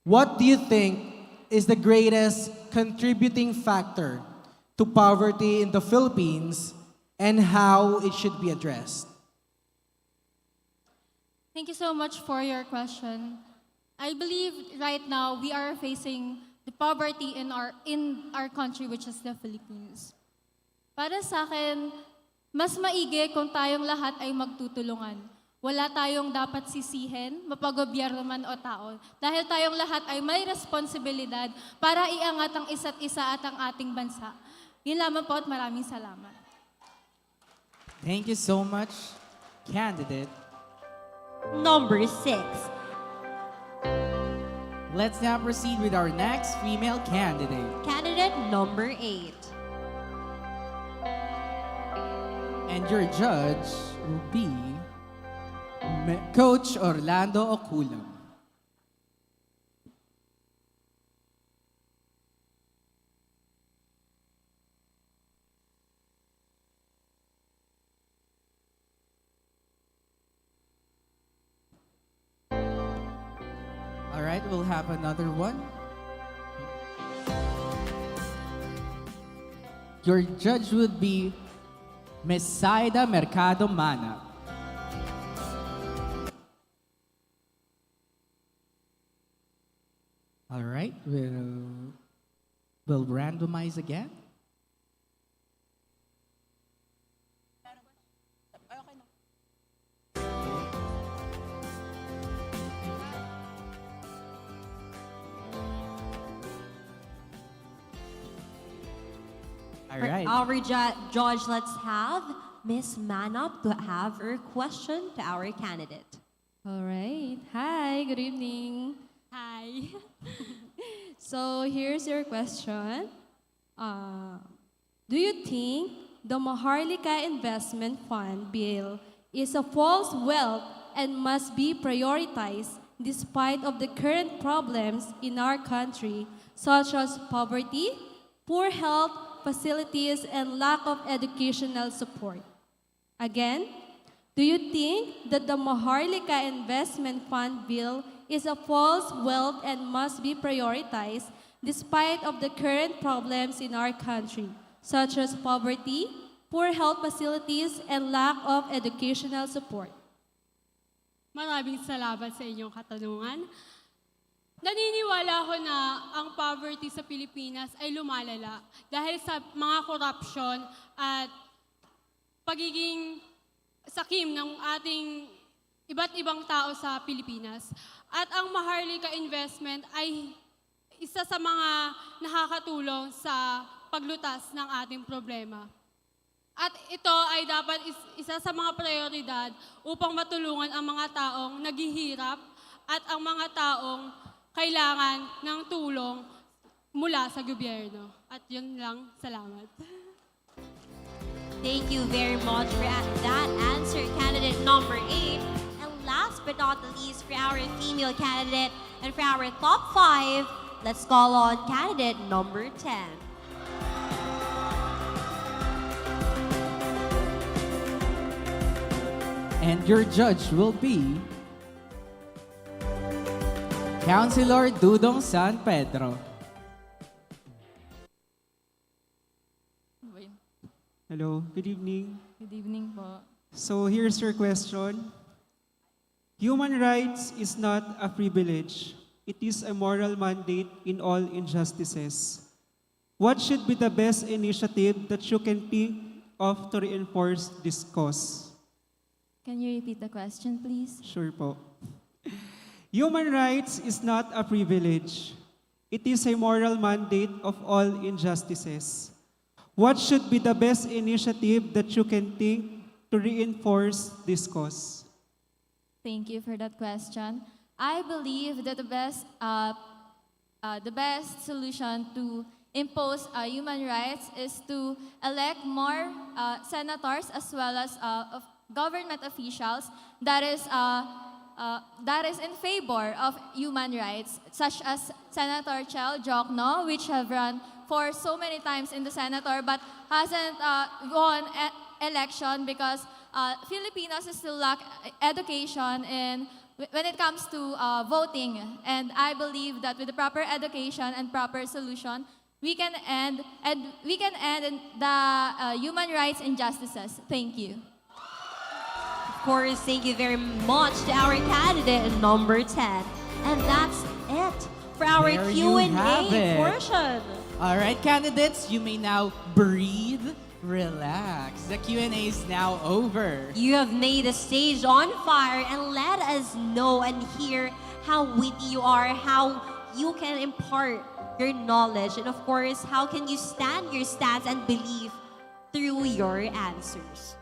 S22: what do you think is the greatest contributing factor to poverty in the Philippines and how it should be addressed?
S19: Thank you so much for your question. I believe right now we are facing
S4: the poverty in our country, which is the Philippines. Para sa akin, mas maigi kung tayong lahat ay magtutulungan. Wala tayong dapat sisihin, mapagobyerno man o tao. Dahil tayong lahat ay may responsibilidad para iangat ang isa't isa at ang ating bansa. Yun lamang po at maraming salamat.
S9: Thank you so much, candidate.
S11: Number 6.
S9: Let's now proceed with our next female candidate.
S11: Candidate number 8.
S9: And your judge will be Coach Orlando Oculam. All right, we'll have another one. Your judge would be Miss Saida Mercado Mana. All right, we'll randomize again. All
S11: For
S9: right.
S11: our judge, let's have Miss Manop to have her question to our candidate.
S19: All right. Hi, good evening.
S4: Hi.
S19: So here's your question. Do you think the Maharlika Investment Fund bill is a false wealth and must be prioritized despite of the current problems in our country, such as poverty, poor health facilities, and lack of educational support? Again, do you think that the Maharlika Investment Fund bill is a false wealth and must be prioritized despite of the current problems in our country, such as poverty, poor health facilities, and lack of educational support?
S4: Maraming salamat sa inyong katanungan. Naniniwala ako na ang poverty sa Pilipinas ay lumalala dahil sa mga korupsyon at pagiging sakim ng ating iba't ibang tao sa Pilipinas. At ang Maharlika Investment ay isa sa mga nakakatulong sa paglutas ng ating problema. At ito ay dapat isa sa mga prioridad upang matulungan ang mga taong naghihirap at ang mga taong kailangan ng tulong mula sa gobyerno. At yun lang, salamat.
S11: Thank you very much for that answer, candidate number 8. And last but not the least, for our female candidate and for our top 5, let's call on candidate number 10.
S9: And your judge will be Councilor Dudong San Pedro.
S5: Hello, good evening.
S18: Good evening po.
S5: So here's your question. Human rights is not a privilege. It is a moral mandate in all injustices. What should be the best initiative that you can think of to reinforce this cause?
S18: Can you repeat the question, please?
S5: Sure po. Human rights is not a privilege. It is a moral mandate of all injustices. What should be the best initiative that you can think to reinforce this cause?
S18: Thank you for that question. I believe that the best solution to impose human rights is to elect more senators as well as of government officials that is in favor of human rights, such as Senator Chel Jokno, which have run for so many times in the senator but hasn't won election because Filipinos still lack education when it comes to voting. And I believe that with the proper education and proper solution, we can end the human rights injustices. Thank you.
S11: Of course, thank you very much to our candidate number 10. And that's it for our
S9: There you have
S11: Q&A
S9: it.
S11: portion.
S9: All right, candidates, you may now breathe, relax. The Q&A is now over.
S11: You have made the stage on fire and let us know and hear how witty you are, how you can impart your knowledge, and of course, how can you stand your stance and believe through your answers.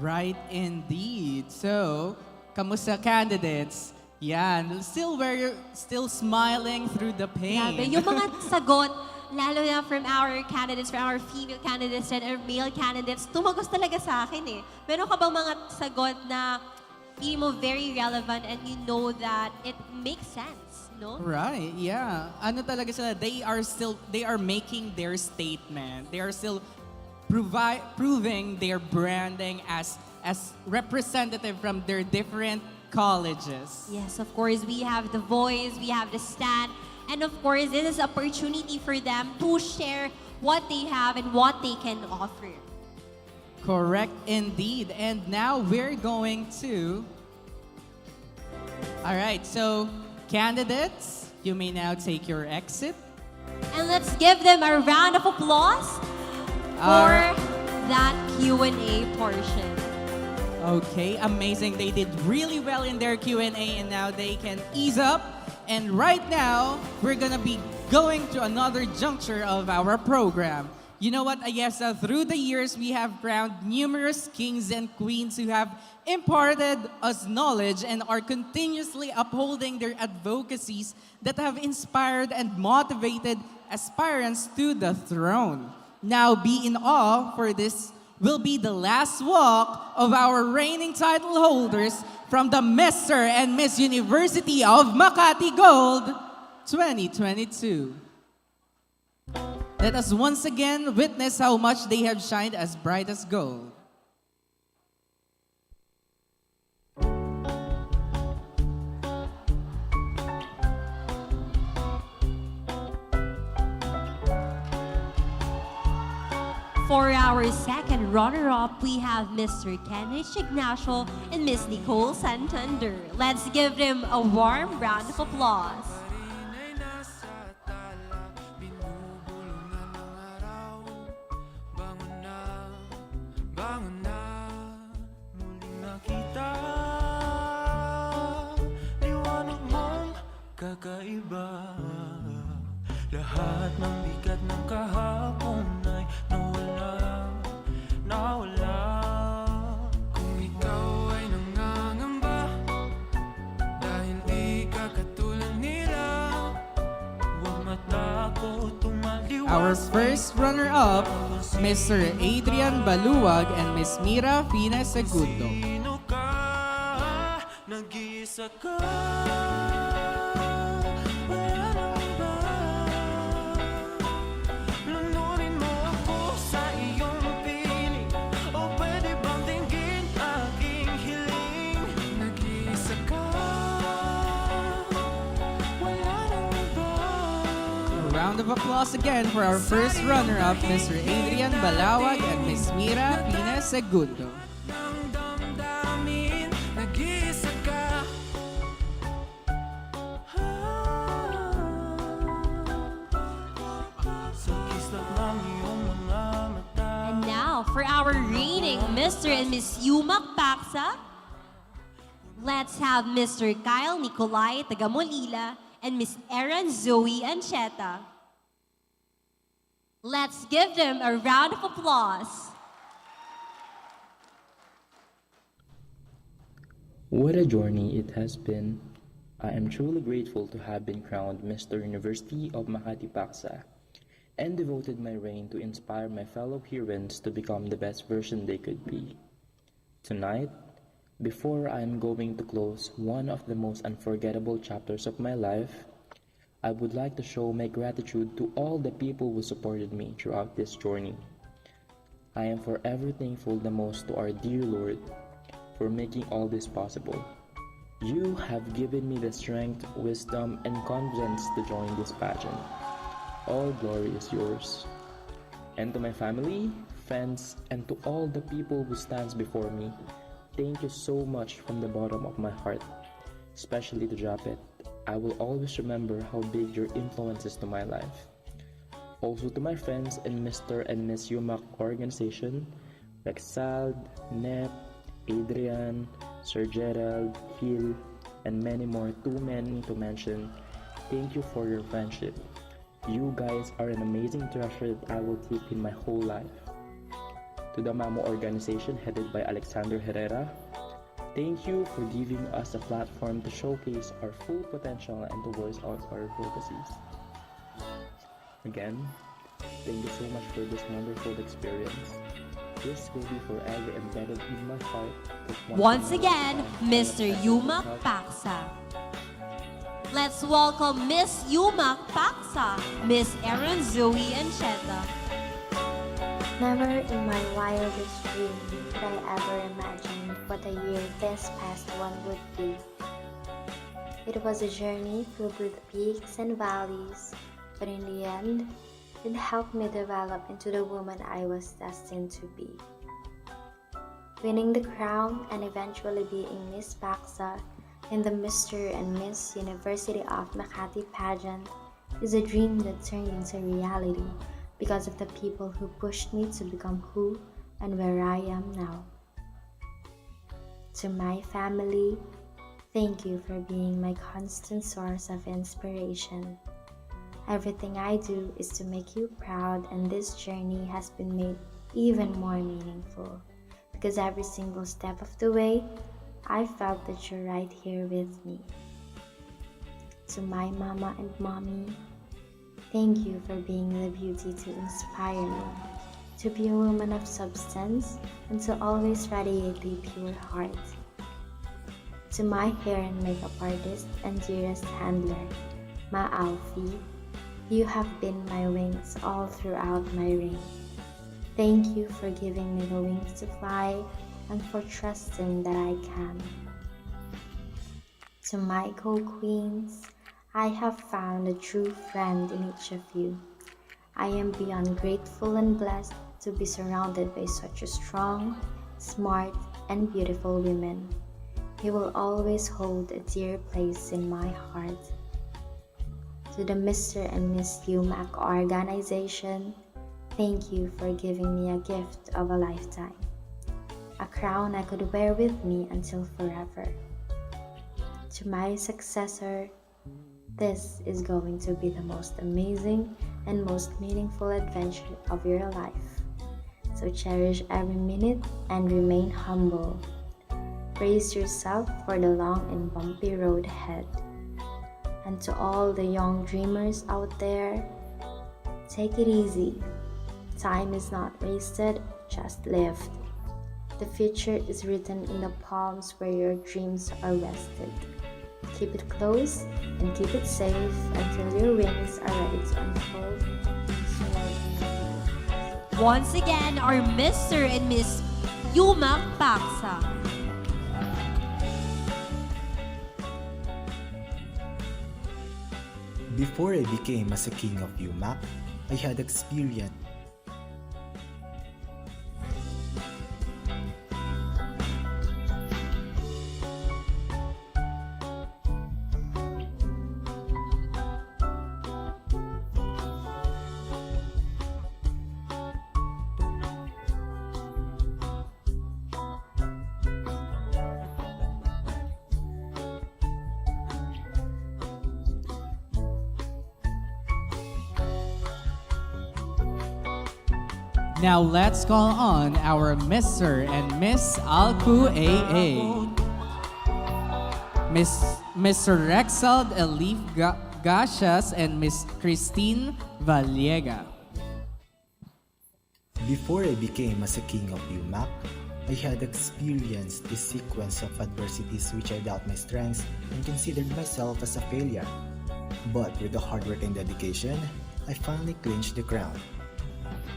S9: Right indeed. So, kamusta candidates? Yan, still smiling through the pain.
S11: Grabe, yung mga sagot, lalo na from our candidates, from our female candidates and our male candidates, tumagos talaga sa akin eh. Meron ka bang mga sagot na feel mo very relevant and you know that it makes sense, no?
S9: Right, yeah. Ano talaga sila, they are making their statement. They are still proving their branding as representative from their different colleges.
S11: Yes, of course, we have the voice, we have the stand, and of course, this is opportunity for them to share what they have and what they can offer.
S9: Correct indeed. And now we're going to... All right, so candidates, you may now take your exit.
S11: And let's give them a round of applause for that Q&A portion.
S9: Okay, amazing. They did really well in their Q&A and now they can ease up. And right now, we're gonna be going to another juncture of our program. You know what? I guess through the years, we have crowned numerous kings and queens who have imparted us knowledge and are continuously upholding their advocacies that have inspired and motivated aspirants to the throne. Now be in awe, for this will be the last walk of our reigning title holders from the Mr. and Miss University of Makati Gold 2022. Let us once again witness how much they have shined as bright as gold.
S11: For our second runner-up, we have Mr. Kenneth Ignacio and Miss Nicole Santander. Let's give them a warm round of applause.
S7: Bangon na, muling nakita liwanag mong kakaiba. Lahat ng bigat ng kahapon ay nawala. Kung ikaw ay nangangamba dahil di ka katulad nila, huwag matakot tumaliwas.
S9: Our first runner-up, Mr. Adrian Baluwag and Miss Mira Fina Segundo.
S7: Sino ka? Nag-iisa ka. Wala nang iba. Lunurin mo ako sa iyong piling. O pwede bang dinggin aking hiling? Nag-iisa ka. Wala nang iba.
S9: A round of applause again for our first runner-up, Mr. Adrian Balawag and Miss Mira Fina Segundo.
S7: Nag-iisa ka. Sa kislap ng iyong mga mata.
S11: And now, for our reigning Mr. and Miss UMak Paksa, let's have Mr. Kyle Nicolay Tagamolila and Miss Erin Zoe Ancheta. Let's give them a round of applause.
S15: What a journey it has been. I am truly grateful to have been crowned Mr. University of Makati Paksa and devoted my reign to inspire my fellow heroines to become the best version they could be. Tonight, before I am going to close one of the most unforgettable chapters of my life, I would like to show my gratitude to all the people who supported me throughout this journey. I am forever thankful the most to our dear Lord for making all this possible. You have given me the strength, wisdom, and confidence to join this pageant. All glory is yours. And to my family, friends, and to all the people who stands before me, thank you so much from the bottom of my heart, especially to Japet. I will always remember how big your influence is to my life. Also to my friends in Mr. and Miss UMak organization, Rexald, Nep, Adrian, Sir Gerald, Phil, and many more, too many to mention. Thank you for your friendship. You guys are an amazing treasure that I will keep in my whole life. To the Mamo organization headed by Alexander Herrera, thank you for giving us a platform to showcase our full potential and to voice out our advocacies. Again, thank you so much for this wonderful experience. This will be forever embedded in my heart.
S11: Once again, Mr. UMak Paksa. Let's welcome Miss UMak Paksa, Miss Erin Zoe Ancheta.
S3: Never in my wildest dream could I ever imagine what a year this past one would be. It was a journey filled with peaks and valleys, but in the end, it helped me develop into the woman I was destined to be. Winning the crown and eventually being Miss Paksa in the Mr. and Miss University of Makati pageant is a dream that turned into reality because of the people who pushed me to become who and where I am now. To my family, thank you for being my constant source of inspiration. Everything I do is to make you proud, and this journey has been made even more meaningful because every single step of the way, I felt that you're right here with me. To my mama and mommy, thank you for being the beauty to inspire me, to be a woman of substance, and to always radiate a pure heart. To my hair and makeup artist and dearest handler, Ma Alfie, you have been my wings all throughout my reign. Thank you for giving me the wings to fly and for trusting that I can. To my co-queens, I have found a true friend in each of you. I am beyond grateful and blessed to be surrounded by such a strong, smart, and beautiful women. You will always hold a dear place in my heart. To the Mr. and Miss UMak organization, thank you for giving me a gift of a lifetime. A crown I could wear with me until forever. To my successor, this is going to be the most amazing and most meaningful adventure of your life. So cherish every minute and remain humble. Brace yourself for the long and bumpy road ahead. And to all the young dreamers out there, take it easy. Time is not wasted, just lived. The future is written in the palms where your dreams are rested. Keep it close and keep it safe until your wings are ready to unfold.
S11: Once again, our Mr. and Miss UMak Paksa.
S10: Before I became as a king of UMak, I had experience.
S21: Now let's call on our Mr. and Miss Alcu AA. Mr. Rexald Elif Gashas and Miss Christine Valiega.
S10: Before I became as a king of UMak, I had experienced this sequence of adversities which I doubt my strengths and considered myself as a failure. But with the hard work and dedication, I finally clinched the crown.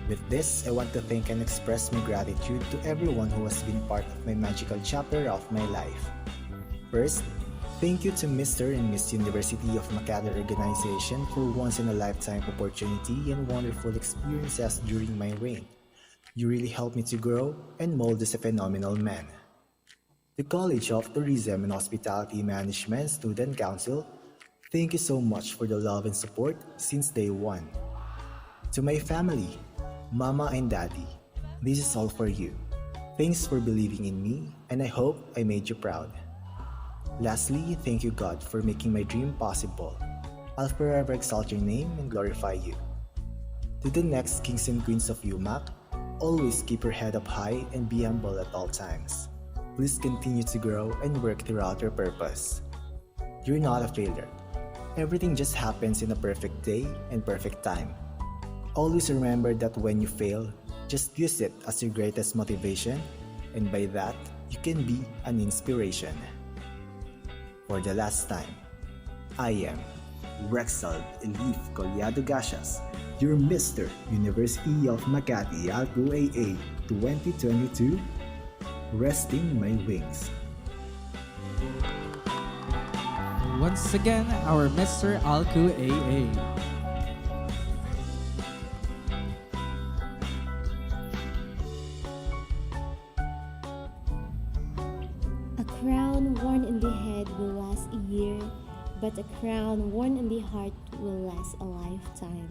S10: With this, I want to thank and express my gratitude to everyone who has been part of my magical chapter of my life. First, thank you to Mr. and Miss University of Makati organization for once-in-a-lifetime opportunity and wonderful experiences during my reign. You really helped me to grow and mold as a phenomenal man. The College of Tourism and Hospitality Management Student Council, Thank you so much for the love and support since day one. To my family, Mama and Daddy, this is all for you. Thanks for believing in me, and I hope I made you proud. Lastly, thank you, God, for making my dream possible. I'll forever exalt your name and glorify you. To the next Kings and Queens of UMak, always keep your head up high and be humble at all times. Please continue to grow and work throughout your purpose. You're not a failure. Everything just happens in a perfect day and perfect time. Always remember that when you fail, just use it as your greatest motivation, and by that, you can be an inspiration. For the last time, I am Rexald Elif Collado Gashas, your Mr. University of Makati Alco AA 2022, resting my wings.
S21: Once again, our Mr. Alku AA.
S6: A crown worn on the head will last a year, but a crown worn on the heart will last a lifetime.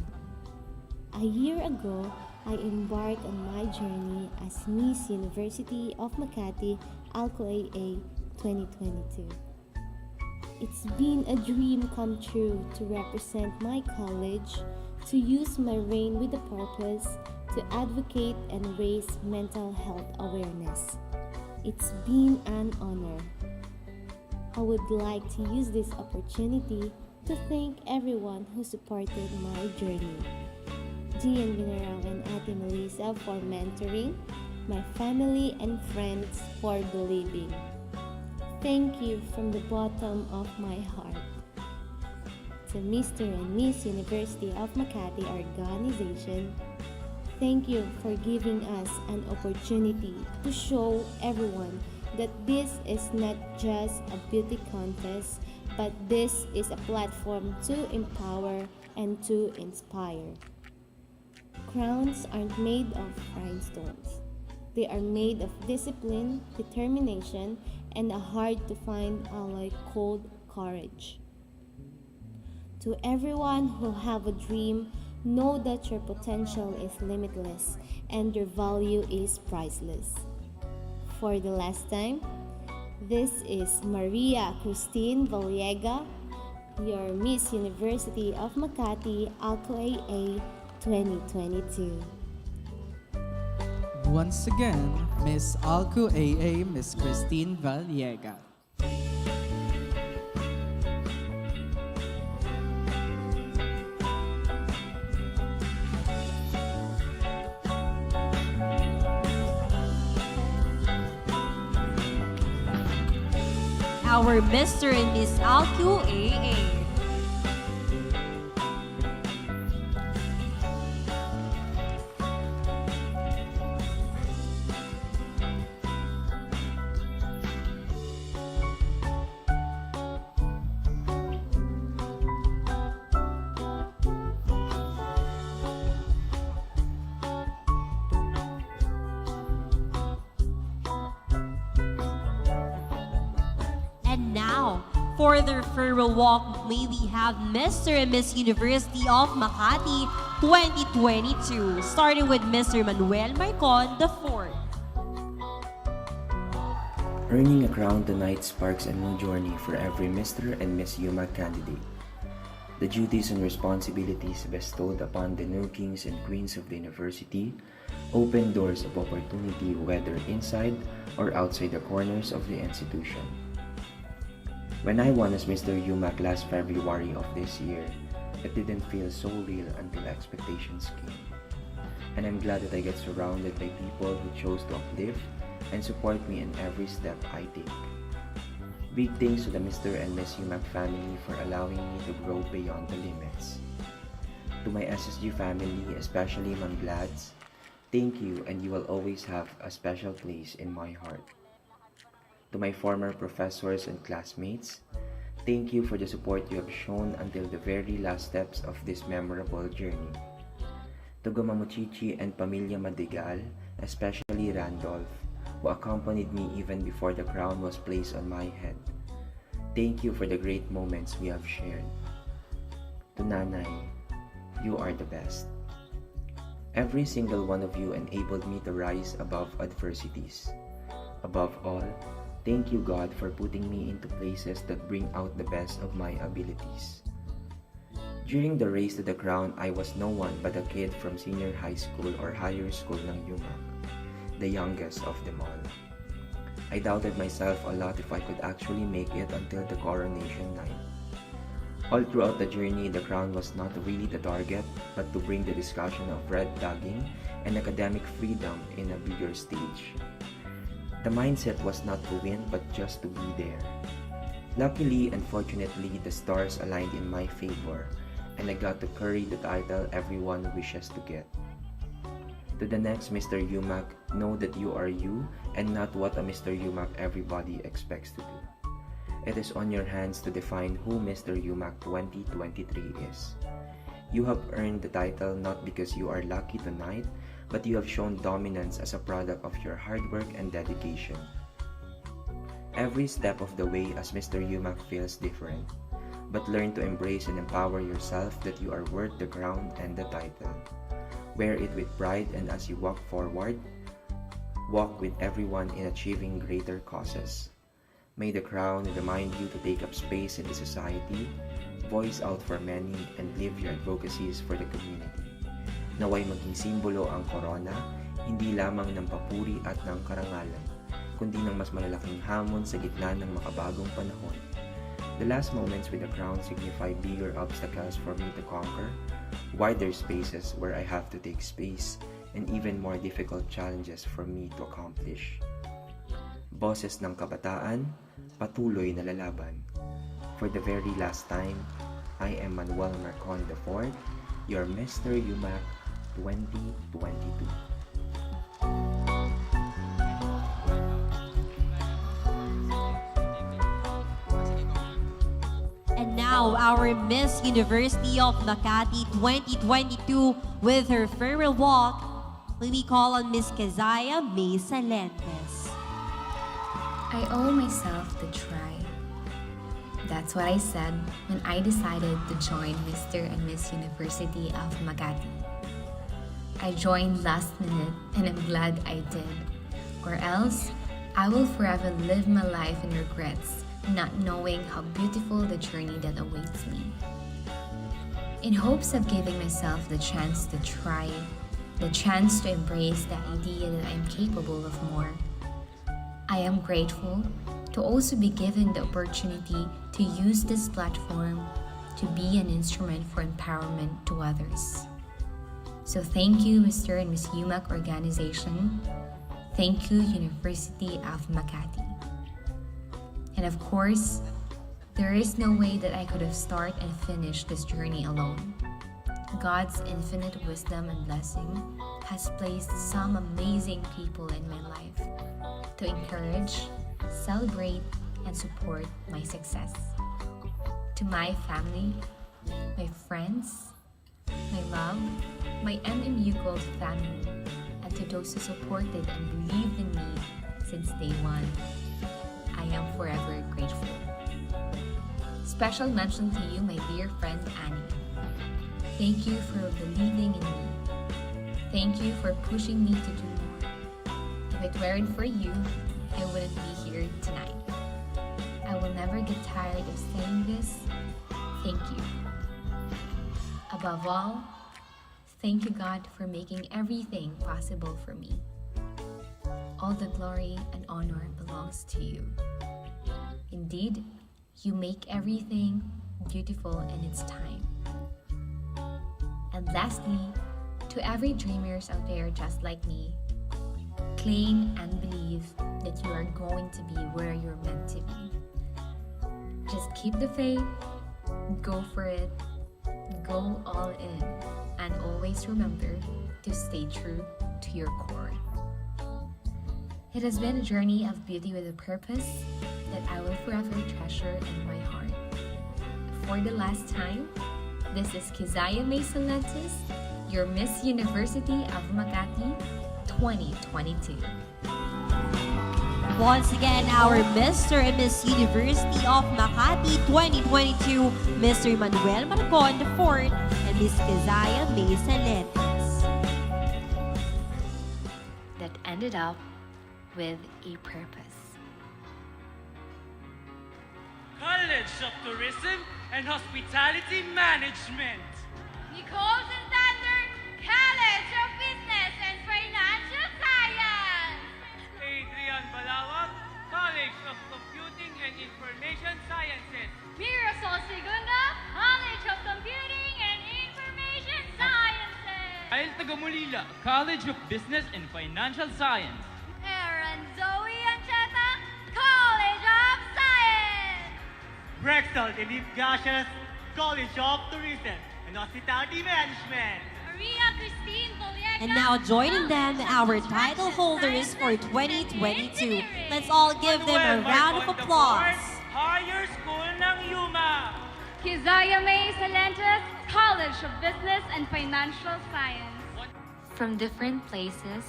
S6: A year ago, I embarked on my journey as Miss University of Makati Alco AA 2022. It's been a dream come true to represent my college, to use my reign with a purpose, to advocate and raise mental health awareness. It's been an honor. I would like to use this opportunity to thank everyone who supported my journey. Gian Binarang and Ate Melissa for mentoring, my family and friends for believing. Thank you from the bottom of my heart. To Mr. and Miss University of Makati organization, thank you for giving us an opportunity to show everyone that this is not just a beauty contest, but this is a platform to empower and to inspire. Crowns aren't made of rhinestones. They are made of discipline, determination, and a hard-to-find alloy called courage. To everyone who have a dream, know that your potential is limitless and your value is priceless. For the last time, this is Maria Christine Vallega, your Miss University of Makati Alco AA 2022.
S21: Once again, Miss Alku AA, Miss Christine Vallega.
S11: Our Mr. and Miss Alku AA. And now, for their farewell walk, may we have Mr. and Miss University of Makati 2022, starting with Mr. Manuel Marcon IV.
S15: Earning a crown tonight sparks a new journey for every Mr. and Miss UMak candidate. The duties and responsibilities bestowed upon the new kings and queens of the university open doors of opportunity whether inside or outside the corners of the institution. When I won as Mr. UMak last February of this year, it didn't feel so real until expectations came. And I'm glad that I get surrounded by people who chose to uplift and support me in every step I take. Big thanks to the Mr. and Miss UMak family for allowing me to grow beyond the limits. To my SSG family, especially Mang Glads, thank you, and you will always have a special place in my heart. To my former professors and classmates, thank you for the support you have shown until the very last steps of this memorable journey. To Gumamuchichi and Pamilya Madrigal, especially Randolph, who accompanied me even before the crown was placed on my head. Thank you for the great moments we have shared.
S8: To Nanay, you are the best. Every single one of you enabled me to rise above adversities. Above all, thank you, God, for putting me into places that bring out the best of my abilities. During the race to the crown, I was no one but a kid from senior high school or higher school ng UMak, the youngest of them all. I doubted myself a lot if I could actually make it until the Coronation Night. All throughout the journey, the crown was not really the target, but to bring the discussion of red tagging and academic freedom in a bigger stage. The mindset was not to win, but just to be there. Luckily and fortunately, the stars aligned in my favor, and I got to carry the title everyone wishes to get. To the next Mr. UMak, know that you are you and not what a Mr. UMak everybody expects to do. It is on your hands to define who Mr. UMak 2023 is. You have earned the title not because you are lucky tonight, but you have shown dominance as a product of your hard work and dedication. Every step of the way as Mr. UMak feels different, but learn to embrace and empower yourself that you are worth the crown and the title. Wear it with pride, and as you walk forward, walk with everyone in achieving greater causes. May the crown remind you to take up space in the society, voice out for many, and live your advocacies for the community. Naway maging simbolo ang corona, hindi lamang ng papuri at ng karangalan, kundi ng mas malalaking hamon sa gitna ng makabagong panahon. The last moments with the crown signify bigger obstacles for me to conquer, wider spaces where I have to take space, and even more difficult challenges for me to accomplish. Boses ng kabataan, patuloy na lalaban. For the very last time, I am Manuel Marcon IV, your Mr. UMak 2022.
S11: And now, our Miss University of Makati 2022 with her farewell walk, we call on Miss Keziah Mesa Lentes.
S12: I owe myself the try. That's what I said when I decided to join Mr. and Miss University of Makati. I joined last minute and I'm glad I did, or else I will forever live my life in regrets, not knowing how beautiful the journey that awaits me. In hopes of giving myself the chance to try, the chance to embrace the idea that I'm capable of more, I am grateful to also be given the opportunity to use this platform to be an instrument for empowerment to others. So thank you, Mr. and Miss UMak organization. Thank you, University of Makati. And of course, there is no way that I could have started and finished this journey alone. God's infinite wisdom and blessing has placed some amazing people in my life to encourage, celebrate, and support my success. To my family, my friends, my love, my MMU Gold family, and to those who supported and believed in me since day one, I am forever grateful. Special mention to you, my dear friend Annie. Thank you for believing in me. Thank you for pushing me to do more. If it weren't for you, I wouldn't be here tonight. I will never get tired of saying this. Thank you. Above all, thank you, God, for making everything possible for me. All the glory and honor belongs to you. Indeed, you make everything beautiful in its time. And lastly, to every dreamers out there just like me, claim and believe that you are going to be where you're meant to be. Just keep the faith, go for it, go all in, and always remember to stay true to your core. It has been a journey of beauty with a purpose that I will forever treasure in my heart. For the last time, this is Keziah Mesa Lentes, your Miss University of Makati 2022.
S11: once again, our Mr. and Miss University of Makati 2022, Mr. Manuel Marcon IV and Miss Kazaya Mesa Letes.
S12: That ended up with a purpose.
S7: College of Tourism and Hospitality Management.
S20: Nicole Santander, College of Business and Financial Science.
S7: Adrian Balawag, College of Computing and Information Sciences.
S20: Mirasol Segunda, College of Computing and Information Sciences.
S7: Kyle Tagamulila, College of Business and Financial Science.
S20: Aaron Zoe Ancheta, College of Science.
S7: Brexel Dilip Gashas, College of Tourism and Hospitality Management.
S20: Maria Christine Poliega.
S11: And now joining them, our title holders for 2022. Let's all give them a round of applause.
S7: Higher School ng UMak.
S20: Kizaya May Salentes, College of Business and Financial Science.
S12: From different places,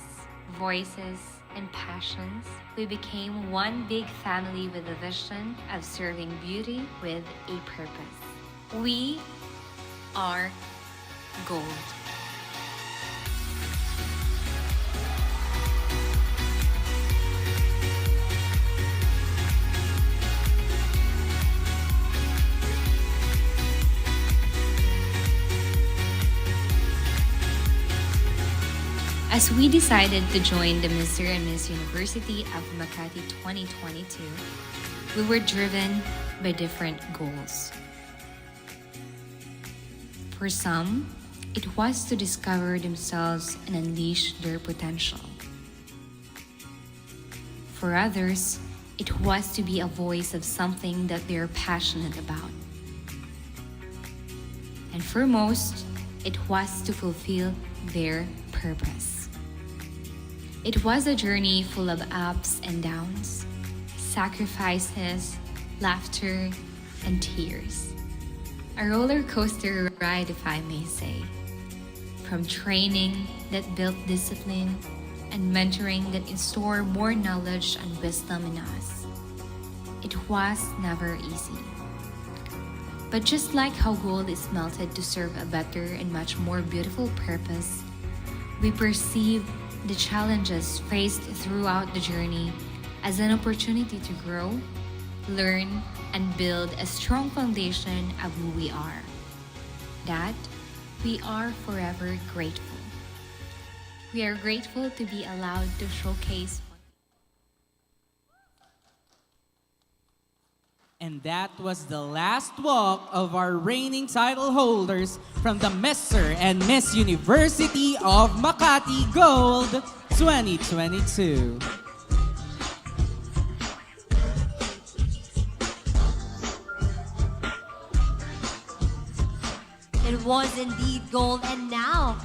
S12: voices, and passions, we became one big family with a vision of serving beauty with a purpose. We are gold. As we decided to join the Mr. and Miss University of Makati 2022, we were driven by different goals. For some, it was to discover themselves and unleash their potential. For others, it was to be a voice of something that they are passionate about. And for most, it was to fulfill their purpose. It was a journey full of ups and downs, sacrifices, laughter, and tears. A roller coaster ride, if I may say. From training that built discipline and mentoring that instilled more knowledge and wisdom in us. It was never easy. But just like how gold is melted to serve a better and much more beautiful purpose, we perceive the challenges faced throughout the journey as an opportunity to grow, learn, and build a strong foundation of who we are. That we are forever grateful. We are grateful to be allowed to showcase.
S9: And that was the last walk of our reigning title holders from the Mr. and Miss University of Makati Gold 2022.
S11: It was indeed gold, and now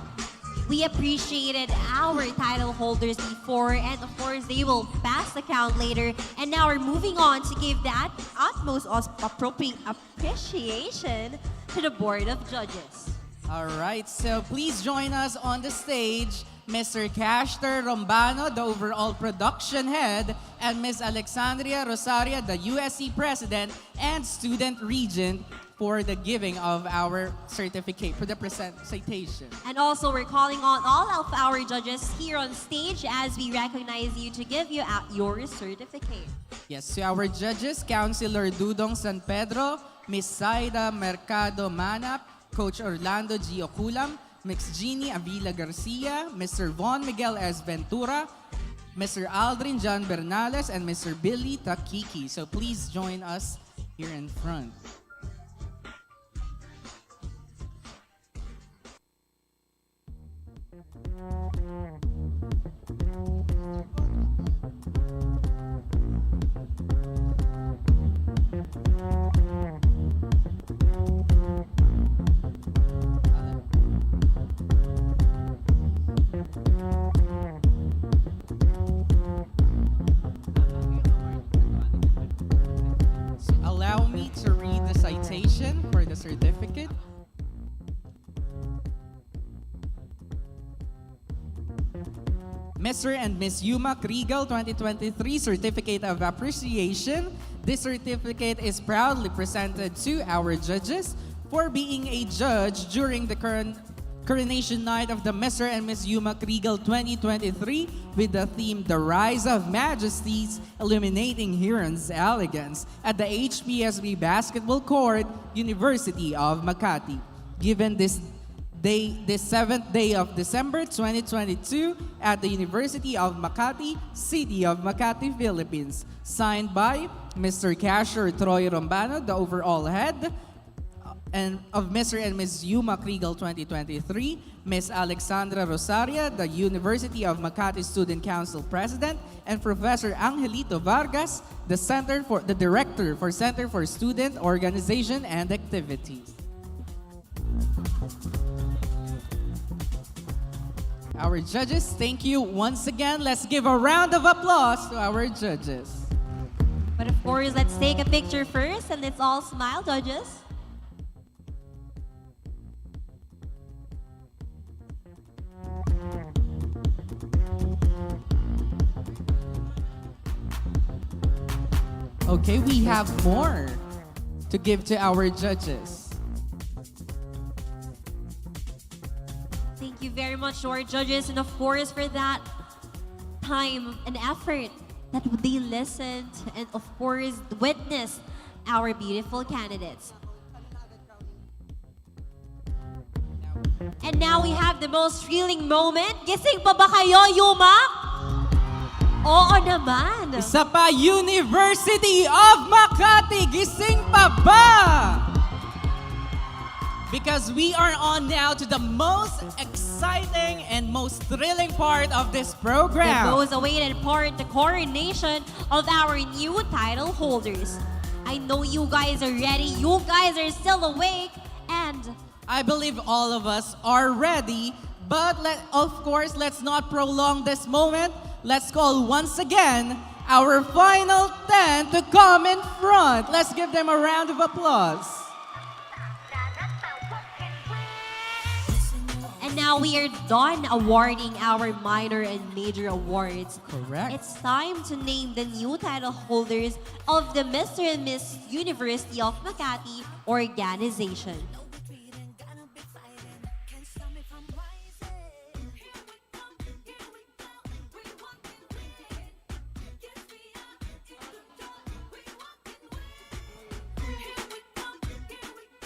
S11: we appreciated our title holders before, and of course they will pass the count later. And now we're moving on to give that utmost appropriate appreciation to the Board of Judges.
S9: All right, so please join us on the stage, Mr. Cashter Rombano, the overall production head, and Ms. Alexandria Rosaria, the USC president and student regent, for the giving of our certificate, for the citation.
S11: And also, we're calling on all of our judges here on stage as we recognize you to give you out your certificate.
S9: Yes, to our judges, Councilor Dudong San Pedro, Ms. Zaida Mercado Manap, Coach Orlando G. Oculam, Ms. Jeannie Avila Garcia, Mr. Von Miguel S. Ventura, Mr. Aldrin John Bernales, and Mr. Billy Takiki. So please join us here in front. So allow me to read the citation for the certificate. Mr. and Miss UMak Regal 2023 Certificate of Appreciation. This certificate is proudly presented to our judges for being a judge during the Coronation Night of the Mr. and Miss UMak Regal 2023 with the theme The Rise of Majesties, Illuminating Huron's Elegance at the HPSB Basketball Court, University of Makati. Given this 7th day of December 2022 at the University of Makati, City of Makati, Philippines. Signed by Mr. Cashier Troy Rombano, the overall head, and of Mr. and Ms. UMak Regal 2023, Ms. Alexandra Rosaria, the University of Makati Student Council President, and Professor Angelito Vargas, the Director for Center for Student Organization and Activities. Our judges, thank you once again. Let's give a round of applause to our judges.
S11: But of course, let's take a picture first and let's all smile, judges.
S9: Okay, we have more to give to our judges.
S11: Thank you very much to our judges, and of course for that time and effort that they listened and of course witnessed our beautiful candidates. And now we have the most thrilling moment. Gising pa ba kayo, UMak? Oo naman.
S9: Isa pa, University of Makati, gising pa ba? Because we are on now to the most exciting and most thrilling part of this program.
S11: The most awaited part, the coronation of our new title holders. I know you guys are ready, you guys are still awake, and
S9: I believe all of us are ready, but of course, let's not prolong this moment. Let's call once again our final 10 to come in front. Let's give them a round of applause.
S11: And now we are done awarding our minor and major awards.
S9: Correct.
S11: It's time to name the new title holders of the Mr. and Miss University of Makati organization.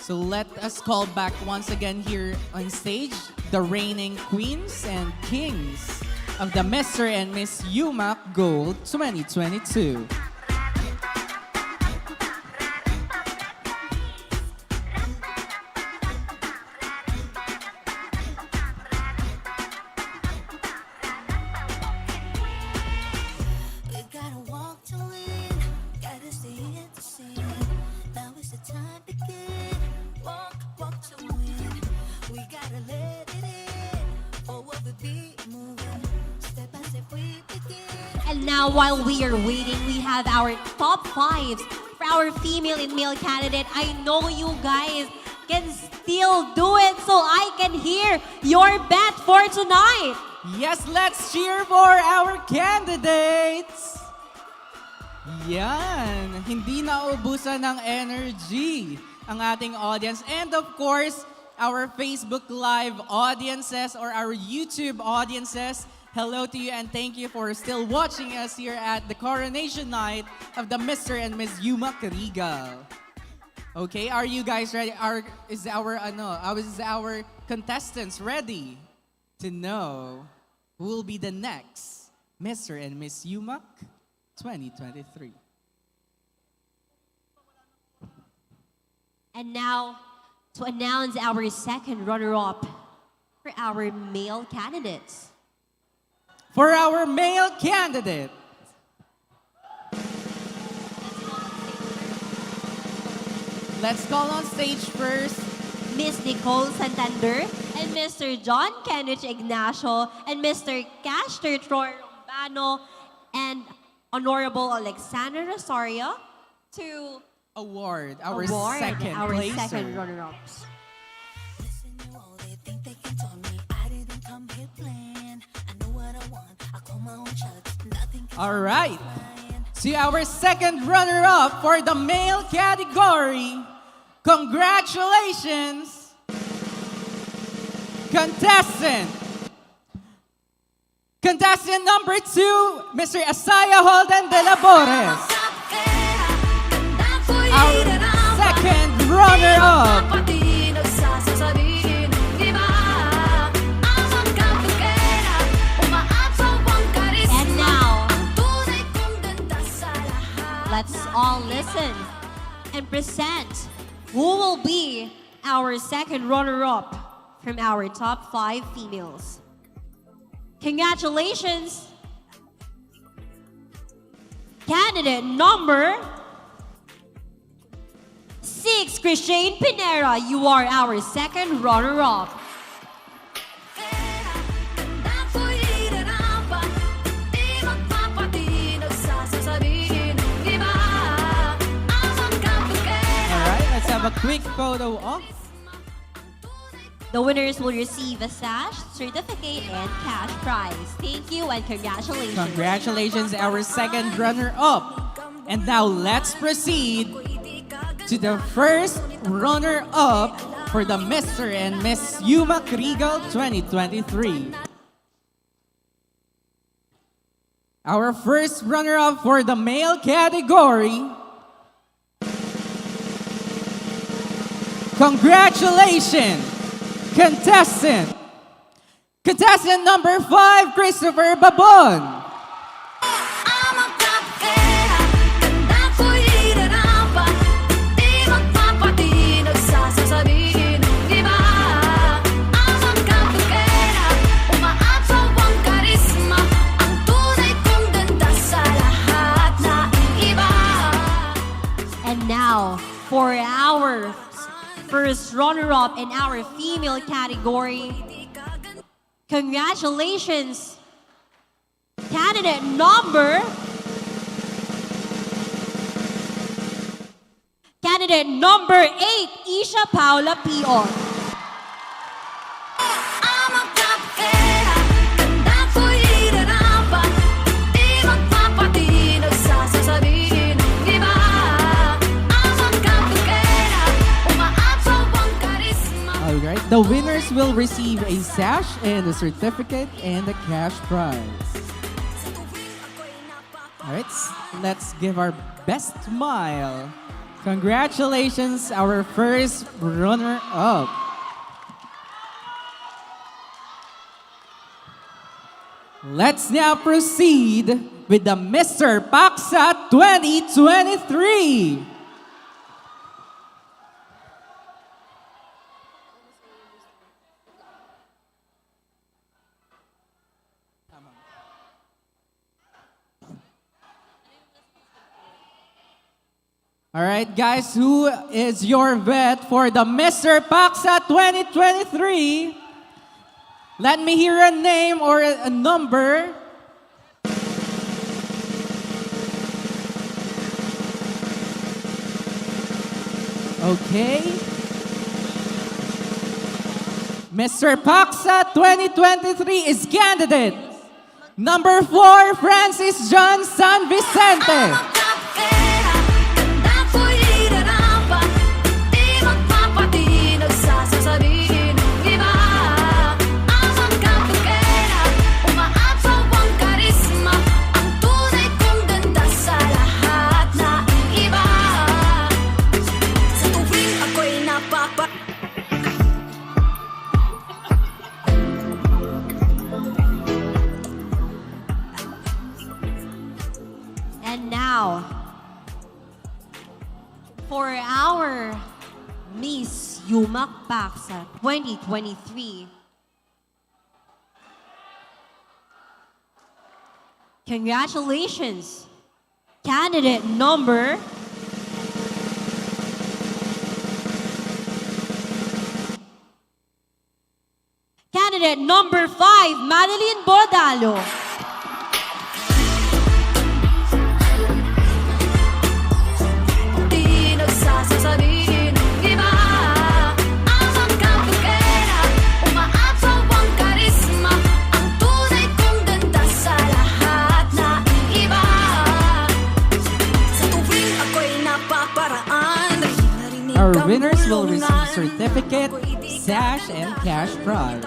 S9: So let us call back once again here on stage the reigning queens and kings of the Mr. and Miss UMak Gold 2022.
S11: And now while we are waiting, we have our top 5s for our female and male candidate. I know you guys can still do it, so I can hear your bet for tonight.
S9: Yes, let's cheer for our candidates! Yan, hindi naubusan ng energy ang ating audience. And of course, our Facebook Live audiences or our YouTube audiences, hello to you and thank you for still watching us here at the Coronation Night of the Mr. and Miss UMak Regal. Okay, are you guys ready? Is our contestants ready to know who will be the next Mr. and Miss UMak 2023?
S11: And now, to announce our second runner-up for our male candidates.
S9: For our male candidate, let's call on stage first
S11: Miss Nicole Santander and Mr. John Kenneth Ignacio and Mr. Castor Troy Rombano and Honorable Alexander Rosario to
S9: award our second
S11: runner-ups.
S9: All right. To our second runner-up for the male category, congratulations, contestant. Contestant number 2, Mr. Asaya Holden de la Bores. Our second runner-up.
S11: And now, let's all listen and present who will be our second runner-up from our top 5 females. Congratulations, candidate number 6, Christine Pinera. You are our second runner-up.
S9: Alright, let's have a quick photo op.
S11: The winners will receive a sash, certificate, and cash prize. Thank you and congratulations.
S9: Congratulations, our second runner-up. And now let's proceed to the first runner-up for the Mr. and Miss UMak Regal 2023. Our first runner-up for the male category. Congratulations, contestant. Contestant number 5, Christopher Babon.
S11: And now, for our first runner-up in our female category, congratulations, candidate number 8, Isha Paula Pion.
S9: Alright, the winners will receive a sash and a certificate and a cash prize. Alright, let's give our best smile. Congratulations, our first runner-up. Let's now proceed with the Mr. Paksa 2023. All right, guys, who is your vet for the Mr. Paksa 2023? Let me hear a name or a number. Okay. Mr. Paksa 2023 is candidate number 4, Francis John San Vicente.
S11: And now, for our Miss UMak Paksa 2023, congratulations, candidate number 5, Madeline Bordalo.
S21: Our winners will receive certificate, sash, and cash prize.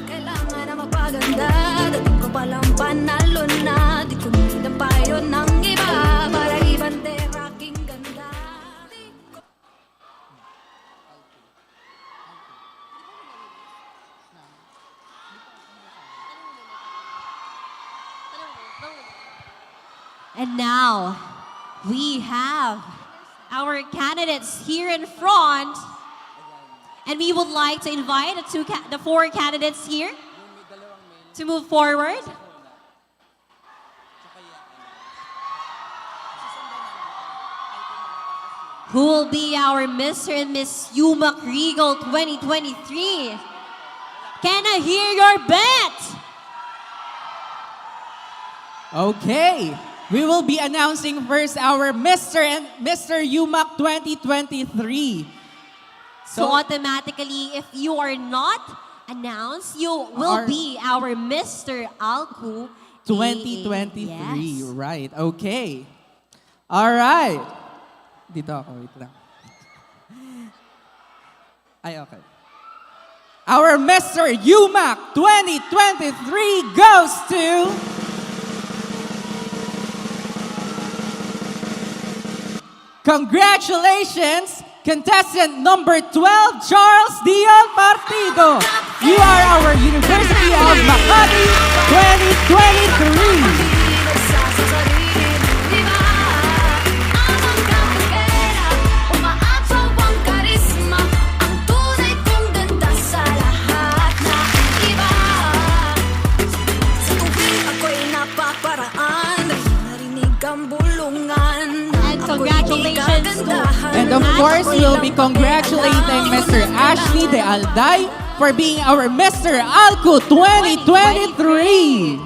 S7: Kailangan na magpaganda. Dating ko palang panalo na. Di ko need ang payo ng iba. Para ibante aking ganda.
S11: And now, we have our candidates here in front. And we would like to invite the four candidates here to move forward. Who will be our Mr. and Miss UMak Regal 2023? Can I hear your bet?
S9: Okay. We will be announcing first our Mr. and Mr. UMak 2023.
S11: So automatically, if you are not announced, you will be our Mr. Alku
S9: 2023.
S11: Yes.
S9: Right. Okay. All right. Dito ako. Wait lang. Ay, okay. Our Mr. UMak 2023 goes to... Congratulations, contestant number 12, Charles Dion Partido. You are our University of Makati 2023.
S11: Congratulations to
S9: And of course, we'll be congratulating Mr. Ashley De Alday for being our Mr. Alco 2023.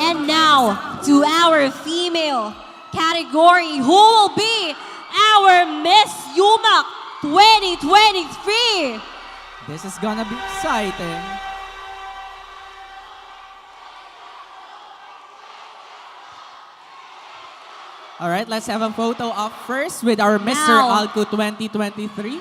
S11: And now, to our female category, who will be our Miss UMak 2023?
S9: This is gonna be exciting. All right, let's have a photo up first with our Mr.
S11: Now.
S9: Alco 2023.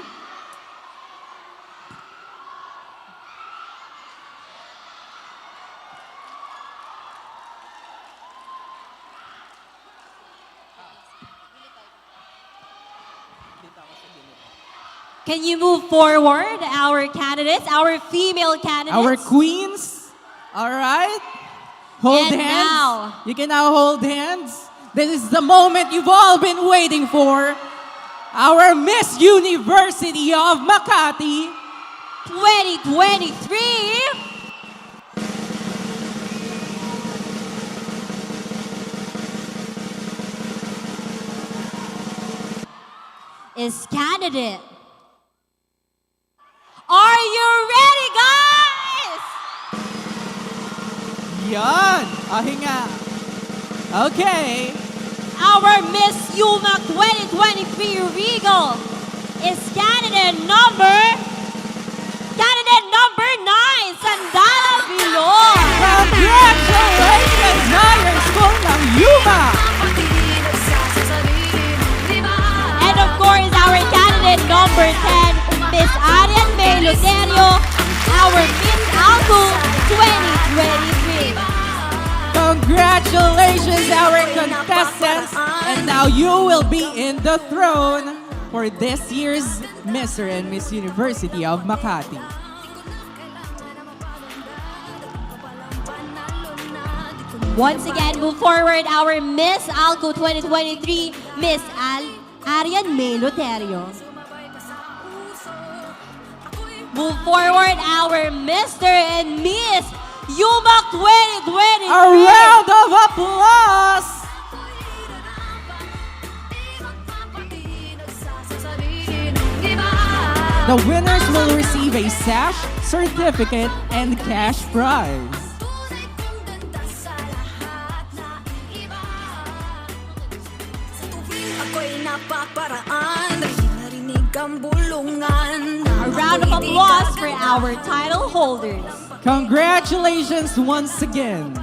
S11: Can you move forward, our candidates, our female candidates?
S9: Our queens. All right. Hold
S11: And
S9: hands.
S11: now.
S9: You can now hold hands. This is the moment you've all been waiting for. Our Miss University of Makati
S11: 2023. Is candidate. Are you ready, guys?
S9: Yan. Ahinga. Okay.
S11: Our Miss UMak 2023 Regal is candidate number 9, Sandala Vilor.
S9: Congratulations, Higher School ng UMak.
S11: And of course, our candidate number 10, Miss Arian May Luterio, our Miss Alco 2023.
S9: Congratulations, our contestants. And now you will be in the throne for this year's Mr. and Miss University of Makati.
S11: Once again, move forward our Miss Alco 2023, Miss Arian May Luterio. Move forward our Mr. and Miss UMak 2023.
S9: A round of applause! The winners will receive a sash, certificate, and cash prize.
S11: A round of applause for our title holders.
S9: Congratulations once again.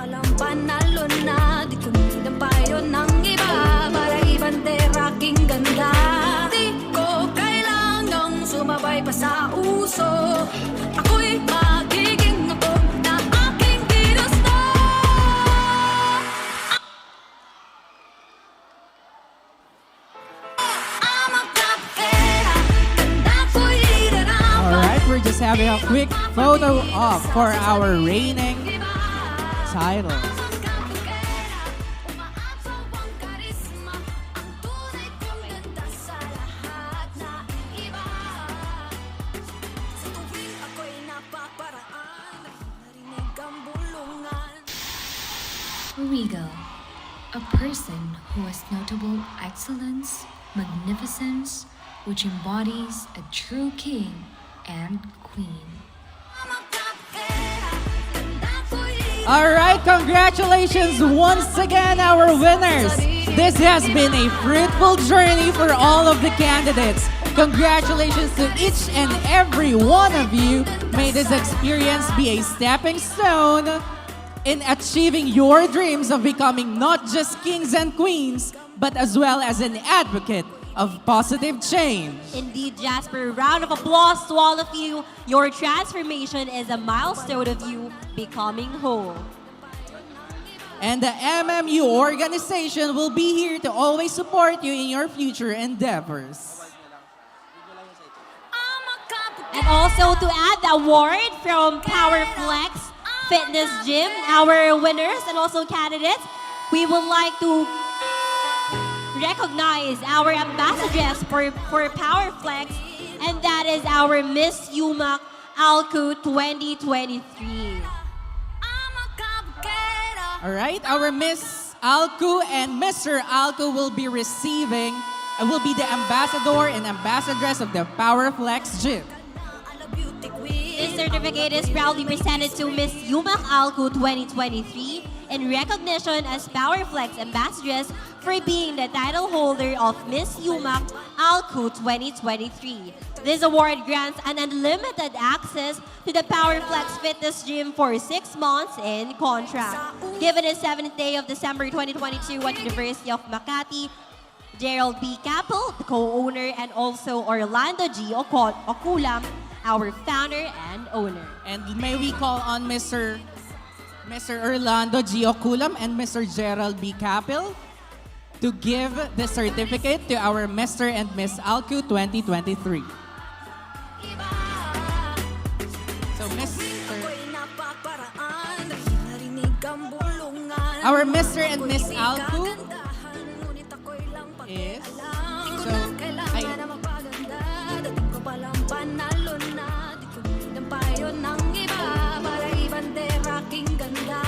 S7: palang panalo na, di ko ng payo ng iba, para ibante aking ganda. Di ko kailangang sumabay pa sa uso, ako'y magiging ako na aking ginusto.
S9: Alright, we're just having a quick photo op for our reigning title.
S12: Regal, a person who has notable excellence, magnificence, which embodies a true king and queen.
S9: Alright, congratulations once again, our winners. This has been a fruitful journey for all of the candidates. Congratulations to each and every one of you. May this experience be a stepping stone in achieving your dreams of becoming not just kings and queens, but as well as an advocate of positive change.
S11: Indeed, Jasper, round of applause to all of you. Your transformation is a milestone of you becoming whole.
S9: And the MMU organization will be here to always support you in your future endeavors.
S11: And also to add the award from PowerFlex Fitness Gym, our winners and also candidates, we would like to recognize our ambassadress for PowerFlex, and that is our Miss UMak Alcu 2023.
S9: Alright, our Miss Alcu and Mr. Alcu will be receiving and will be the ambassador and ambassadress of the PowerFlex Gym.
S11: This certificate is proudly presented to Miss UMak Alcu 2023 in recognition as PowerFlex Ambassadress for being the title holder of Miss UMak Alcu 2023. This award grants an unlimited access to the PowerFlex Fitness Gym for 6 months in contract. Given the 7th day of December 2022 at University of Makati, Gerald B. Capel, the co-owner, and also Orlando G. Okulam, our founder and owner.
S9: And may we call on Mr. Orlando G. Okulam and Mr. Gerald B. Capel to give the certificate to our Mr. and Miss Alcu 2023. So, our Mr. and Miss Alcu is,
S7: Panalo na, di ko ng payo ng iba, para ibante aking ganda.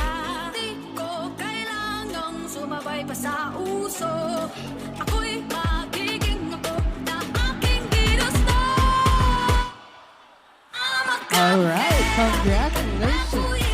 S7: Di ko kailangang sumabay pa sa uso, ako'y magiging ako na aking ginusto.
S9: Alright, congratulations.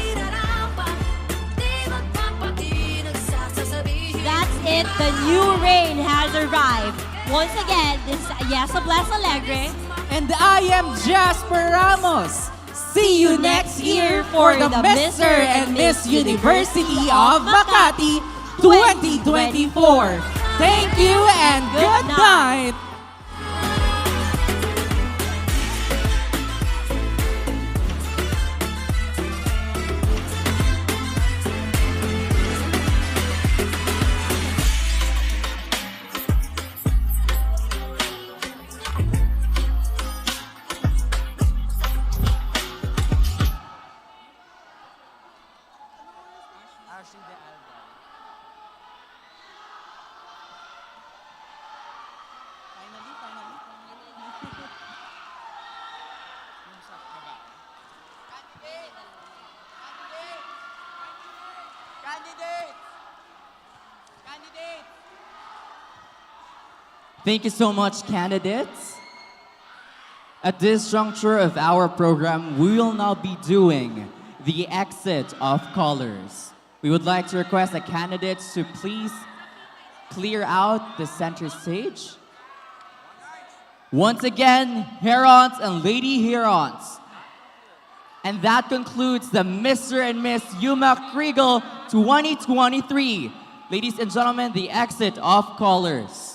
S11: That's it, the new reign has arrived. Once again, this is Yesa Bless Alegre.
S9: And I am Jasper Ramos. See you next year for the Mr. and Miss University of Makati 2024. Thank you and good night.
S16: Thank you so much, candidates. At this juncture of our program, we will now be doing the exit of colors. We would like to request the candidates to please clear out the center stage. Once again, Herons and Lady Herons. And that concludes the Mr. and Miss UMak Regal 2023. Ladies and gentlemen, the exit of colors.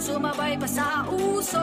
S7: Sumabay pa sa uso.